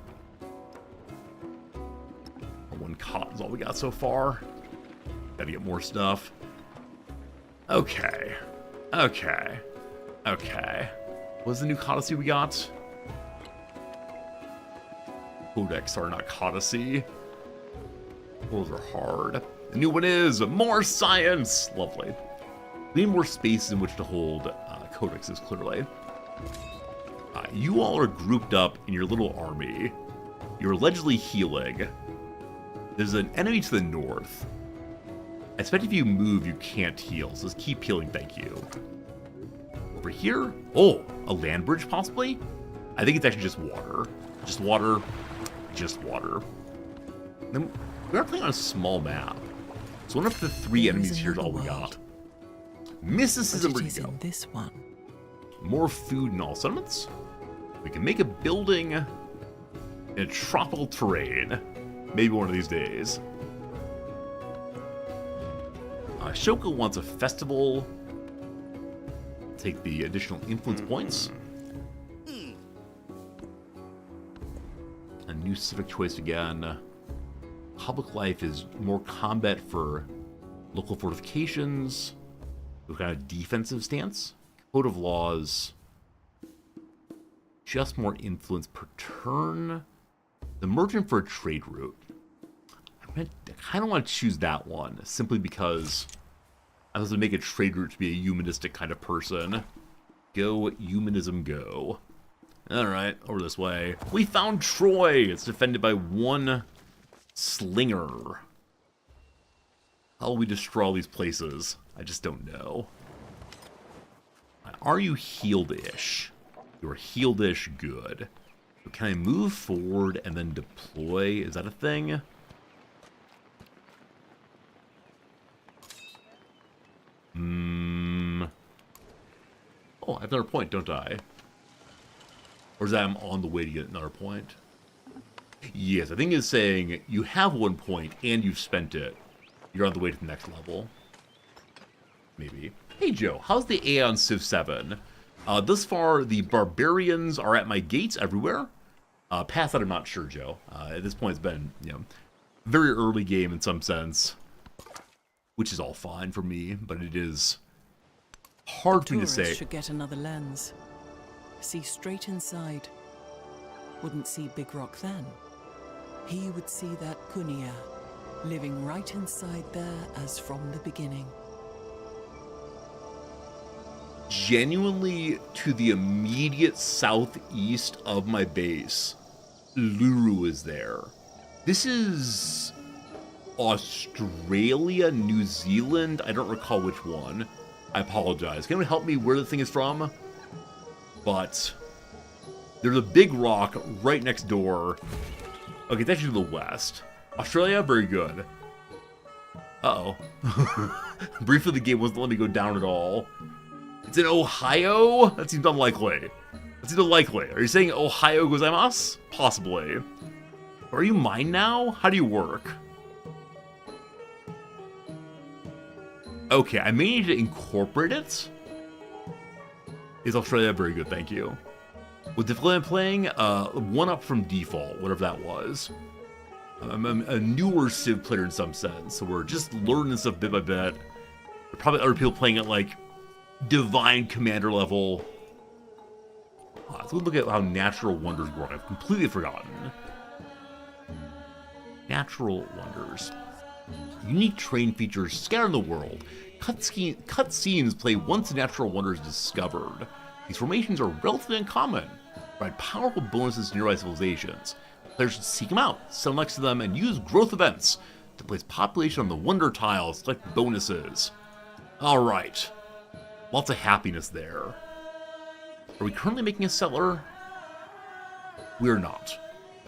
Our 1 cot is all we got so far. Gotta get more stuff. Okay. Okay. Okay. What's the new codice we got? Codex are not codice. Those are hard. The new one is more science. Lovely. We need more space in which to hold codexes, clearly. You all are grouped up in your little army. You're allegedly healing. There's an enemy to the north. I expect if you move, you can't heal, so just keep healing, thank you. Over here? Oh, a land bridge, possibly? I think it's actually just water. Just water. Just water. Then we are playing on a small map. So I wonder if the 3 enemies here is all we got. Mysticism, but it is in this one. More food in all settlements. We can make a building in a tropical terrain. Maybe one of these days. Shoko wants a festival. Take the additional influence points. A new civic choice again. Public life is more combat for local fortifications. We've got a defensive stance. Code of laws. Just more influence per turn. The merchant for a trade route. I kind of want to choose that one, simply because I was going to make a trade route to be a humanistic kind of person. Go, humanism, go. Alright, over this way. We found Troy! It's defended by one slinger. How will we destroy all these places? I just don't know. Are you healed-ish? You're healed-ish, good. So can I move forward and then deploy? Is that a thing? Oh, I have another point, don't I? Or is that I'm on the way to get another point? Yes, I think it's saying you have 1 point and you've spent it. You're on the way to the next level. Maybe. Hey Joe, how's the AI on CivVII? Thus far, the barbarians are at my gates everywhere. Past that, I'm not sure, Joe. At this point, it's been, you know, very early game in some sense. Which is all fine for me, but it is hard for me to say. Should get another lens. See straight inside. Wouldn't see Big Rock then. He would see that Kunia, living right inside there as from the beginning. Genuinely, to the immediate southeast of my base, Luru is there. This is Australia, New Zealand. I don't recall which one. I apologize. Can anyone help me where the thing is from? But there's a big rock right next door. Okay, it's actually to the west. Australia, very good. Uh-oh. Briefly, the game wasn't letting me go down at all. It's in Ohio? That seems unlikely. That seems unlikely. Are you saying Ohio gozaimasu? Possibly. Are you mine now? How do you work? Okay, I may need to incorporate it. Is Australia very good? Thank you. With difficulty I'm playing, 1 up from default, whatever that was. I'm a newer Civ player in some sense, so we're just learning stuff bit by bit. There are probably other people playing at like Divine Commander level. So we'll look at how Natural Wonders work. I've completely forgotten. Natural Wonders. Unique terrain features scattered in the world. Cutscenes play once the Natural Wonder is discovered. These formations are relatively uncommon, provide powerful bonuses to nearby civilizations. Players should seek them out, settle next to them, and use growth events to place population on the Wonder tile, select bonuses. Alright. Lots of happiness there. Are we currently making a settler? We are not.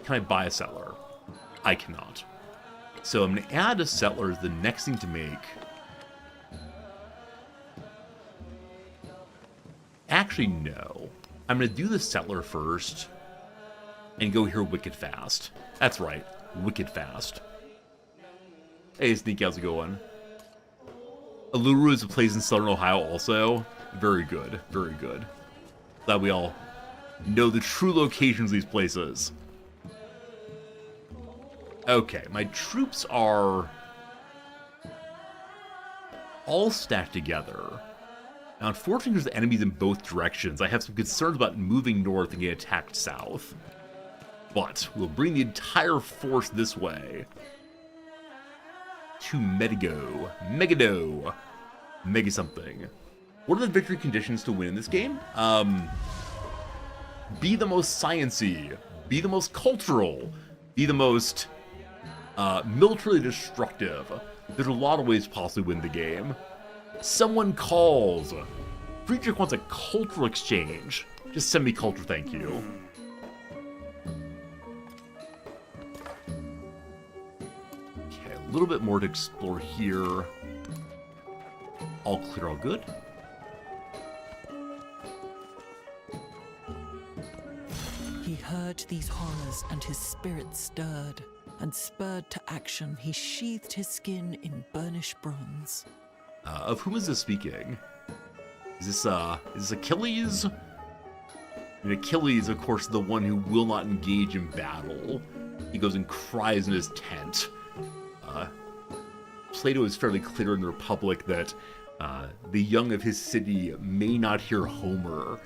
Can I buy a settler? I cannot. So I'm going to add a settler as the next thing to make. Actually, no. I'm going to do the settler first and go here wicked fast. That's right, wicked fast. Hey, Sneaky, how's it going? Uluru is a place in southern Ohio also. Very good, very good. Glad we all know the true locations of these places. Okay, my troops are all stacked together. Now, unfortunately, there's enemies in both directions. I have some concerns about moving north and getting attacked south. But we'll bring the entire force this way. To Megado. Mega something. What are the victory conditions to win in this game? Be the most sciencey. Be the most cultural. Be the most militarily destructive. There's a lot of ways to possibly win the game. Someone calls. Friedrich wants a cultural exchange. Just send me culture, thank you. Okay, a little bit more to explore here. All clear, all good. He heard these horrors and his spirit stirred, and spurred to action, he sheathed his skin in burnished bronze. Of whom is this speaking? Is this Achilles? And Achilles, of course, the one who will not engage in battle. He goes and cries in his tent. Plato is fairly clear in the Republic that the young of his city may not hear Homer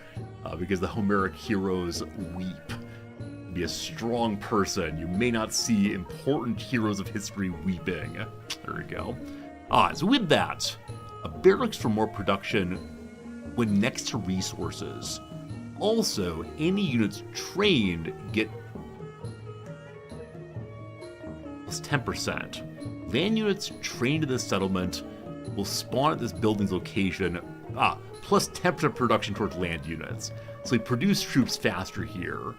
because the Homeric heroes weep. Be a strong person. You may not see important heroes of history weeping. There we go. So with that, a barracks for more production when next to resources. Also, any units trained get plus 10%. Land units trained in this settlement will spawn at this building's location, plus 10% production towards land units. So we produce troops faster here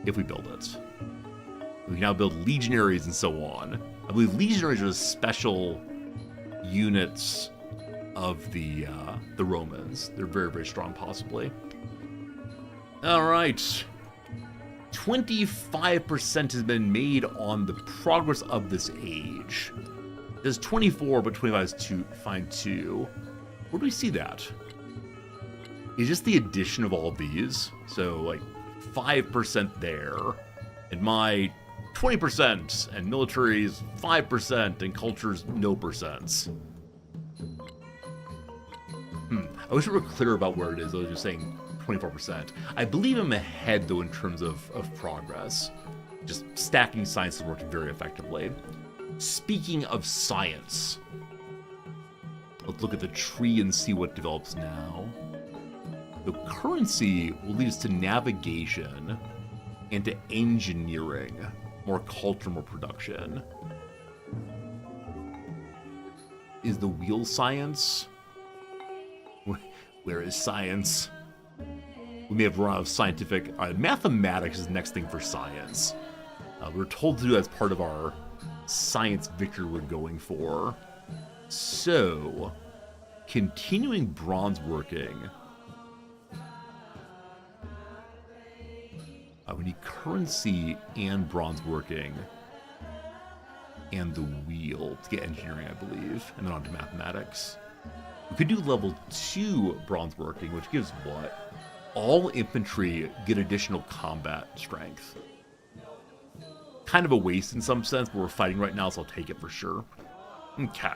if we build it. We can now build legionaries and so on. I believe legionaries are the special units of the Romans. They're very, very strong, possibly. All right. 25% has been made on the progress of this age. There's 24, but 25 is fine too. Where do we see that? Is just the addition of all of these? So like 5% there, and my 20%, and military's 5%, and culture's no percents. I wish we were clear about where it is. I was just saying 24%. I believe I'm ahead, though, in terms of progress. Just stacking science has worked very effectively. Speaking of science, let's look at the tree and see what develops now. The currency will lead us to navigation and to engineering. More culture, more production. Is the wheel science? Where is science? We may have run out of scientific... mathematics is the next thing for science. We were told to do that as part of our science victory we're going for. So, continuing bronze working. We need currency and bronze working. And the wheel to get engineering, I believe. And then on to mathematics. We could do level 2 bronze working, which gives what? All infantry get additional combat strength. Kind of a waste in some sense, but we're fighting right now, so I'll take it for sure. Okay.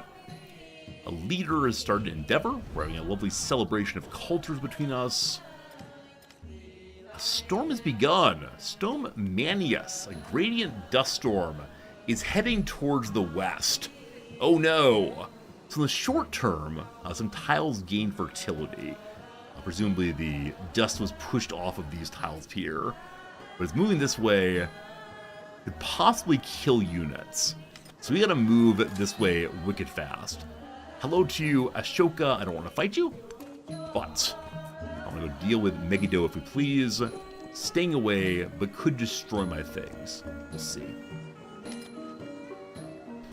A leader has started endeavor. We're having a lovely celebration of cultures between us. A storm has begun. Storm Manius, a gradient dust storm, is heading towards the west. Oh no! So in the short term, some tiles gain fertility. Presumably the dust was pushed off of these tiles here. But it's moving this way. Could possibly kill units. So we gotta move this way wicked fast. Hello to you, Ashoka. I don't want to fight you, but I want to go deal with Megiddo if we please. Staying away, but could destroy my things. We'll see.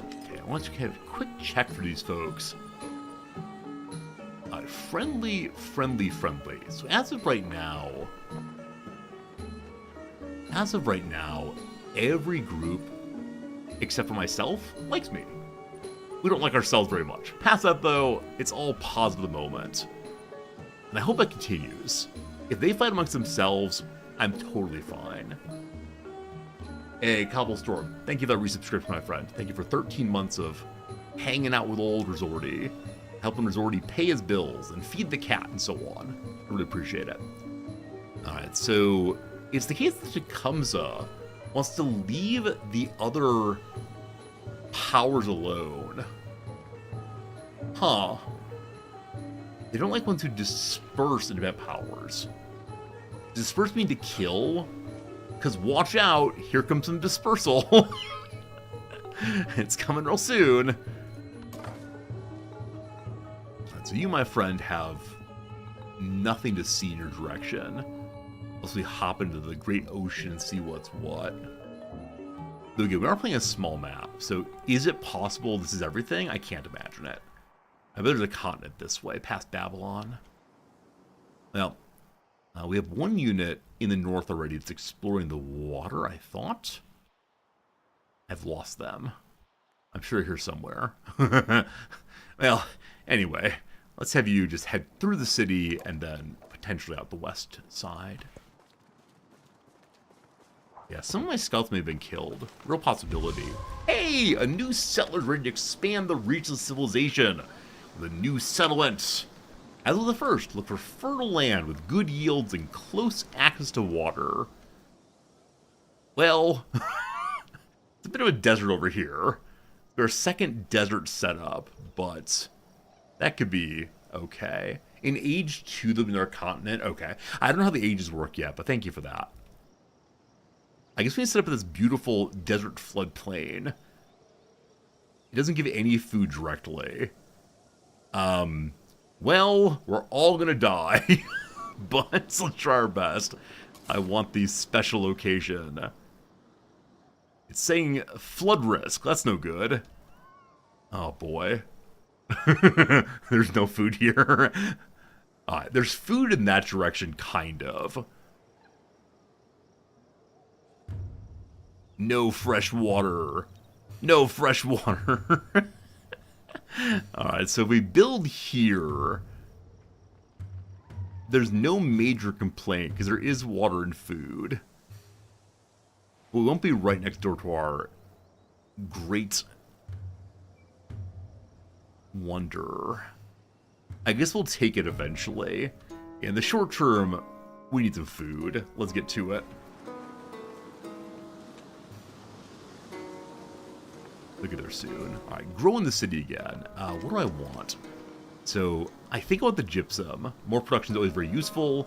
Okay, I want to have a quick check for these folks. Friendly. So as of right now, every group, except for myself, likes me. We don't like ourselves very much. Past that, though, it's all positive at the moment. And I hope that continues. If they fight amongst themselves, I'm totally fine. Hey, Cobblestorm, thank you for that resubscription, my friend. Thank you for 13 months of hanging out with old Resorti, helping Resorti pay his bills and feed the cat and so on. I really appreciate it. Alright, so it's the case that Tecumseh wants to leave the other powers alone. Huh. They don't like ones who disperse into event powers. Disperse mean to kill? Because watch out, here comes some dispersal. It's coming real soon. So you, my friend, have nothing to see in your direction. Unless we hop into the great ocean and see what's what. Though again, we are playing a small map, so is it possible this is everything? I can't imagine it. I bet there's a continent this way, past Babylon. Well, we have one unit in the north already that's exploring the water, I thought. I've lost them. I'm sure they're here somewhere. Well, anyway, let's have you just head through the city and then potentially out the west side. Yeah, some of my scouts may have been killed. Real possibility. Hey, a new settler ready to expand the reach of civilization with a new settlement. As of the first, look for fertile land with good yields and close access to water. Well, it's a bit of a desert over here. There's a second desert setup, but that could be okay. In age 2, they'll be in our continent. Okay. I don't know how the ages work yet, but thank you for that. I guess we need to set up this beautiful desert floodplain. It doesn't give any food directly. Well, we're all gonna die. But let's try our best. I want the special location. It's saying flood risk. That's no good. Oh boy. There's no food here. Alright, there's food in that direction, kind of. No fresh water. No fresh water. Alright, so if we build here, there's no major complaint because there is water and food. But we won't be right next door to our great wonder. I guess we'll take it eventually. In the short term, we need some food. Let's get to it. Look at there soon. Alright, grow in the city again. What do I want? So, I think I want the gypsum. More production is always very useful.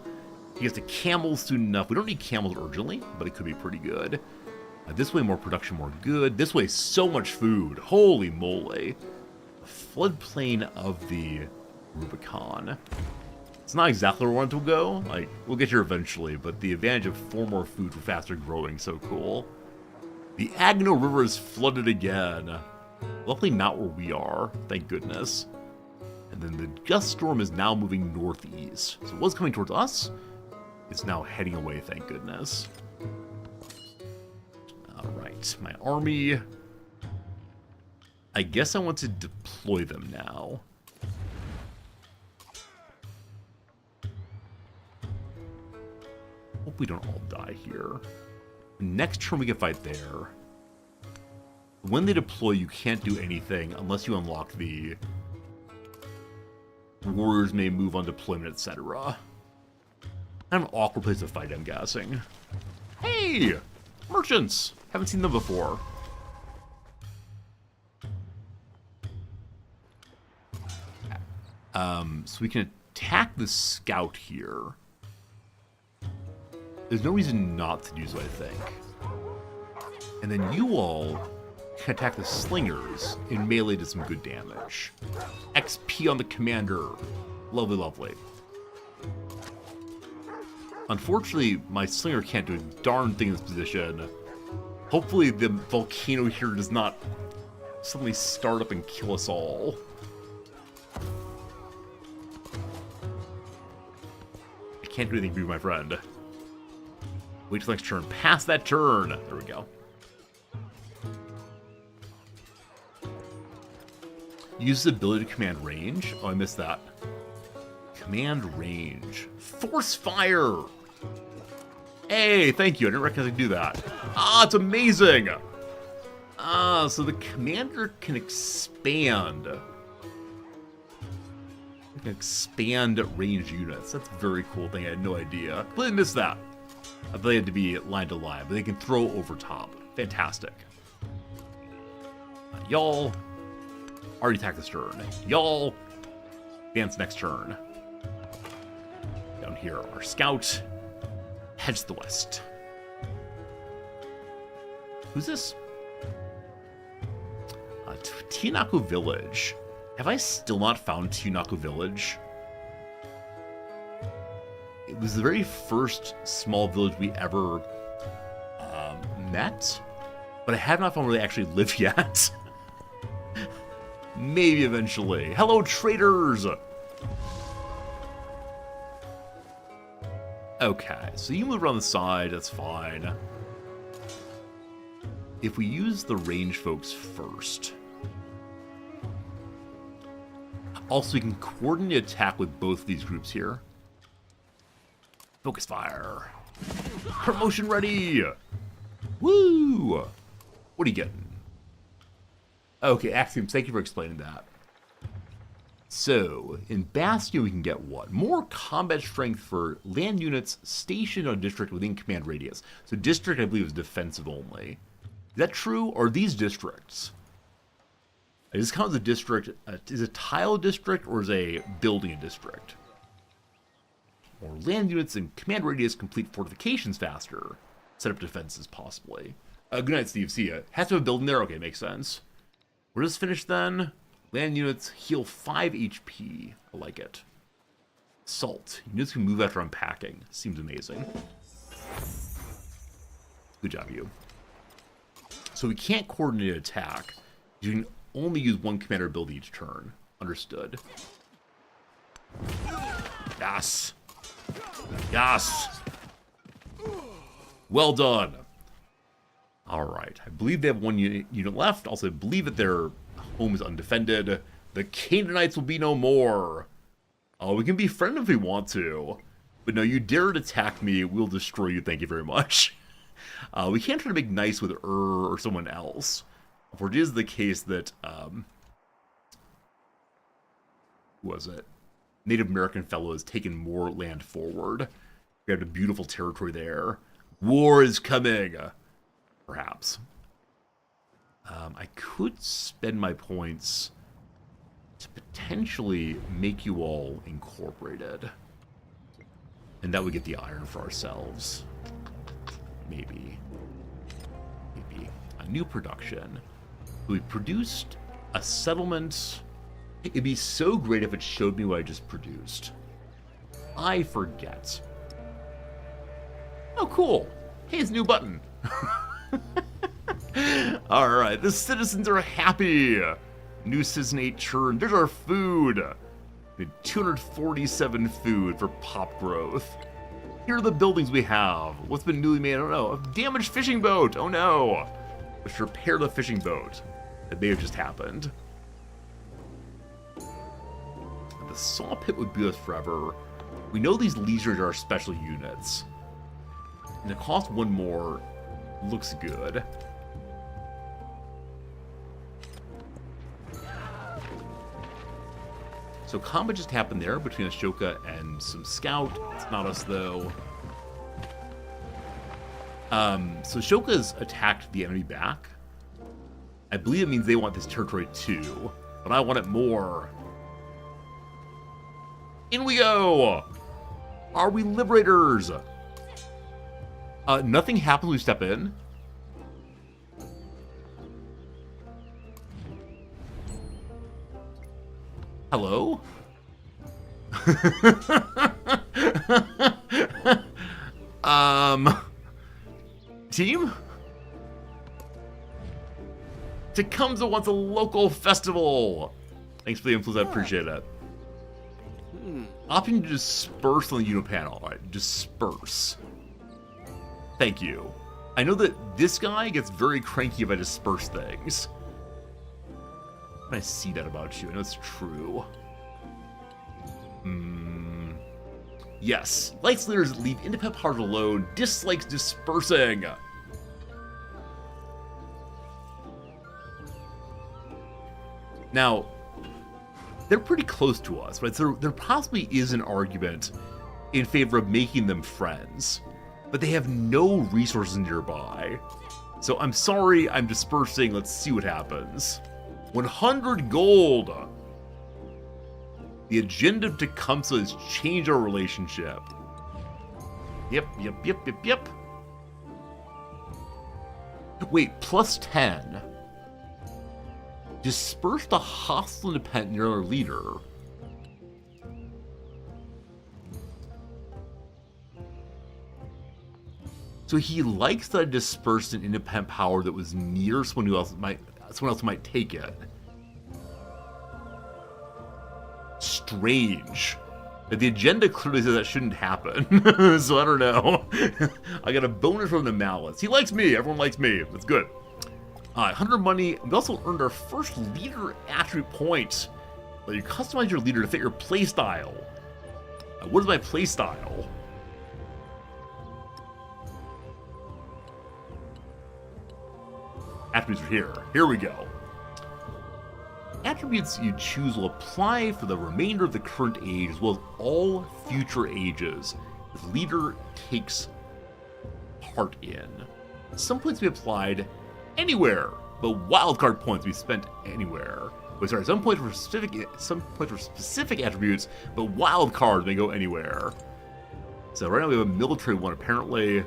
He gets the camels soon enough. We don't need camels urgently, but it could be pretty good. This way, more production, more good. This way, so much food. Holy moly. Floodplain of the Rubicon. It's not exactly where I want it to go. Like, we'll get here eventually, but the advantage of 4 more food for faster growing, so cool. The Agno River is flooded again. Luckily not where we are, thank goodness. And then the gust storm is now moving northeast. So it was coming towards us. It's now heading away, thank goodness. Alright, my army. I guess I want to deploy them now. Hope we don't all die here. Next turn we can fight there. When they deploy, you can't do anything unless you unlock the warriors may move on deployment, etc. Kind of an awkward place to fight, I'm guessing. Hey! Merchants! Haven't seen them before. So we can attack the scout here. There's no reason not to do so, I think. And then you all can attack the slingers and melee did some good damage. XP on the commander. Lovely, lovely. Unfortunately, my slinger can't do a darn thing in this position. Hopefully the volcano here does not suddenly start up and kill us all. I can't do anything for you, my friend. Wait till next turn. Pass that turn. There we go. Use the ability to command range. Oh, I missed that. Command range. Force fire. Hey, thank you. I didn't recognize I could do that. Ah, it's amazing. Ah, so the commander can expand. It can expand range units. That's a very cool thing. I had no idea. Completely missed that. I thought they had to be line to line, but they can throw over top. Fantastic. Y'all already attacked this turn. Y'all advance next turn. Down here, our scout heads to the west. Who's this? Tianaku Village. Have I still not found Tianaku Village? It was the very first small village we ever met, but I have not found where they actually live yet. Maybe eventually. Hello, traders! Okay, so you move around the side, that's fine. if we use the range folks first. Also, we can coordinate attack with both these groups here. Focus fire. Promotion ready! Woo! What are you getting? Okay, Axiom, thank you for explaining that. So, in Bastion, we can get what? More combat strength for land units stationed on a district within command radius. So, district, I believe, is defensive only. Is that true? Or are these districts? Is this count as a district? Is a tile district or is a building a district? Or land units in command radius complete fortifications faster. Set up defenses, possibly. Good night, Steve. See ya. Has to have a building there? Okay, makes sense. Where does this finish then? Land units heal 5 HP. I like it. Salt. Units can move after unpacking. Seems amazing. Good job, you. So we can't coordinate attack. You can only use one commander ability each turn. Understood. Yes. Yes. Well done. Alright. I believe they have one unit left. Also, I believe that their home is undefended. The Canaanites will be no more. Oh, we can befriend if we want to. But no, you dare to attack me, we'll destroy you, thank you very much. We can't try to make nice with or someone else. For it is the case that, who was it? Native American fellow has taken more land forward. We have a beautiful territory there. War is coming. Perhaps. I could spend my points to potentially make you all incorporated. And that would get the iron for ourselves. Maybe. Maybe. A new production. We produced a settlement. It'd be so great if it showed me what I just produced. I forget. Oh, cool. Hey, it's a new button. Alright, the citizens are happy. New citizen 8 turn. There's our food. We had 247 food for pop growth. Here are the buildings we have. What's been newly made? I don't know. A damaged fishing boat. Oh no. Let's repair the fishing boat. That may have just happened. The saw pit would be with us forever. We know these legions are special units. And it costs one more. Looks good. So combat just happened there between Ashoka and some scout. It's not us though. So Ashoka's attacked the enemy back. I believe it means they want this territory too, but I want it more. In we go! Are we liberators? Nothing happens when we step in. Hello? Team? Tecumseh wants a local festival. Thanks for the influence, I appreciate it. Option to disperse on the unit panel. Alright, disperse. Thank you. I know that this guy gets very cranky if I disperse things. I see that about you. I know it's true. Yes. Lights leaders leave independent powers alone. Dislikes dispersing. Now, they're pretty close to us, right? So there possibly is an argument in favor of making them friends. But they have no resources nearby. So I'm sorry, I'm dispersing. Let's see what happens. 100 gold. The agenda of Tecumseh has changed our relationship. Yep. Wait, plus 10. Disperse the hostile independent near our leader. So he likes that I dispersed an independent power that was near someone else might take it. Strange. The agenda clearly says that shouldn't happen. So I don't know. I got a bonus from the malice. He likes me. Everyone likes me. That's good. 100 money. We also earned our first leader attribute point. You customize your leader to fit your playstyle. What is my playstyle? Attributes are here. Here we go. Attributes you choose will apply for the remainder of the current age as well as all future ages the leader takes part in. Some points will be applied anywhere, but wildcard points will be spent anywhere. Wait, sorry, some points for specific attributes, but wildcards may go anywhere. So right now we have a military one apparently.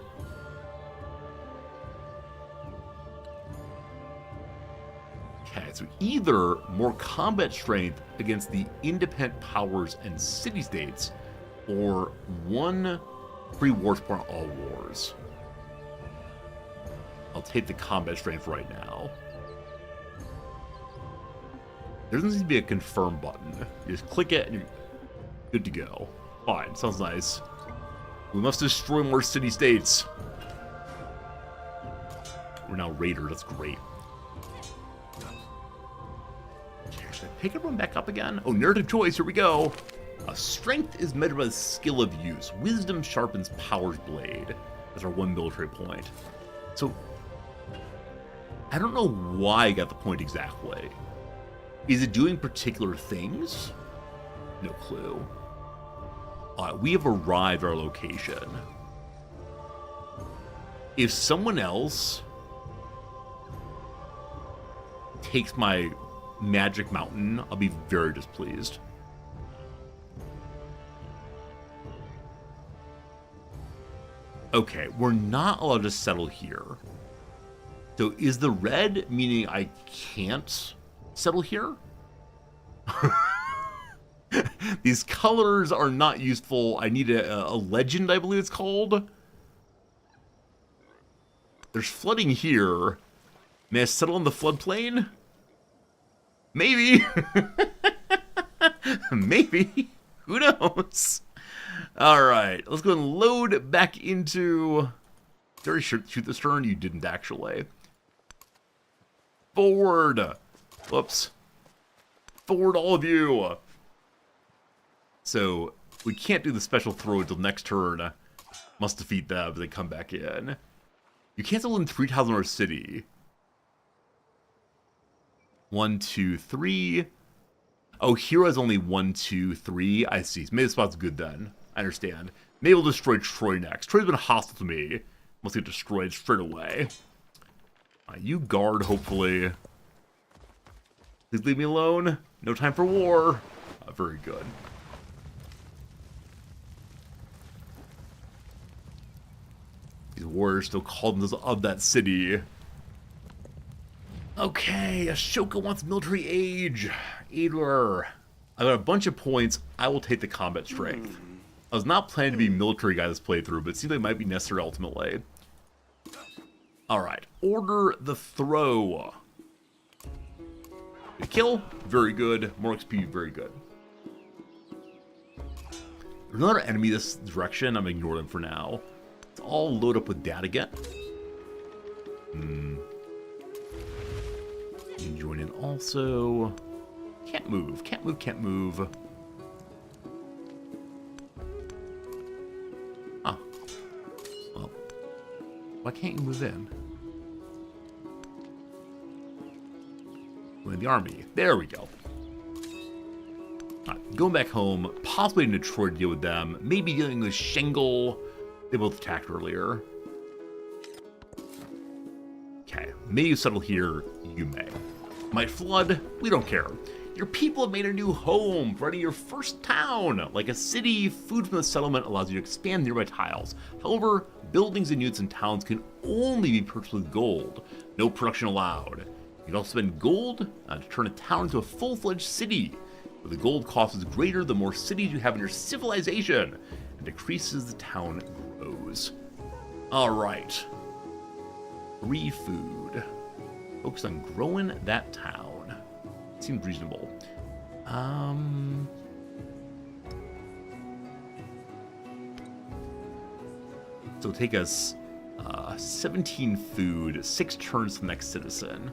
Okay, so either more combat strength against the independent powers and city-states, or 1 free war support on all wars. I'll take the combat strength right now. There doesn't seem to be a confirm button. You just click it and you're good to go. Fine, sounds nice. We must destroy more city-states. We're now raiders, that's great. Should I pick everyone back up again? Oh, narrative choice, here we go. Strength is measured by the skill of use. Wisdom sharpens power's blade. That's our 1 military point. So, I don't know why I got the point exactly. Is it doing particular things? No clue. We have arrived at our location. If someone else takes my magic mountain, I'll be very displeased. Okay, we're not allowed to settle here. So is the red meaning I can't settle here? These colors are not useful. I need a legend, I believe it's called. There's flooding here. May I settle in the floodplain? Maybe. Maybe. Who knows? Alright, let's go and load back into... Did I shoot this turn? You didn't actually. Forward! Whoops. Forward, all of you! So, we can't do the special throw until next turn. Must defeat them if they come back in. You can't settle in 3 tiles in our city. 1, 2, 3. Oh, hero has only 1, 2, 3. I see. Maybe the spot's good then. I understand. Maybe we'll destroy Troy next. Troy's been hostile to me. Must get destroyed straight away. You guard, hopefully. Please leave me alone. No time for war. Very good. These warriors still call themselves of that city. Okay, Ashoka wants military age. Adler. I got a bunch of points. I will take the combat strength. I was not planning to be military guy this playthrough, but it seems like it might be necessary ultimately. Alright, order the throw. The kill, very good. More XP, very good. There's another enemy this direction. I'm ignoring them for now. Let's all load up with data again. You can join in also. Can't move, can't move, can't move. Oh. Well, why can't you move in? Join the army. There we go. Going back home, possibly in Detroit to deal with them. Maybe dealing with Shingle. They both attacked earlier. Okay, may you settle here, you may. Might flood, we don't care. Your people have made a new home, providing your first town. Like a city, food from the settlement allows you to expand nearby tiles. However, buildings and units in towns can only be purchased with gold. No production allowed. You can also spend gold to turn a town into a full-fledged city. But the gold cost is greater the more cities you have in your civilization, and decreases the town grows. Alright. 3 food. Focus on growing that town. Seems reasonable. So take us 17 food, 6 turns to the next citizen.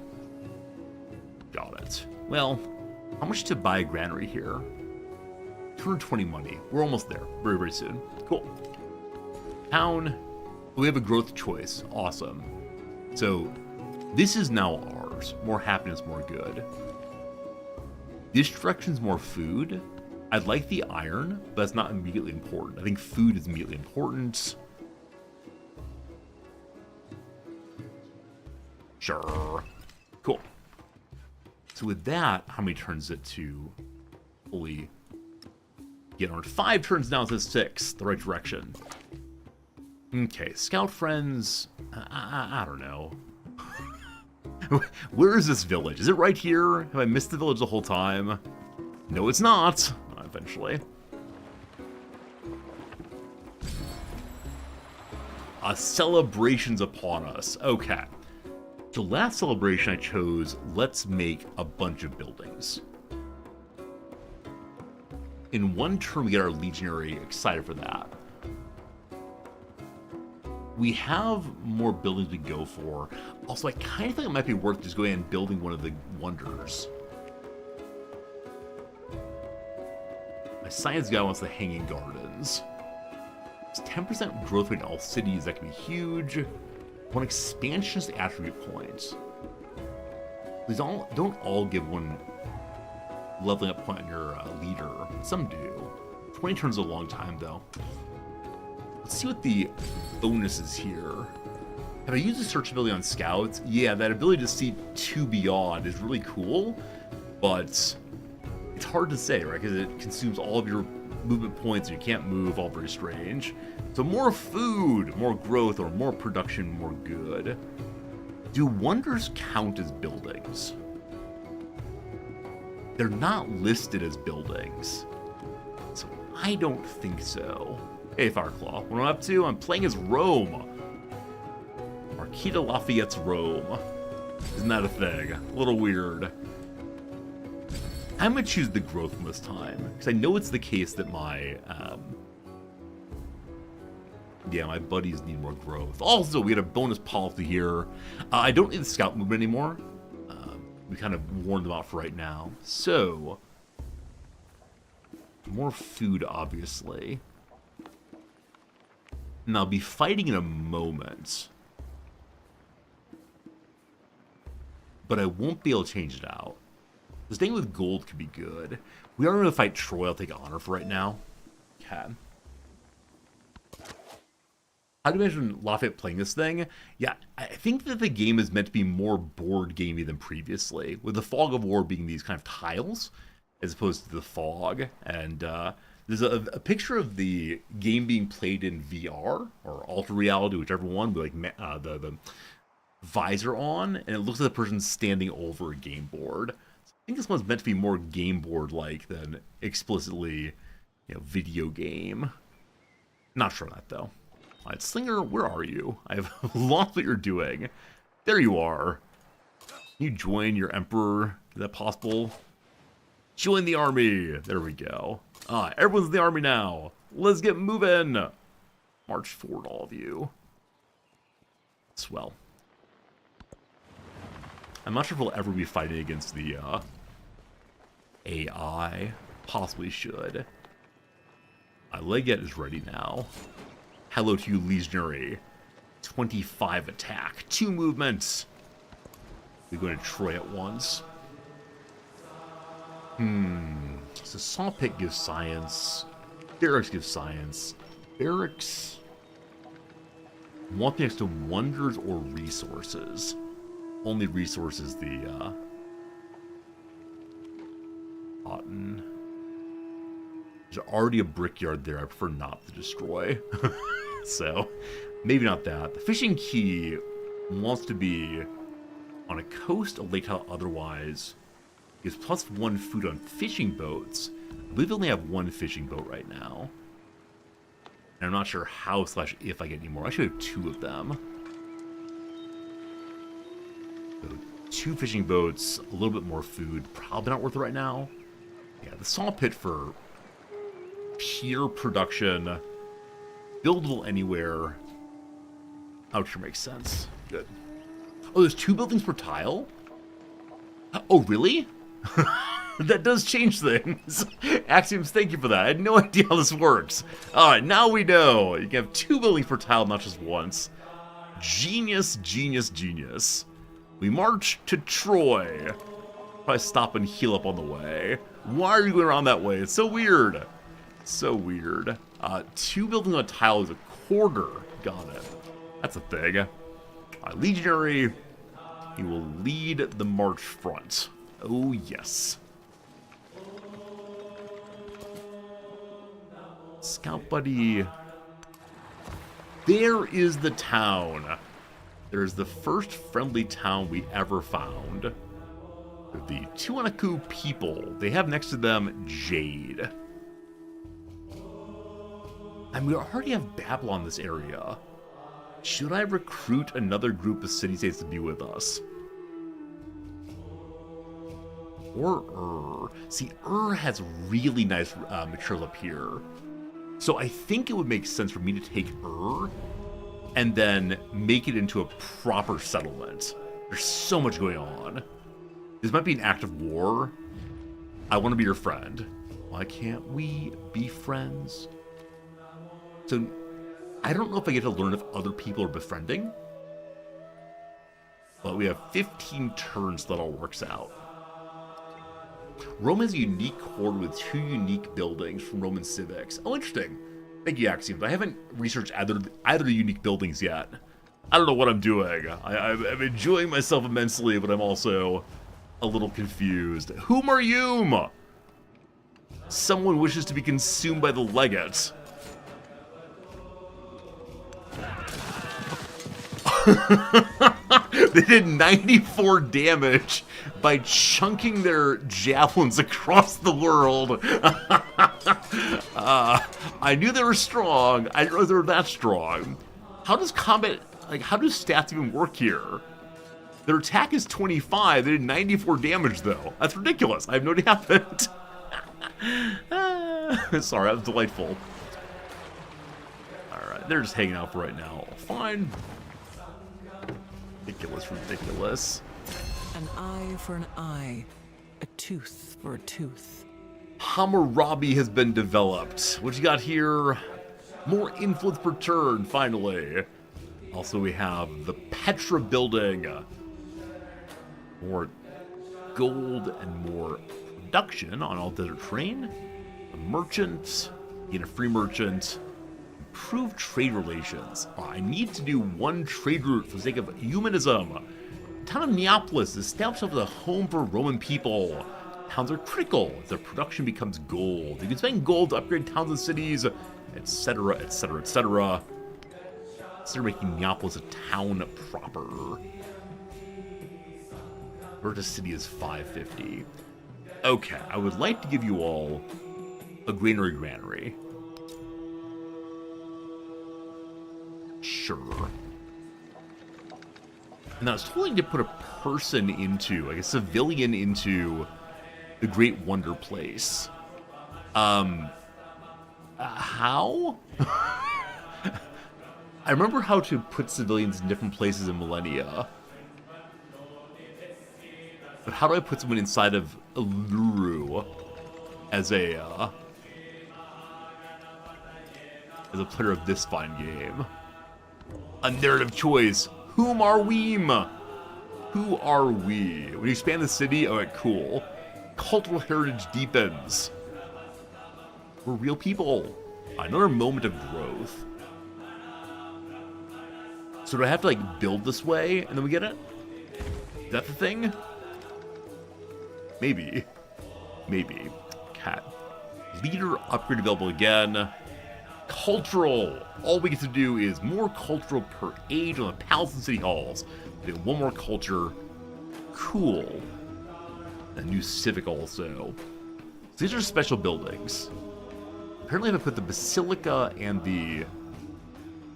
Got it. Well, how much to buy a granary here? 220 money. We're almost there. Very, very soon. Cool. Town. We have a growth choice. Awesome. So, this is now ours. More happiness, more good. This direction's more food. I'd like the iron, but that's not immediately important. I think food is immediately important. Sure. Cool. So with that, how many turns is it to fully get on? 5 turns now, it says 6. The right direction. Okay, scout friends. I don't know. Where is this village? Is it right here? Have I missed the village the whole time? No, it's not. Eventually. A celebration's upon us. Okay. So last celebration I chose, let's make a bunch of buildings. In one turn we get our legionary, excited for that. We have more buildings to go for. Also, I kind of think it might be worth just going and building one of the wonders. My science guy wants the Hanging Gardens. It's 10% growth rate in all cities. That can be huge. One expansionist attribute point. These don't all give one leveling up point on your leader. Some do. 20 turns is a long time, though. Let's see what the bonus is here. Have I used the search ability on scouts? Yeah, that ability to see 2 beyond is really cool, but it's hard to say, right? Because it consumes all of your movement points and you can't move, all very strange. So more food, more growth, or more production, more good. Do wonders count as buildings? They're not listed as buildings, so I don't think so. Hey, Fireclaw, what am I up to? I'm playing as Rome. Marquita Lafayette's Rome. Isn't that a thing? A little weird. I'm gonna choose the growth one this time, because I know it's the case that my, my buddies need more growth. Also, we had a bonus policy here. I don't need the scout movement anymore. We kind of warned them out for right now. So, more food, obviously. And I'll be fighting in a moment. But I won't be able to change it out. The thing with gold could be good. We are going to fight Troy. I'll take honor for right now. Okay. How do you imagine Lafayette playing this thing? Yeah, I think that the game is meant to be more board gamey than previously, with the Fog of War being these kind of tiles, as opposed to the fog. And there's a picture of the game being played in VR, or Ultra Reality, whichever one, with like the visor on, and it looks like the person's standing over a game board. I think this one's meant to be more game board-like than explicitly, video game. Not sure of that, though. All right, Slinger, where are you? I've lost what you're doing. There you are. Can you join your Emperor? Is that possible? Join the army. There we go. Everyone's in the army now. Let's get moving. March forward, all of you. Swell. I'm not sure if we'll ever be fighting against the AI. Possibly should. Leggett is ready now. Hello to you, Legionary. 25 attack. 2 movements. We go to Troy at once. So Saw Pit gives science. Barracks gives science. Barracks. Want the next to wonders or resources? Only resources the cotton. There's already a brickyard there. I prefer not to destroy. So, maybe not that. The fishing key wants to be on a coast, a lake tile otherwise. Gives +1 food on fishing boats. I believe we only have 1 fishing boat right now. And I'm not sure how / if I get any more. I should have 2 of them. So 2 fishing boats, a little bit more food. Probably not worth it right now. Yeah, the saw pit for pure production. Buildable anywhere. Ouch, makes sense. Good. Oh, there's 2 buildings per tile? Oh, really? That does change things. Axioms, thank you for that. I had no idea how this works. Alright, now we know. You can have 2 buildings per tile, not just once. Genius, genius, genius. We march to Troy. Probably stop and heal up on the way. Why are you going around that way? It's so weird. So weird. 2 buildings on a tile is a quarter. Got it. That's a thing. Legionary, he will lead the march front. Oh, yes. Scout buddy. There is the town. There's the first friendly town we ever found. The Tuanaku people. They have next to them Jade. And we already have Babylon in this area. Should I recruit another group of city-states to be with us? Or See, has really nice materials up here. So I think it would make sense for me to take and then make it into a proper settlement. There's so much going on. This might be an act of war. I want to be your friend. Why can't we be friends? So, I don't know if I get to learn if other people are befriending. But we have 15 turns that all works out. Rome has a unique horde with 2 unique buildings from Roman civics. Oh, interesting. Thank you, Axioms. I haven't researched either of the unique buildings yet. I don't know what I'm doing. I'm enjoying myself immensely, but I'm also a little confused. Whom are you? Someone wishes to be consumed by the legate. They did 94 damage by chunking their javelins across the world. I knew they were strong. I didn't know they were that strong. How does combat, how do stats even work here? Their attack is 25. They did 94 damage, though. That's ridiculous. I have no idea what happened. Sorry, that was delightful. Alright, they're just hanging out for right now. Fine. Ridiculous, ridiculous. An eye for an eye, a tooth for a tooth. Hammurabi has been developed. What you got here? More influence per turn, finally. Also, we have the Petra building. More gold and more production on all desert terrain. A merchant, get a free merchant. Improve trade relations. I need to do one trade route for the sake of humanism. The town of Neapolis is established as a home for Roman people. Towns are critical if their production becomes gold. You can spend gold to upgrade towns and cities, etc., etc., etc. Consider making Neapolis a town proper. Vertus City is 550. Okay, I would like to give you all a granary. Sure. And I was told to put a person into, like a civilian into the Great Wonder Place. How? I remember how to put civilians in different places in Millennia. But how do I put someone inside of Uluru as a player of this fine game? A narrative choice. Whom are we? Who are we? When you expand the city, alright, cool. Cultural heritage deepens. We're real people. Another moment of growth. So do I have to, like, build this way and then we get it? Is that the thing? Maybe. Maybe. Cat. Leader upgrade available again. Cultural. All we get to do is more cultural per age on the palace and city halls. Then one more culture. Cool. A new civic also. So these are special buildings. Apparently if I put the Basilica and the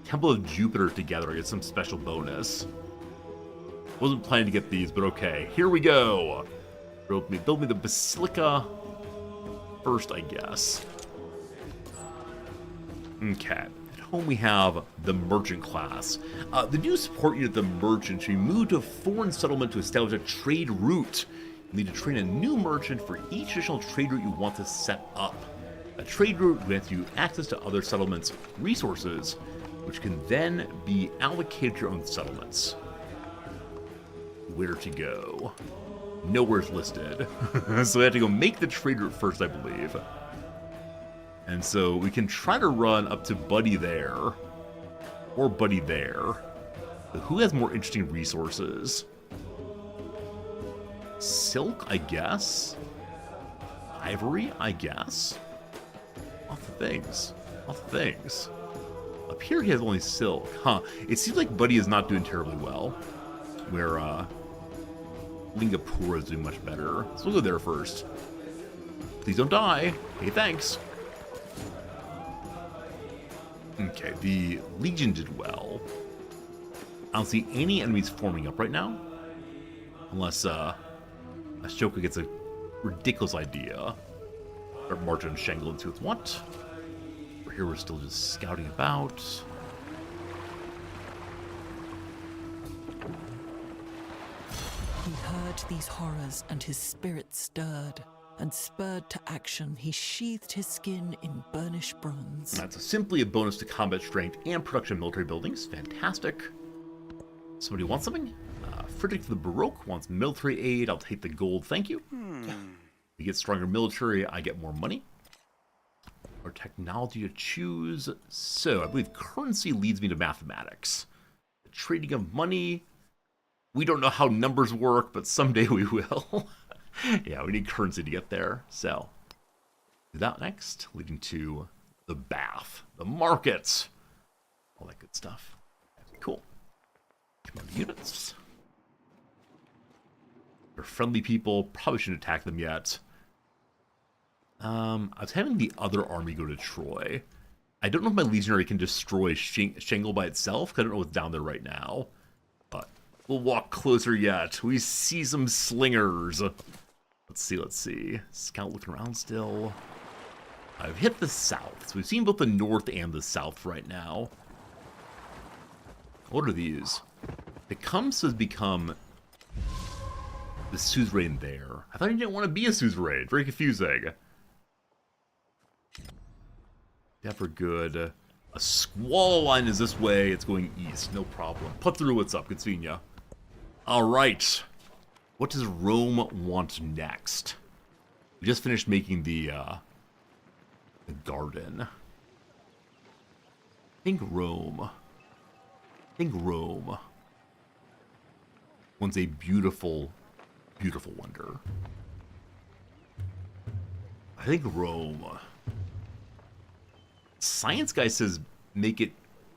Temple of Jupiter together, I get some special bonus. Wasn't planning to get these, but okay. Here we go. Build me the Basilica first, I guess. Okay. home we have the merchant class. The new support unit, the merchant, should be moved to a foreign settlement to establish a trade route. You need to train a new merchant for each additional trade route you want to set up. A trade route grants you access to other settlements' resources, which can then be allocated to your own settlements. Where to go? Nowhere's listed. So we have to go make the trade route first, I believe. And so we can try to run up to Buddy there. Or Buddy there. But who has more interesting resources? Silk, I guess? Ivory, I guess? Lots of things. Lots of things. Up here he has only silk. Huh. It seems like Buddy is not doing terribly well. Where, Lingapura is doing much better. So we'll go there first. Please don't die. Hey, thanks. Okay, the Legion did well. I don't see any enemies forming up right now. Unless, Ashoka gets a ridiculous idea. Start marching Shangle into its what? Over here we're still just scouting about. He heard these horrors, and his spirit stirred, and spurred to action, he sheathed his skin in burnished bronze. That's simply a bonus to combat strength and production of military buildings. Fantastic. Somebody wants something? Frederick the Baroque wants military aid. I'll take the gold, thank you. We get stronger military, I get more money. Or technology to choose. So, I believe currency leads me to mathematics. The trading of money. We don't know how numbers work, but someday we will. Yeah, we need currency to get there. So, do that next, leading to the bath, the markets, all that good stuff. Cool. Come on, units. They're friendly people. Probably shouldn't attack them yet. I was having the other army go to Troy. I don't know if my legionary can destroy Shangle by itself, because I don't know what's down there right now. But we'll walk closer yet. We see some slingers. Let's see. Scout looking around still. I've hit the south. So we've seen both the north and the south right now. What are these? Tecumseh has become the suzerain there. I thought he didn't want to be a suzerain. Very confusing. Never good. A squall line is this way. It's going east. No problem. Put through what's up. Good seeing ya. Alright. What does Rome want next? We just finished making the garden. I think Rome wants a beautiful, beautiful wonder. I think Rome. Science guy says make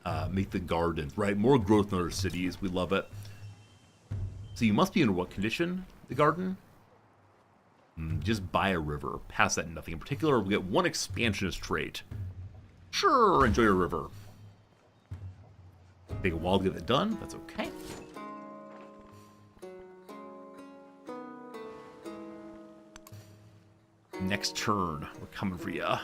the gardens, right? More growth in other cities. We love it. So you must be in what condition, the garden? Just by a river. Past that, nothing in particular. We get one expansionist trait. Sure, enjoy your river. Take a while to get it done. That's okay. Next turn. We're coming for ya.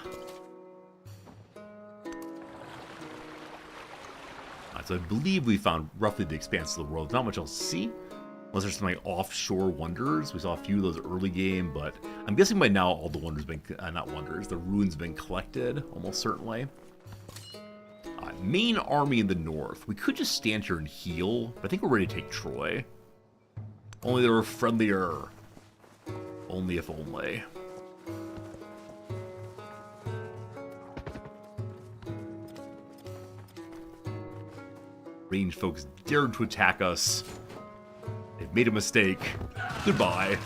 So I believe we found roughly the expanse of the world. Not much else to see. Unless there's some like offshore wonders. We saw a few of those early game, but I'm guessing by now all the wonders been, not wonders, the ruins been collected, almost certainly. Main army in the north. We could just stand here and heal, but I think we're ready to take Troy. Only they were friendlier. Only if only. Range folks dared to attack us. They've made a mistake. Goodbye.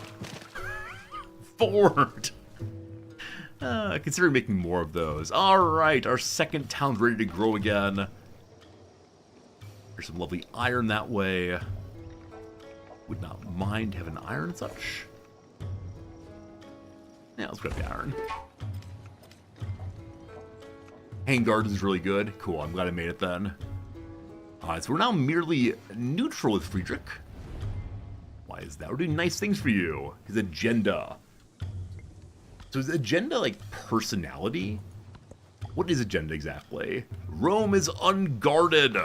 Forward. Consider making more of those. Alright, our second town's ready to grow again. There's some lovely iron that way. Would not mind having iron and such. Yeah, let's grab the iron. Hang Gardens is really good. Cool, I'm glad I made it then. Alright, so we're now merely neutral with Friedrich. Why is that? We're doing nice things for you. His agenda. So is agenda like personality? What is agenda exactly? Rome is unguarded.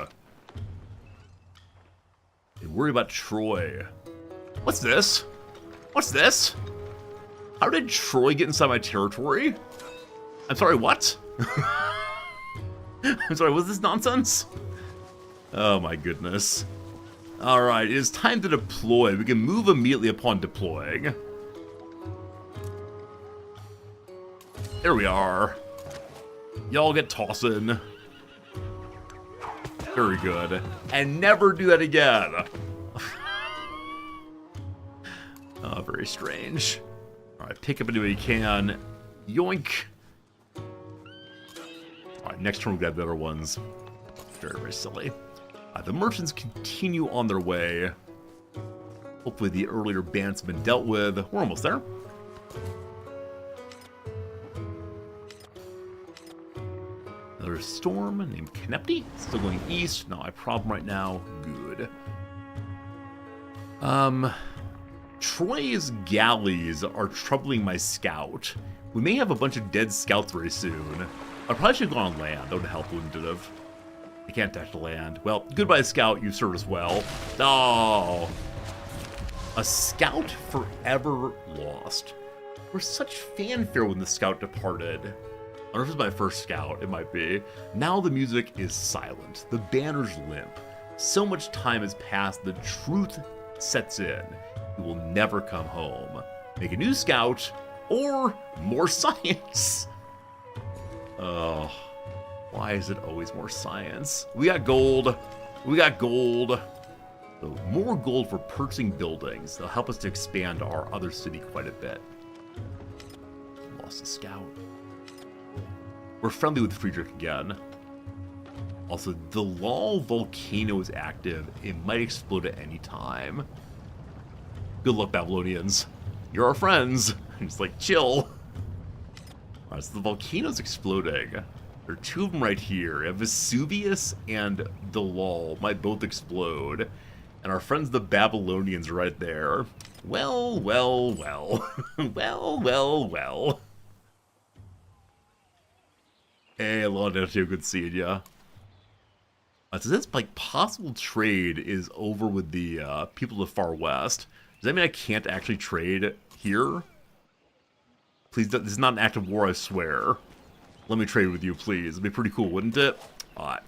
They worry about Troy. What's this? What's this? How did Troy get inside my territory? I'm sorry, what? I'm sorry, what's this nonsense? Oh my goodness. Alright, it is time to deploy. We can move immediately upon deploying. There we are. Y'all get tossing. Very good. And never do that again. Oh, very strange. Alright, pick up anywhere you can. Yoink. Alright, next turn we got better ones. Very, very silly. The merchants continue on their way. Hopefully the earlier band's been dealt with. We're almost there. Another storm named Knepti. Still going east. Not my problem right now. Good. Troy's galleys are troubling my scout. We may have a bunch of dead scouts very soon. I probably should have gone on land. That would help, wouldn't it have? I can't touch the land. Well, goodbye, scout. You served us well. Oh. A scout forever lost. There was such fanfare when the scout departed. I don't know if it was my first scout. It might be. Now the music is silent. The banners limp. So much time has passed. The truth sets in. He will never come home. Make a new scout or more science. Oh. Why is it always more science? We got gold. We got gold. So more gold for purchasing buildings. They'll help us to expand our other city quite a bit. Lost a scout. We're friendly with Friedrich again. Also, the Lal volcano is active. It might explode at any time. Good luck, Babylonians. You're our friends. Just like, chill. Alright, so the volcano's exploding. There are two of them right here. Vesuvius and the Lal might both explode. And our friends the Babylonians are right there. Well, well, well. Well, well, well. Hey, Londatio, good seeing ya. So this, like, possible trade is over with the people of the Far West. Does that mean I can't actually trade here? Please, this is not an act of war, I swear. Let me trade with you, please. It'd be pretty cool, wouldn't it? Alright.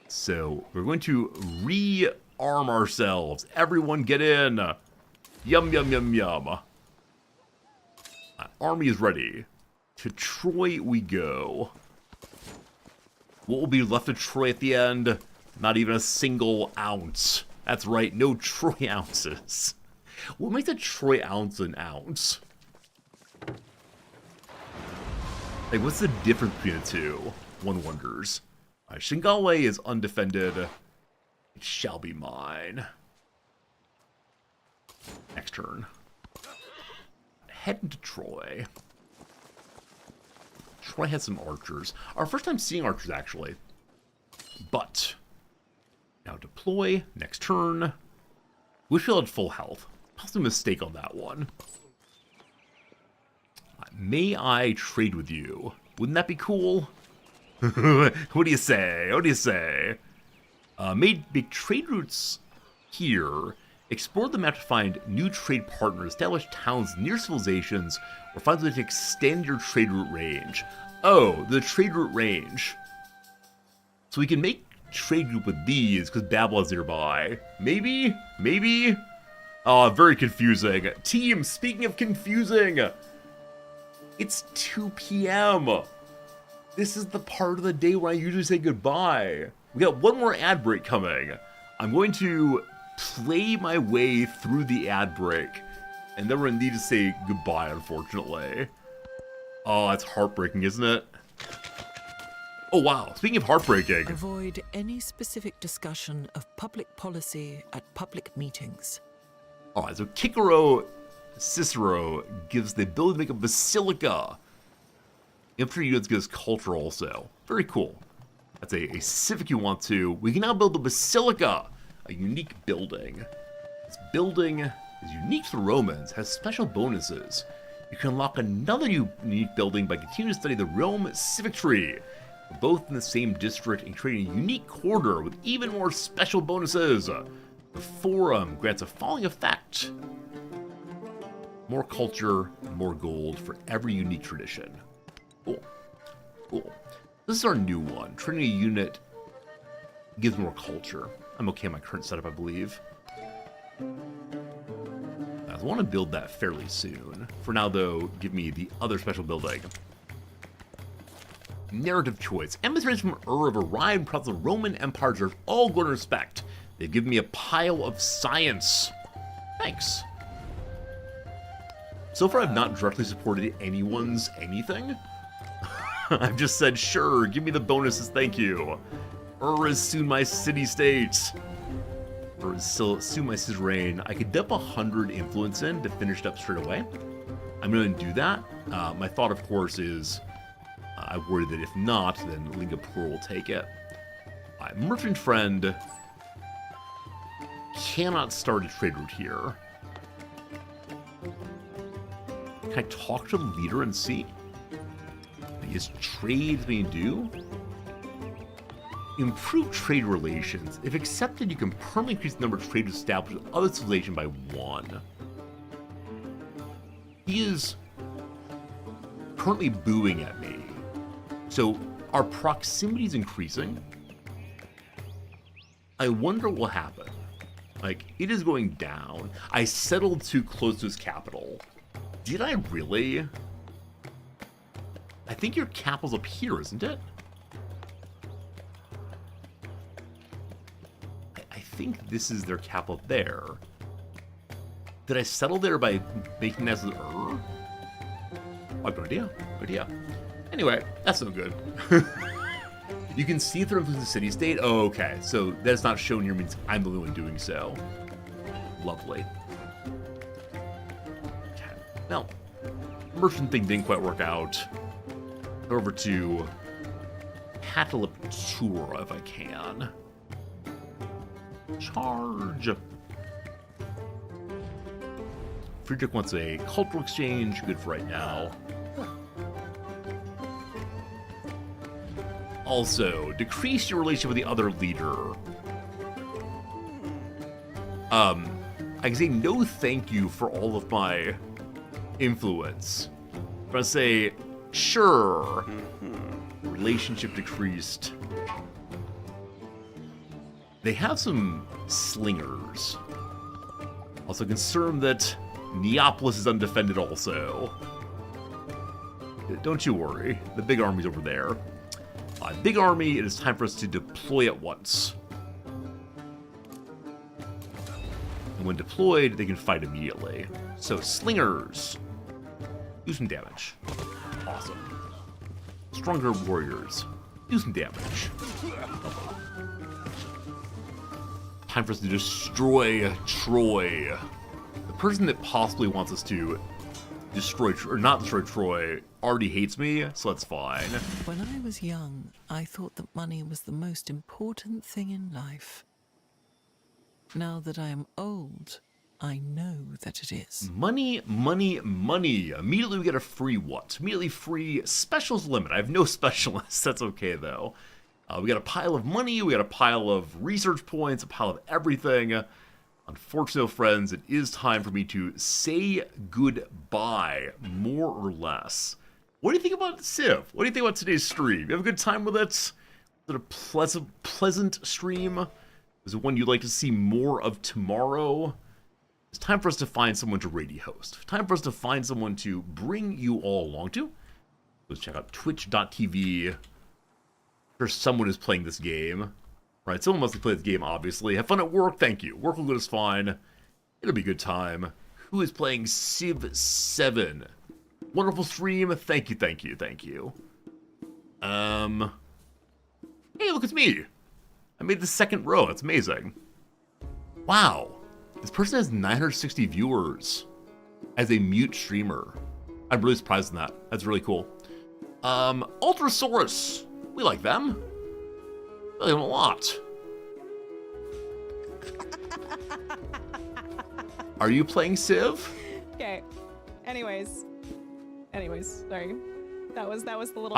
So, we're going to rearm ourselves. Everyone get in. Yum, yum, yum, yum. Army is ready. To Troy we go. What will be left of Troy at the end? Not even a single ounce. That's right, no Troy ounces. What makes a Troy ounce an ounce? Like, what's the difference between the two? One wonders. Shingalwei is undefended. It shall be mine. Next turn. Heading to Troy. Troy has some archers. Our first time seeing archers, actually. But, now deploy. Next turn. Wish we had full health. Possibly a mistake on that one. May I trade with you? Wouldn't that be cool? What do you say? What do you say? Make trade routes here. Explore the map to find new trade partners, establish towns near civilizations, or find a way to extend your trade route range. Oh, the trade route range. So we can make trade group with these because Babylon's nearby. Maybe? Maybe? Oh, very confusing. Team, speaking of confusing, it's 2 p.m. This is the part of the day where I usually say goodbye. We got one more ad break coming. I'm going to play my way through the ad break, and then we're going to need to say goodbye, unfortunately. Oh, that's heartbreaking, isn't it? Oh, wow. Speaking of heartbreaking. Avoid any specific discussion of public policy at public meetings. Alright, so Cicero Cicero gives the ability to make a basilica. Infantry units gives culture also. Very cool. That's a civic you want to. We can now build a basilica, a unique building. This building is unique to the Romans, has special bonuses. You can unlock another unique building by continuing to study the Rome civic tree. both in the same district and creating a unique corridor with even more special bonuses. The forum grants a following effect. More culture, more gold for every unique tradition. Cool. Cool. This is our new one. Trinity unit gives more culture. I'm okay in my current setup, I believe. I want to build that fairly soon. For now, though, give me the other special building. Narrative choice. Emissaries from have arrived across the Roman Empire deserve all good respect. They've given me a pile of science. Thanks. So far, I've not directly supported anyone's anything. I've just said, sure, give me the bonuses, thank you. Is soon my city-state. Or is still soon my suzerain. I could dump 100 influence in to finish it up straight away. I'm going to do that. My thought, of course, is I worry that if not, then Lingapur will take it. My merchant friend cannot start a trade route here. Can I talk to the leader and see? Is trade being due? Improve trade relations. If accepted, you can permanently increase the number of trade established with other civilization by 1. He is currently booing at me. So our proximity is increasing. I wonder what will happen. Like, it is going down. I settled too close to his capital. Did I really? I think your capital's up here, isn't it? I think this is their capital there. Did I settle there by making that as an I have no idea. No idea. Anyway, that's no good. You can see through the city-state. Oh, okay. So that's not shown here means I'm the only one doing so. Lovely. Okay. Well, merchant thing didn't quite work out. Go over to Cataleptura if I can. Charge. Friedrich wants a cultural exchange. Good for right now. Also, decrease your relation with the other leader. I can say no thank you for all of my influence. I'm gonna say, sure. Relationship decreased. They have some slingers. Also concerned that Neapolis is undefended also. Don't you worry, the big army's over there. Big army, it is time for us to deploy at once. And when deployed, they can fight immediately. So, slingers. Do some damage. Awesome. Stronger warriors. Do some damage. Time for us to destroy Troy. The person that possibly wants us to destroy, or not destroy Troy, already hates me, so that's fine. When I was young, I thought that money was the most important thing in life. Now that I am old, I know that it is. Money, money, money. Immediately we get a free what? Immediately free specials limit. I have no specialists. That's okay, though. We got a pile of money. We got a pile of research points, a pile of everything. Unfortunately, friends, it is time for me to say goodbye, more or less. What do you think about Civ? What do you think about today's stream? You have a good time with it? Was it a pleasant stream? Is it one you'd like to see more of tomorrow? It's time for us to find someone to radio host. Time for us to find someone to bring you all along to. Let's check out twitch.tv. Sure, someone is playing this game. Right, someone must have played this game, obviously. Have fun at work, thank you. Work will go just fine. It'll be a good time. Who is playing CivVII? Wonderful stream. Thank you, thank you, thank you. Hey, look, it's me. I made the second row. That's amazing. Wow. This person has 960 viewers as a mute streamer. I'm really surprised in that. That's really cool. Ultrasaurus. We like them. We like them a lot. Are you playing Civ? Okay. Anyways, sorry. That was the little.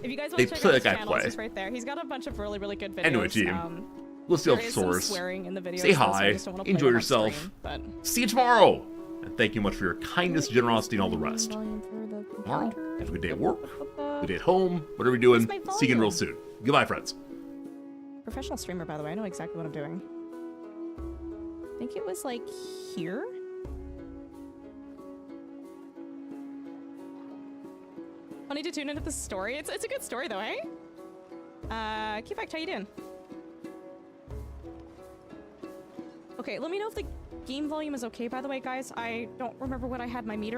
If you guys want they to check play out his that guy channel, play. it's right there. He's got a bunch of really good videos. Anyway, team, we'll see there off is some source. swearing in the videos, Say so I hi, just don't wanna play enjoy them on yourself. stream, but... See you tomorrow. And thank you much for your kindness, generosity, and all the rest. Tomorrow, have a good day at work, good day at home, whatever you're doing. Where's my See you again real volume? soon. Goodbye, friends. Professional streamer, by the way. I know exactly what I'm doing. I think it was like here. I need to tune into the story. It's a good story though, eh? Kivak, how you doing? Okay, let me know if the game volume is okay, by the way, guys. I don't remember what I had my meter